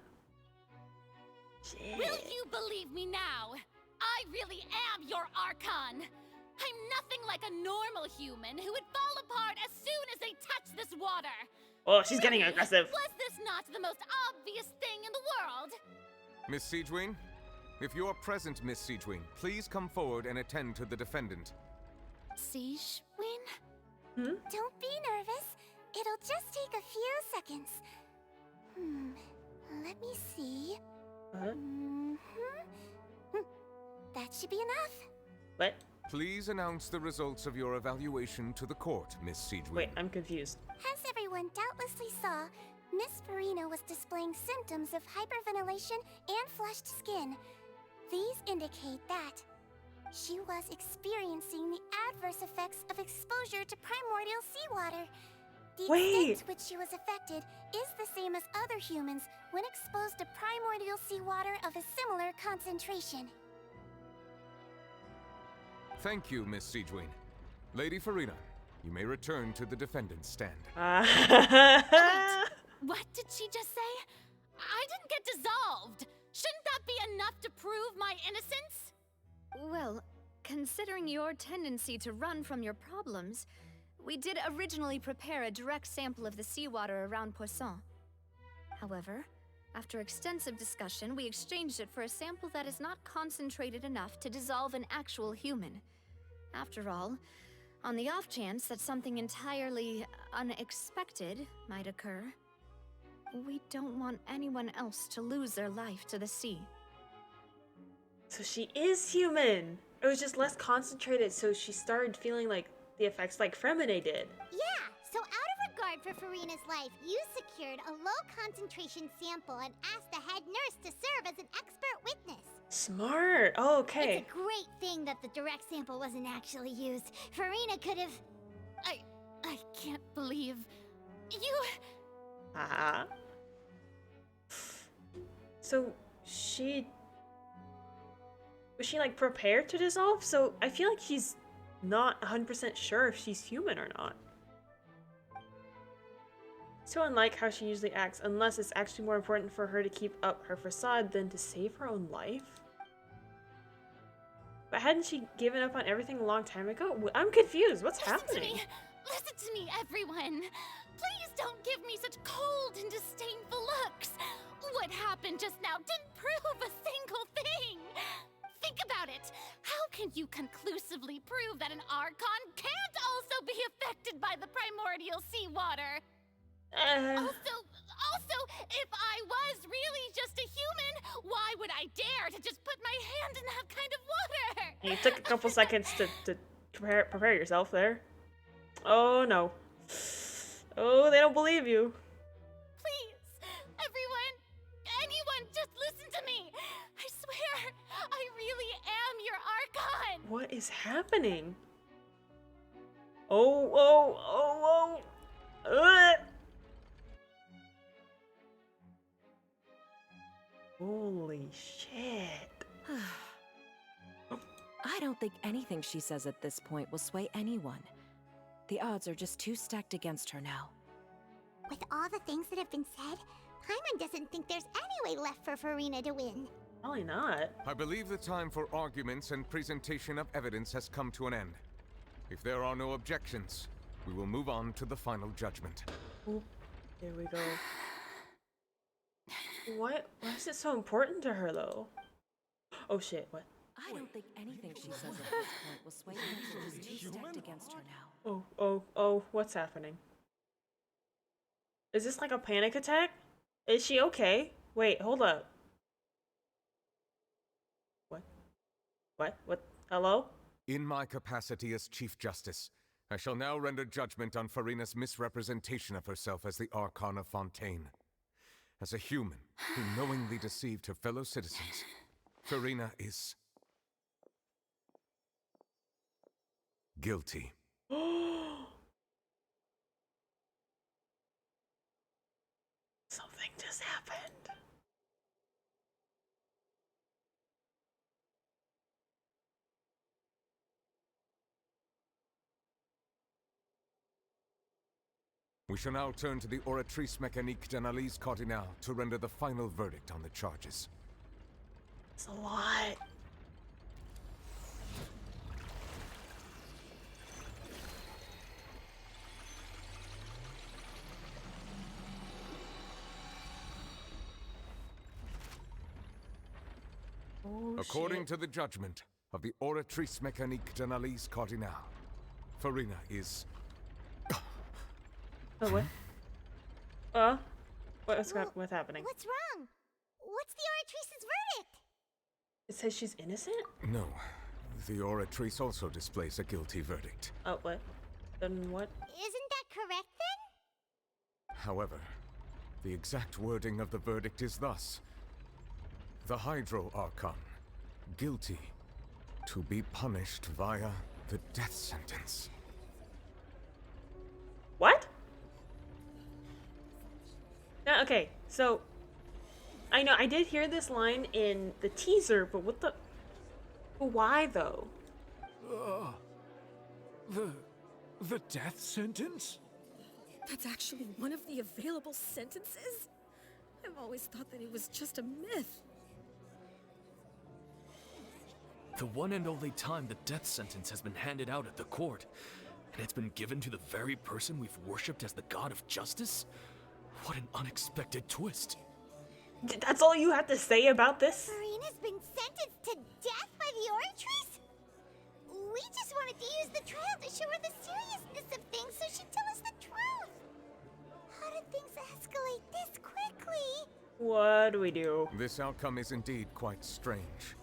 Shit. Will you believe me now? I really am your Archon. I'm nothing like a normal human who would fall apart as soon as they touch this water. Oh, she's getting aggressive. Was this not the most obvious thing in the world? Miss Siegewien? If you're present, Miss Siegewien, please come forward and attend to the defendant. Siegewien? Hmm? Don't be nervous. It'll just take a few seconds. Let me see. That should be enough. What? Please announce the results of your evaluation to the court, Miss Siegewien. Wait, I'm confused. As everyone doubtlessly saw, Miss Furina was displaying symptoms of hyperventilation and flushed skin. These indicate that she was experiencing the adverse effects of exposure to primordial seawater. The extent to which she was affected is the same as other humans when exposed to primordial seawater of a similar concentration. Thank you, Miss Siegewien. Lady Furina, you may return to the defendant's stand. Wait, what did she just say? I didn't get dissolved. Shouldn't that be enough to prove my innocence? Well, considering your tendency to run from your problems, we did originally prepare a direct sample of the seawater around Poisson. However, after extensive discussion, we exchanged it for a sample that is not concentrated enough to dissolve an actual human. After all, on the off chance that something entirely unexpected might occur, we don't want anyone else to lose their life to the sea. So she is human. It was just less concentrated, so she started feeling like the effects like Fremine did. Yeah, so out of regard for Furina's life, you secured a low-concentration sample and asked the head nurse to serve as an expert witness. Smart. Oh, okay. It's a great thing that the direct sample wasn't actually used. Furina could have... I can't believe... you... So, was she like prepared to dissolve? So, I feel like she's not 100% sure if she's human or not. So unlike how she usually acts, unless it's actually more important for her to keep up her facade than to save her own life? But hadn't she given up on everything a long time ago? I'm confused. What's happening? Listen to me, everyone. Please don't give me such cold and disdainful looks. What happened just now didn't prove a single thing. Think about it. How can you conclusively prove that an Archon can't also be affected by the primordial seawater? Also, if I was really just a human, why would I dare to just put my hand in that kind of water? You took a couple seconds to prepare yourself there. Oh no. Oh, they don't believe you. Please, everyone, anyone, just listen to me. I swear, I really am your Archon. What is happening? Oh. Holy shit. I don't think anything she says at this point will sway anyone. The odds are just too stacked against her now. With all the things that have been said, Paimon doesn't think there's any way left for Furina to win. Probably not. I believe the time for arguments and presentation of evidence has come to an end. If there are no objections, we will move on to the final judgment. Ooh, here we go. What? Why is it so important to her, though? Oh shit, what? I don't think anything she says at this point will sway anyone who's too stacked against her now. Oh, what's happening? Is this like a panic attack? Is she okay? Wait, hold up. What? Hello? In my capacity as Chief Justice, I shall now render judgment on Furina's misrepresentation of herself as the Archon of Fontaine. As a human who knowingly deceived her fellow citizens, Furina is guilty. Something just happened. We shall now turn to the Oratrice Mécanique d'Analyse Cardinale to render the final verdict on the charges. It's a lot. Oh, according to the judgment of the Oratrice Mécanique d'Analyse Cardinale, Furina is... Oh, what? What's happening? What's wrong? What's the Oratrice's verdict? It says she's innocent? No. The Oratrice also displays a guilty verdict. Oh, what? Then what? Isn't that correct then? However, the exact wording of the verdict is thus. The Hydro Archon, guilty, to be punished via the death sentence. What? No, okay, so I know I did hear this line in the teaser, but what the... Why though? The death sentence? That's actually one of the available sentences? I've always thought that it was just a myth. The one and only time the death sentence has been handed out at the court, and it's been given to the very person we've worshipped as the god of justice? What an unexpected twist. That's all you have to say about this? Furina's been sentenced to death by the Oratrice? We just wanted to use the trial to show her the seriousness of things so she'd tell us the truth. How did things escalate this quickly? What do we do? This outcome is indeed quite strange.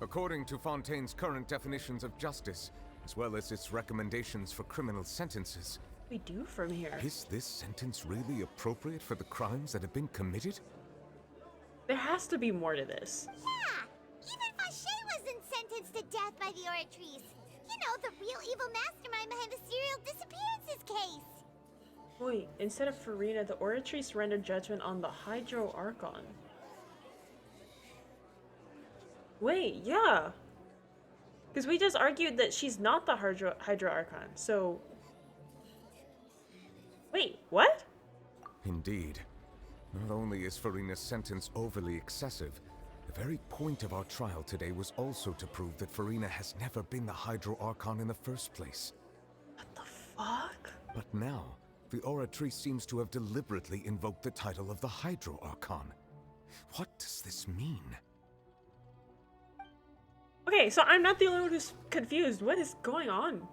According to Fontaine's current definitions of justice, as well as its recommendations for criminal sentences, we do from here? Is this sentence really appropriate for the crimes that have been committed? There has to be more to this. Yeah! Even Fauché wasn't sentenced to death by the Oratrice. You know, the real evil mastermind behind the serial disappearances case. Wait, instead of Furina, the Oratrice rendered judgment on the Hydro Archon. Wait, yeah. Because we just argued that she's not the Hydro Archon, so... Wait, what? Indeed. Not only is Furina's sentence overly excessive, the very point of our trial today was also to prove that Furina has never been the Hydro Archon in the first place. What the fuck? But now, the Oratrice seems to have deliberately invoked the title of the Hydro Archon. What does this mean? Okay, so I'm not the only one who's confused. What is going on?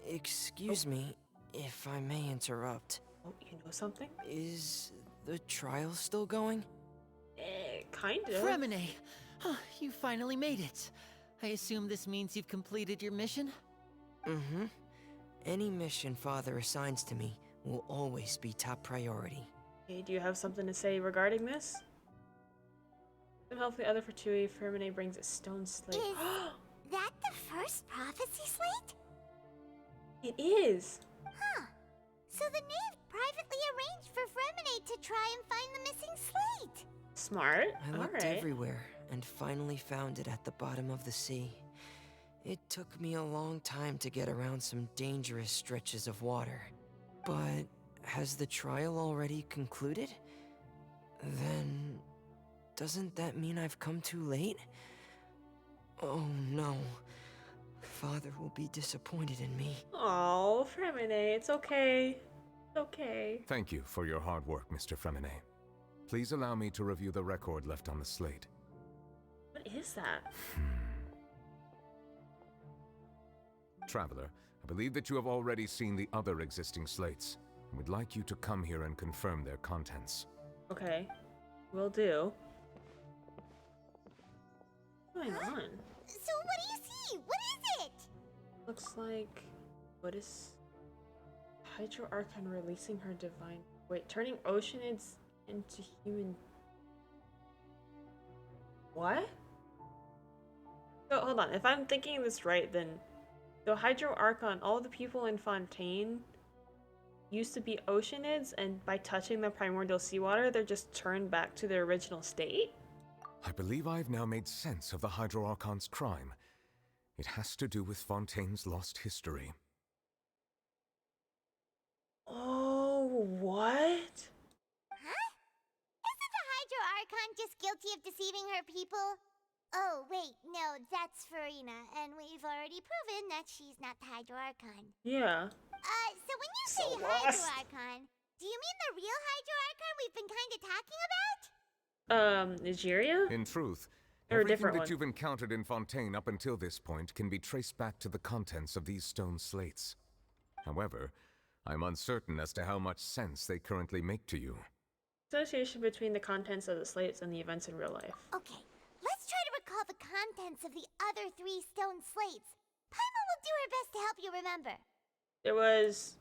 Excuse me, if I may interrupt. Oh, you know something? Is the trial still going? Kind of. Fremine! You finally made it. I assume this means you've completed your mission? Mm-hmm. Any mission Father assigns to me will always be top priority. Okay, do you have something to say regarding this? Help the other for Tui, Furina brings a stone slate. Is that the first prophecy slate? It is. Huh. So the knave privately arranged for Furina to try and find the missing slate. Smart. I looked everywhere and finally found it at the bottom of the sea. It took me a long time to get around some dangerous stretches of water. But has the trial already concluded? Then... doesn't that mean I've come too late? Oh no. Father will be disappointed in me. Oh, Furina, it's okay. Okay. Thank you for your hard work, Mr. Fremine. Please allow me to review the record left on the slate. What is that? Traveler, I believe that you have already seen the other existing slates, and would like you to come here and confirm their contents. Okay. Will do. What's going on? So what do you see? What is it? Looks like... What is... Hydro Archon releasing her divine... Wait, turning oceanids into human... What? So, hold on. If I'm thinking this right, then... So Hydro Archon, all the people in Fontaine used to be oceanids, and by touching the primordial seawater, they're just turned back to their original state? I believe I have now made sense of the Hydro Archon's crime. It has to do with Fontaine's lost history. Oh, what? Huh? Isn't the Hydro Archon just guilty of deceiving her people? Oh, wait, no, that's Furina, and we've already proven that she's not the Hydro Archon. Yeah. So when you say Hydro Archon, do you mean the real Hydro Archon we've been kind of talking about? Nigeria? In truth, Or a everything different that one. you've encountered in Fontaine up until this point can be traced back to the contents of these stone slates. However, I'm uncertain as to how much sense they currently make to you. Association between the contents of the slates and the events in real life. Okay, let's try to recall the contents of the other 3 stone slates. Paimon will do her best to help you remember. There was,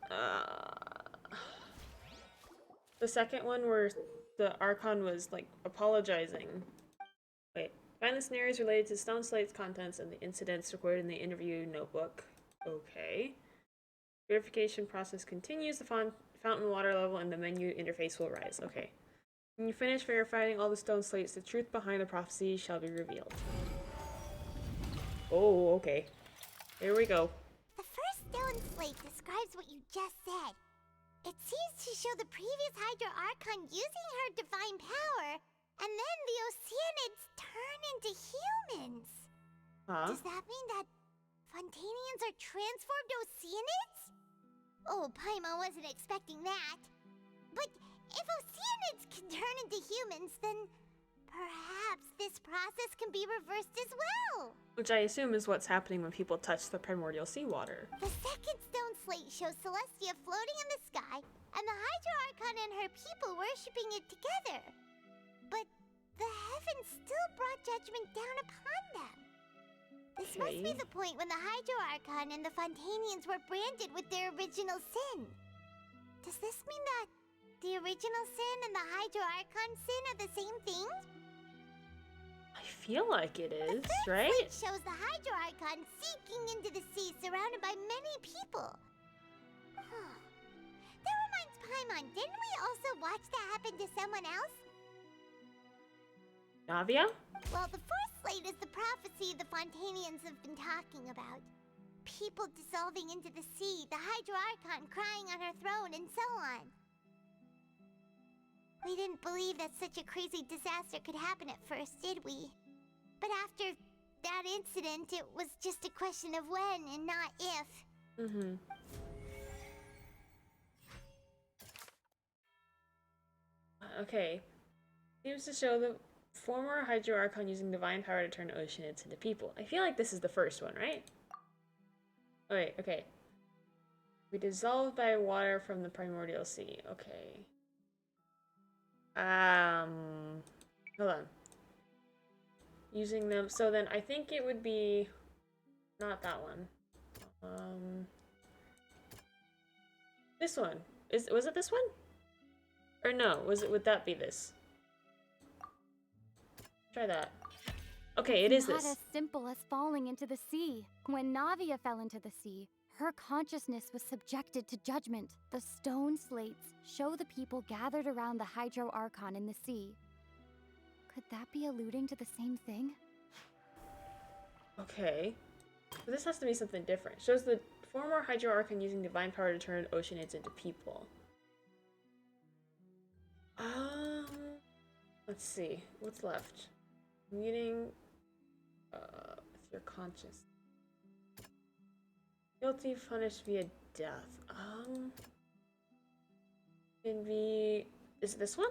the second one where the Archon was, like, apologizing. Wait. Find the scenarios related to stone slates contents and the incidents recorded in the interview notebook. Okay. Verification process continues. The fountain water level and the menu interface will rise. Okay. When you finish verifying all the stone slates, the truth behind the prophecy shall be revealed. Oh, okay. Here we go. The first stone slate describes what you just said. It seems to show the previous Hydro Archon using her divine power, and then the Oceanids turn into humans. Huh? Does that mean that Fontainians are transformed Oceanids? Oh, Paimon wasn't expecting that. But if Oceanids can turn into humans, then perhaps this process can be reversed as well. Which I assume is what's happening when people touch the primordial seawater. The second stone slate shows Celestia floating in the sky, and the Hydro Archon and her people worshipping it together. But the heavens still brought judgment down upon them. This must be the point when the Hydro Archon and the Fontainians were branded with their original sin. Does this mean that the original sin and the Hydro Archon sin are the same thing? I feel like it is, The third right? slate shows the Hydro Archon sinking into the sea surrounded by many people. That reminds Paimon, didn't we also watch that happen to someone else? Navia? Well, the fourth slate is the prophecy the Fontainians have been talking about. People dissolving into the sea, the Hydro Archon crying on her throne, and so on. We didn't believe that such a crazy disaster could happen at first, did we? But after that incident, it was just a question of when and not if. Mm-hmm. Okay. Seems to show the former Hydro Archon using divine power to turn oceanids into people. I feel like this is the first one, right? Oh, wait, okay. We dissolved by water from the primordial sea. Okay. Hold on. Using them, so then I think it would be not that one. This one. Was it this one? Or no, would that be this? Try that. Okay, it is Not this. as simple as falling into the sea. When Navia fell into the sea, her consciousness was subjected to judgment. The stone slates show the people gathered around the Hydro Archon in the sea. Could that be alluding to the same thing? Okay. So this has to be something different. Shows the former Hydro Archon using divine power to turn oceanids into people. Let's see. What's left? Meeting with your conscience. Guilty, punished via death. Can be... Is it this one?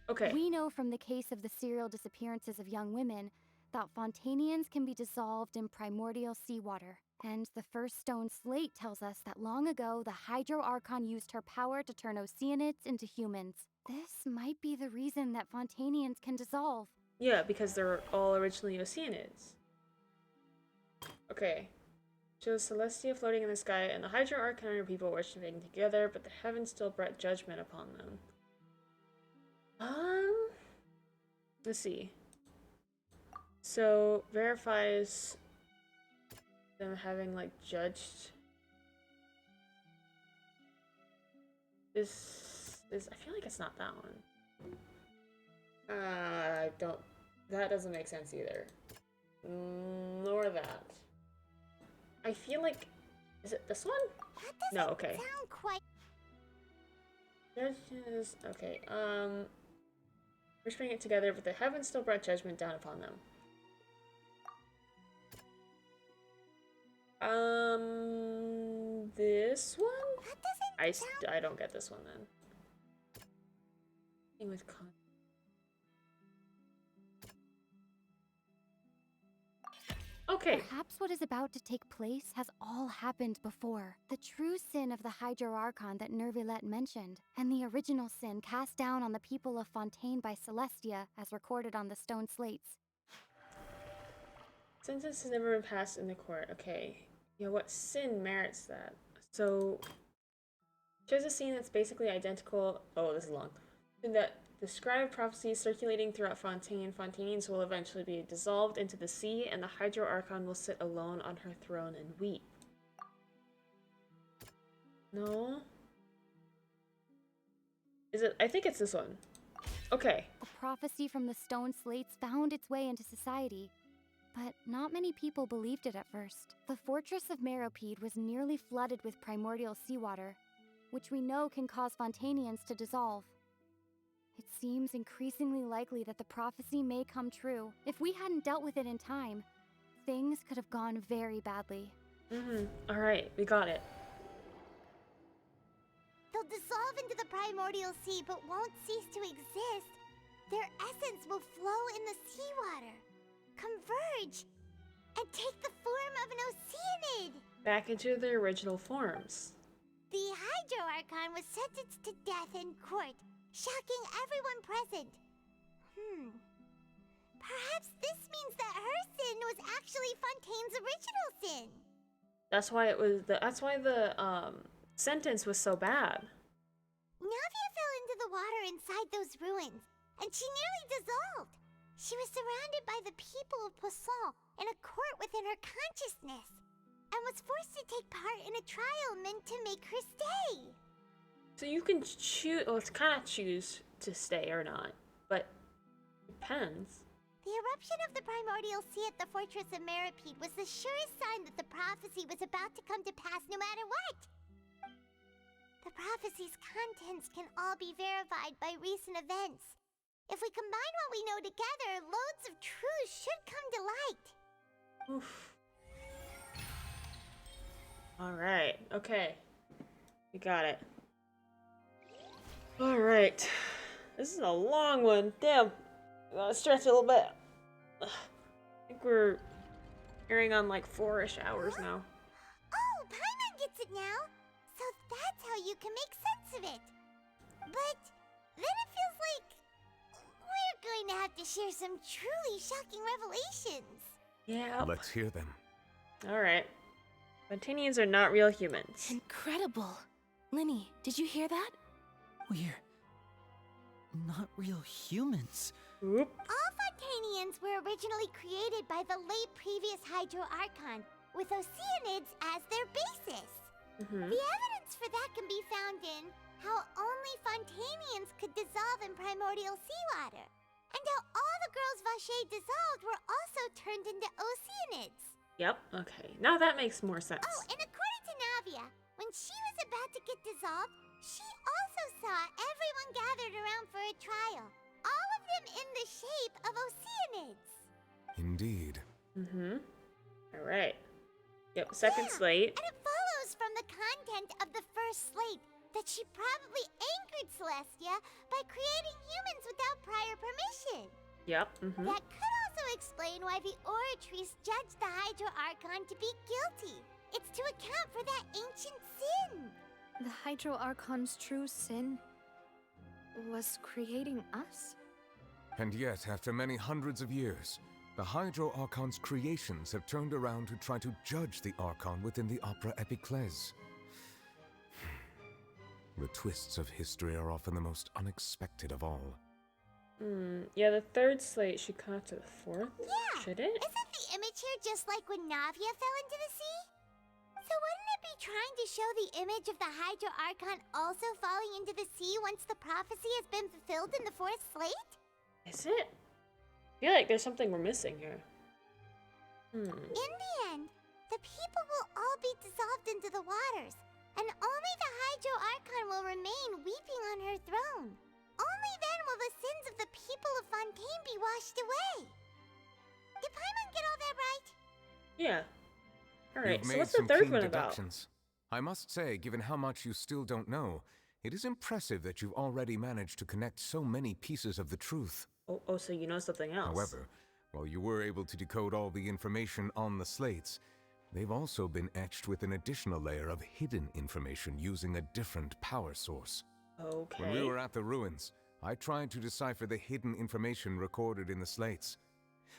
Okay. We know from the case of the serial disappearances of young women that Fontainians can be dissolved in primordial seawater. And the first stone slate tells us that long ago, the Hydro Archon used her power to turn Oceanids into humans. This might be the reason that Fontainians can dissolve. Yeah, because they're all originally Oceanids. Okay. Shows Celestia floating in the sky, and the Hydro Archon are people worshipping together, but the heavens still brought judgment upon them. Let's see. So, verifies them having, like, judged. This is, I feel like it's not that one. I don't, that doesn't make sense either. Nor that. I feel like, is it this one? No, okay. Sound quite. Judges, okay, we're putting it together, but the heavens still brought judgment down upon them. This one? I don't get this one then. Thing with con. Okay. Perhaps what is about to take place has all happened before. The true sin of the Hydro Archon that Nervilette mentioned, and the original sin cast down on the people of Fontaine by Celestia, as recorded on the stone slates. Sentence has never been passed in the court. Okay. Yeah, what sin merits that? So, shows a scene that's basically identical. Oh, this is long. That describe prophecies circulating throughout Fontaine. Fontainians will eventually be dissolved into the sea, and the Hydro Archon will sit alone on her throne and weep. No? Is it? I think it's this one. Okay. A prophecy from the stone slates found its way into society, but not many people believed it at first. The fortress of Meropide was nearly flooded with primordial seawater, which we know can cause Fontainians to dissolve. It seems increasingly likely that the prophecy may come true. If we hadn't dealt with it in time, things could have gone very badly. Alright, we got it. They'll dissolve into the primordial sea but won't cease to exist. Their essence will flow in the seawater, converge, and take the form of an Oceanid. Back into their original forms. The Hydro Archon was sentenced to death in court, shocking everyone present. Perhaps this means that her sin was actually Fontaine's original sin. That's why it was that's why the sentence was so bad. Navia fell into the water inside those ruins, and she nearly dissolved. She was surrounded by the people of Poisson in a court within her consciousness, and was forced to take part in a trial meant to make her stay. So you can choose, well, it's kind of choose to stay or not, but it depends. The eruption of the primordial sea at the fortress of Meropide was the surest sign that the prophecy was about to come to pass no matter what. The prophecy's contents can all be verified by recent events. If we combine what we know together, loads of truths should come to light. Oof. Alright, okay. We got it. Alright. This is a long one. Damn. I'm gonna stretch it a little bit. Ugh. I think we're airing on like 4-ish hours now. Oh, Paimon gets it now. So that's how you can make sense of it. But then it feels like we're going to have to share some truly shocking revelations. Yeah. Let's hear them. Alright. Fontainians are not real humans. Incredible. Linny, did you hear that? We're not real humans. Oop. All Fontainians were originally created by the late previous Hydro Archon, with Oceanids as their basis. The evidence for that can be found in how only Fontainians could dissolve in primordial seawater, and how all the girls Vacher dissolved were also turned into Oceanids. Yep, okay. Now that makes more sense. Oh, and according to Navia, when she was about to get dissolved, she also saw everyone gathered around for a trial, all of them in the shape of Oceanids. Indeed. Alright. Yep, second slate. And it follows from the content of the first slate that she probably angered Celestia by creating humans without prior permission. Yep. That could also explain why the Oratrice judged the Hydro Archon to be guilty. It's to account for that ancient sin. The Hydro Archon's true sin was creating us? And yet, after many hundreds of years, the Hydro Archon's creations have turned around to try to judge the Archon within the Opera Epiclese. The twists of history are often the most unexpected of all. Yeah, the third slate should come out to the fourth. Yeah. Should it? Isn't the image here just like when Navia fell into the sea? So wouldn't it be trying to show the image of the Hydro Archon also falling into the sea once the prophecy has been fulfilled in the fourth slate? Is it? I feel like there's something we're missing here. In the end, the people will all be dissolved into the waters, and only the Hydro Archon will remain weeping on her throne. Only then will the sins of the people of Fontaine be washed away. Did Paimon get all that right? Yeah. Alright, You've so made what's the some third keen one about? deductions. I must say, given how much you still don't know, it is impressive that you've already managed to connect so many pieces of the truth. Oh, so you know something else. However, while you were able to decode all the information on the slates, they've also been etched with an additional layer of hidden information using a different power source. Okay. When we were at the ruins, I tried to decipher the hidden information recorded in the slates.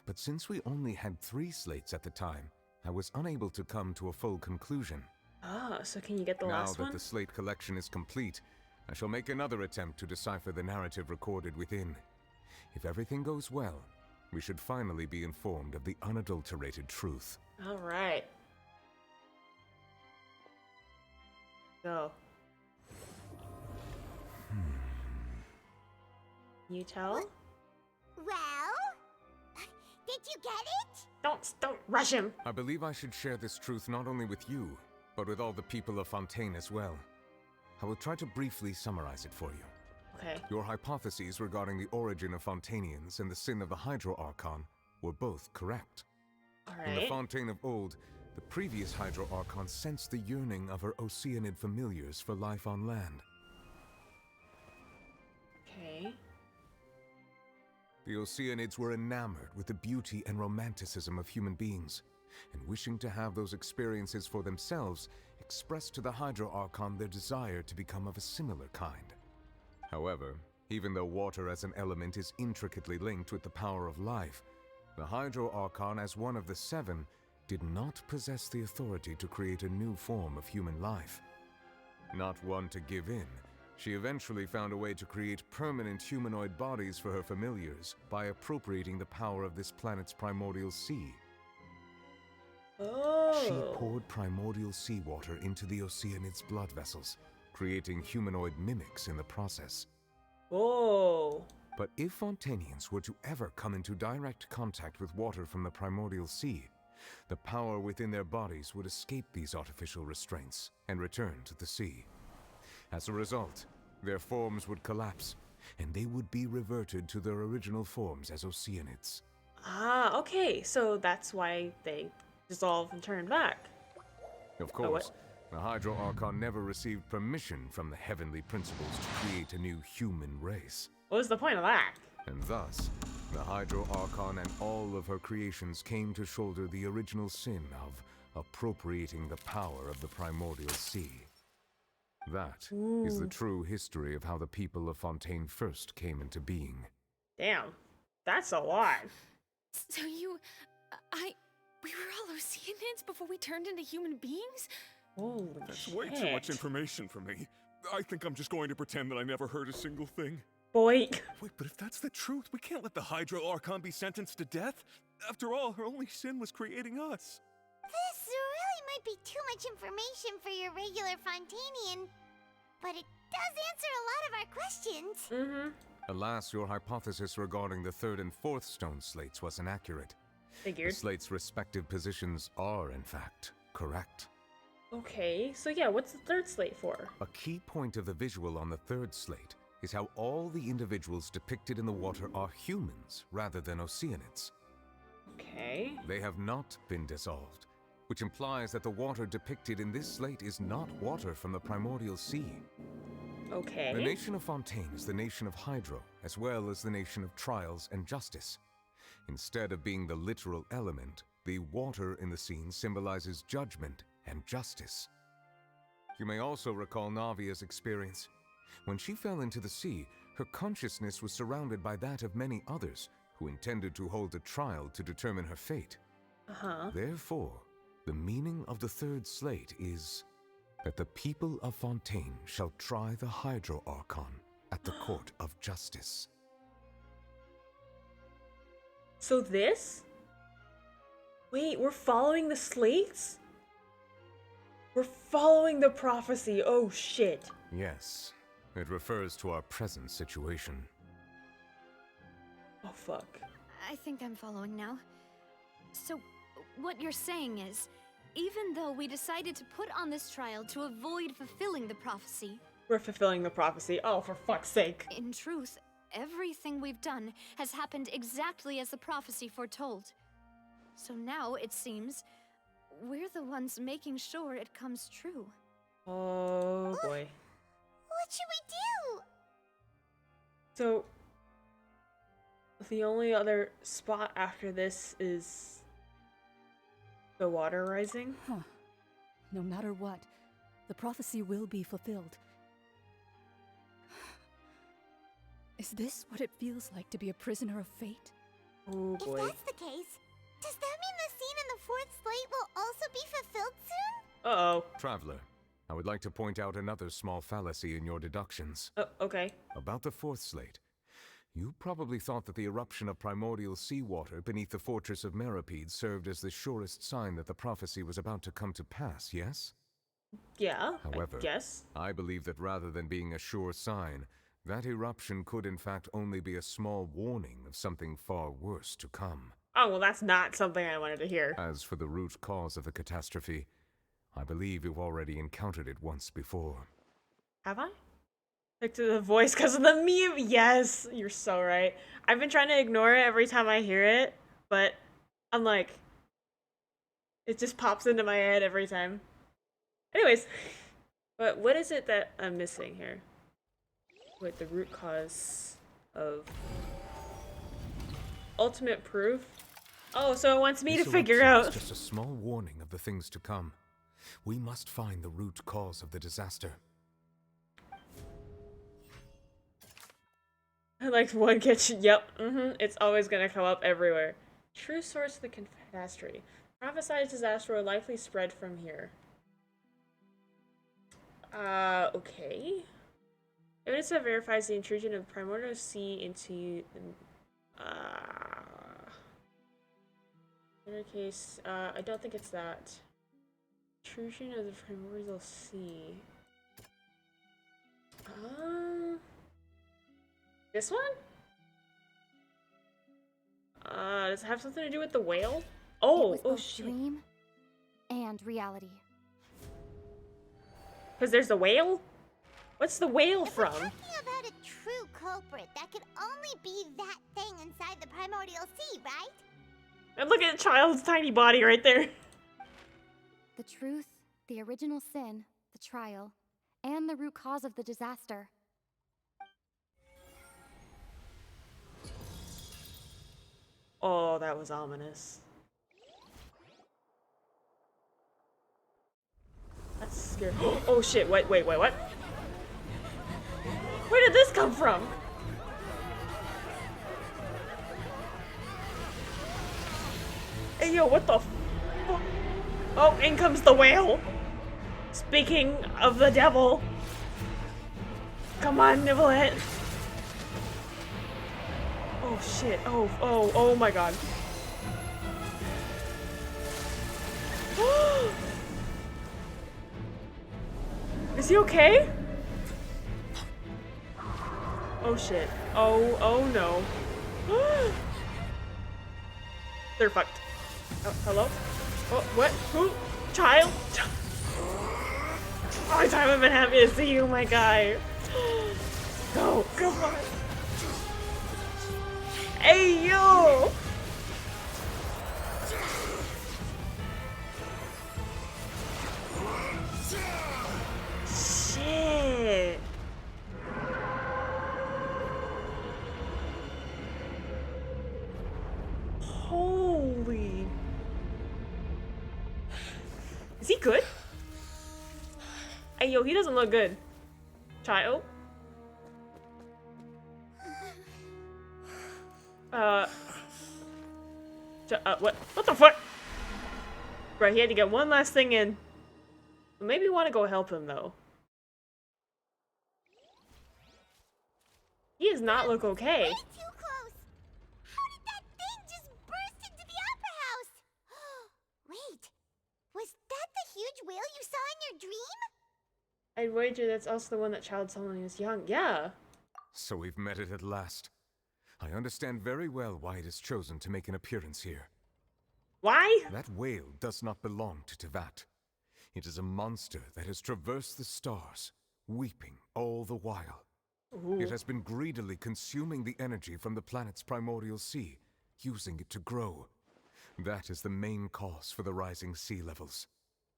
But since we only had 3 slates at the time, I was unable to come to a full conclusion. Ah, so can you get the Now last that one? the slate collection is complete, I shall make another attempt to decipher the narrative recorded within. If everything goes well, we should finally be informed of the unadulterated truth. Alright. Go. You tell? Well, did you get it? Don't rush him. I believe I should share this truth not only with you, but with all the people of Fontaine as well. I will try to briefly summarize it for you. Okay. Your hypotheses regarding the origin of Fontainians and the sin of the Hydro Archon were both correct. In the Alright. Fontaine of old, the previous Hydro Archon sensed the yearning of her Oceanid familiars for life on land. Okay. The Oceanids were enamored with the beauty and romanticism of human beings, and wishing to have those experiences for themselves, expressed to the Hydro Archon their desire to become of a similar kind. However, even though water as an element is intricately linked with the power of life, the Hydro Archon, as one of the 7, did not possess the authority to create a new form of human life. Not one to give in, she eventually found a way to create permanent humanoid bodies for her familiars by appropriating the power of this planet's primordial sea. Oh. She poured primordial seawater into the Oceanid's blood vessels, creating humanoid mimics in the process. Whoa. But if Fontainians were to ever come into direct contact with water from the primordial sea, the power within their bodies would escape these artificial restraints and return to the sea. As a result, their forms would collapse, and they would be reverted to their original forms as Oceanids. Ah, okay. So that's why they dissolve and turn back. Of course, the Hydro Archon never received permission from the heavenly principles to create a new human race. What was the point of that? And thus, the Hydro Archon and all of her creations came to shoulder the original sin of appropriating the power of the primordial sea. That is the true history of how the people of Fontaine first came into being. Damn, that's a lot. So we were all Oceanids before we turned into human beings? Oh, That's way too much information for me. I think I'm just going to pretend that I never heard a single thing. Boy. Wait, but if that's the truth, we can't let the Hydro Archon be sentenced to death. After all, her only sin was creating us. This really might be too much information for your regular Fontainian, but it does answer a lot of our questions. Mm-hmm. Alas, your hypothesis regarding the 3rd and 4th stone slates was inaccurate. Figured. The slates' respective positions are, in fact, correct. Okay, so yeah, what's the 3rd slate for? A key point of the visual on the 3rd slate is how all the individuals depicted in the water are humans rather than Oceanids. Okay. They have not been dissolved. which implies that the water depicted in this slate is not water from the primordial sea. Okay. The nation of Fontaine is the nation of Hydro, as well as the nation of Trials and Justice. Instead of being the literal element, the water in the scene symbolizes judgment and justice. You may also recall Navia's experience. When she fell into the sea, her consciousness was surrounded by that of many others who intended to hold a trial to determine her fate. Therefore, the meaning of the third slate is that the people of Fontaine shall try the Hydro Archon at the court of justice. So this? Wait, we're following the slates? We're following the prophecy. Oh shit. Yes, it refers to our present situation. Oh fuck. I think I'm following now. So, what you're saying is, even though we decided to put on this trial to avoid fulfilling the prophecy... We're fulfilling the prophecy. Oh, for fuck's sake. In truth, everything we've done has happened exactly as the prophecy foretold. So now, it seems, we're the ones making sure it comes true. Oh boy. What should we do? So, the only other spot after this is the water rising? Huh. No matter what, the prophecy will be fulfilled. Is this what it feels like to be a prisoner of fate? Oh boy. If that's the case, does that mean the scene in the fourth slate will also be fulfilled soon? Uh-oh. Traveler, I would like to point out another small fallacy in your deductions. Okay. About the fourth slate. You probably thought that the eruption of primordial seawater beneath the fortress of Meripede served as the surest sign that the prophecy was about to come to pass, yes? Yeah, However, yes. I believe that rather than being a sure sign, that eruption could in fact only be a small warning of something far worse to come. Oh, well, that's not something I wanted to hear. As for the root cause of the catastrophe, I believe you've already encountered it once before. Have I? Picked to the voice because of the meme. Yes, you're so right. I've been trying to ignore it every time I hear it, but I'm like, it just pops into my head every time. Anyways, but what is it that I'm missing here? Wait, the root cause of ultimate proof? Oh, so it wants me to figure out. It's just a small warning of the things to come. We must find the root cause of the disaster. Like one kitchen. Yep. It's always gonna come up everywhere. True source of the catastrophe. Prophesied disaster will likely spread from here. Okay. Evidence that verifies the intrusion of primordial sea into the in any case, I don't think it's that. Intrusion of the primordial sea. This one? Does it have something to do with the whale? Oh, it was both shit. Dream and reality. Because there's a whale? What's the whale from? We're talking about a true culprit, that could only be that thing inside the primordial sea, right? And look at the child's tiny body right there. The truth, the original sin, the trial, and the root cause of the disaster. Oh, that was ominous. That's scary. Oh shit, wait, what? Where did this come from? Hey yo, what the fuck? Oh, in comes the whale. Speaking of the devil. Come on, nibble it. Oh shit, oh my god. Is he okay? Oh shit. Oh no. They're fucked. Oh, hello? Oh, what? Who? Child? Long time I've been happy to see you, my guy. Go, come on. Hey, yo! Is he good? Hey, yo, he doesn't look good. Child? What the fuck? Right, he had to get one last thing in. Maybe we want to go help him, though. He does not look okay. Way too close. How did that thing just burst into the opera house? Wait, was that the huge whale you saw in your dream? I'd wager that's also the one that Child saw when he was young. Yeah. So we've met it at last. I understand very well why it has chosen to make an appearance here. Why? That whale does not belong to Tevat. It is a monster that has traversed the stars, weeping all the while. Ooh. It has been greedily consuming the energy from the planet's primordial sea, using it to grow. That is the main cause for the rising sea levels.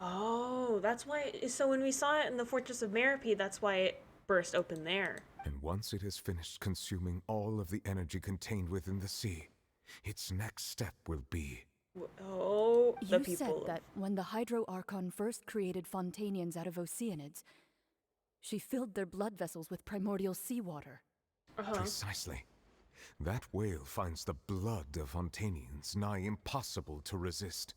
Oh, that's why. So when we saw it in the Fortress of Meropide, that's why it burst open there. And once it has finished consuming all of the energy contained within the sea, its next step will be... Oh, the You people. said that when the Hydro Archon first created Fontainians out of Oceanids, she filled their blood vessels with primordial seawater. Precisely. That whale finds the blood of Fontainians nigh impossible to resist.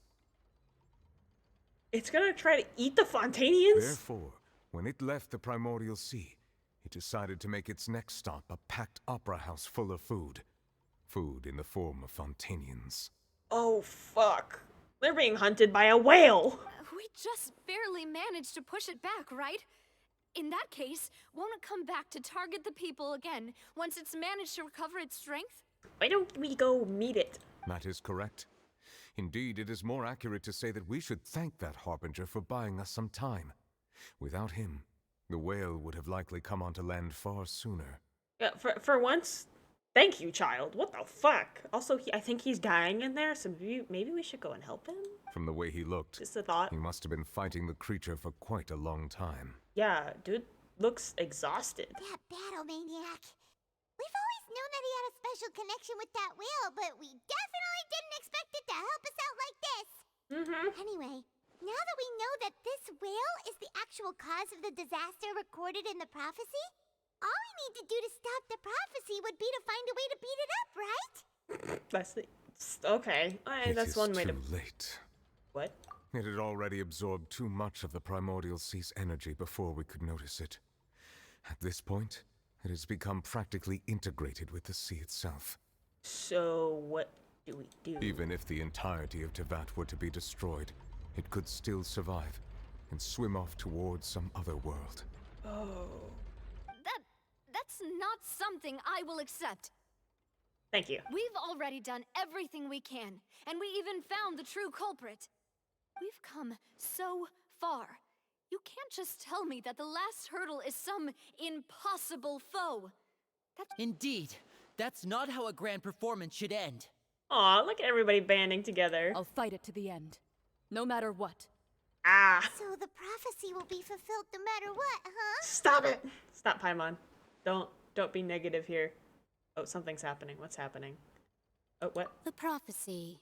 It's gonna try to eat the Fontainians? Therefore, when it left the primordial sea, it decided to make its next stop a packed opera house full of food. Food in the form of Fontainians. Oh, fuck. They're being hunted by a whale! We just barely managed to push it back, right? In that case, won't it come back to target the people again once it's managed to recover its strength? Why don't we go meet it? That is correct. Indeed, it is more accurate to say that we should thank that Harbinger for buying us some time. Without him, the whale would have likely come onto land far sooner. Yeah, for once, thank you, Child. What the fuck? Also, I think he's dying in there, so maybe we should go and help him? From the way he looked, Just a thought. he must have been fighting the creature for quite a long time. Yeah, dude looks exhausted. That battle maniac. We've always known that he had a special connection with that whale, but we definitely didn't expect it to help us out like this. Anyway, now that we know that this whale is the actual cause of the disaster recorded in the prophecy, all we need to do to stop the prophecy would be to find a way to beat it up, right? That's the... Okay, that's one way to... It is too late. What? It had already absorbed too much of the primordial sea's energy before we could notice it. At this point, it has become practically integrated with the sea itself. So, what do we do? Even if the entirety of Tevat were to be destroyed, it could still survive and swim off towards some other world. Oh. That's not something I will accept. Thank you. We've already done everything we can, and we even found the true culprit. We've come so far. You can't just tell me that the last hurdle is some impossible foe. Indeed. That's not how a grand performance should end. Aw, look at everybody banding together. I'll fight it to the end. No matter what. Ah. So the prophecy will be fulfilled no matter what, huh? Stop it! Stop, Paimon. Don't be negative here. Oh, something's happening. What's happening? Oh, what? The prophecy.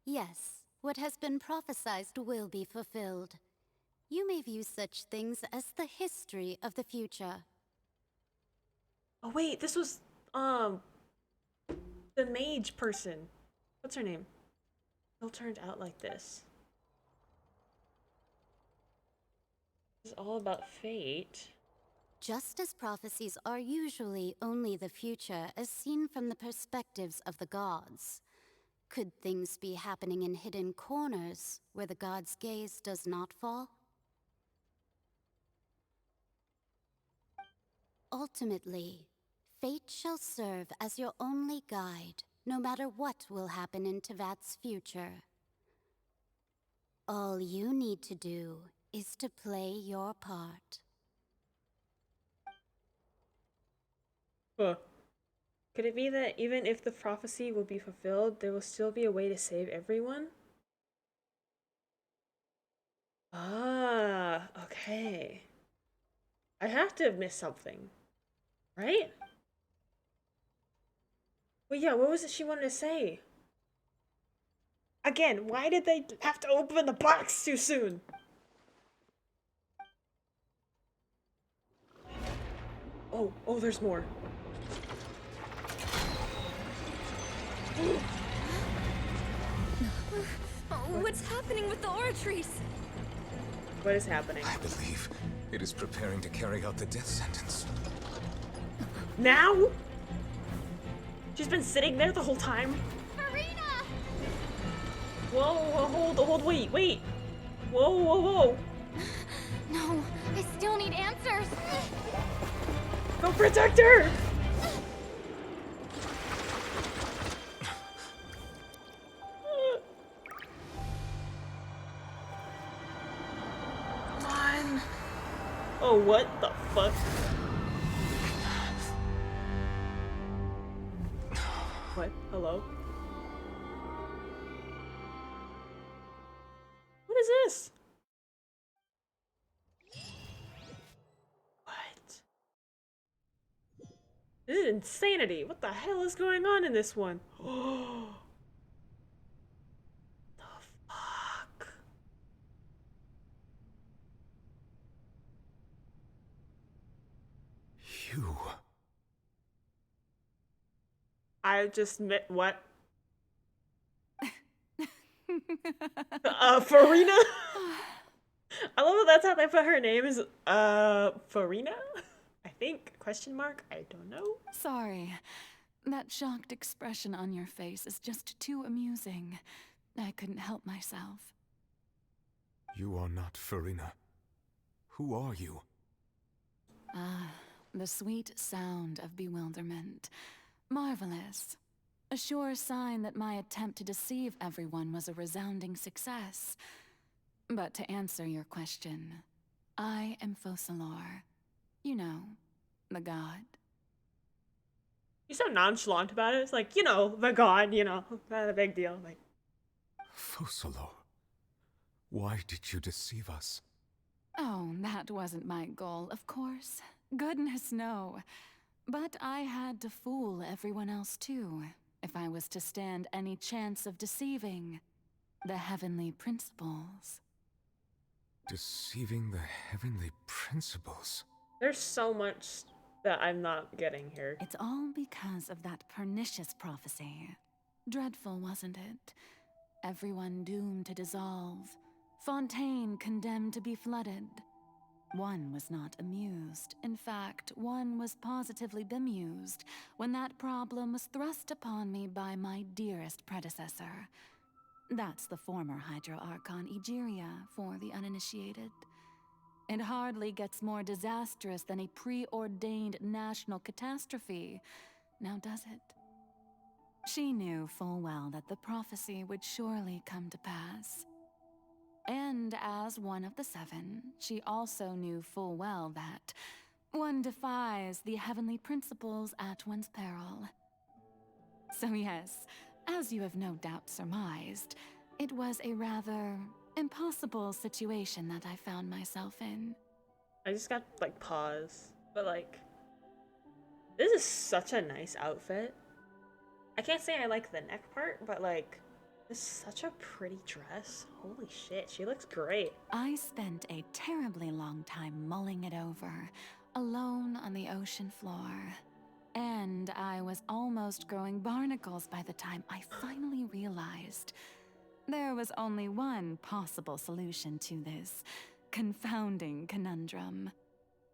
Yes, what has been prophesied will be fulfilled. You may view such things as the history of the future. Oh wait, this was, the mage person. What's her name? It all turned out like this. It's all about fate. Just as prophecies are usually only the future as seen from the perspectives of the gods, could things be happening in hidden corners where the gods' gaze does not fall? Ultimately, fate shall serve as your only guide, no matter what will happen in Tevat's future. All you need to do is to play your part. Huh. Could it be that even if the prophecy will be fulfilled, there will still be a way to save everyone? Ah, okay. I have to have missed something. Right? Well, yeah, what was it she wanted to say? Again, why did they have to open the box too soon? Oh, there's more. What's happening with the oratories? What is happening? I believe it is preparing to carry out the death sentence. Now? She's been sitting there the whole time? Furina! Whoa, hold, wait. Whoa. No, I still need answers. Go protect her! Come on. Oh, what the fuck? What? Hello? What is this? What? This is insanity. What the hell is going on in this one? Oh. The fuck? You. I just met what? Furina? I love that that's how they put her name is Furina? I think, question mark, I don't know. Sorry. That shocked expression on your face is just too amusing. I couldn't help myself. You are not Furina. Who are you? Ah, the sweet sound of bewilderment. Marvelous. A sure sign that my attempt to deceive everyone was a resounding success. But to answer your question, I am Focalor. You know, the god. You're so nonchalant about it. It's like, you know, the god, you know, not a big deal. Like, Focalor. Why did you deceive us? Oh, that wasn't my goal, of course. Goodness, no. But I had to fool everyone else too, if I was to stand any chance of deceiving the heavenly principles. Deceiving the heavenly principles? there's so much that I'm not getting here. It's all because of that pernicious prophecy. Dreadful, wasn't it? Everyone doomed to dissolve. Fontaine condemned to be flooded. One was not amused. In fact, one was positively bemused when that problem was thrust upon me by my dearest predecessor. That's the former Hydro Archon Egeria for the uninitiated. It hardly gets more disastrous than a preordained national catastrophe, now does it? She knew full well that the prophecy would surely come to pass. And as one of the seven, she also knew full well that one defies the heavenly principles at one's peril. So yes, as you have no doubt surmised, it was a rather impossible situation that I found myself in. I just got, like, pause. But, like, this is such a nice outfit. I can't say I like the neck part, but, like, this is such a pretty dress. Holy shit, she looks great. I spent a terribly long time mulling it over, alone on the ocean floor. And I was almost growing barnacles by the time I finally realized there was only one possible solution to this confounding conundrum.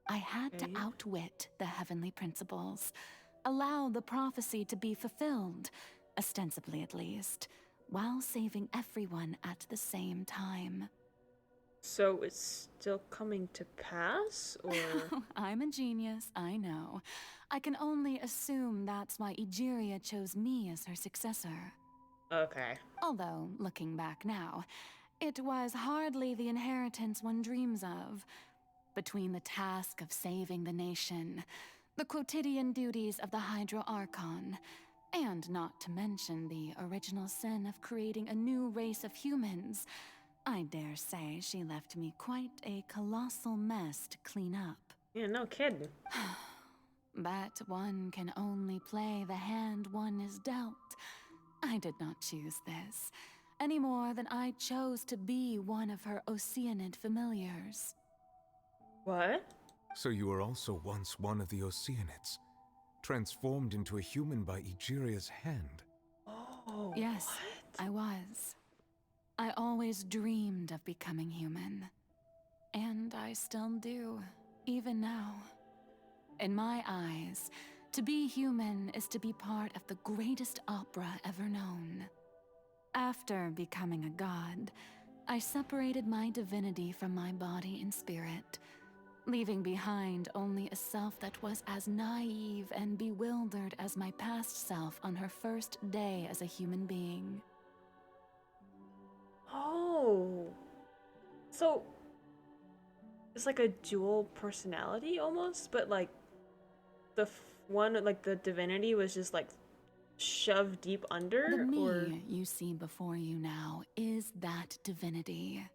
I had to outwit the heavenly principles, allow the prophecy to be fulfilled, ostensibly at least, while saving everyone at the same time. So it's still coming to pass, or? I'm a genius, I know. I can only assume that's why Egeria chose me as her successor. Okay. Although, looking back now, it was hardly the inheritance one dreams of. Between the task of saving the nation, the quotidian duties of the Hydro Archon, and not to mention the original sin of creating a new race of humans, I dare say she left me quite a colossal mess to clean up. Yeah, no kidding. But one can only play the hand one is dealt. I did not choose this, any more than I chose to be one of her Oceanid familiars. What? So you were also once one of the Oceanids, transformed into a human by Egeria's hand. Oh, Yes, what? I was. I always dreamed of becoming human. And I still do, even now. In my eyes, to be human is to be part of the greatest opera ever known. After becoming a god, I separated my divinity from my body and spirit, leaving behind only a self that was as naive and bewildered as my past self on her first day as a human being. Oh. So, it's like a dual personality almost, but like the one, like the divinity was just like shoved deep under? The me or you see before you now is that divinity.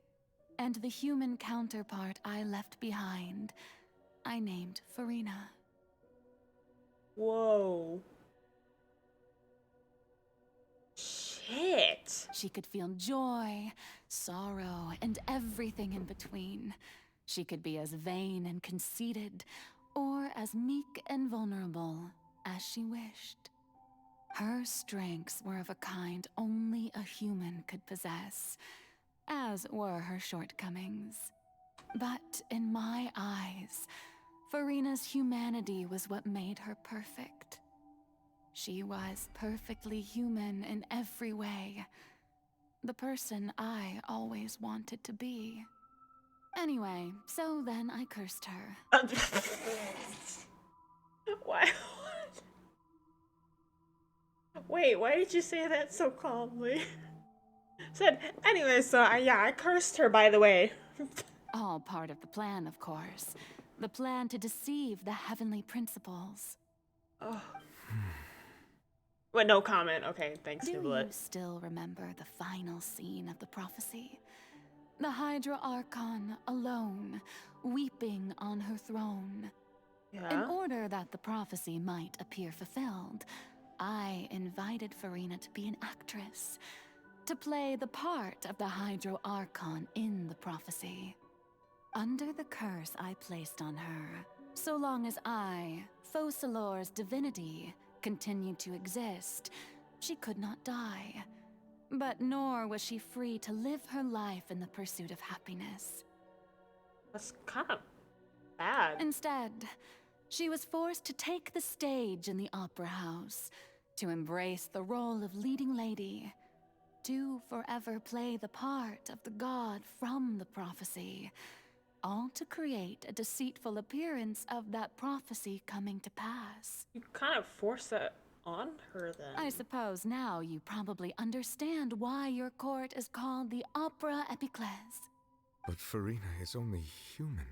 And the human counterpart I left behind, I named Furina. Whoa. Shit. She could feel joy, sorrow, and everything in between. She could be as vain and conceited, or as meek and vulnerable as she wished. Her strengths were of a kind only a human could possess, as were her shortcomings. But in my eyes, Furina's humanity was what made her perfect. She was perfectly human in every way. The person I always wanted to be. Anyway, so then I cursed her. Why? Wait, why did you say that so calmly? Said, anyway, so I cursed her, by the way. All part of the plan, of course. The plan to deceive the heavenly principles. Oh. But no comment. Okay, thanks, Do Niblet. you still remember the final scene of the prophecy? The Hydra Archon alone, weeping on her throne. Yeah? In order that the prophecy might appear fulfilled, I invited Furina to be an actress, to play the part of the Hydra Archon in the prophecy. Under the curse I placed on her, so long as I, Focalor's divinity, continued to exist, she could not die. But nor was she free to live her life in the pursuit of happiness. That's kind of bad. Instead, she was forced to take the stage in the opera house, to embrace the role of leading lady, to forever play the part of the god from the prophecy, all to create a deceitful appearance of that prophecy coming to pass. You kind of forced that on her then. I suppose now you probably understand why your court is called the Opera Epiclese. But Furina is only human,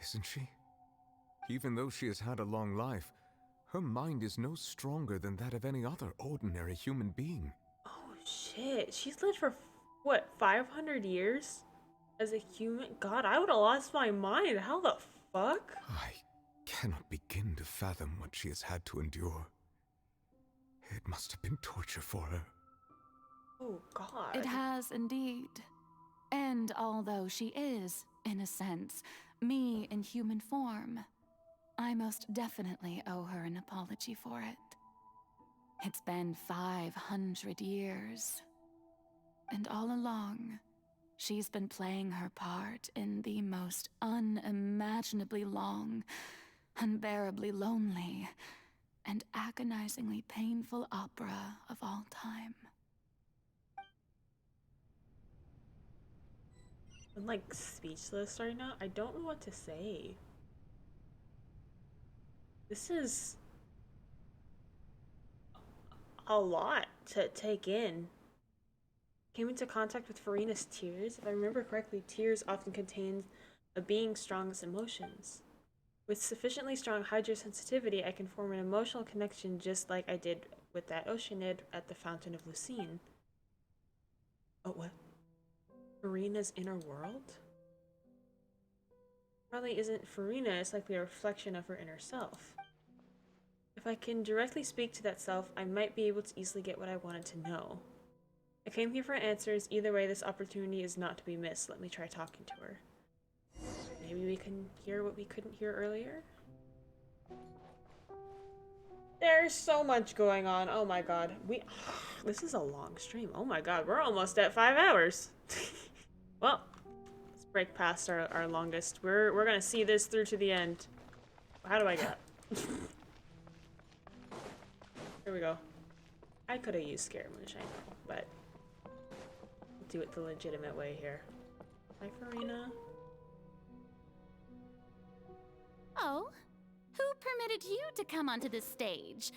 isn't she? Even though she has had a long life, her mind is no stronger than that of any other ordinary human being. Oh shit, she's lived for, what, 500 years? As a human? God, I would have lost my mind. How the fuck? I cannot begin to fathom what she has had to endure. It must have been torture for her. Oh God. It has indeed. And although she is, in a sense, me in human form, I most definitely owe her an apology for it. It's been 500 years. And all along, she's been playing her part in the most unimaginably long, unbearably lonely, and agonizingly painful opera of all time. I'm like speechless right now. I don't know what to say. This is a lot to take in. Came into contact with Furina's tears. If I remember correctly, tears often contain a being's strongest emotions. With sufficiently strong hydro sensitivity, I can form an emotional connection just like I did with that Oceanid at the Fountain of Lucine. Oh, what? Furina's inner world? Probably isn't Furina, it's likely a reflection of her inner self. If I can directly speak to that self, I might be able to easily get what I wanted to know. I came here for answers. Either way, this opportunity is not to be missed. Let me try talking to her. Maybe we can hear what we couldn't hear earlier? There's so much going on. Oh my god. This is a long stream. Oh my god, we're almost at 5 hours. Well, let's break past our longest. We're gonna see this through to the end. How do I get? Here we go. I could have used Scaramouche, I know, but we'll do it the legitimate way here. Hi, Furina. Oh? Who permitted you to come onto this stage?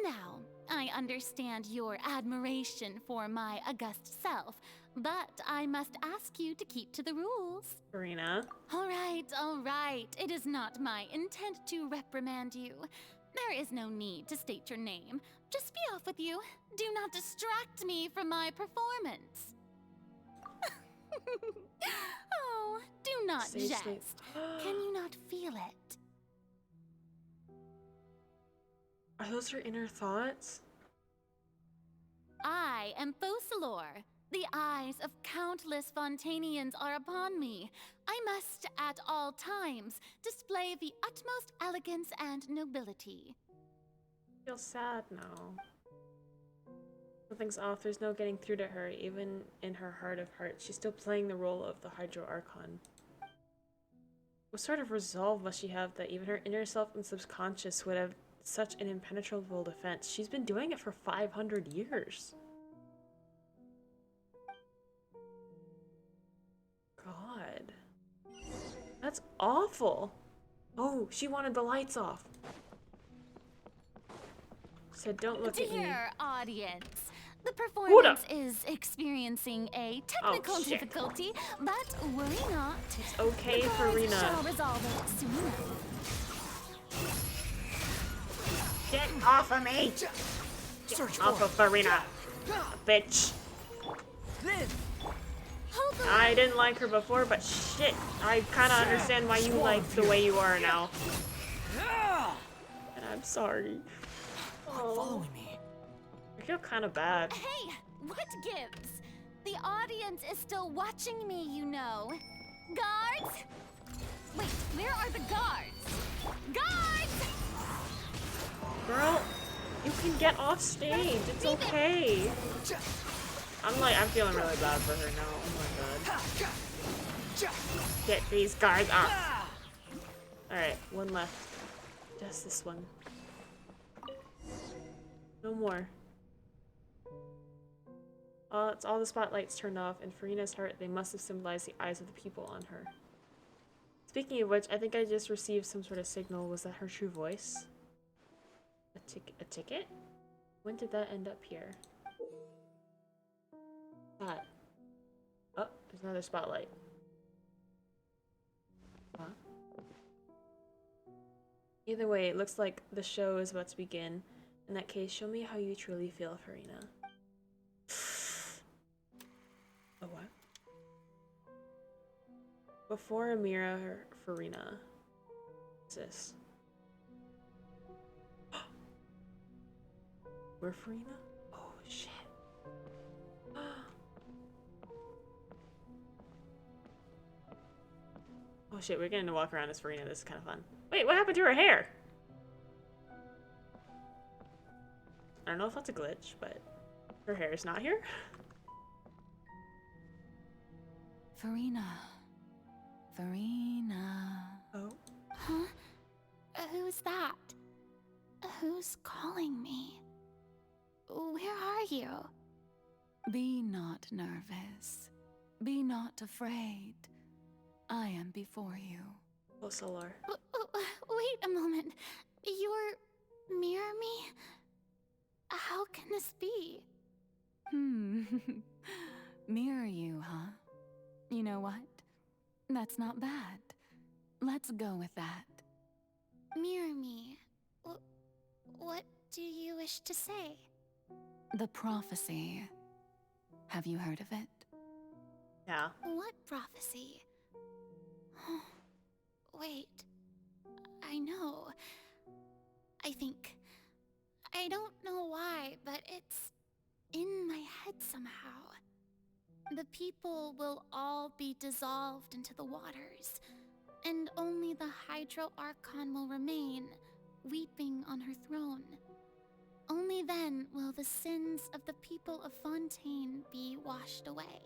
Now, I understand your admiration for my august self, but I must ask you to keep to the rules. Furina. All right. It is not my intent to reprimand you. There is no need to state your name. Just be off with you. Do not distract me from my performance. Oh, do not Stay jest. asleep. Can you not feel it? Are those her inner thoughts? I am Focalor. The eyes of countless Fontainians are upon me. I must, at all times, display the utmost elegance and nobility. I feel sad now. Something's off. There's no getting through to her, even in her heart of hearts. She's still playing the role of the Hydro Archon. What sort of resolve must she have that even her inner self and subconscious would have such an impenetrable defense? She's been doing it for 500 years. God. That's awful. Oh, she wanted the lights off. Said, don't look at me. Dear audience, the performance is experiencing a technical difficulty, but worry not. It's okay, the Furina. guards shall resolve it soon enough. Get off of me! Get off of Furina, bitch. I didn't like her before, but shit, I kind of understand why you like the way you are now. And I'm sorry. Following me. I feel kind of bad. Hey, what gives? The audience is still watching me, you know. Guards? Wait, where are the guards? Guards! Girl, you can get off stage. It's okay. I'm feeling really bad for her now. Oh my god. Get these guards off. Alright, one left. Just this one. No more. It's all the spotlights turned off, and Furina's heart, they must have symbolized the eyes of the people on her. Speaking of which, I think I just received some sort of signal. Was that her true voice? A ticket? When did that end up here? That. Oh, there's another spotlight. Huh? Either way, it looks like the show is about to begin. In that case, show me how you truly feel, Furina. Oh, what? Before a mirror, Furina. What's this? We're Furina? Oh, shit. Oh shit, we're getting to walk around as Furina. This is kind of fun. Wait, what happened to her hair? I don't know if that's a glitch, but her hair is not here. Furina. Furina. Oh. Huh? Who's that? Who's calling me? Where are you? Be not nervous. Be not afraid. I am before you. Oh, Solar. Wait a moment. You're mirror me? How can this be? Mirror you, huh? You know what? That's not bad. Let's go with that. Mirror me. What do you wish to say? The prophecy. Have you heard of it? Yeah. What prophecy? Wait. I know. I think. I don't know why, but it's in my head somehow. The people will all be dissolved into the waters, and only the Hydro Archon will remain, weeping on her throne. Only then will the sins of the people of Fontaine be washed away.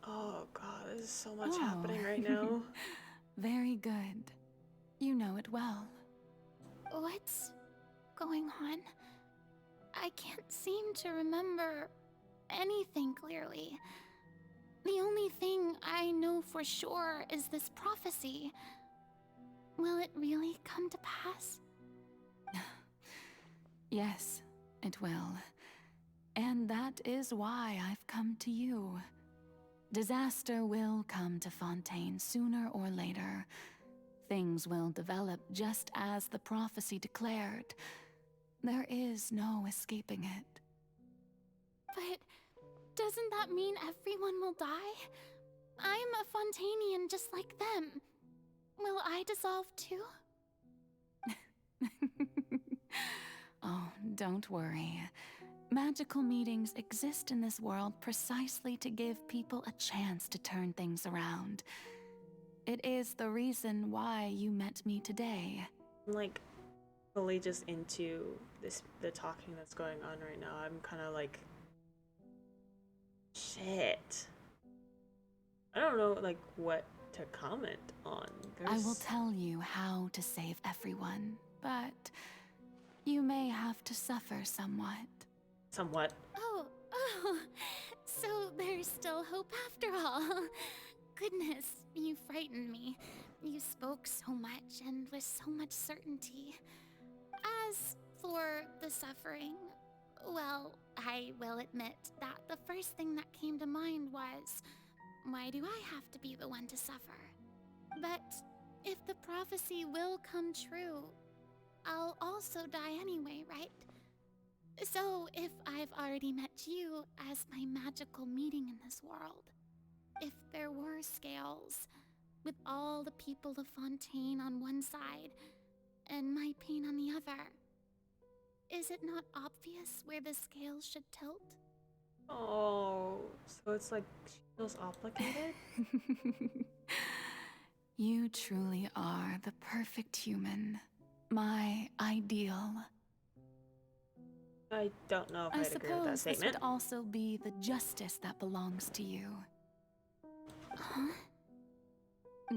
Oh god, there's so much happening right now. Very good. You know it well. What's going on? I can't seem to remember anything clearly. The only thing I know for sure is this prophecy. Will it really come to pass? Yes, it will. And that is why I've come to you. Disaster will come to Fontaine sooner or later. Things will develop just as the prophecy declared. There is no escaping it. But doesn't that mean everyone will die? I'm a Fontainian just like them. Will I dissolve too? Oh, don't worry. Magical meetings exist in this world precisely to give people a chance to turn things around. It is the reason why you met me today. I'm like fully just into the talking that's going on right now. I'm kind of like, shit. I don't know like what to comment on. I will tell you how to save everyone, but you may have to suffer somewhat. Somewhat. Oh, so there's still hope after all. Goodness, you frightened me. You spoke so much and with so much certainty. As for the suffering, well, I will admit that the first thing that came to mind was, why do I have to be the one to suffer? But if the prophecy will come true, I'll also die anyway, right? So if I've already met you as my magical meeting in this world, if there were scales, with all the people of Fontaine on one side, and my pain on the other, is it not obvious where the scales should tilt? Oh, so it's like she feels obligated? You truly are the perfect human. My ideal. I don't know if I I'd agree with that suppose this statement. would also be the justice that belongs to you. Huh?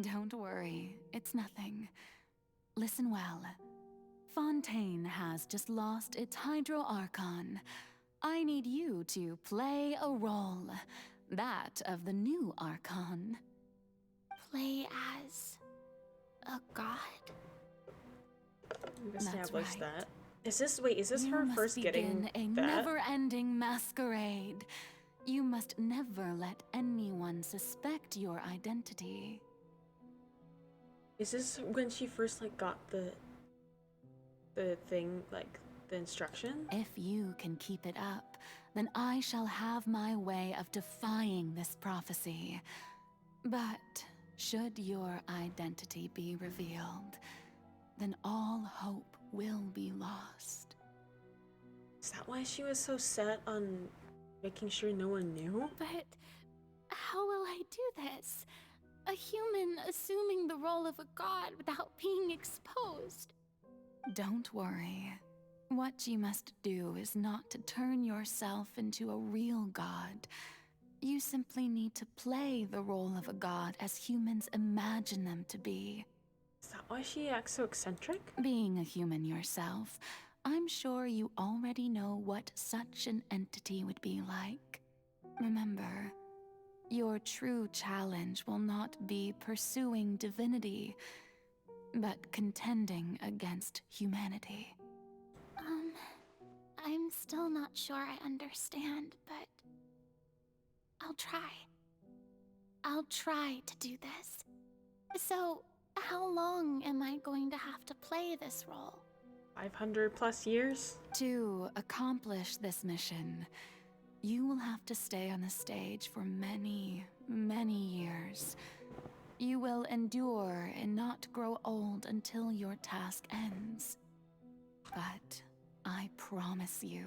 Don't worry, it's nothing. Listen well. Fontaine has just lost its Hydro Archon. I need you to play a role. That of the new Archon. Play as a god? We've That's established right. that. Is this You her must first getting begin a that? never-ending masquerade. You must never let anyone suspect your identity. Is this when she first like got the thing, like the instruction? If you can keep it up, then I shall have my way of defying this prophecy. But should your identity be revealed, then all hope will be lost. Is that why she was so set on making sure no one knew? But how will I do this? A human assuming the role of a god without being exposed. Don't worry. What you must do is not to turn yourself into a real god. You simply need to play the role of a god as humans imagine them to be. Is that why she acts so eccentric? Being a human yourself, I'm sure you already know what such an entity would be like. Remember, your true challenge will not be pursuing divinity, but contending against humanity. I'm still not sure I understand, but I'll try. I'll try to do this. So, how long am I going to have to play this role? 500 plus years? To accomplish this mission, you will have to stay on the stage for many, many years. You will endure and not grow old until your task ends. But I promise you,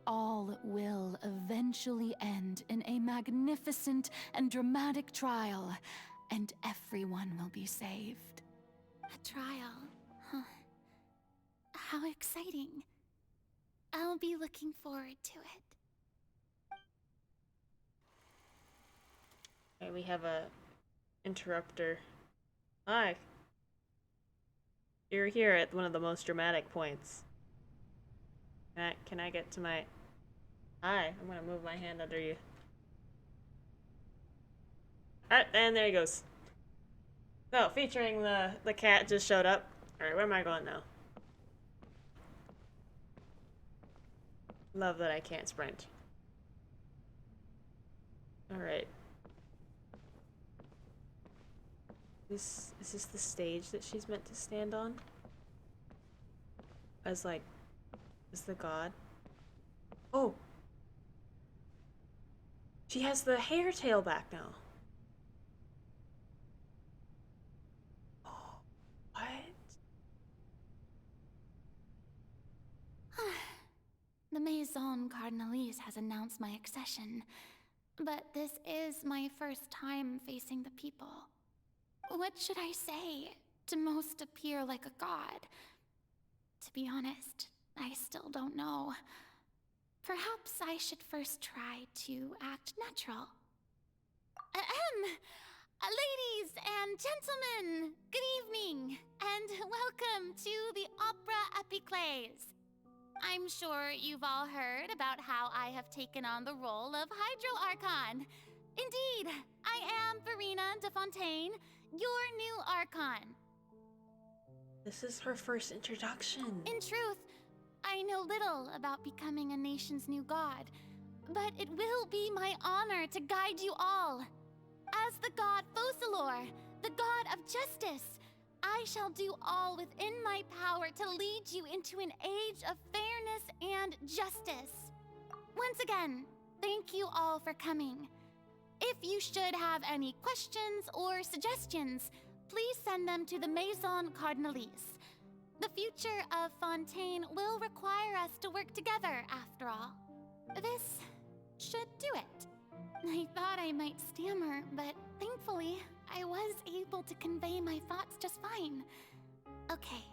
all will eventually end in a magnificent and dramatic trial, and everyone will be saved. A trial, huh? How exciting. I'll be looking forward to it. Okay, we have a interrupter. Hi. You're here at one of the most dramatic points. Can I get to my... Hi, I'm gonna move my hand under you. Alright, and there he goes. So, featuring the cat just showed up. Alright, where am I going now? Love that I can't sprint. Alright. Is this the stage that she's meant to stand on? As like, as the god? Oh! She has the hair tail back now. Oh, what? The Maison Cardinalise has announced my accession, but this is my first time facing the people. What should I say to most appear like a god? To be honest, I still don't know. Perhaps I should first try to act natural. Ladies and gentlemen, good evening, and welcome to the Opera Epiclese. I'm sure you've all heard about how I have taken on the role of Hydro Archon. Indeed, I am Furina de Fontaine, your new Archon. This is her first introduction. In truth, I know little about becoming a nation's new god, but it will be my honor to guide you all. As the god Focalor, the god of justice, I shall do all within my power to lead you into an age of fairness and justice. Once again, thank you all for coming. If you should have any questions or suggestions, please send them to the Maison Cardinalise. The future of Fontaine will require us to work together, after all. This should do it. I thought I might stammer, but thankfully, I was able to convey my thoughts just fine. Okay,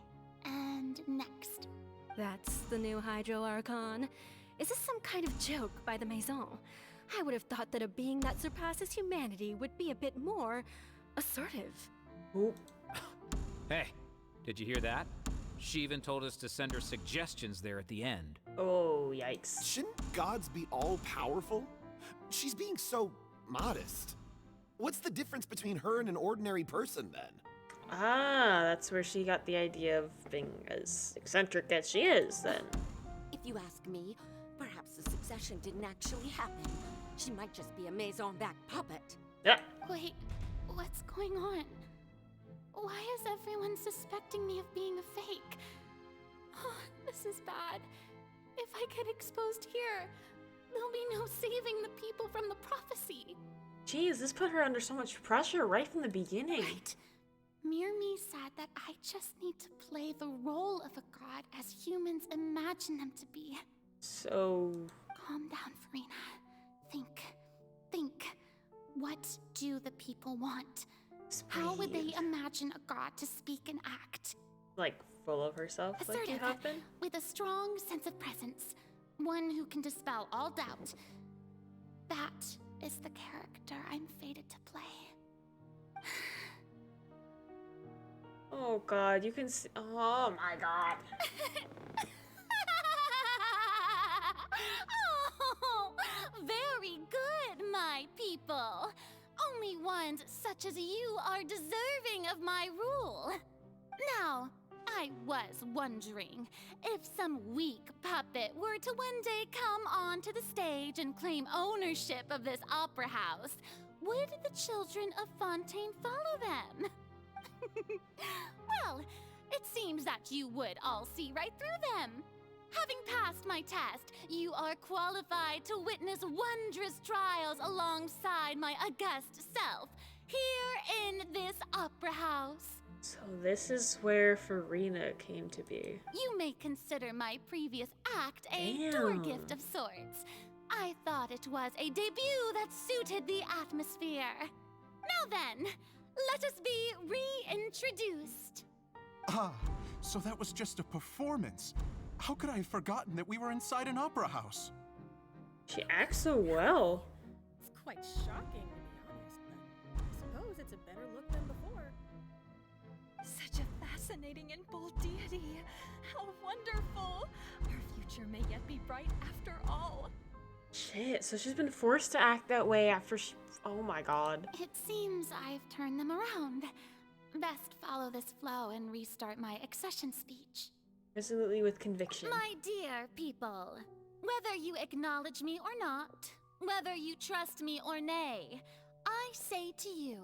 and next. That's the new Hydro Archon. Is this some kind of joke by the Maison? I would have thought that a being that surpasses humanity would be a bit more assertive. Hey, did you hear that? She even told us to send her suggestions there at the end. Oh, yikes. Shouldn't gods be all-powerful? She's being so modest. What's the difference between her and an ordinary person, then? Ah, that's where she got the idea of being as eccentric as she is, then. If you ask me, perhaps the succession didn't actually happen. She might just be a Maison-backed puppet. Yeah. Wait, what's going on? Why is everyone suspecting me of being a fake? Oh, this is bad. If I get exposed here, there'll be no saving the people from the prophecy. Jeez, this put her under so much pressure right from the beginning. Right. Mirmi said that I just need to play the role of a god as humans imagine them to be. So... Calm down, Furina. Think. What do the people want? How would they imagine a god to speak and act? Like, full of herself, assertive, like you have been? With a strong sense of presence. One who can dispel all doubt. That is the character I'm fated to play. Oh god, you can see. Oh my god. Oh, very good, my people. Only ones such as you are deserving of my rule. Now, I was wondering if some weak puppet were to one day come onto the stage and claim ownership of this opera house, would the children of Fontaine follow them? Well, it seems that you would all see right through them. Having passed my test, you are qualified to witness wondrous trials alongside my august self, here in this opera house. So this is where Furina came to be. You may consider my previous act a door gift of sorts. I thought it was a debut that suited the atmosphere. Now then, let us be reintroduced. Ah, so that was just a performance. How could I have forgotten that we were inside an opera house? She acts so well. It's quite shocking, to be honest, but I suppose it's a better look than before. Such a fascinating and bold deity. How wonderful. Our future may yet be bright after all. Shit, so she's been forced to act that way after she... Oh my god. It seems I've turned them around. Best follow this flow and restart my accession speech. Resolutely with conviction. My dear people, whether you acknowledge me or not, whether you trust me or nay, I say to you,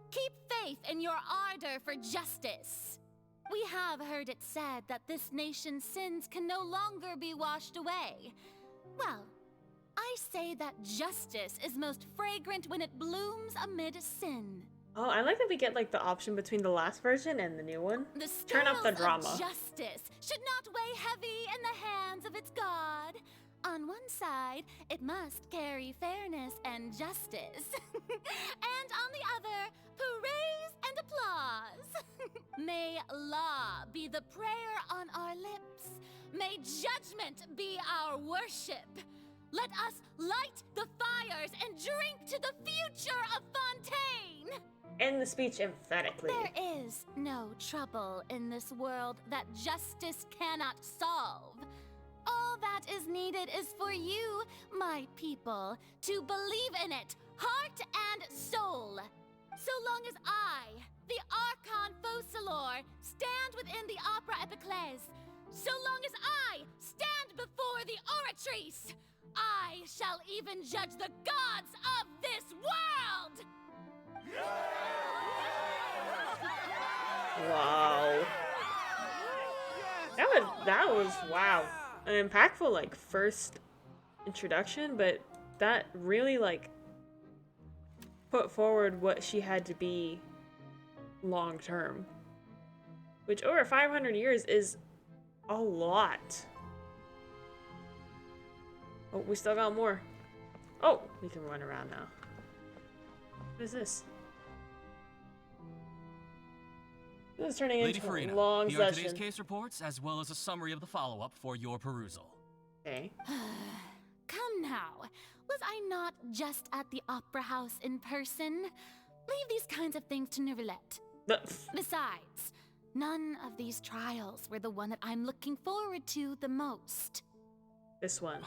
keep faith in your ardor for justice. We have heard it said that this nation's sins can no longer be washed away. Well, I say that justice is most fragrant when it blooms amid sin. Oh, I like that we get like the option between the last version and the new one. The Turn up the scales drama. of justice should not weigh heavy in the hands of its god. On one side, it must carry fairness and justice. And on the other, praise and applause. May law be the prayer on our lips. May judgment be our worship. Let us light the fires and drink to the future of Fontaine. End the speech emphatically. There is no trouble in this world that justice cannot solve. All that is needed is for you, my people, to believe in it, heart and soul. So long as I, the Archon Focalor, stand within the Opera Epiclese, so long as I stand before the Oratrice, I shall even judge the gods of this world! Wow. That was wow. An impactful like first introduction, but that really like put forward what she had to be long term. Which over 500 years is a lot. Oh, we still got more. Oh, we can run around now. What is this? This is turning Lady into Furina, a long here are session. today's case reports, as well as a summary of the follow-up for your perusal. Okay. Come now, was I not just at the Opera House in person? Leave these kinds of things to Neuvillette. Besides, none of these trials were the one that I'm looking forward to the most. This one.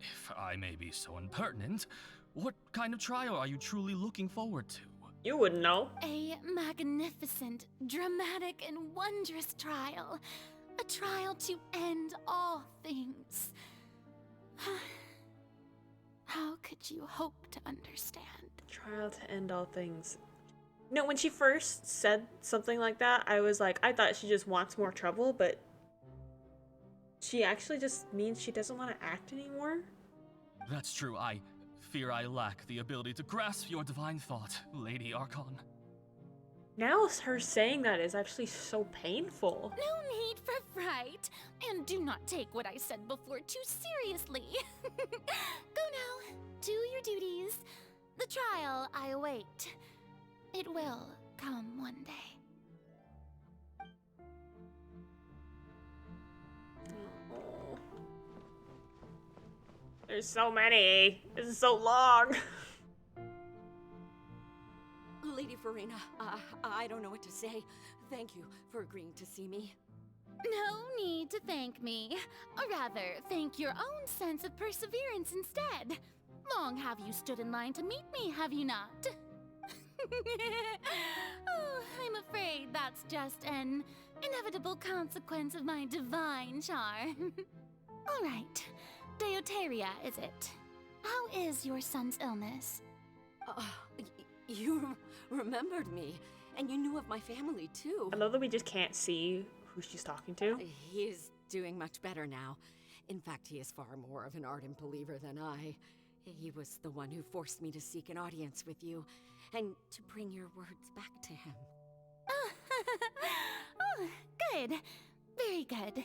If I may be so impertinent, what kind of trial are you truly looking forward to? You wouldn't know. A magnificent, dramatic, and wondrous trial. A trial to end all things. How could you hope to understand? Trial to end all things. No, when she first said something like that, I was like, I thought she just wants more trouble, but she actually just means she doesn't want to act anymore? That's true. I fear I lack the ability to grasp your divine thought, Lady Archon. Now her saying that is actually so painful. No need for fright, and do not take what I said before too seriously. Go now, do your duties. The trial I await. It will come one day. Oh. There's so many. This is so long. Lady Furina, I don't know what to say. Thank you for agreeing to see me. No need to thank me. Or rather, thank your own sense of perseverance instead. Long have you stood in line to meet me, have you not? Oh, I'm afraid that's just an inevitable consequence of my divine charm. All right, Deoteria, is it? How is your son's illness? You remembered me, and you knew of my family, too. I love that we just can't see who she's talking to. He is doing much better now. In fact, he is far more of an ardent believer than I. He was the one who forced me to seek an audience with you, and to bring your words back to him. Oh, good. Very good.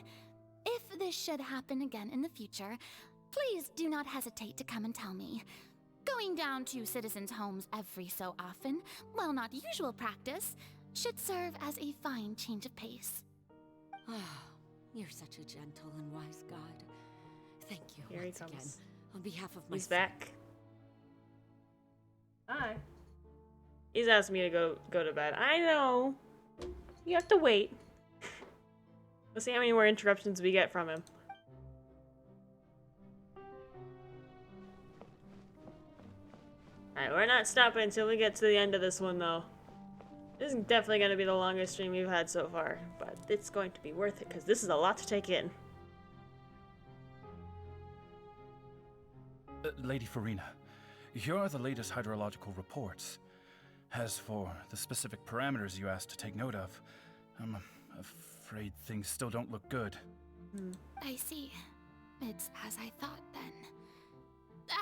If this should happen again in the future, please do not hesitate to come and tell me. Go going down to citizens' homes every so often, while not usual practice, should serve as a fine change of pace. Ah, you're such a gentle and wise god. Thank you Here he once comes. again, on behalf of my He's son. back. Hi. He's asked me to go to bed. I know. You have to wait. Let's see how many more interruptions we get from him. Alright, we're not stopping until we get to the end of this one, though. This is definitely going to be the longest stream we've had so far, but it's going to be worth it, because this is a lot to take in. Lady Furina, here are the latest hydrological reports. As for the specific parameters you asked to take note of, I'm afraid things still don't look good. I see. It's as I thought, then.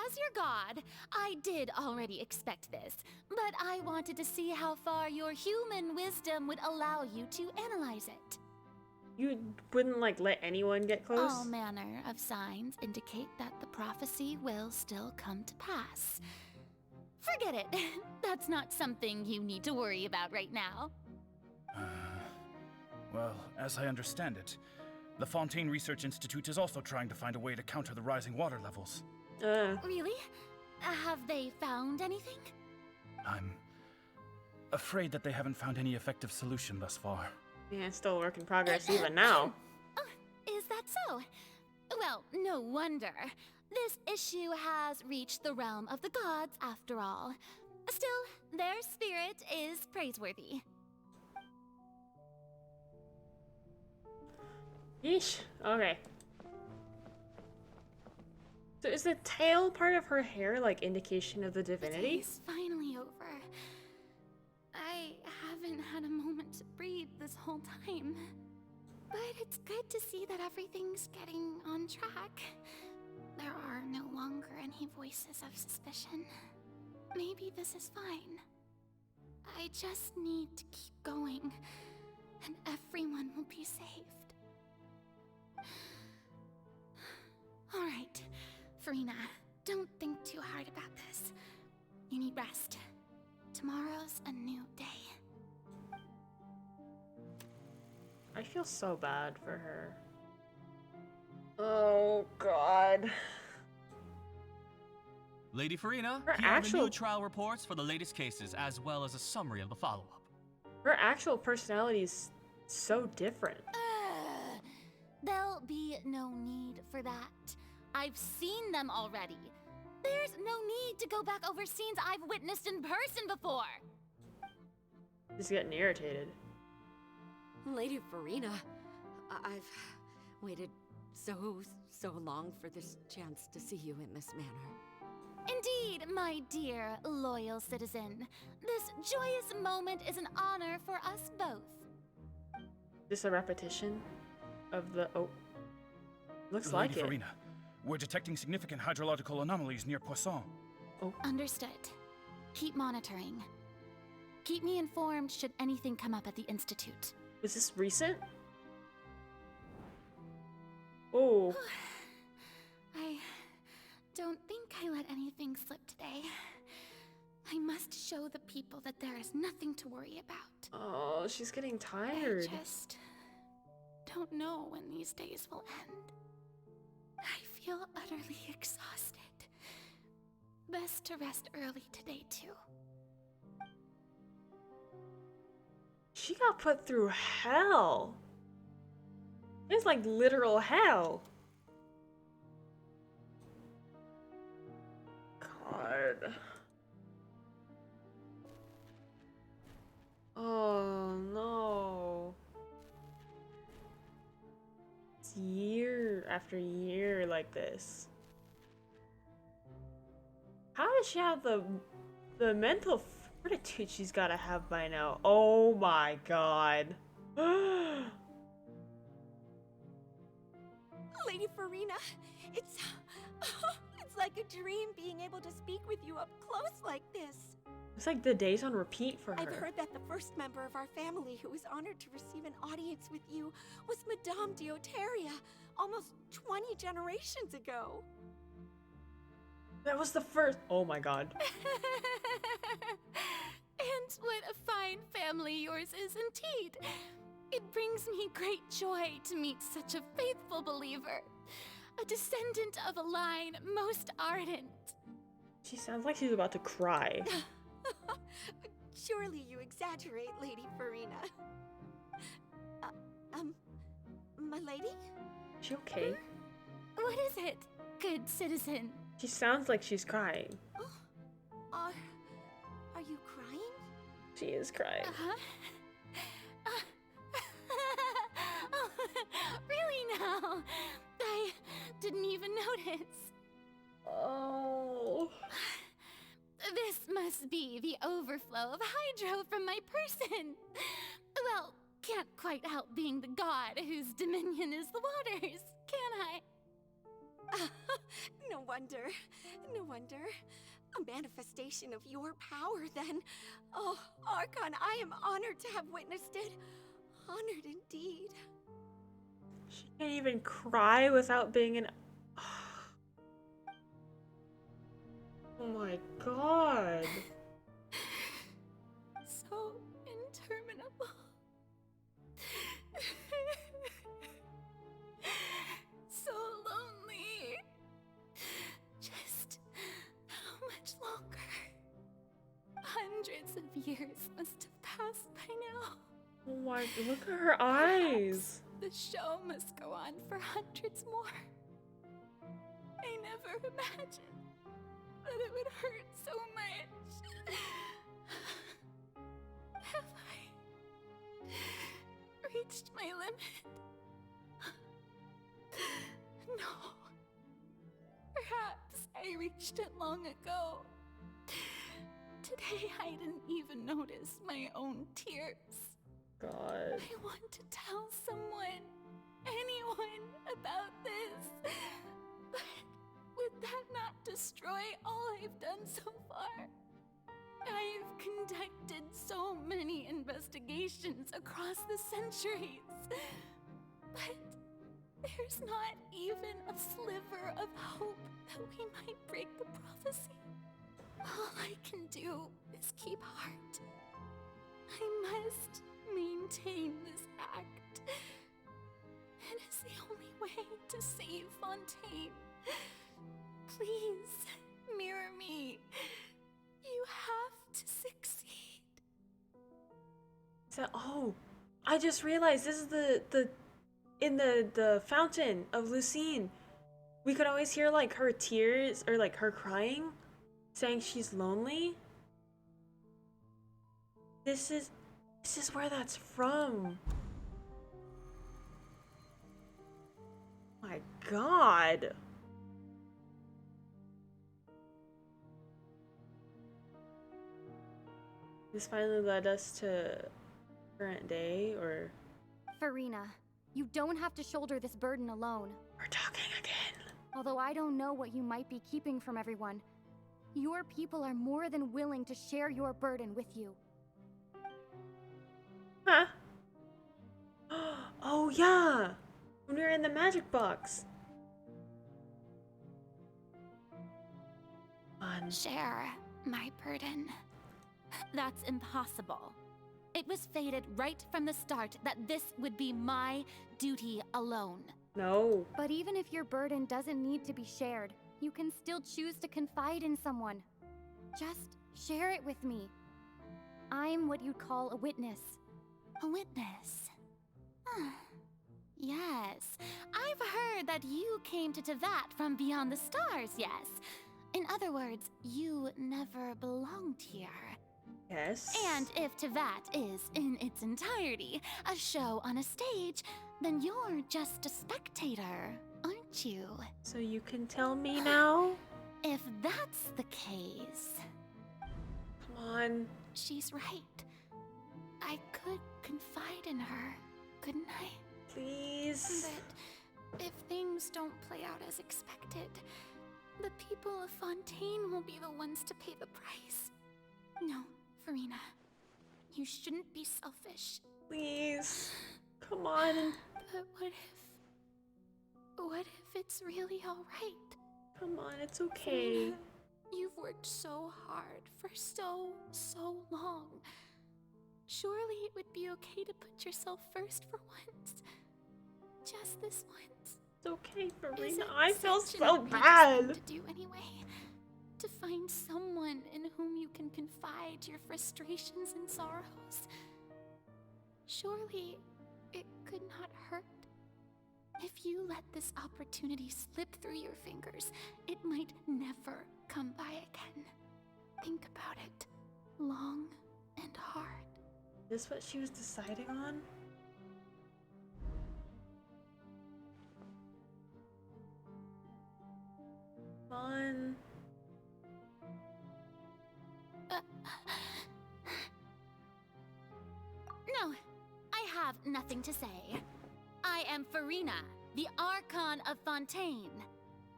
As your god, I did already expect this, but I wanted to see how far your human wisdom would allow you to analyze it. You wouldn't, like, let anyone get close? All manner of signs indicate that the prophecy will still come to pass. Forget it. That's not something you need to worry about right now. Well, as I understand it, the Fontaine Research Institute is also trying to find a way to counter the rising water levels. Really? Have they found anything? I'm afraid that they haven't found any effective solution thus far. Yeah, it's still a work in progress even now. Is that so? Well, no wonder. This issue has reached the realm of the gods, after all. Still, their spirit is praiseworthy. Yeesh. Okay. So is the tail part of her hair like indication of the divinity? It's finally over. I haven't had a moment to breathe this whole time. But it's good to see that everything's getting on track. There are no longer any voices of suspicion. Maybe this is fine. I just need to keep going, and everyone will be saved. All right, Furina, don't think too hard about this. You need rest. Tomorrow's a new day. I feel so bad for her. Oh, God. Lady Furina, Her here are the actual- new trial reports for the latest cases, as well as a summary of the follow-up. Her actual personality is so different. There'll be no need for that. I've seen them already. There's no need to go back over scenes I've witnessed in person before. She's getting irritated. Lady Furina, I've waited so long for this chance to see you in this manner. Indeed, my dear, loyal citizen. This joyous moment is an honor for us both. This a repetition of the... Oh. Looks like Lady it. Furina, we're detecting significant hydrological anomalies near Poisson. Oh. Understood. Keep monitoring. Keep me informed should anything come up at the Institute. Was this recent? Oh. I don't think I let anything slip today. I must show the people that there is nothing to worry about. Oh, she's getting tired. I just don't know when these days will end. I feel utterly exhausted. Best to rest early today, too. She got put through hell. It's like literal hell. God. Oh no. It's year after year like this. How does she have the mental fortitude she's gotta have by now? Oh my god. Lady Furina, it's like a dream being able to speak with you up close like this. It's like the days on repeat for her. I've heard that the first member of our family who was honored to receive an audience with you was Madame Deoteria, almost 20 generations ago. That was the first. Oh my god. And what a fine family yours is indeed. It brings me great joy to meet such a faithful believer, a descendant of a line most ardent. She sounds like she's about to cry. Surely you exaggerate, Lady Furina. My lady? She okay? What is it, good citizen? She sounds like she's crying. Are you crying? She is crying. Oh, really now? I didn't even notice. Oh. This must be the overflow of hydro from my person. Well, can't quite help being the god whose dominion is the waters, can I? No wonder. No wonder. A manifestation of your power, then. Oh, Archon, I am honored to have witnessed it. Honored indeed. She can't even cry without being an... Oh my god. So interminable. So lonely. Just how much longer? Hundreds of years must have passed by now. Oh my, look at her eyes. The show must go on for hundreds more. I never imagined that it would hurt so much. Have I reached my limit? No. Perhaps I reached it long ago. Today I didn't even notice my own tears. God. I want to tell someone, anyone, about this. But would that not destroy all I've done so far? I've conducted so many investigations across the centuries. But there's not even a sliver of hope that we might break the prophecy. All I can do is keep heart. I must maintain this act. It is the only way to save Fontaine. Please, mirror me. You have to succeed. So, oh, I just realized this is the fountain of Lucine. We could always hear like her tears or like her crying, saying she's lonely. This is where that's from. My God. This finally led us to current day, or... Furina, you don't have to shoulder this burden alone. We're talking again. Although I don't know what you might be keeping from everyone, your people are more than willing to share your burden with you. Huh? Oh yeah! When we were in the magic box. Share my burden. That's impossible. It was fated right from the start that this would be my duty alone. No. But even if your burden doesn't need to be shared, you can still choose to confide in someone. Just share it with me. I'm what you'd call a witness. A witness? Yes. I've heard that you came to Tevat from beyond the stars, yes. In other words, you never belonged here. Yes. And if Tevat is, in its entirety, a show on a stage, then you're just a spectator, aren't you? So you can tell me now? If that's the case... Come on. She's right. I could confide in her, couldn't I? Please. But if things don't play out as expected, the people of Fontaine will be the ones to pay the price. No, Furina. You shouldn't be selfish. Please. Come on. But what if it's really alright? Come on, it's okay. You've worked so hard for so long. Surely it would be okay to put yourself first for once. Just this once. It's okay, Is Furina. it I feel such an so outrageous bad. thing to do anyway? To find someone in whom you can confide your frustrations and sorrows. Surely it could not hurt. If you let this opportunity slip through your fingers, it might never come by again. Think about it long and hard. Is this what she was deciding on? Fun. No, I have nothing to say. I am Furina, the Archon of Fontaine.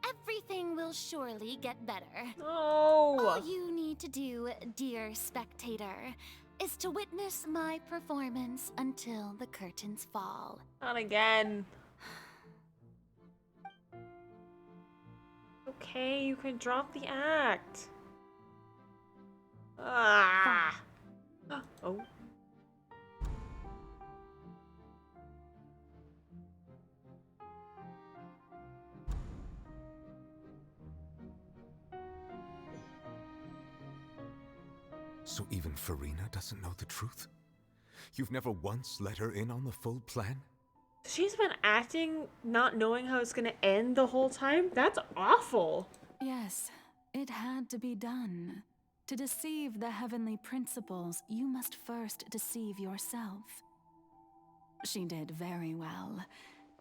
Everything will surely get better. Oh! All you need to do, dear spectator, is to witness my performance until the curtains fall. Not again. Okay, you can drop the act. Ah. Oh. So even Furina doesn't know the truth? You've never once let her in on the full plan? She's been acting not knowing how it's gonna end the whole time? That's awful. Yes, it had to be done. To deceive the heavenly principles, you must first deceive yourself. She did very well.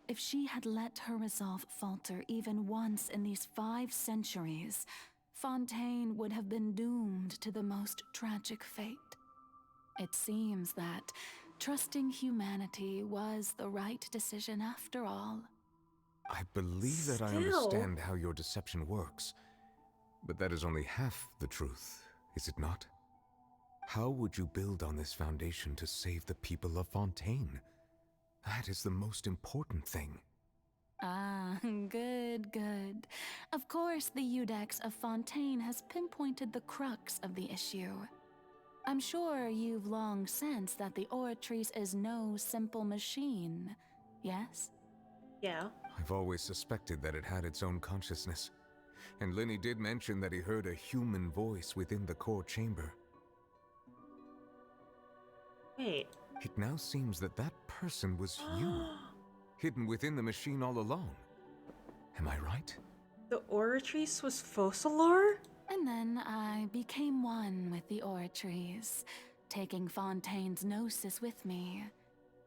If she had let her resolve falter even once in these 5 centuries, Fontaine would have been doomed to the most tragic fate. It seems that trusting humanity was the right decision after all. I believe that I understand how your deception works, but that is only half the truth, is it not? How would you build on this foundation to save the people of Fontaine? That is the most important thing. Ah, good. Of course, the Iudex of Fontaine has pinpointed the crux of the issue. I'm sure you've long sensed that the Oratrice is no simple machine, yes? Yeah. I've always suspected that it had its own consciousness, and Lenny did mention that he heard a human voice within the core chamber. Wait. It now seems that that person was you, hidden within the machine all along. Am I right? The Oratrice was Focalor? And then I became one with the Oratrice, taking Fontaine's gnosis with me.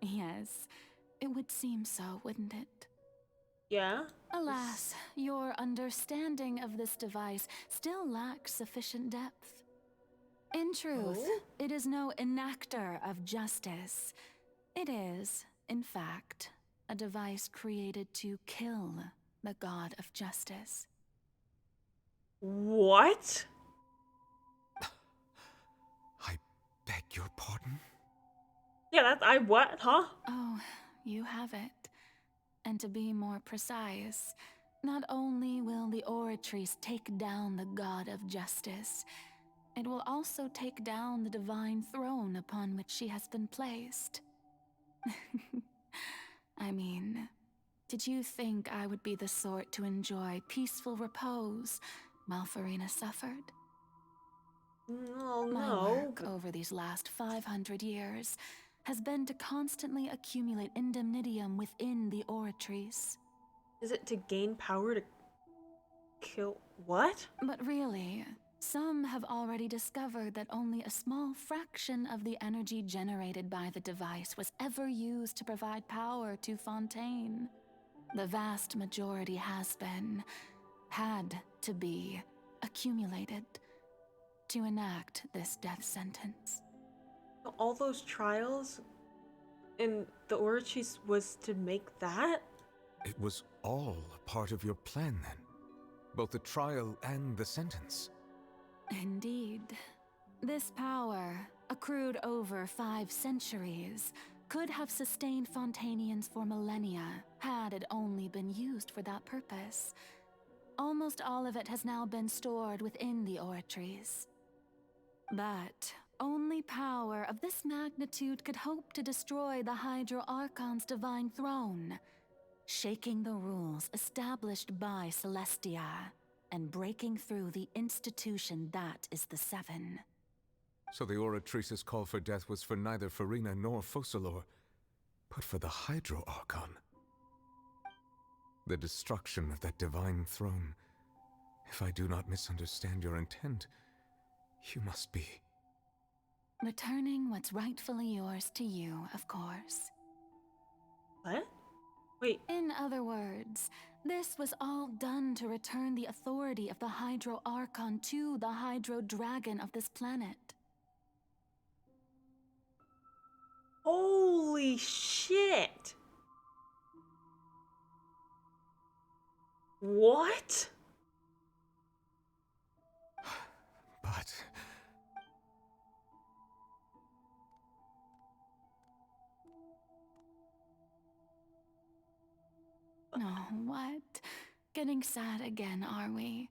Yes, it would seem so, wouldn't it? Yeah? Alas, your understanding of this device still lacks sufficient depth. In truth, it is no enactor of justice. It is, in fact, a device created to kill the god of justice. What? I beg your pardon? Yeah, what, huh? Oh, you have it. And to be more precise, not only will the Oratrice take down the god of justice, it will also take down the divine throne upon which she has been placed. I mean, did you think I would be the sort to enjoy peaceful repose while Furina suffered? No, My work over these last 500 years has been to constantly accumulate indemnitium within the Oratrice. Is it to gain power to kill what? But really, some have already discovered that only a small fraction of the energy generated by the device was ever used to provide power to Fontaine. The vast majority had to be, accumulated to enact this death sentence. All those trials and the Oratrice was to make that? It was all a part of your plan then? Both the trial and the sentence? Indeed. This power, accrued over 5 centuries, could have sustained Fontainians for millennia had it only been used for that purpose. almost all of it has now been stored within the oratories. But only power of this magnitude could hope to destroy the Hydro Archon's divine throne, shaking the rules established by Celestia, and breaking through the institution that is the Seven. So the Oratrice's call for death was for neither Furina nor Focalor, but for the Hydro Archon. The destruction of that divine throne. If I do not misunderstand your intent, you must be... Returning what's rightfully yours to you, of course. What? Wait. In other words, this was all done to return the authority of the Hydro Archon to the Hydro Dragon of this planet. Holy shit! What? But... Oh, what? Getting sad again, are we?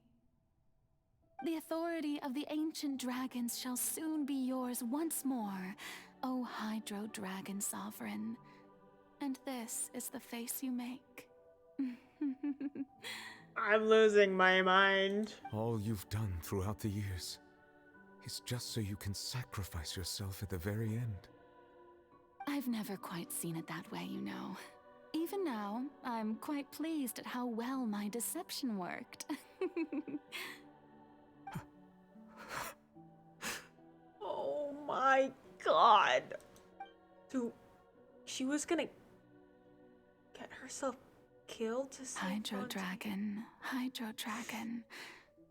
The authority of the ancient dragons shall soon be yours once more, O Hydro Dragon Sovereign. And this is the face you make. I'm losing my mind. All you've done throughout the years is just so you can sacrifice yourself at the very end. I've never quite seen it that way, you know. Even now, I'm quite pleased at how well my deception worked. Oh my god. Dude, she was gonna get herself killed to save Hydro Dragon,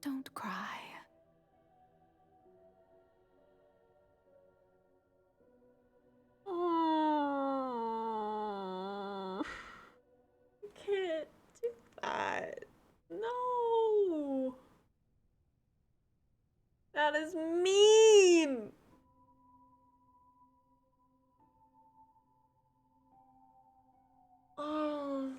don't cry. Oh, you can't do that. No. That is mean. Oh.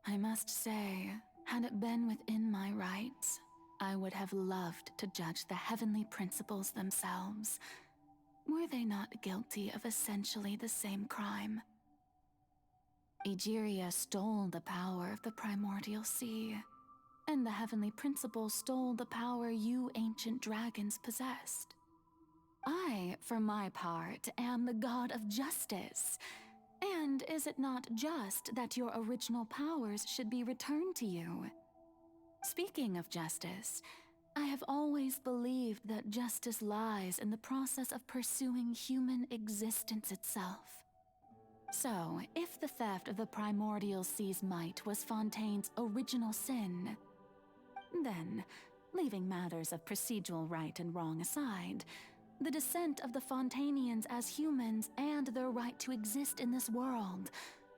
I must say, had it been within my rights, I would have loved to judge the heavenly principles themselves. Were they not guilty of essentially the same crime? Egeria stole the power of the primordial sea, and the heavenly principles stole the power you ancient dragons possessed. I, for my part, am the god of justice. And is it not just that your original powers should be returned to you? Speaking of justice, I have always believed that justice lies in the process of pursuing human existence itself. So, if the theft of the primordial sea's might was Fontaine's original sin, then, leaving matters of procedural right and wrong aside, the descent of the Fontainians as humans and their right to exist in this world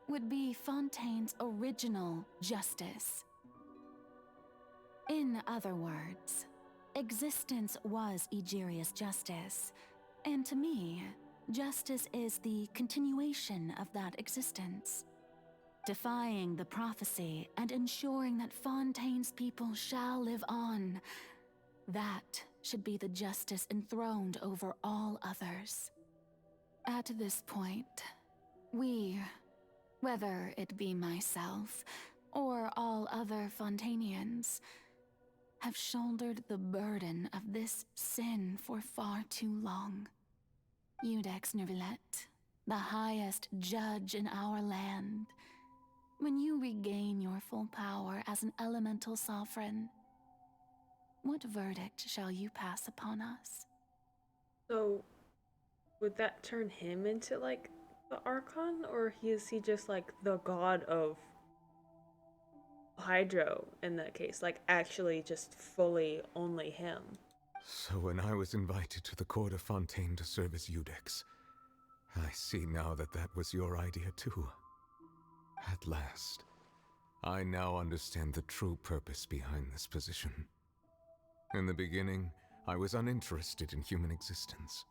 would be Fontaine's original justice. In other words, existence was Egeria's justice, and to me, justice is the continuation of that existence. Defying the prophecy and ensuring that Fontaine's people shall live on, that should be the justice enthroned over all others. At this point, we, whether it be myself or all other Fontainians, have shouldered the burden of this sin for far too long. Iudex Nervillet, the highest judge in our land, when you regain your full power as an elemental sovereign, what verdict shall you pass upon us? So, would that turn him into, like, the Archon? Or is he just, like, the god of Hydro in that case? Like, actually just fully only him? So when I was invited to the court of Fontaine to serve as Iudex, I see now that that was your idea too. At last, I now understand the true purpose behind this position. In the beginning, I was uninterested in human existence.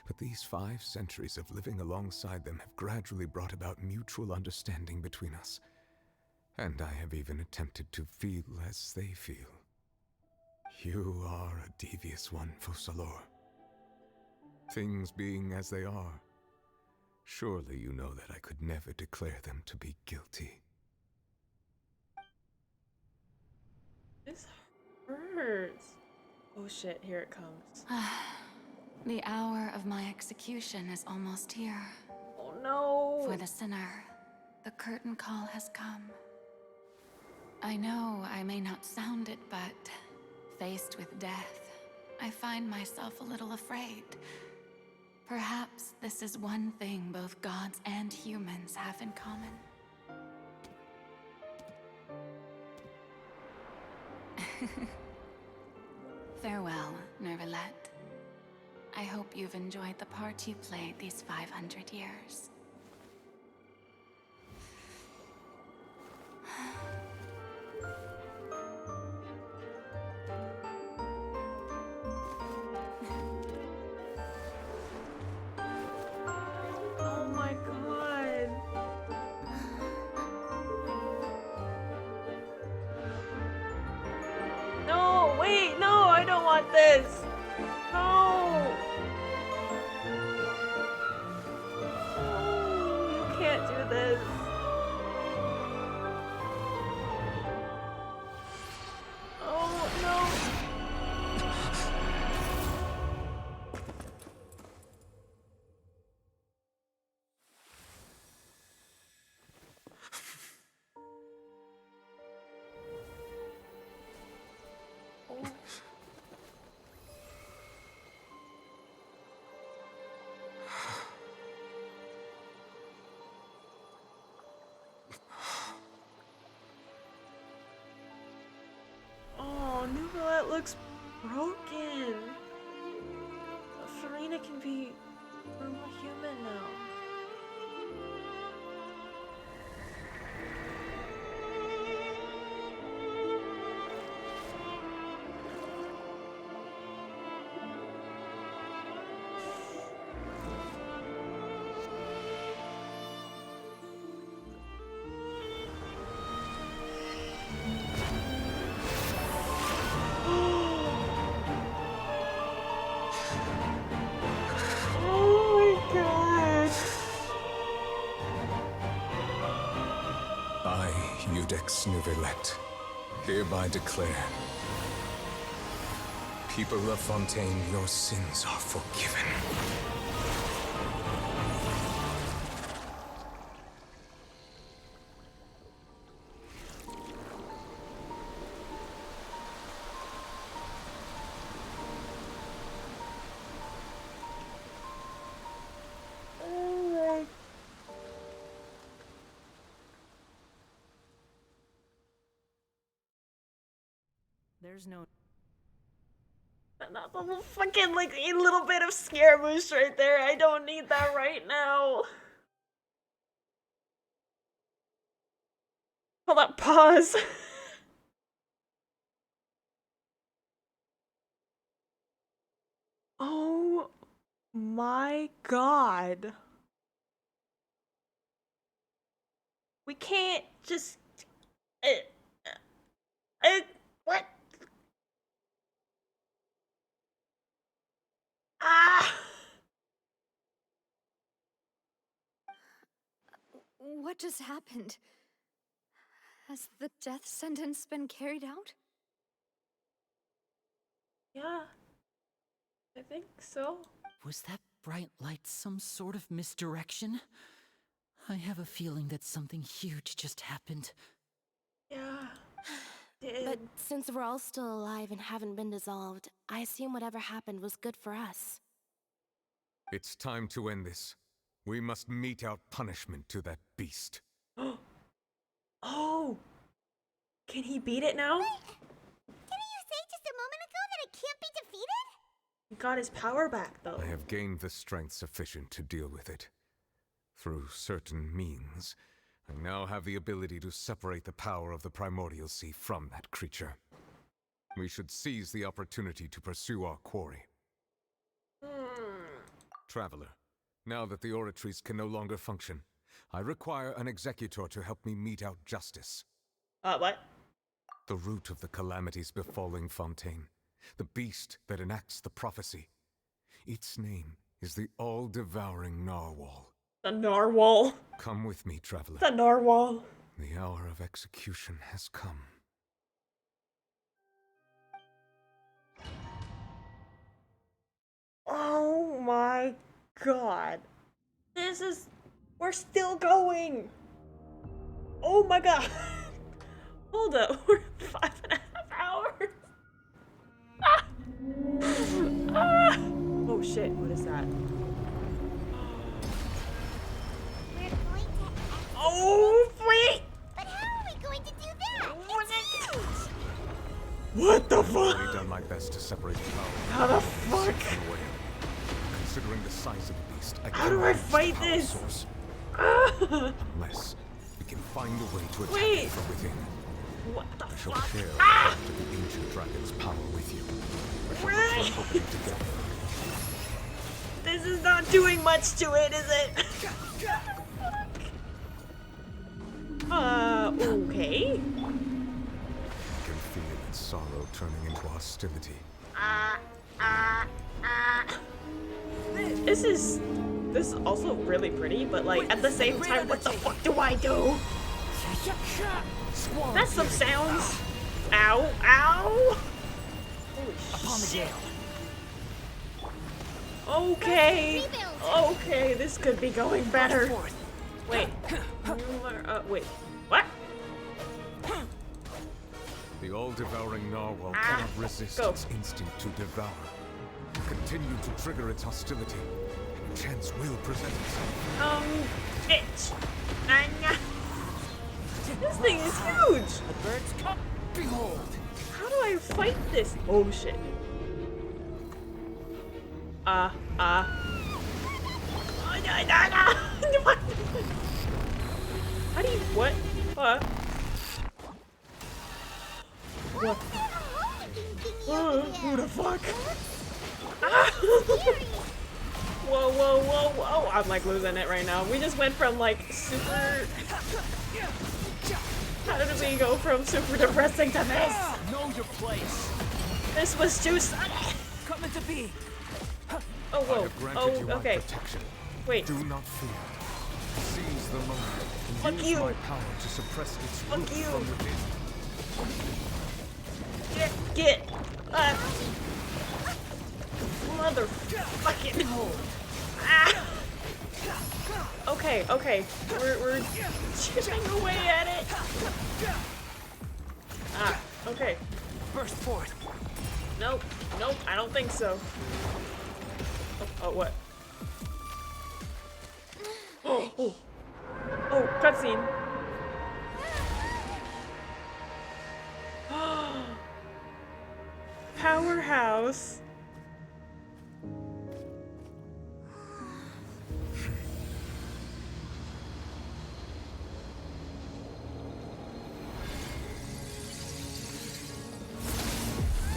But these 5 centuries of living alongside them have gradually brought about mutual understanding between us. And I have even attempted to feel as they feel. You are a devious one, Focalors. Things being as they are, surely you know that I could never declare them to be guilty. This hurts. Oh shit, here it comes. The hour of my execution is almost here. Oh no! For the sinner, the curtain call has come. I know I may not sound it, but faced with death, I find myself a little afraid. Perhaps this is one thing both gods and humans have in common. Farewell, Nervalette. I hope you've enjoyed the part you played these 500 years. Oh my god. No, wait, no, I don't want this. No. No, you can't do this. Oh no. Oh, Nuvalette looks broken. Furina can be normal human now. I, Iudex Nuvalette, hereby declare, people of Fontaine, your sins are forgiven. There's no... Not the little fucking, like, a little bit of Scaramouche right there. I don't need that right now. Hold up, pause. Oh my god. We can't just... what? Ah! What just happened? Has the death sentence been carried out? Yeah. I think so. Was that bright light some sort of misdirection? I have a feeling that something huge just happened. Yeah. But since we're all still alive and haven't been dissolved, I assume whatever happened was good for us. It's time to end this. We must mete out punishment to that beast. Oh! Can he beat it now? Didn't you say just a moment ago that it can't be defeated? He got his power back, though. I have gained the strength sufficient to deal with it. Through certain means, I now have the ability to separate the power of the Primordial Sea from that creature. We should seize the opportunity to pursue our quarry. Traveler, now that the oratories can no longer function, I require an executor to help me mete out justice. What? The root of the calamities befalling Fontaine. The beast that enacts the prophecy. Its name is the all-devouring narwhal. The narwhal. Come with me, traveler. The narwhal. The hour of execution has come. Oh my god. We're still going. Oh my god. Hold up, we're 5.5 hours. Ah! Ah! Oh shit, what is that? We're going to Oh, wait! But how are we going to do that? What the I've fuck? already done my best to separate the power. How the fuck? Considering the size of the beast, I How do I cannot use the fight power this? source. Ah! Unless we can find a way to attack Wait. it from within. What the I shall fuck? share Ah! part of the ancient dragon's power with you. I shall Right. look for an opening together. This is not doing much to it, is it? Okay. I can feel its sorrow turning into hostility. This is also really pretty, but like at the same time, what the fuck do I do? That's some sounds. Ow, ow. Holy shit. Okay. Okay, this could be going better. Wait. Wait. What? The all-devouring narwhal Ah, cannot resist go. its instinct to devour. Continue to trigger its hostility, and a chance will present itself. Bitch. This thing is huge. The birds come. Behold. How do I fight this? Oh shit. How do you, what? What? Who the fuck? Whoa, whoa, whoa, whoa. I'm like losing it right now. We just went from like super... How did we go from super depressing to this? Know your place. This was too sudden. Come into being. Oh, I whoa. have granted Oh, you my okay. protection. Wait. Do not fear. Seize the moment and Fuck use you. my power to suppress its Fuck root you. from within. Get. Motherfucking hole. Ah. Okay, okay. We're chipping away at it. Ah, okay. Burst forth. Nope, nope, I don't think so. Oh, what? Oh, oh. Oh, cutscene. Powerhouse.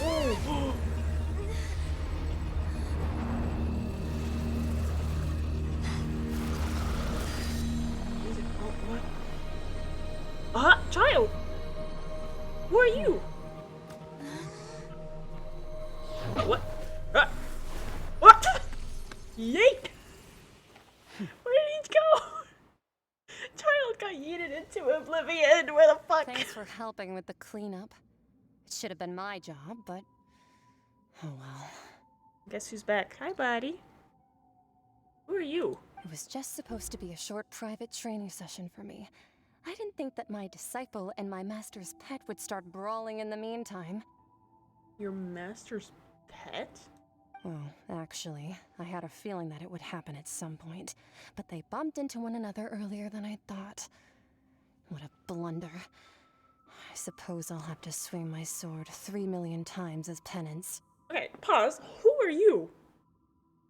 Oh. What? Child! Who are you? What? What? Yeet! Where did he go? Child got yeeted into oblivion. Where the fuck? Thanks for helping with the cleanup. It should have been my job, but oh well. Guess who's back? Hi, buddy. Who are you? It was just supposed to be a short private training session for me. I didn't think that my disciple and my master's pet would start brawling in the meantime. Your master's pet? Well, actually, I had a feeling that it would happen at some point, but they bumped into one another earlier than I thought. What a blunder. I suppose I'll have to swing my sword 3 million times as penance. Okay, pause. Who are you?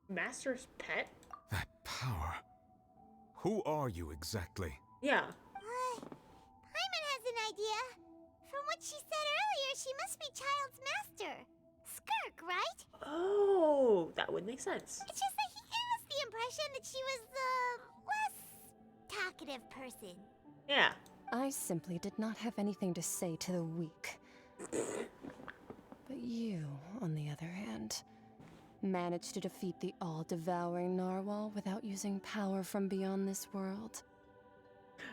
Master's pet? That power. Who are you exactly? Yeah. Paimon has an idea. From what she said earlier, she must be Child's master. Skirk, right? Oh, that would make sense. It's just that he gave us the impression that she was the less talkative person. Yeah. I simply did not have anything to say to the weak. But you, on the other hand, managed to defeat the all-devouring narwhal without using power from beyond this world.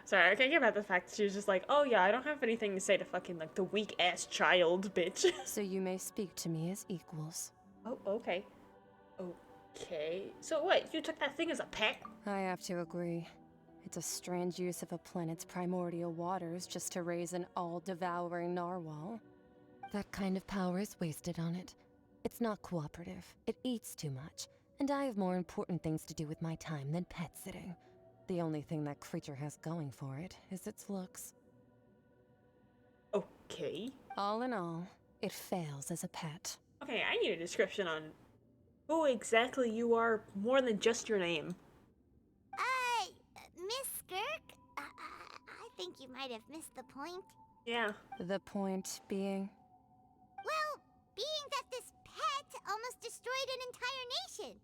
Sorry, I can't get about the fact that she was just like, oh yeah, I don't have anything to say to fucking, like, the weak-ass child, bitch. So you may speak to me as equals. Oh, okay. Okay. So what, you took that thing as a pet? I have to agree. It's a strange use of a planet's primordial waters just to raise an all-devouring narwhal. That kind of power is wasted on it. It's not cooperative. It eats too much. And I have more important things to do with my time than pet sitting. The only thing that creature has going for it is its looks. Okay. All in all, it fails as a pet. Okay, I need a description on who exactly you are more than just your name. Miss Skirk? I think you might have missed the point. Yeah. The point being? Well, being that this pet almost destroyed an entire nation.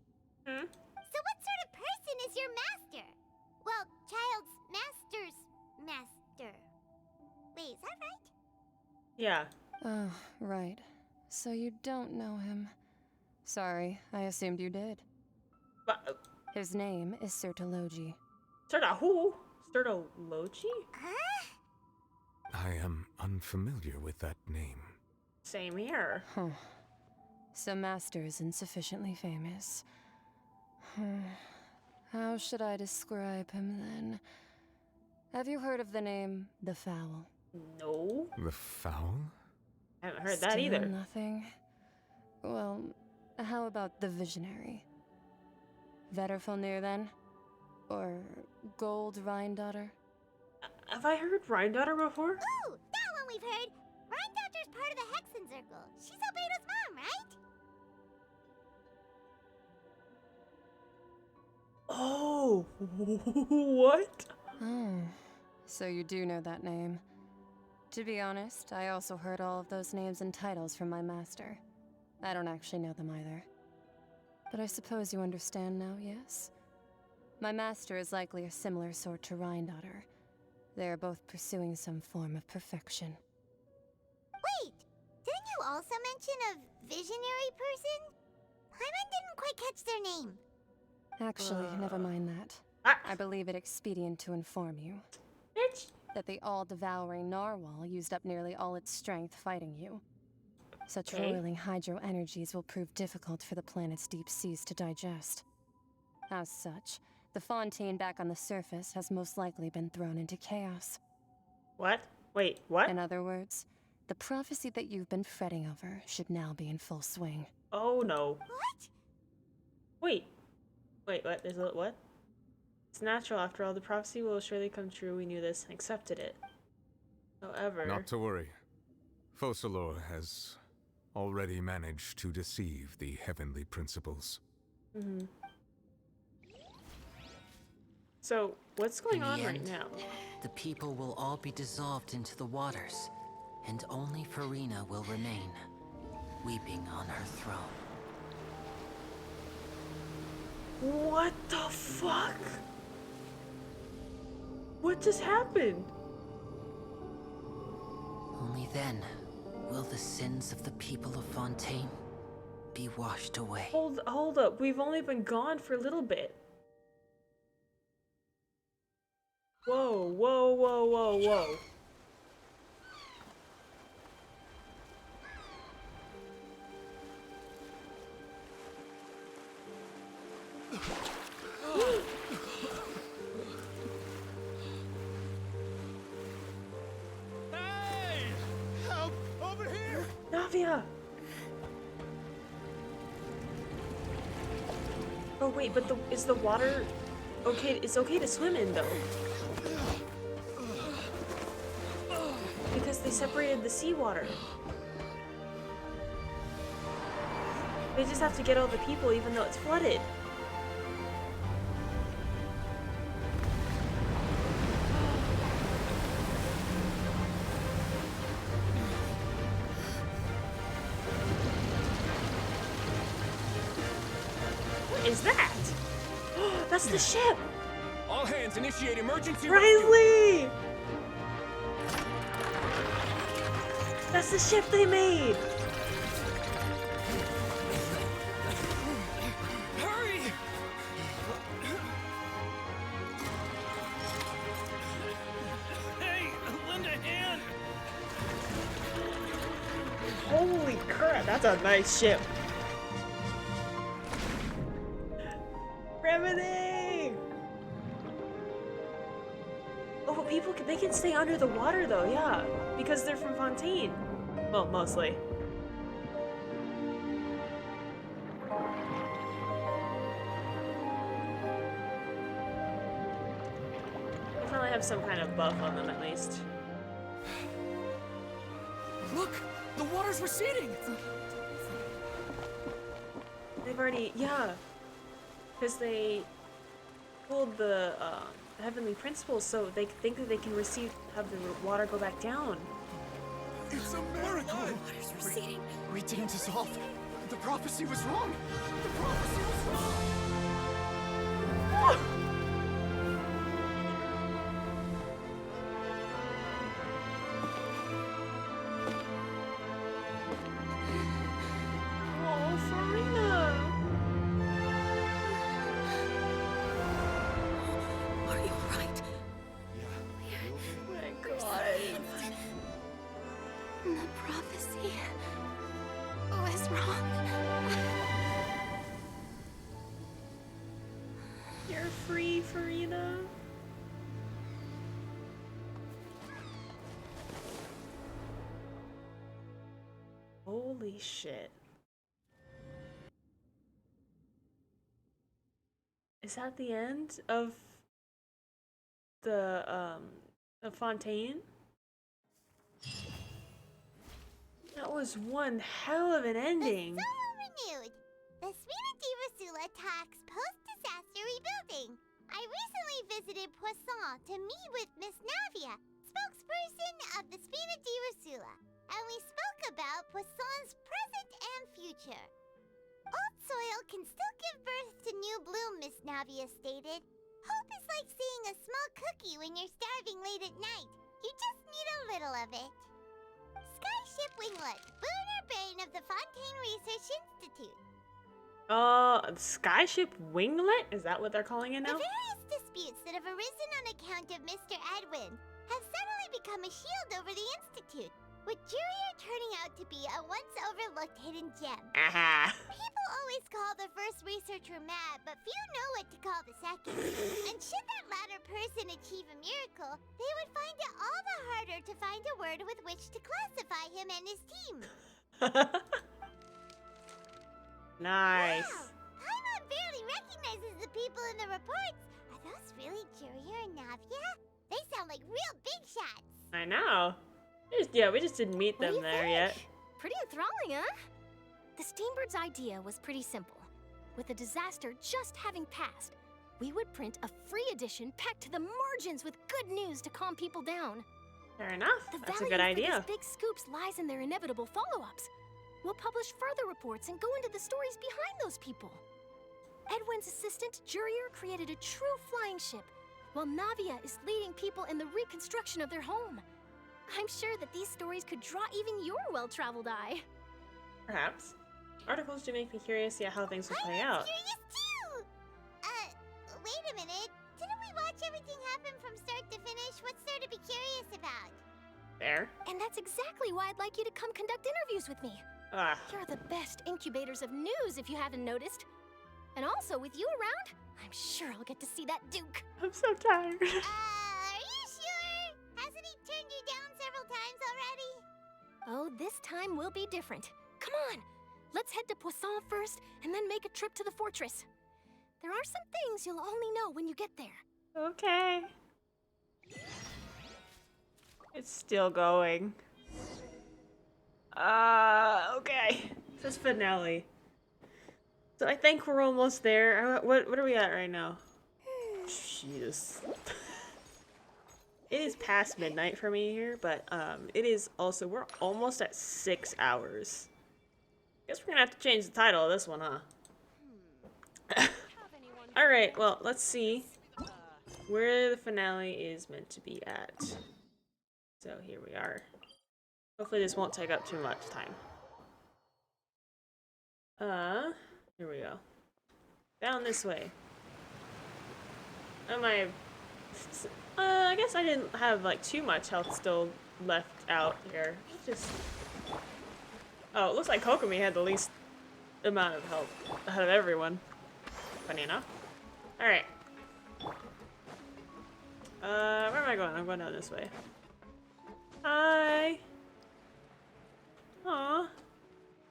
Hmm? So what sort of person is your master? Well, child's master's master. Wait, is that right? Yeah. Oh, right. So you don't know him. Sorry, I assumed you did. But, his name is Sertologi. Serta who? Sertologi? Huh? I am unfamiliar with that name. Same here. Huh. So Master isn't sufficiently famous. How should I describe him then? Have you heard of the name The Fowl? No. The Fowl? I haven't heard that either. Nothing. Well, how about the Visionary? Vetterfulnir then? Or Gold Rhindaughter? Have I heard Rhindaughter before? Ooh, that one we've heard. Rhindaughter's part of the Hexen Circle. She's Albedo's mom, right? Oh, what? Oh, so you do know that name. To be honest, I also heard all of those names and titles from my master. I don't actually know them either. But I suppose you understand now, yes? My master is likely a similar sort to Rhindaughter. They are both pursuing some form of perfection. Wait, didn't you also mention a visionary person? Paimon didn't quite catch their name. Actually, never mind that. I believe it expedient to inform you that the all-devouring narwhal used up nearly all its strength fighting you. Such roiling hydro energies will prove difficult for the planet's deep seas to digest. As such, the Fontaine back on the surface has most likely been thrown into chaos. What? Wait, what? In other words, the prophecy that you've been fretting over should now be in full swing. Oh no. What? Wait, what? There's a what? It's natural, after all, the prophecy will surely come true. We knew this and accepted it. However... Not to worry. Focalor has already managed to deceive the heavenly principles. Mm-hmm. So, what's going on right now? The people will all be dissolved into the waters, and only Furina will remain, weeping on her throne. What the fuck? What just happened? Only then will the sins of the people of Fontaine be washed away. Hold up. We've only been gone for a little bit. Whoa, whoa, whoa, whoa, whoa. Hey! Help! Over here! Navia! Oh wait, but is the water okay? It's okay to swim in though. Because they separated the seawater. They just have to get all the people even though it's flooded. What is that? That's the ship! All hands, initiate emergency Riley! That's the ship they made! Hurry! Hey, lend a hand! Holy crap, that's a nice ship. Remedy! Oh, but people they can stay under the water though, yeah. Because they're from Fontaine. Well, mostly. They probably have some kind of buff on them at least. Look! The water's receding! They've already, yeah. Because they pulled the heavenly principles, so they think that they can have the water go back down. It's a miracle! Water's receding. We didn't dissolve. The prophecy was wrong. The prophecy was wrong. Oh, Furina! Are you alright? Oh my god. The prophecy was wrong. You're free, Furina. Holy shit. Is that the end of the Fontaine? That was one hell of an ending. The soul renewed. The Furina di Rasula talks post-disaster rebuilding. I recently visited Poisson to meet with Miss Navia, spokesperson of the Furina di Rasula, and we spoke about Poisson's present and future. Old soil can still give birth to new bloom, Miss Navia stated. Hope is like seeing a small cookie when you're starving late at night. You just need a little of it. Skyship Winglet, lunar brain of the Fontaine Research Institute. Skyship Winglet? Is that what they're calling it now? The various disputes that have arisen on account of Mr. Edwin have suddenly become a shield over the Institute, with Jurier turning out to be a once-overlooked hidden gem. Aha. People always call the first researcher mad, but few know what to call the second. And should that latter person achieve a miracle, they would find it all the harder to find a word with which to classify him and his team. Nice. Wow! Paimon barely recognizes the people in the reports. Are those really Jurier and Navia? They sound like real big shots. I know. We just didn't meet them there yet. Pretty enthralling, huh? The Steambird's idea was pretty simple. With the disaster just having passed, we would print a free edition packed to the margins with good news to calm people down. Fair enough. That's a good value idea. for these big scoops lies in their inevitable follow-ups. We'll publish further reports and go into the stories behind those people. Edwin's assistant, Jurier, created a true flying ship, while Navia is leading people in the reconstruction of their home. I'm sure that these stories could draw even your well-traveled eye. Perhaps. Articles do make me curious how things will play out. Curious too! Wait a minute. Didn't we watch everything happen from start to finish? What's there to be curious about? Fair. And that's exactly why I'd like you to come conduct interviews with me. You're the best incubators of news, if you haven't noticed. And also, with you around, I'm sure I'll get to see that Duke. I'm so tired. Are you sure? Hasn't he turned you down several times already? Oh, this time will be different. Come on, let's head to Poisson first, and then make a trip to the fortress. There are some things you'll only know when you get there. Okay. It's still going. Okay. It says finale. So I think we're almost there. What are we at right now? Jesus. It is past midnight for me here, but it is also, we're almost at 6 hours. Guess we're gonna have to change the title of this one, huh? Have anyone Alright, well, let's see where the finale is meant to be at. So here we are. Hopefully this won't take up too much time. Here we go. Down this way. Am I... I guess I didn't have, like, too much health still left out here. Just... Oh, it looks like Kokomi had the least amount of health out of everyone. Funny enough. Alright. Where am I going? I'm going down this way. Hi! Aw.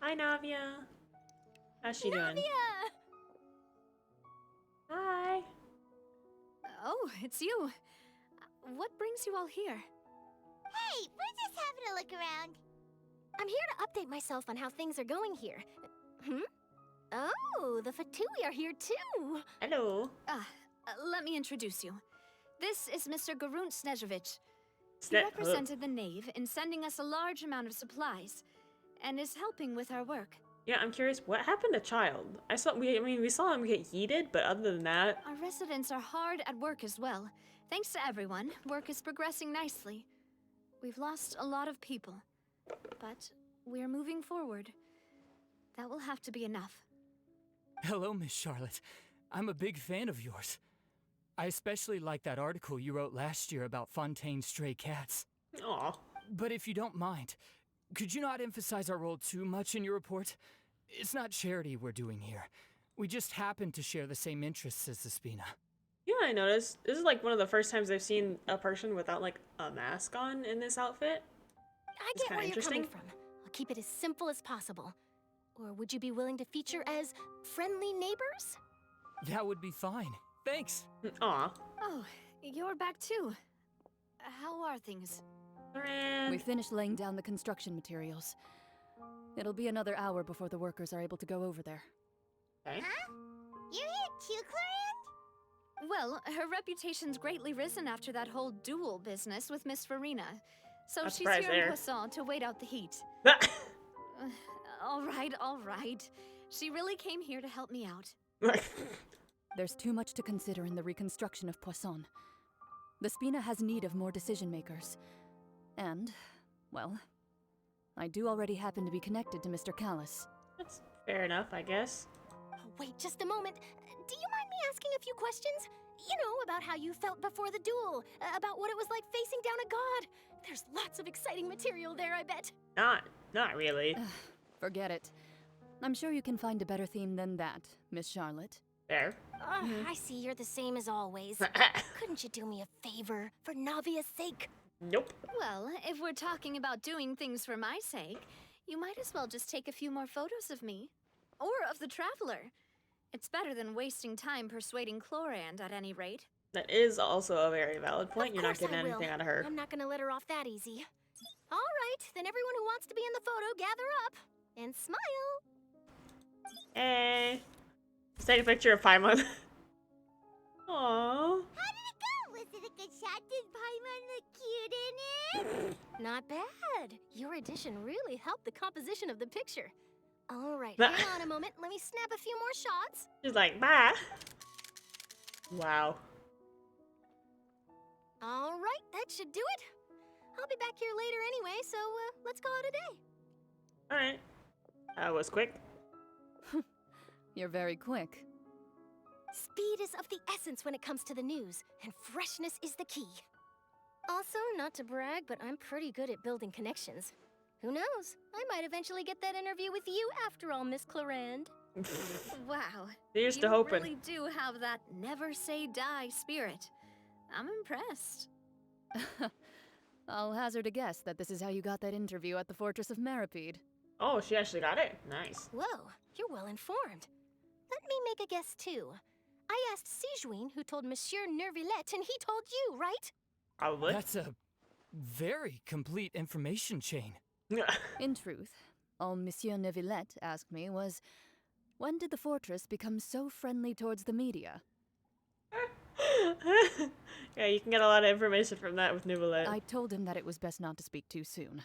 Hi, Navia. How's she doing? Hi! Oh, it's you. What brings you all here? Hey, we're just having a look around. I'm here to update myself on how things are going here. Oh, the Fatui are here too. Hello. Let me introduce you. This is Mr. Garunt Snezhevich. He represented the Knave in sending us a large amount of supplies, and is helping with our work. Yeah, I'm curious, what happened to Child? We saw him get yeeted, but other than that... Our residents are hard at work as well. Thanks to everyone, work is progressing nicely. We've lost a lot of people, but we're moving forward. That will have to be enough. Hello, Miss Charlotte. I'm a big fan of yours. I especially like that article you wrote last year about Fontaine's stray cats. Aw. But if you don't mind, could you not emphasize our role too much in your report? It's not charity we're doing here. We just happen to share the same interests as the Spina. Yeah, I noticed. This is like one of the first times I've seen a person without like a mask on in this outfit. I get where you're coming from. I'll keep it as simple as possible. Or would you be willing to feature as friendly neighbors? That would be fine. Thanks. Aw. Oh, you're back too. How are things? We finished laying down the construction materials. It'll be another hour before the workers are able to go over there. Okay. Huh? You're here too, Clarand? Well, her reputation's greatly risen after that whole duel business with Miss Furina. So she's here in Poisson to wait out the heat. All right. She really came here to help me out. There's too much to consider in the reconstruction of Poisson. The Spina has need of more decision makers. And, well, I do already happen to be connected to Mr. Callis. That's fair enough, I guess. Oh, wait just a moment. Do you mind me asking a few questions? You know, about how you felt before the duel, about what it was like facing down a god. There's lots of exciting material there, I bet. Not really. Forget it. I'm sure you can find a better theme than that, Miss Charlotte. There. I see you're the same as always. Couldn't you do me a favor, for Navia's sake? Nope. Well, if we're talking about doing things for my sake, you might as well just take a few more photos of me. Or of the Traveler. It's better than wasting time persuading Chlorand at any rate. That is also a very valid point. You're not getting anything out of her. I'm not gonna let her off that easy. All right, then everyone who wants to be in the photo, gather up. And smile. Hey. Let's take a picture of Paimon. Aww. How did it go? Was it a good shot? Did Paimon look cute in it? Not bad. Your addition really helped the composition of the picture. All right, hang on a moment. Let me snap a few more shots. She's like, bye. Wow. All right, that should do it. I'll be back here later anyway, so let's call it a day. All right. That was quick. You're very quick. Speed is of the essence when it comes to the news, and freshness is the key. Also, not to brag, but I'm pretty good at building connections. Who knows? I might eventually get that interview with you after all, Miss Chlorand. Wow. Here's to hoping. You really do have that never say die spirit. I'm impressed. I'll hazard a guess that this is how you got that interview at the Fortress of Meripede. Oh, she actually got it? Nice. Whoa, you're well informed. Let me make a guess too. I asked Sijuin, who told Monsieur Nervillette, and he told you, right? Probably. That's a very complete information chain. In truth, all Monsieur Nervillette asked me was, when did the fortress become so friendly towards the media? Yeah, you can get a lot of information from that with Neuvillette. I told him that it was best not to speak too soon.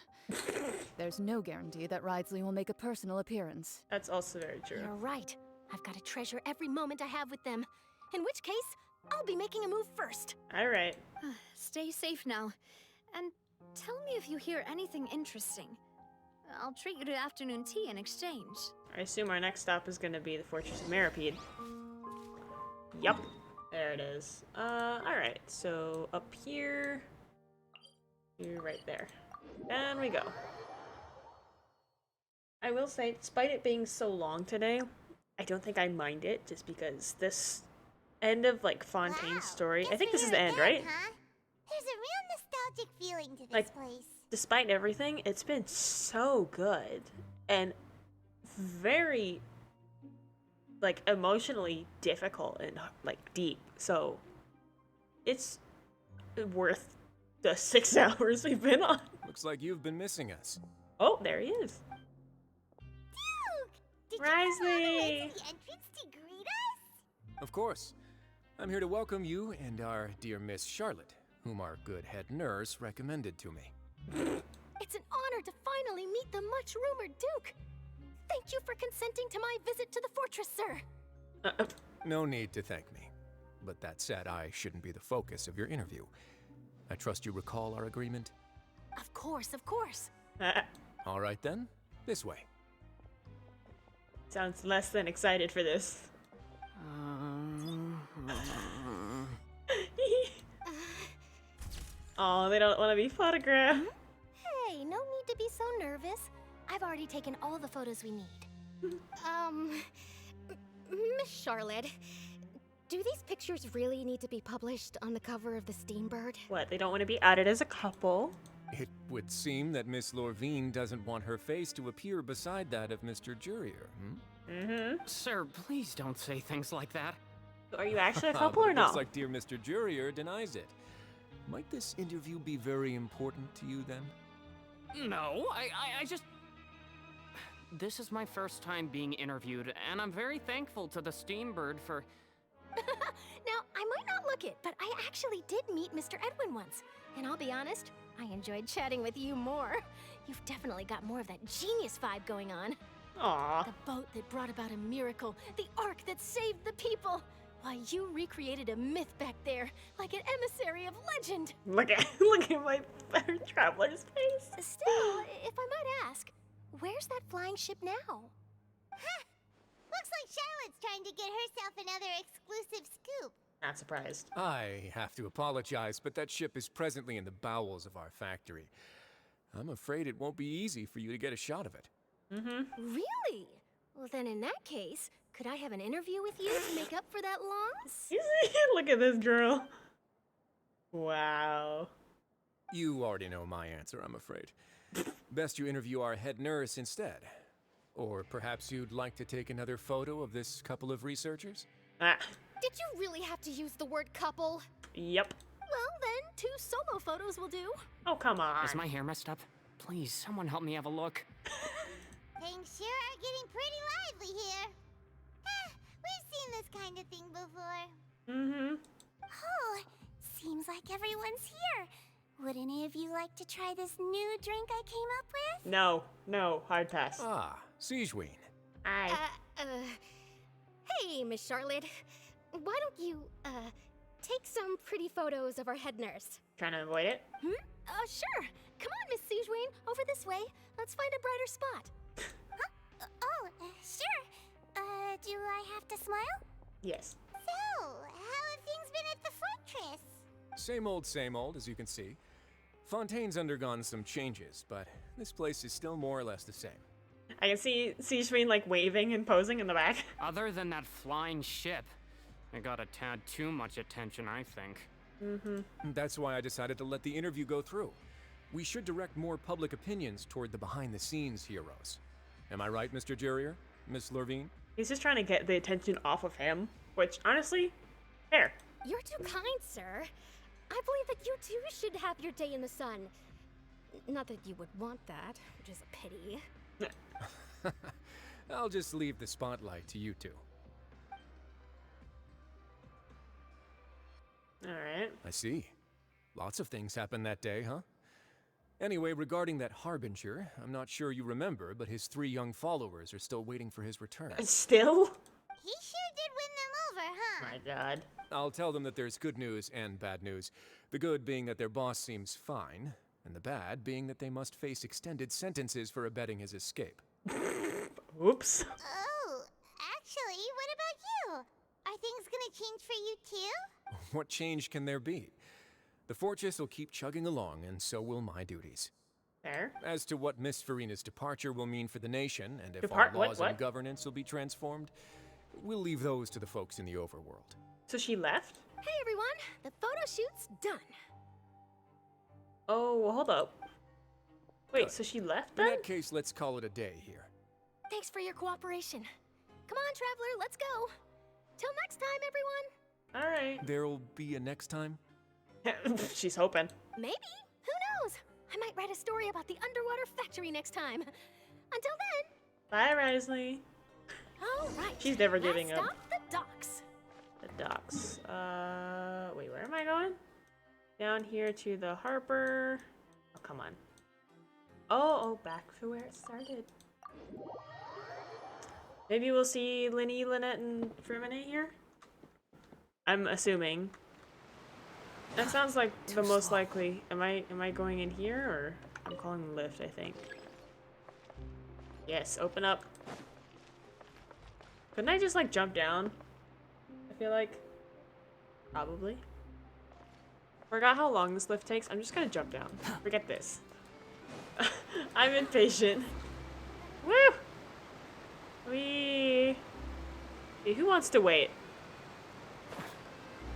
There's no guarantee that Ridesley will make a personal appearance. That's also very true. You're right. I've got to treasure every moment I have with them. In which case, I'll be making a move first. All right. Stay safe now. And tell me if you hear anything interesting. I'll treat you to afternoon tea in exchange. I assume our next stop is going to be the Fortress of Maripede. Yup. There it is. Alright. So, up here. You're right there. And we go. I will say, despite it being so long today, I don't think I mind it, just because this end of, like, Fontaine's story... I think this is the end, right? Huh? There's a real nostalgic feeling to this Like, place. Despite everything, it's been so good. And very, like, emotionally difficult and, like, deep. So, it's worth the 6 hours we've been on. Looks like you've been missing us. Oh, there he is. Did Risley! you go all the way to the entrance to greet us? Of course. I'm here to welcome you and our dear Miss Charlotte, whom our good head nurse recommended to me. It's an honor to finally meet the much-rumored Duke. Thank you for consenting to my visit to the fortress, sir. No need to thank me. But that said, I shouldn't be the focus of your interview. I trust you recall our agreement? Of course, of course. All right then, this way. Sounds less than excited for this. Oh, they don't want to be photographed. Hey, no need to be so nervous. I've already taken all the photos we need. Miss Charlotte, do these pictures really need to be published on the cover of the Steambird? What, they don't want to be outed as a couple? It would seem that Miss Lorvine doesn't want her face to appear beside that of Mr. Jurier, Sir, please don't say things like that. Are you actually a couple or It not? looks like dear Mr. Jurier denies it. Might this interview be very important to you then? No, I just... This is my first time being interviewed, and I'm very thankful to the Steambird for... Now, I might not look it, but I actually did meet Mr. Edwin once. And I'll be honest, I enjoyed chatting with you more. You've definitely got more of that genius vibe going on. Aww. The boat that brought about a miracle, the ark that saved the people. Why, you recreated a myth back there, like an emissary of legend. Look at my traveler's face. Still, if I might ask, where's that flying ship now? Huh. Looks like Charlotte's trying to get herself another exclusive scoop. Not surprised. I have to apologize, but that ship is presently in the bowels of our factory. I'm afraid it won't be easy for you to get a shot of it. Really? Well, then in that case, could I have an interview with you to make up for that loss? Look at this girl. Wow. You already know my answer, I'm afraid. Best you interview our head nurse instead. Or perhaps you'd like to take another photo of this couple of researchers? Did you really have to use the word couple? Yep. Well, then, 2 solo photos will do. Oh, come on. Is my hair messed up? Please, someone help me have a look. Things sure are getting pretty lively here. We've seen this kind of thing before. Oh, seems like everyone's here. Would any of you like to try this new drink I came up with? No, hard pass. Ah, Siegeween. Hi. Hey, Miss Charlotte. Why don't you, take some pretty photos of our head nurse? Trying to avoid it? Sure. Come on, Miss Siegeween. Over this way. Let's find a brighter spot. Sure. Do I have to smile? Yes. So, how have things been at the fortress? Same old, as you can see. Fontaine's undergone some changes, but this place is still more or less the same. I can see Siegeween like waving and posing in the back. Other than that flying ship, it got a tad too much attention, I think. That's why I decided to let the interview go through. We should direct more public opinions toward the behind-the-scenes heroes. Am I right, Mr. Jurier? Miss Lorvine? He's just trying to get the attention off of him, which, honestly, fair. You're too kind, sir. I believe that you too should have your day in the sun. Not that you would want that, which is a pity. I'll just leave the spotlight to you two. Alright. I see. Lots of things happened that day, huh? Anyway, regarding that Harbinger, I'm not sure you remember, but his 3 young followers are still waiting for his return. Still? He sure did win them over, huh? My God. I'll tell them that there's good news and bad news. The good being that their boss seems fine, and the bad being that they must face extended sentences for abetting his escape. Oops. Oh, actually, what about you? Are things gonna change for you too? What change can there be? The fortress will keep chugging along, and so will my duties. Fair. As to what Miss Furina's departure will mean for the nation, and if What? our laws and governance will be transformed, we'll leave those to the folks in the overworld. So she left? Hey everyone, the photo shoot's done. Oh, well, hold up. Wait, so she left then? In that case, let's call it a day here. Thanks for your cooperation. Come on, Traveler, let's go. Till next time, everyone. All right. There'll be a next time? She's hoping. Maybe. Who knows? I might write a story about the underwater factory next time. Until then. Bye, Risley. All right. She's never giving up. Stop the docks. The docks. Wait, where am I going? Down here to the harbor. Oh, come on. Oh, back to where it started. Maybe we'll see Linny, Lynette, and Furina here? I'm assuming. That sounds like the most likely. Am I going in here, or I'm calling the lift, I think. Yes, open up. Couldn't I just like jump down? I feel like probably. Forgot how long this lift takes. I'm just gonna jump down. Forget this. I'm impatient. Woo! Wee. Hey, who wants to wait?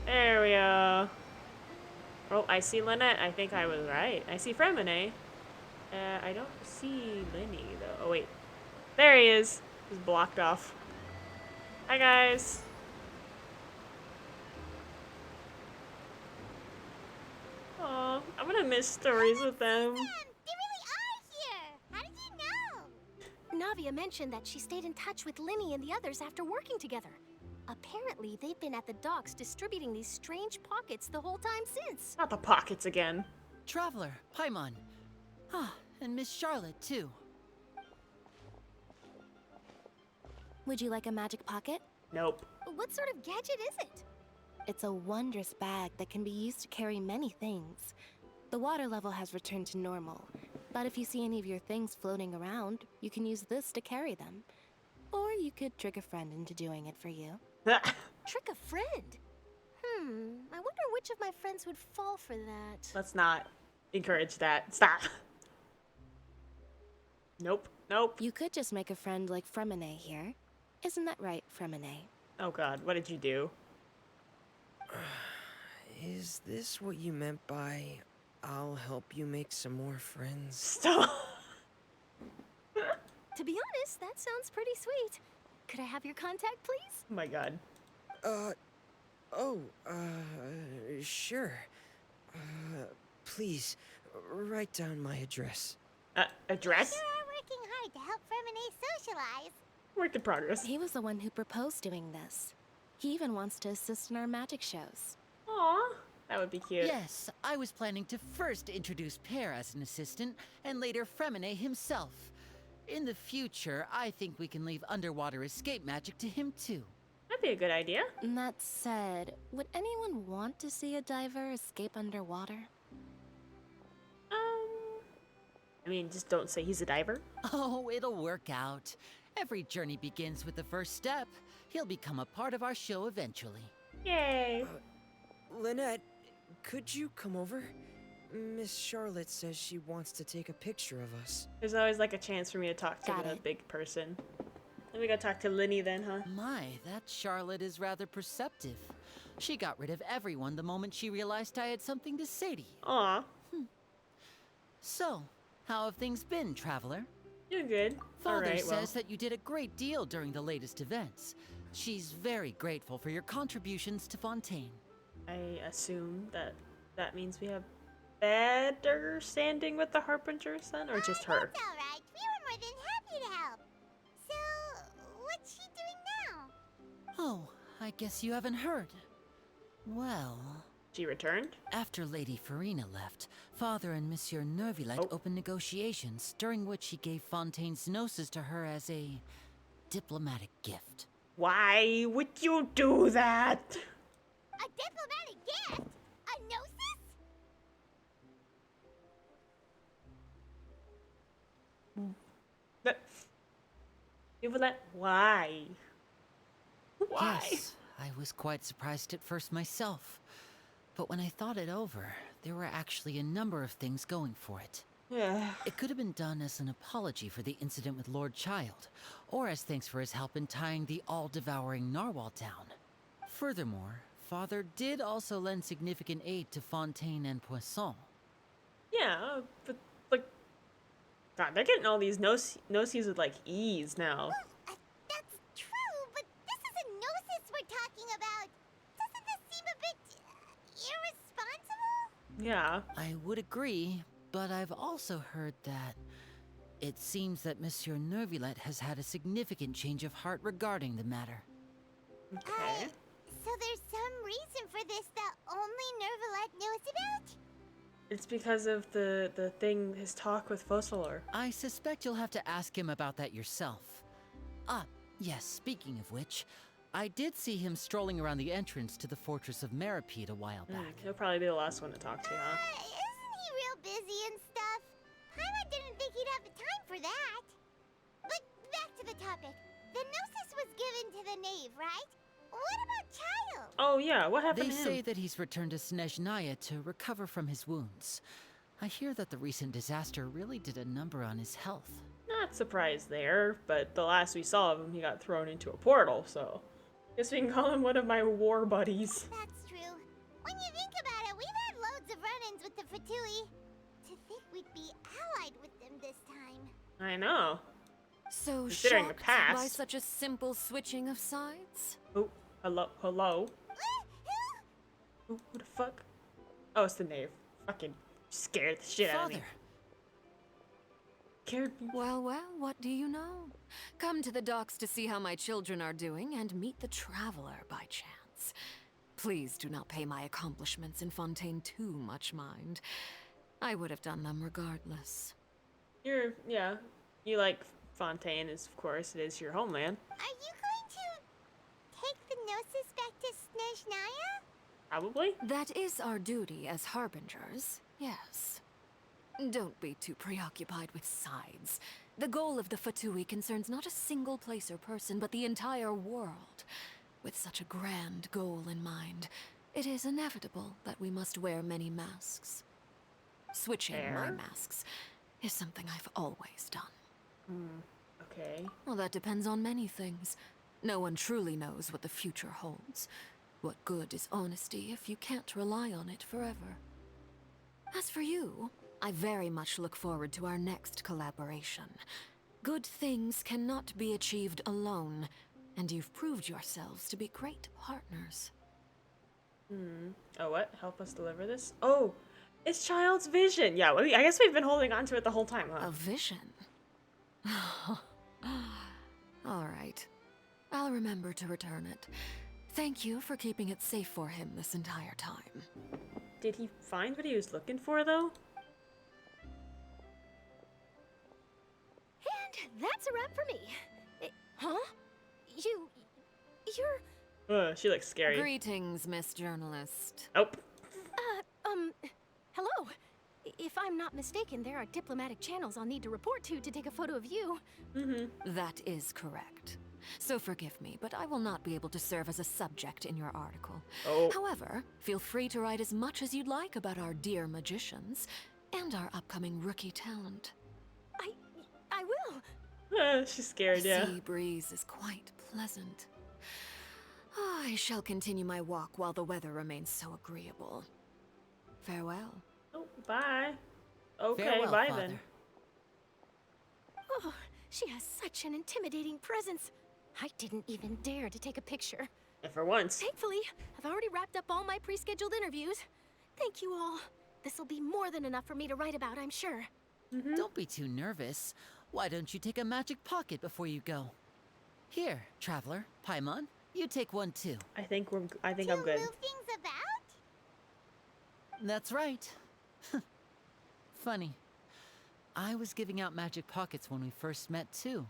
There we go. Oh, I see Lynette. I think I was right. I see Fremine. I don't see Linny though. Oh wait, there he is. He's blocked off. Hi guys. Oh, I'm gonna miss stories with them. They really are here. How did you know? Navia mentioned that she stayed in touch with Linny and the others after working together. Apparently, they've been at the docks distributing these strange pockets the whole time since. Not the pockets again. Traveler, Paimon. Ah, and Miss Charlotte, too. Would you like a magic pocket? Nope. What sort of gadget is it? It's a wondrous bag that can be used to carry many things. The water level has returned to normal, but if you see any of your things floating around, you can use this to carry them. Or you could trick a friend into doing it for you. Trick a friend? I wonder which of my friends would fall for that. Let's not encourage that. Stop. Nope. Nope. You could just make a friend like Fremine here. Isn't that right, Fremine? Oh god, what did you do? Is this what you meant by I'll help you make some more friends? Stop. To be honest, that sounds pretty sweet. Could I have your contact, please? Oh my god. Sure. Please, write down my address. Address? You are working hard to help Fremine socialize. Work in progress. He was the one who proposed doing this. He even wants to assist in our magic shows. Aw, that would be cute. Yes, I was planning to first introduce Pear as an assistant, and later Fremine himself. In the future, I think we can leave underwater escape magic to him too. That'd be a good idea. That said, would anyone want to see a diver escape underwater? I mean, just don't say he's a diver. Oh, it'll work out. Every journey begins with the first step. He'll become a part of our show eventually. Yay! Lynette, could you come over? Miss Charlotte says she wants to take a picture of us. There's always like a chance for me to talk to the big person. Let me go talk to Linny then, huh? My, that Charlotte is rather perceptive. She got rid of everyone the moment she realized I had something to say to you. Aw. So, how have things been, Traveler? You're good. Father says that you did a great deal during the latest events. She's very grateful for your contributions to Fontaine. I assume that means we have better standing with the Harbinger's then, or just her? That's all right. We were more than happy to help. So, what's she doing now? Oh, I guess you haven't heard. Well... She returned? After Lady Furina left, Father and Monsieur Nervilette opened negotiations, during which he gave Fontaine's gnosis to her as a diplomatic gift. Why would you do that? A diplomatic gift? A gnosis? That people that why? Why? Yes, I was quite surprised at first myself. But when I thought it over, there were actually a number of things going for it. Yeah. It could have been done as an apology for the incident with Lord Child, or as thanks for his help in tying the all-devouring narwhal down. Furthermore, Father did also lend significant aid to Fontaine and Poisson. Yeah, but like, God, they're getting all these no-sees with like ease now. That's true, but this is a gnosis we're talking about. Doesn't this seem a bit irresponsible? Yeah. I would agree, but I've also heard that it seems that Monsieur Neuvillette has had a significant change of heart regarding the matter. Okay. So there's some reason for this that only Neuvillette knows about? It's because of the thing, his talk with Fossilor. I suspect you'll have to ask him about that yourself. Ah, yes, speaking of which, I did see him strolling around the entrance to the Fortress of Meripede a while back. He'll probably be the last one to talk to, huh? Isn't he real busy and stuff? Paimon didn't think he'd have the time for that. But back to the topic. The gnosis was given to the knave, right? What about Child? Oh yeah, what happened They to him? say that he's returned to Snezhnaya to recover from his wounds. I hear that the recent disaster really did a number on his health. Not surprised there, but the last we saw of him, he got thrown into a portal, so guess we can call him one of my war buddies. That's true. When you think about it, we've had loads of run-ins with the Fatui. To think we'd be allied with them this time. I know. So Considering the shocked past. by such a simple switching of sides? Oh, hello. Who the fuck? Oh, it's the knave. Fucking scared the shit out of me. Scared me. Well, what do you know? Come to the docks to see how my children are doing and meet the traveler by chance. Please do not pay my accomplishments in Fontaine too much mind. I would have done them regardless. Yeah, you like Fontaine, is of course, it is your homeland. Are you going to take the gnosis back to Snezhnaya? Probably. That is our duty as harbingers, yes. Don't be too preoccupied with sides. The goal of the Fatui concerns not a single place or person, but the entire world. With such a grand goal in mind, it is inevitable that we must wear many masks. Switching my masks is something I've always done. Okay. Well, that depends on many things. No one truly knows what the future holds. What good is honesty if you can't rely on it forever? As for you, I very much look forward to our next collaboration. Good things cannot be achieved alone, and you've proved yourselves to be great partners. Oh, what? Help us deliver this? Oh, it's Child's vision. Yeah, well, I guess we've been holding on to it the whole time, huh? A vision? All right. I'll remember to return it. Thank you for keeping it safe for him this entire time. Did he find what he was looking for, though? And that's a wrap for me. Huh? You're... She looks scary. Greetings, Miss Journalist. Oh. Hello. If I'm not mistaken, there are diplomatic channels I'll need to report to take a photo of you. That is correct. So forgive me, but I will not be able to serve as a subject in your article. However, feel free to write as much as you'd like about our dear magicians and our upcoming rookie talent. I will. She's scared, yeah. The sea breeze is quite pleasant. I shall continue my walk while the weather remains so agreeable. Farewell. Oh, bye. Okay, Farewell, bye Father. then. Oh, she has such an intimidating presence. I didn't even dare to take a picture. And for once. Thankfully, I've already wrapped up all my pre-scheduled interviews. Thank you all. This'll be more than enough for me to write about, I'm sure. Don't be too nervous. Why don't you take a magic pocket before you go? Here, traveler, Paimon, you take one too. I think I'm good. Move things about? That's right. Funny. I was giving out magic pockets when we first met too.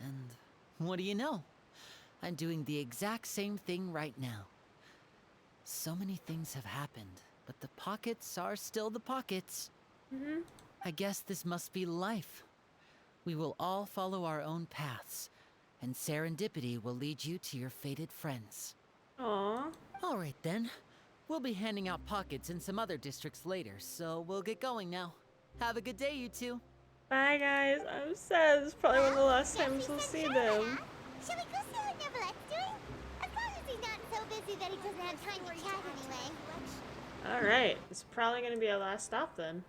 And what do you know? I'm doing the exact same thing right now. So many things have happened, but the pockets are still the pockets. I guess this must be life. We will all follow our own paths, and serendipity will lead you to your fated friends. Aww. All right then. We'll be handing out pockets in some other districts later, so we'll get going now. Have a good day, you two. Bye, guys. I'm sad. It's probably one of the last times we'll see them. Shall we go see what Neverlette's doing? As long as he's not so busy that he doesn't have time to chat anyway. Alright. It's probably going to be our last stop then.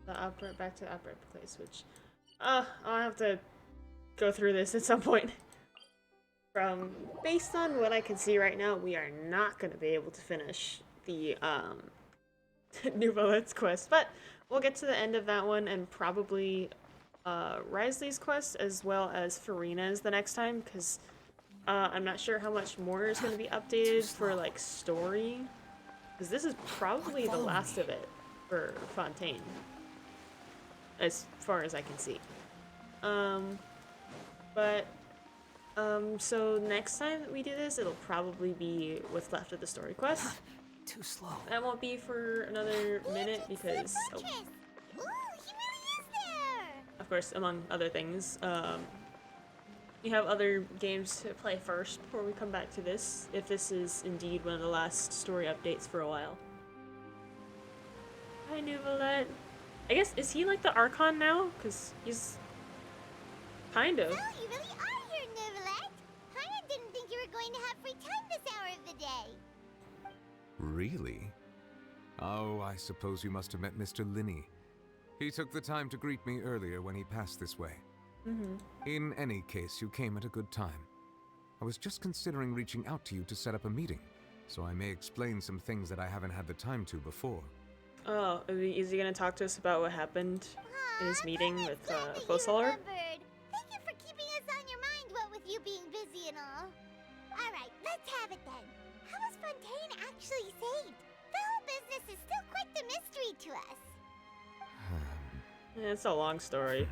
Back to the opera place, which... I'll have to go through this at some point. Based on what I can see right now, we are not going to be able to finish the Neverlette's quest, but we'll get to the end of that one and probably Risley's quest as well as Furina's the next time, because I'm not sure how much more is going to be updated for like story, because this is probably the last of it for Fontaine, as far as I can see. So next time that we do this, it'll probably be what's left of the story quest. Too slow. That won't be for another minute because, Ooh, he really is there! of course, among other things, we have other games to play first before we come back to this, if this is indeed one of the last story updates for a while. Hi, Neverlette. I guess, is he like the Archon now? Because he's kind of. Oh, you really are here, Neverlette. Paimon didn't think you were going to have free time this hour of the day. Really? Oh, I suppose you must have met Mr. Linney. He took the time to greet me earlier when he passed this way. In any case, you came at a good time. I was just considering reaching out to you to set up a meeting, so I may explain some things that I haven't had the time to before. Oh, is he gonna talk to us about what happened in his meeting with Fossolar? Thank you for keeping us on your mind, what with you being busy and all. Alright, let's have it then. How was Fontaine actually saved? The whole business is still quite the mystery to us. It's a long story.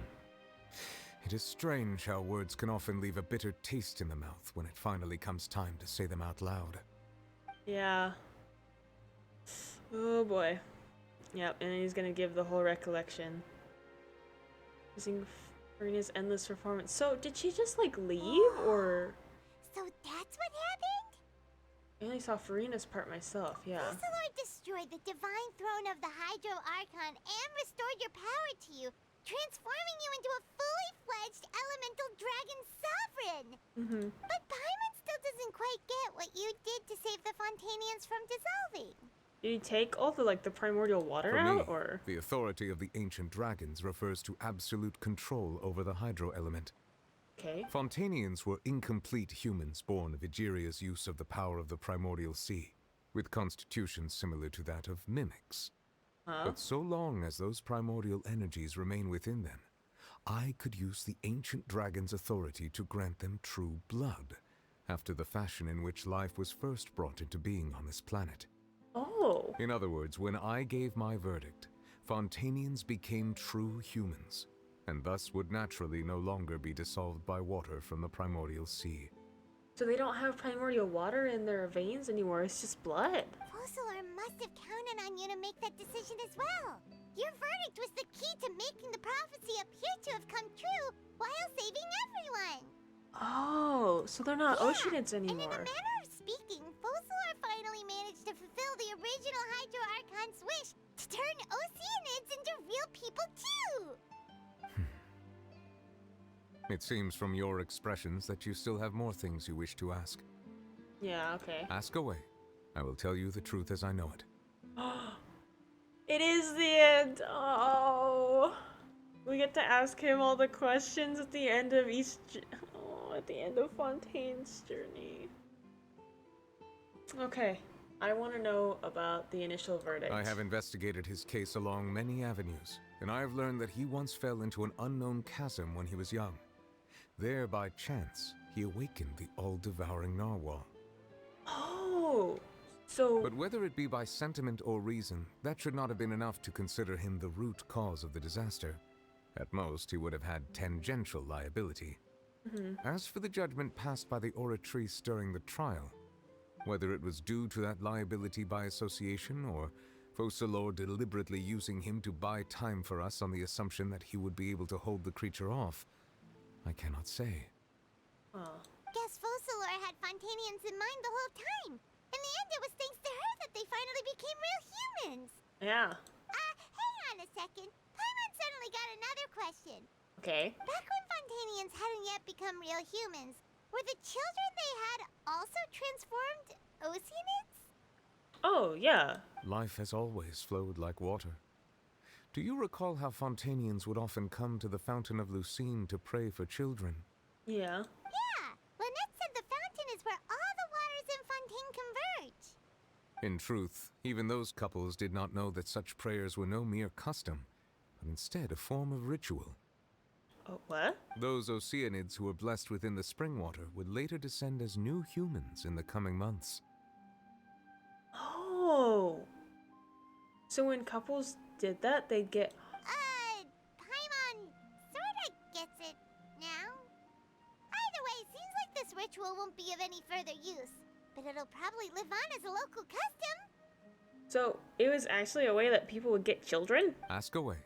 It is strange how words can often leave a bitter taste in the mouth when it finally comes time to say them out loud. Yeah. Oh boy. Yep, and he's gonna give the whole recollection. Using Furina's endless performance. So, did she just like leave, or? So that's what happened? I only saw Furina's part myself, yeah. Fossolar destroyed the divine throne of the Hydro Archon and restored your power to you, transforming you into a fully fledged elemental dragon sovereign. But Paimon still doesn't quite get what you did to save the Fontainians from dissolving. Did he take all the like the primordial water out, or? The authority of the ancient dragons refers to absolute control over the hydro element. Okay. Fontainians were incomplete humans born of Egeria's use of the power of the primordial sea, with constitutions similar to that of mimics. But so long as those primordial energies remain within them, I could use the ancient dragon's authority to grant them true blood, after the fashion in which life was first brought into being on this planet. Oh. In other words, when I gave my verdict, Fontainians became true humans, and thus would naturally no longer be dissolved by water from the primordial sea. So they don't have primordial water in their veins anymore, it's just blood. Fossolar must have counted on you to make that decision as well. Your verdict was the key to making the prophecy appear to have come true while saving everyone. Oh, so they're not Oceanids anymore. And in a manner of speaking, Fossolar finally managed to fulfill the original Hydro Archon's wish to turn Oceanids into real people too! It seems from your expressions that you still have more things you wish to ask. Yeah, okay. Ask away. I will tell you the truth as I know it. It is the end! Oh! We get to ask him all the questions at the end of at the end of Fontaine's journey. Okay, I want to know about the initial verdict. I have investigated his case along many avenues, and I have learned that he once fell into an unknown chasm when he was young. There, by chance, he awakened the all-devouring narwhal. Oh! So... But whether it be by sentiment or reason, that should not have been enough to consider him the root cause of the disaster. At most, he would have had tangential liability. As for the judgment passed by the Oratrice during the trial, whether it was due to that liability by association or Focalor deliberately using him to buy time for us on the assumption that he would be able to hold the creature off, I cannot say. Guess Focalor had Fontainians in mind the whole time. In the end, it was thanks to her that they finally became real humans. Yeah. Hang on a second. Paimon suddenly got another question. Okay. Back when Fontainians hadn't yet become real humans, were the children they had also transformed Oceanids? Oh, yeah. Life has always flowed like water. Do you recall how Fontainians would often come to the Fountain of Lucine to pray for children? Yeah. Yeah. Lynette said the fountain is where all the waters in Fontaine converge. In truth, even those couples did not know that such prayers were no mere custom, but instead a form of ritual. Oh, what? Those Oceanids who were blessed within the spring water would later descend as new humans in the coming months. Oh. So when couples did that, they'd get... Paimon sorta gets it now. Either way, seems like this ritual won't be of any further use, but it'll probably live on as a local custom. So it was actually a way that people would get children? Ask away.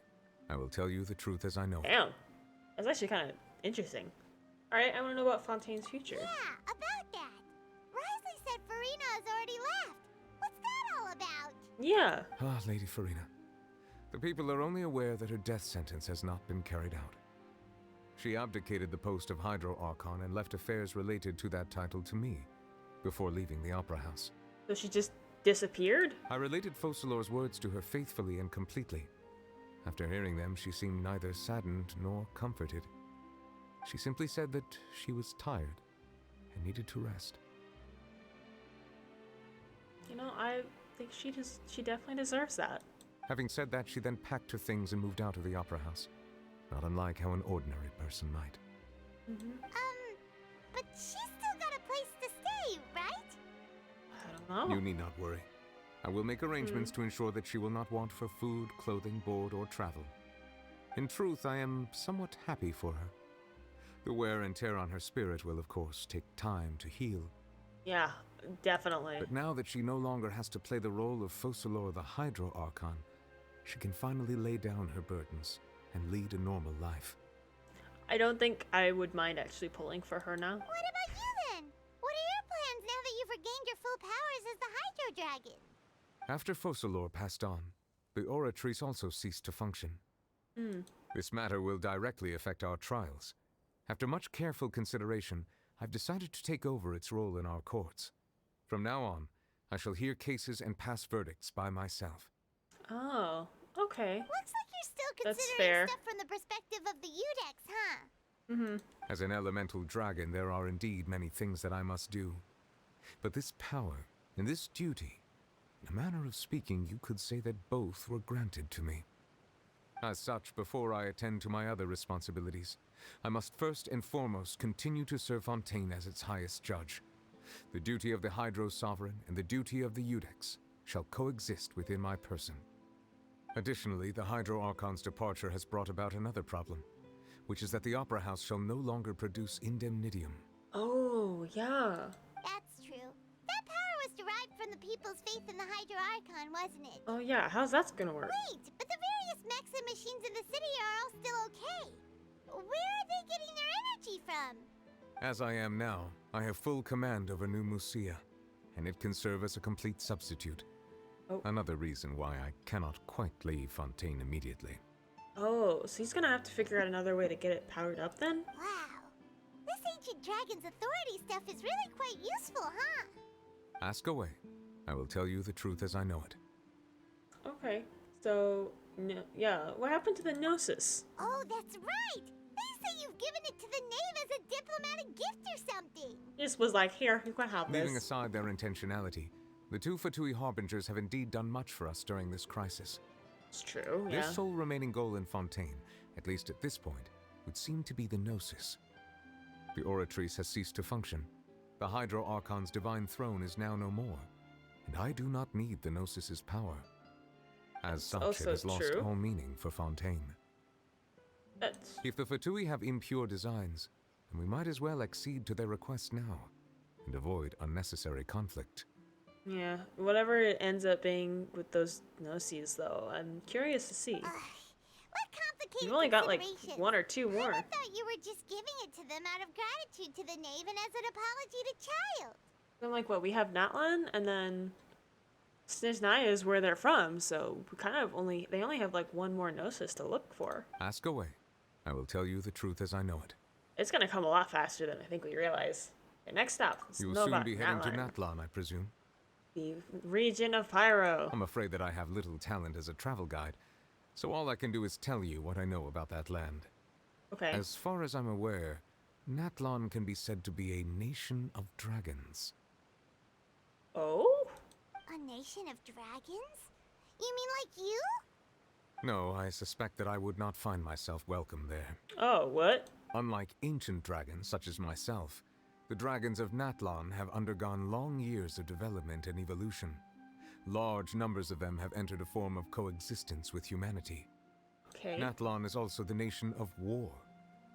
I will tell you the truth as I know it. Damn. That's actually kind of interesting. Alright, I want to know about Fontaine's future. Yeah, about that. Risley said Furina has already left. What's that all about? Yeah. Ah, Lady Furina. The people are only aware that her death sentence has not been carried out. She abdicated the post of Hydro Archon and left affairs related to that title to me, before leaving the Opera House. So she just disappeared? I related Focalor's words to her faithfully and completely. After hearing them, she seemed neither saddened nor comforted. She simply said that she was tired and needed to rest. You know, I think she definitely deserves that. Having said that, she then packed her things and moved out of the Opera House, not unlike how an ordinary person might. But she's still got a place to stay, right? I don't know. You need not worry. I will make arrangements to ensure that she will not want for food, clothing, board, or travel. In truth, I am somewhat happy for her. The wear and tear on her spirit will, of course, take time to heal. Yeah, definitely. But now that she no longer has to play the role of Focalor the Hydro Archon, she can finally lay down her burdens and lead a normal life. I don't think I would mind actually pulling for her now. What about you then? What are your plans now that you've regained your full powers as the Hydro Dragon? After Focalor passed on, the Oratrice also ceased to function. This matter will directly affect our trials. After much careful consideration, I've decided to take over its role in our courts. From now on, I shall hear cases and pass verdicts by myself. Oh, okay. Looks like you're still That's considering fair. stuff from the perspective of the Udex, huh? As an elemental dragon, there are indeed many things that I must do. But this power and this duty, in a manner of speaking, you could say that both were granted to me. As such, before I attend to my other responsibilities, I must first and foremost continue to serve Fontaine as its highest judge. The duty of the Hydro Sovereign and the duty of the Udex shall coexist within my person. Additionally, the Hydro Archon's departure has brought about another problem, which is that the Opera House shall no longer produce indemnitium. Oh, yeah. That's true. That power was derived from the people's faith in the Hydro Archon, wasn't it? Oh, yeah. How's that gonna work? Wait, but the various mechs and machines in the city are all still okay. Where are they getting their energy from? As I am now, I have full command over New Musia, and it can serve as a complete substitute. Another reason why I cannot quite leave Fontaine immediately. Oh, so he's gonna have to figure out another way to get it powered up then? Wow. This ancient dragon's authority stuff is really quite useful, huh? Ask away. I will tell you the truth as I know it. Okay, so, yeah, what happened to the Gnosis? Oh, that's right! They say you've given it to the knave as a diplomatic gift or something! Just was like, here, you can have this. Leaving aside their intentionality, the two Fatui Harbingers have indeed done much for us during this crisis. It's true, Their yeah. sole remaining goal in Fontaine, at least at this point, would seem to be the Gnosis. The Oratrice has ceased to function. The Hydro Archon's divine throne is now no more, and I do not need the Gnosis's power. As such, it also has lost true. all meaning for Fontaine. If the Fatui have impure designs, and we might as well accede to their request now and avoid unnecessary conflict. Yeah, whatever it ends up being with those Gnosis, though, I'm curious to see. What complicated You've only got like considerations. 1 or 2 more. I thought you were just giving it to them out of gratitude to the knave and as an apology to Child. Then like what, we have Natlan, and then Snezhnaya is where they're from, so we kind of they only have like 1 more Gnosis to look for. Ask away. I will tell you the truth as I know it. It's gonna come a lot faster than I think we realize. Okay, next stop. You will soon be heading to Natlan, I presume. The region of Pyro. I'm afraid that I have little talent as a travel guide, so all I can do is tell you what I know about that land. Okay. As far as I'm aware, Natlan can be said to be a nation of dragons. Oh? A nation of dragons? You mean like you? No, I suspect that I would not find myself welcome there. Oh, what? Unlike ancient dragons such as myself, the dragons of Natlan have undergone long years of development and evolution. Large numbers of them have entered a form of coexistence with humanity. Okay. Natlan is also the nation of war.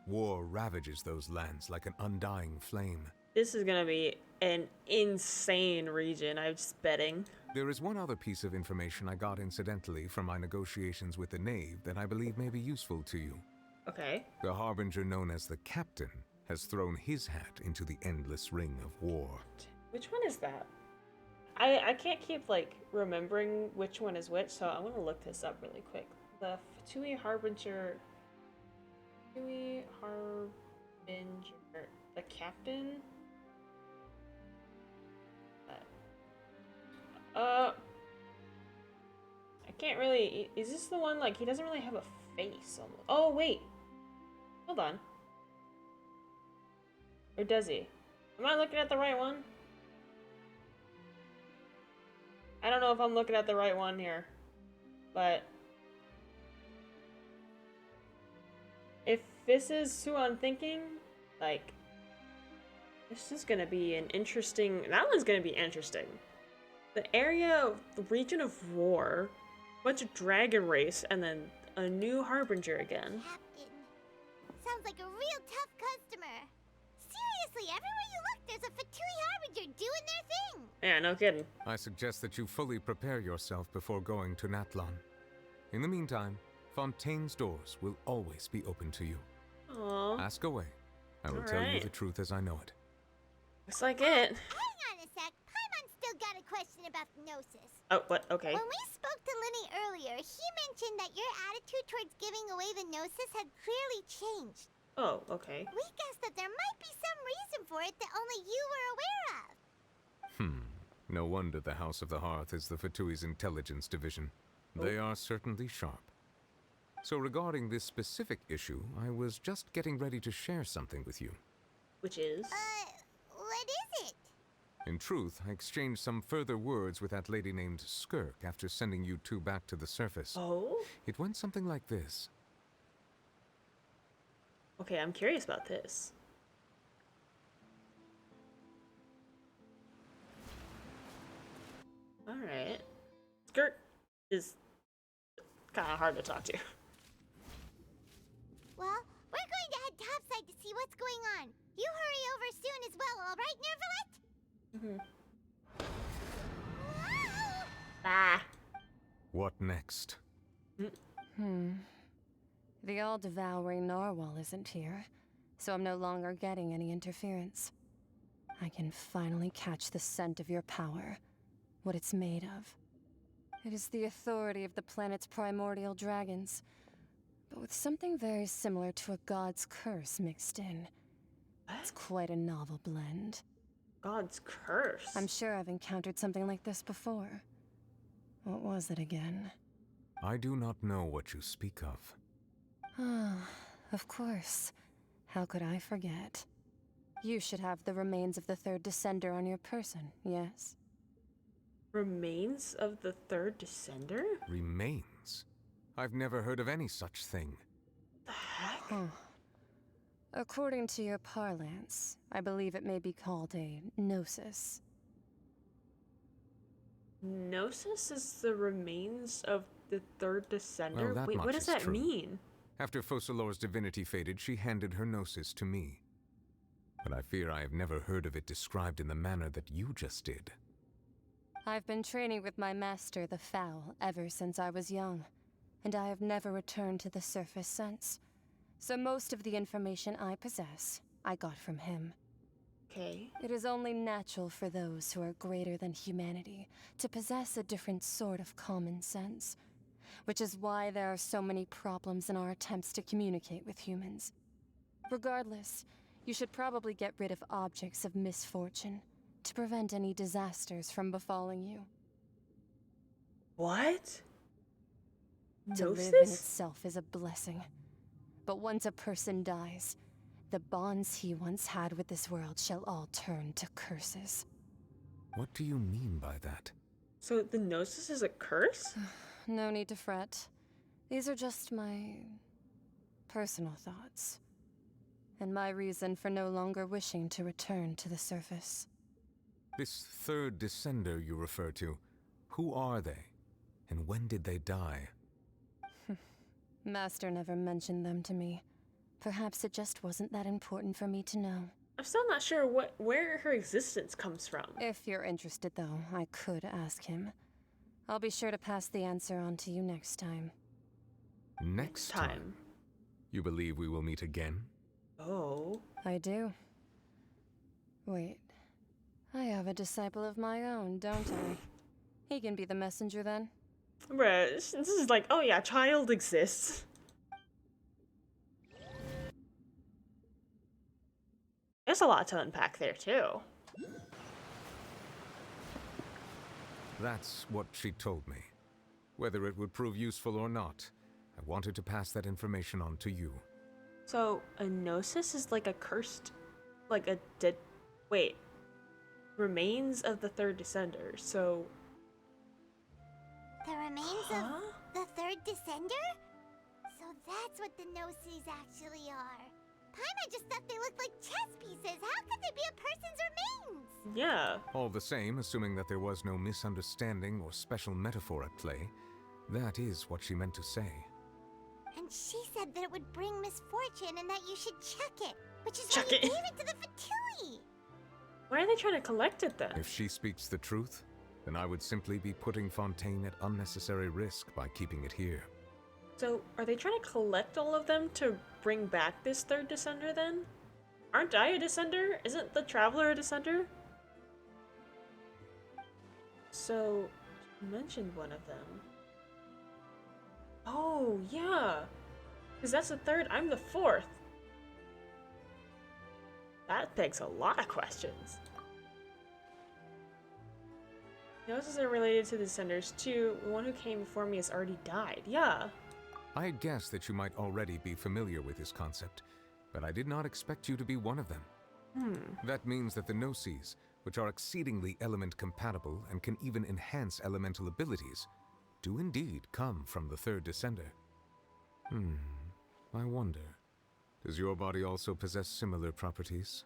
War ravages those lands like an undying flame. This is gonna be an insane region, I'm just betting. There is one other piece of information I got incidentally from my negotiations with the Knave that I believe may be useful to you. Okay. The Harbinger known as the Captain has thrown his hat into the endless ring of war. Which one is that? I can't keep like remembering which one is which, so I'm gonna look this up really quick. The Fatui Harbinger, the Captain. I can't really. Is this the one like he doesn't really have a face? Oh wait, hold on. Or does he? Am I looking at the right one? I don't know if I'm looking at the right one here, but if this is who I'm thinking, like, this is gonna be an interesting. That one's gonna be interesting. The area, the region of war, bunch of dragon race, and then a new harbinger again. Captain. Sounds like a real tough customer. Seriously, everywhere you look, there's a Fatui Harbinger doing their thing. Yeah, no kidding. I suggest that you fully prepare yourself before going to Natlan. In the meantime, Fontaine's doors will always be open to you. Aww. Ask away. I will tell you the truth as I know it. Looks like it. Hang on a sec. Paimon's still got a question about the Gnosis. Oh, what? Okay. When we spoke to Linny earlier, he mentioned that your attitude towards giving away the Gnosis had clearly changed. Oh, okay. We guessed that there might be some reason for it that only you were aware of. No wonder the House of the Hearth is the Fatui's intelligence division. They are certainly sharp. So regarding this specific issue, I was just getting ready to share something with you. Which is? What is it? In truth, I exchanged some further words with that lady named Skirk after sending you two back to the surface. Oh? It went something like this. Okay, I'm curious about this. Alright. Skirk is kind of hard to talk to. Well, we're going to head topside to see what's going on. You hurry over soon as well, all right, Nervalet? Bah. What next? The all-devouring narwhal isn't here, so I'm no longer getting any interference. I can finally catch the scent of your power, what it's made of. It is the authority of the planet's primordial dragons, but with something very similar to a god's curse mixed in. It's quite a novel blend. God's curse? I'm sure I've encountered something like this before. What was it again? I do not know what you speak of. Ah, of course. How could I forget? You should have the remains of the third descender on your person, yes? Remains of the third descender? Remains? I've never heard of any such thing. The heck? Huh. According to your parlance, I believe it may be called a gnosis. Gnosis is the remains of the third descender? Well, that Wait, much what does is that true. mean? After Focalor's divinity faded, she handed her gnosis to me. but I fear I have never heard of it described in the manner that you just did. I've been training with my master, the Fowl, ever since I was young, and I have never returned to the surface since. So most of the information I possess, I got from him. Okay. It is only natural for those who are greater than humanity to possess a different sort of common sense, which is why there are so many problems in our attempts to communicate with humans. Regardless, you should probably get rid of objects of misfortune to prevent any disasters from befalling you. What? To live in Gnosis? itself is a blessing. But once a person dies, the bonds he once had with this world shall all turn to curses. What do you mean by that? So the Gnosis is a curse? No need to fret. These are just my personal thoughts, and my reason for no longer wishing to return to the surface. This third descender you refer to, who are they? And when did they die? Master never mentioned them to me. Perhaps it just wasn't that important for me to know. I'm still not sure where her existence comes from. If you're interested, though, I could ask him. I'll be sure to pass the answer on to you next time. Next time? You believe we will meet again? Oh. I do. Wait. I have a disciple of my own, don't I? He can be the messenger then. Bruh, this is like, oh yeah, child exists. There's a lot to unpack there, too. That's what she told me. Whether it would prove useful or not, I wanted to pass that information on to you. So, a Gnosis is like a cursed... like a dead... wait. Remains of the third descender, so... The remains of the third descender? So that's what the Gnosis actually are. Paimon just thought they looked like chess pieces. How could they be a person's remains? Yeah. All the same, assuming that there was no misunderstanding or special metaphor at play, that is what she meant to say. And she said that it would bring misfortune and that you should chuck it, which is Chuck why you it. gave it to the Fatui. Why are they trying to collect it then? If she speaks the truth, then I would simply be putting Fontaine at unnecessary risk by keeping it here. So, are they trying to collect all of them to bring back this third descender then? Aren't I a descender? Isn't the Traveler a descender? So, you mentioned one of them. Oh, yeah. Because that's the third, I'm the fourth. That begs a lot of questions. Gnosis are related to the descenders too. The one who came before me has already died. Yeah. I had guessed that you might already be familiar with this concept, but I did not expect you to be one of them. That means that the Gnosis, which are exceedingly element compatible and can even enhance elemental abilities, do indeed come from the third descender. I wonder, does your body also possess similar properties?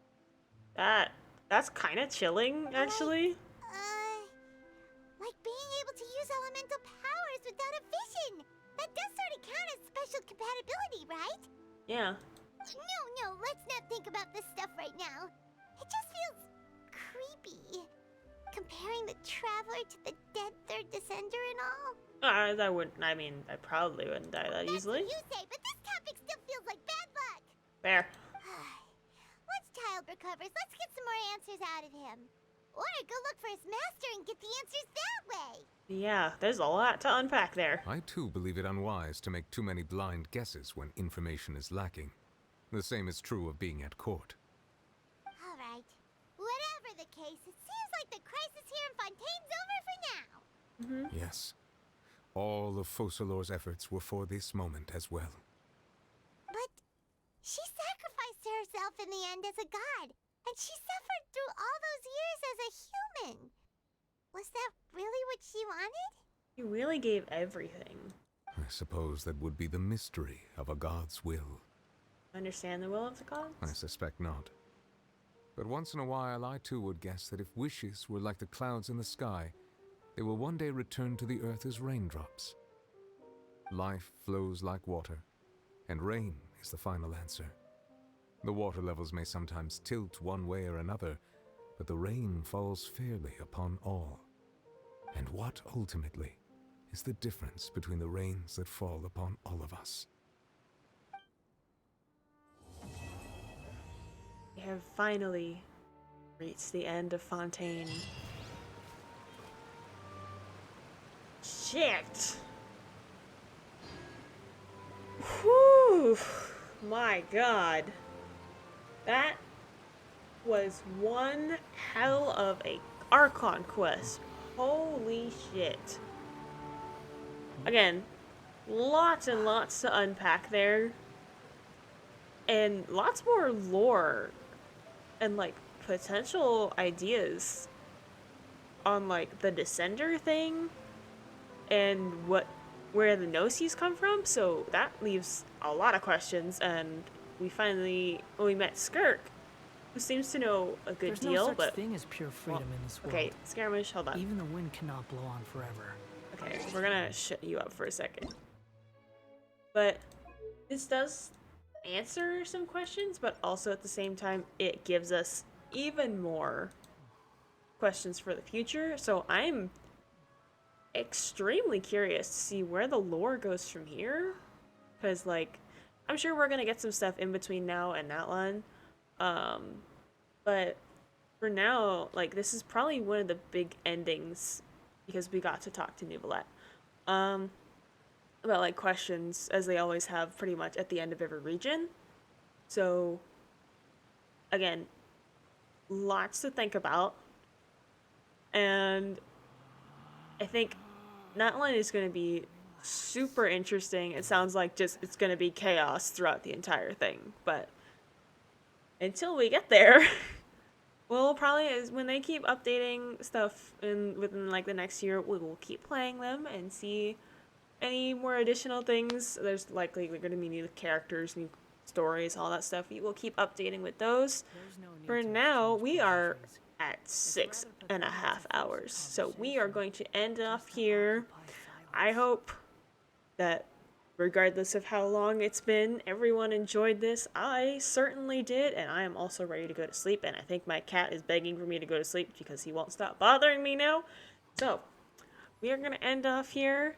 That's kind of chilling, actually. Like being able to use elemental powers without a vision. That does sort of count as special compatibility, right? Yeah. No, let's not think about this stuff right now. It just feels creepy. Comparing the Traveler to the dead third descender and all. I probably wouldn't die that easily. That's what you say, but this topic still feels like bad luck. Fair. Once Child recovers, let's get some more answers out of him. Or go look for his master and get the answers that way. Yeah, there's a lot to unpack there. I too believe it unwise to make too many blind guesses when information is lacking. The same is true of being at court. All right. Whatever the case, it seems like the crisis here in Fontaine's over for now. Yes. All of Focalor's efforts were for this moment as well. But she sacrificed herself in the end as a god, and she suffered through all those years as a human. Was that really what she wanted? You really gave everything. I suppose that would be the mystery of a god's will. Understand the will of the gods? I suspect not. But once in a while I too would guess that if wishes were like the clouds in the sky, they will one day return to the earth as raindrops. Life flows like water, and rain is the final answer. The water levels may sometimes tilt one way or another, but the rain falls fairly upon all. And what, ultimately, is the difference between the rains that fall upon all of us? We have finally reached the end of Fontaine. Shit! Whew! My god. That was one hell of a Archon quest. Holy shit. Again, lots and lots to unpack there. And lots more lore and like potential ideas on like the Descender thing and where the Gnosis come from. So that leaves a lot of questions, and we met Skirk, who seems to know a good There's deal, no such but thing as pure freedom in this world. okay, Skirmish, hold on. Even the wind cannot blow on forever. Okay, we're gonna shut you up for a second. But this does answer some questions, but also at the same time, it gives us even more questions for the future. So I'm extremely curious to see where the lore goes from here. Because, like, I'm sure we're gonna get some stuff in between now and Outland. But for now, like, this is probably one of the big endings because we got to talk to Neuvillette. About, like, questions, as they always have pretty much at the end of every region. So, again, lots to think about. And I think Nightline is going to be super interesting. It sounds like it's going to be chaos throughout the entire thing. But until we get there, we'll probably, when they keep updating stuff within like the next year, we will keep playing them and see any more additional things. There's likely going to be new characters, new stories, all that stuff. We will keep updating with those. For now, we are at 6.5 hours. So we are going to end off here. I hope that regardless of how long it's been, everyone enjoyed this. I certainly did, and I am also ready to go to sleep. And I think my cat is begging for me to go to sleep because he won't stop bothering me now. So we are going to end off here.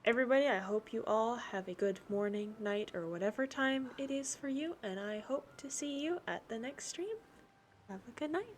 Everybody, I hope you all have a good morning, night, or whatever time it is for you, and I hope to see you at the next stream. Have a good night.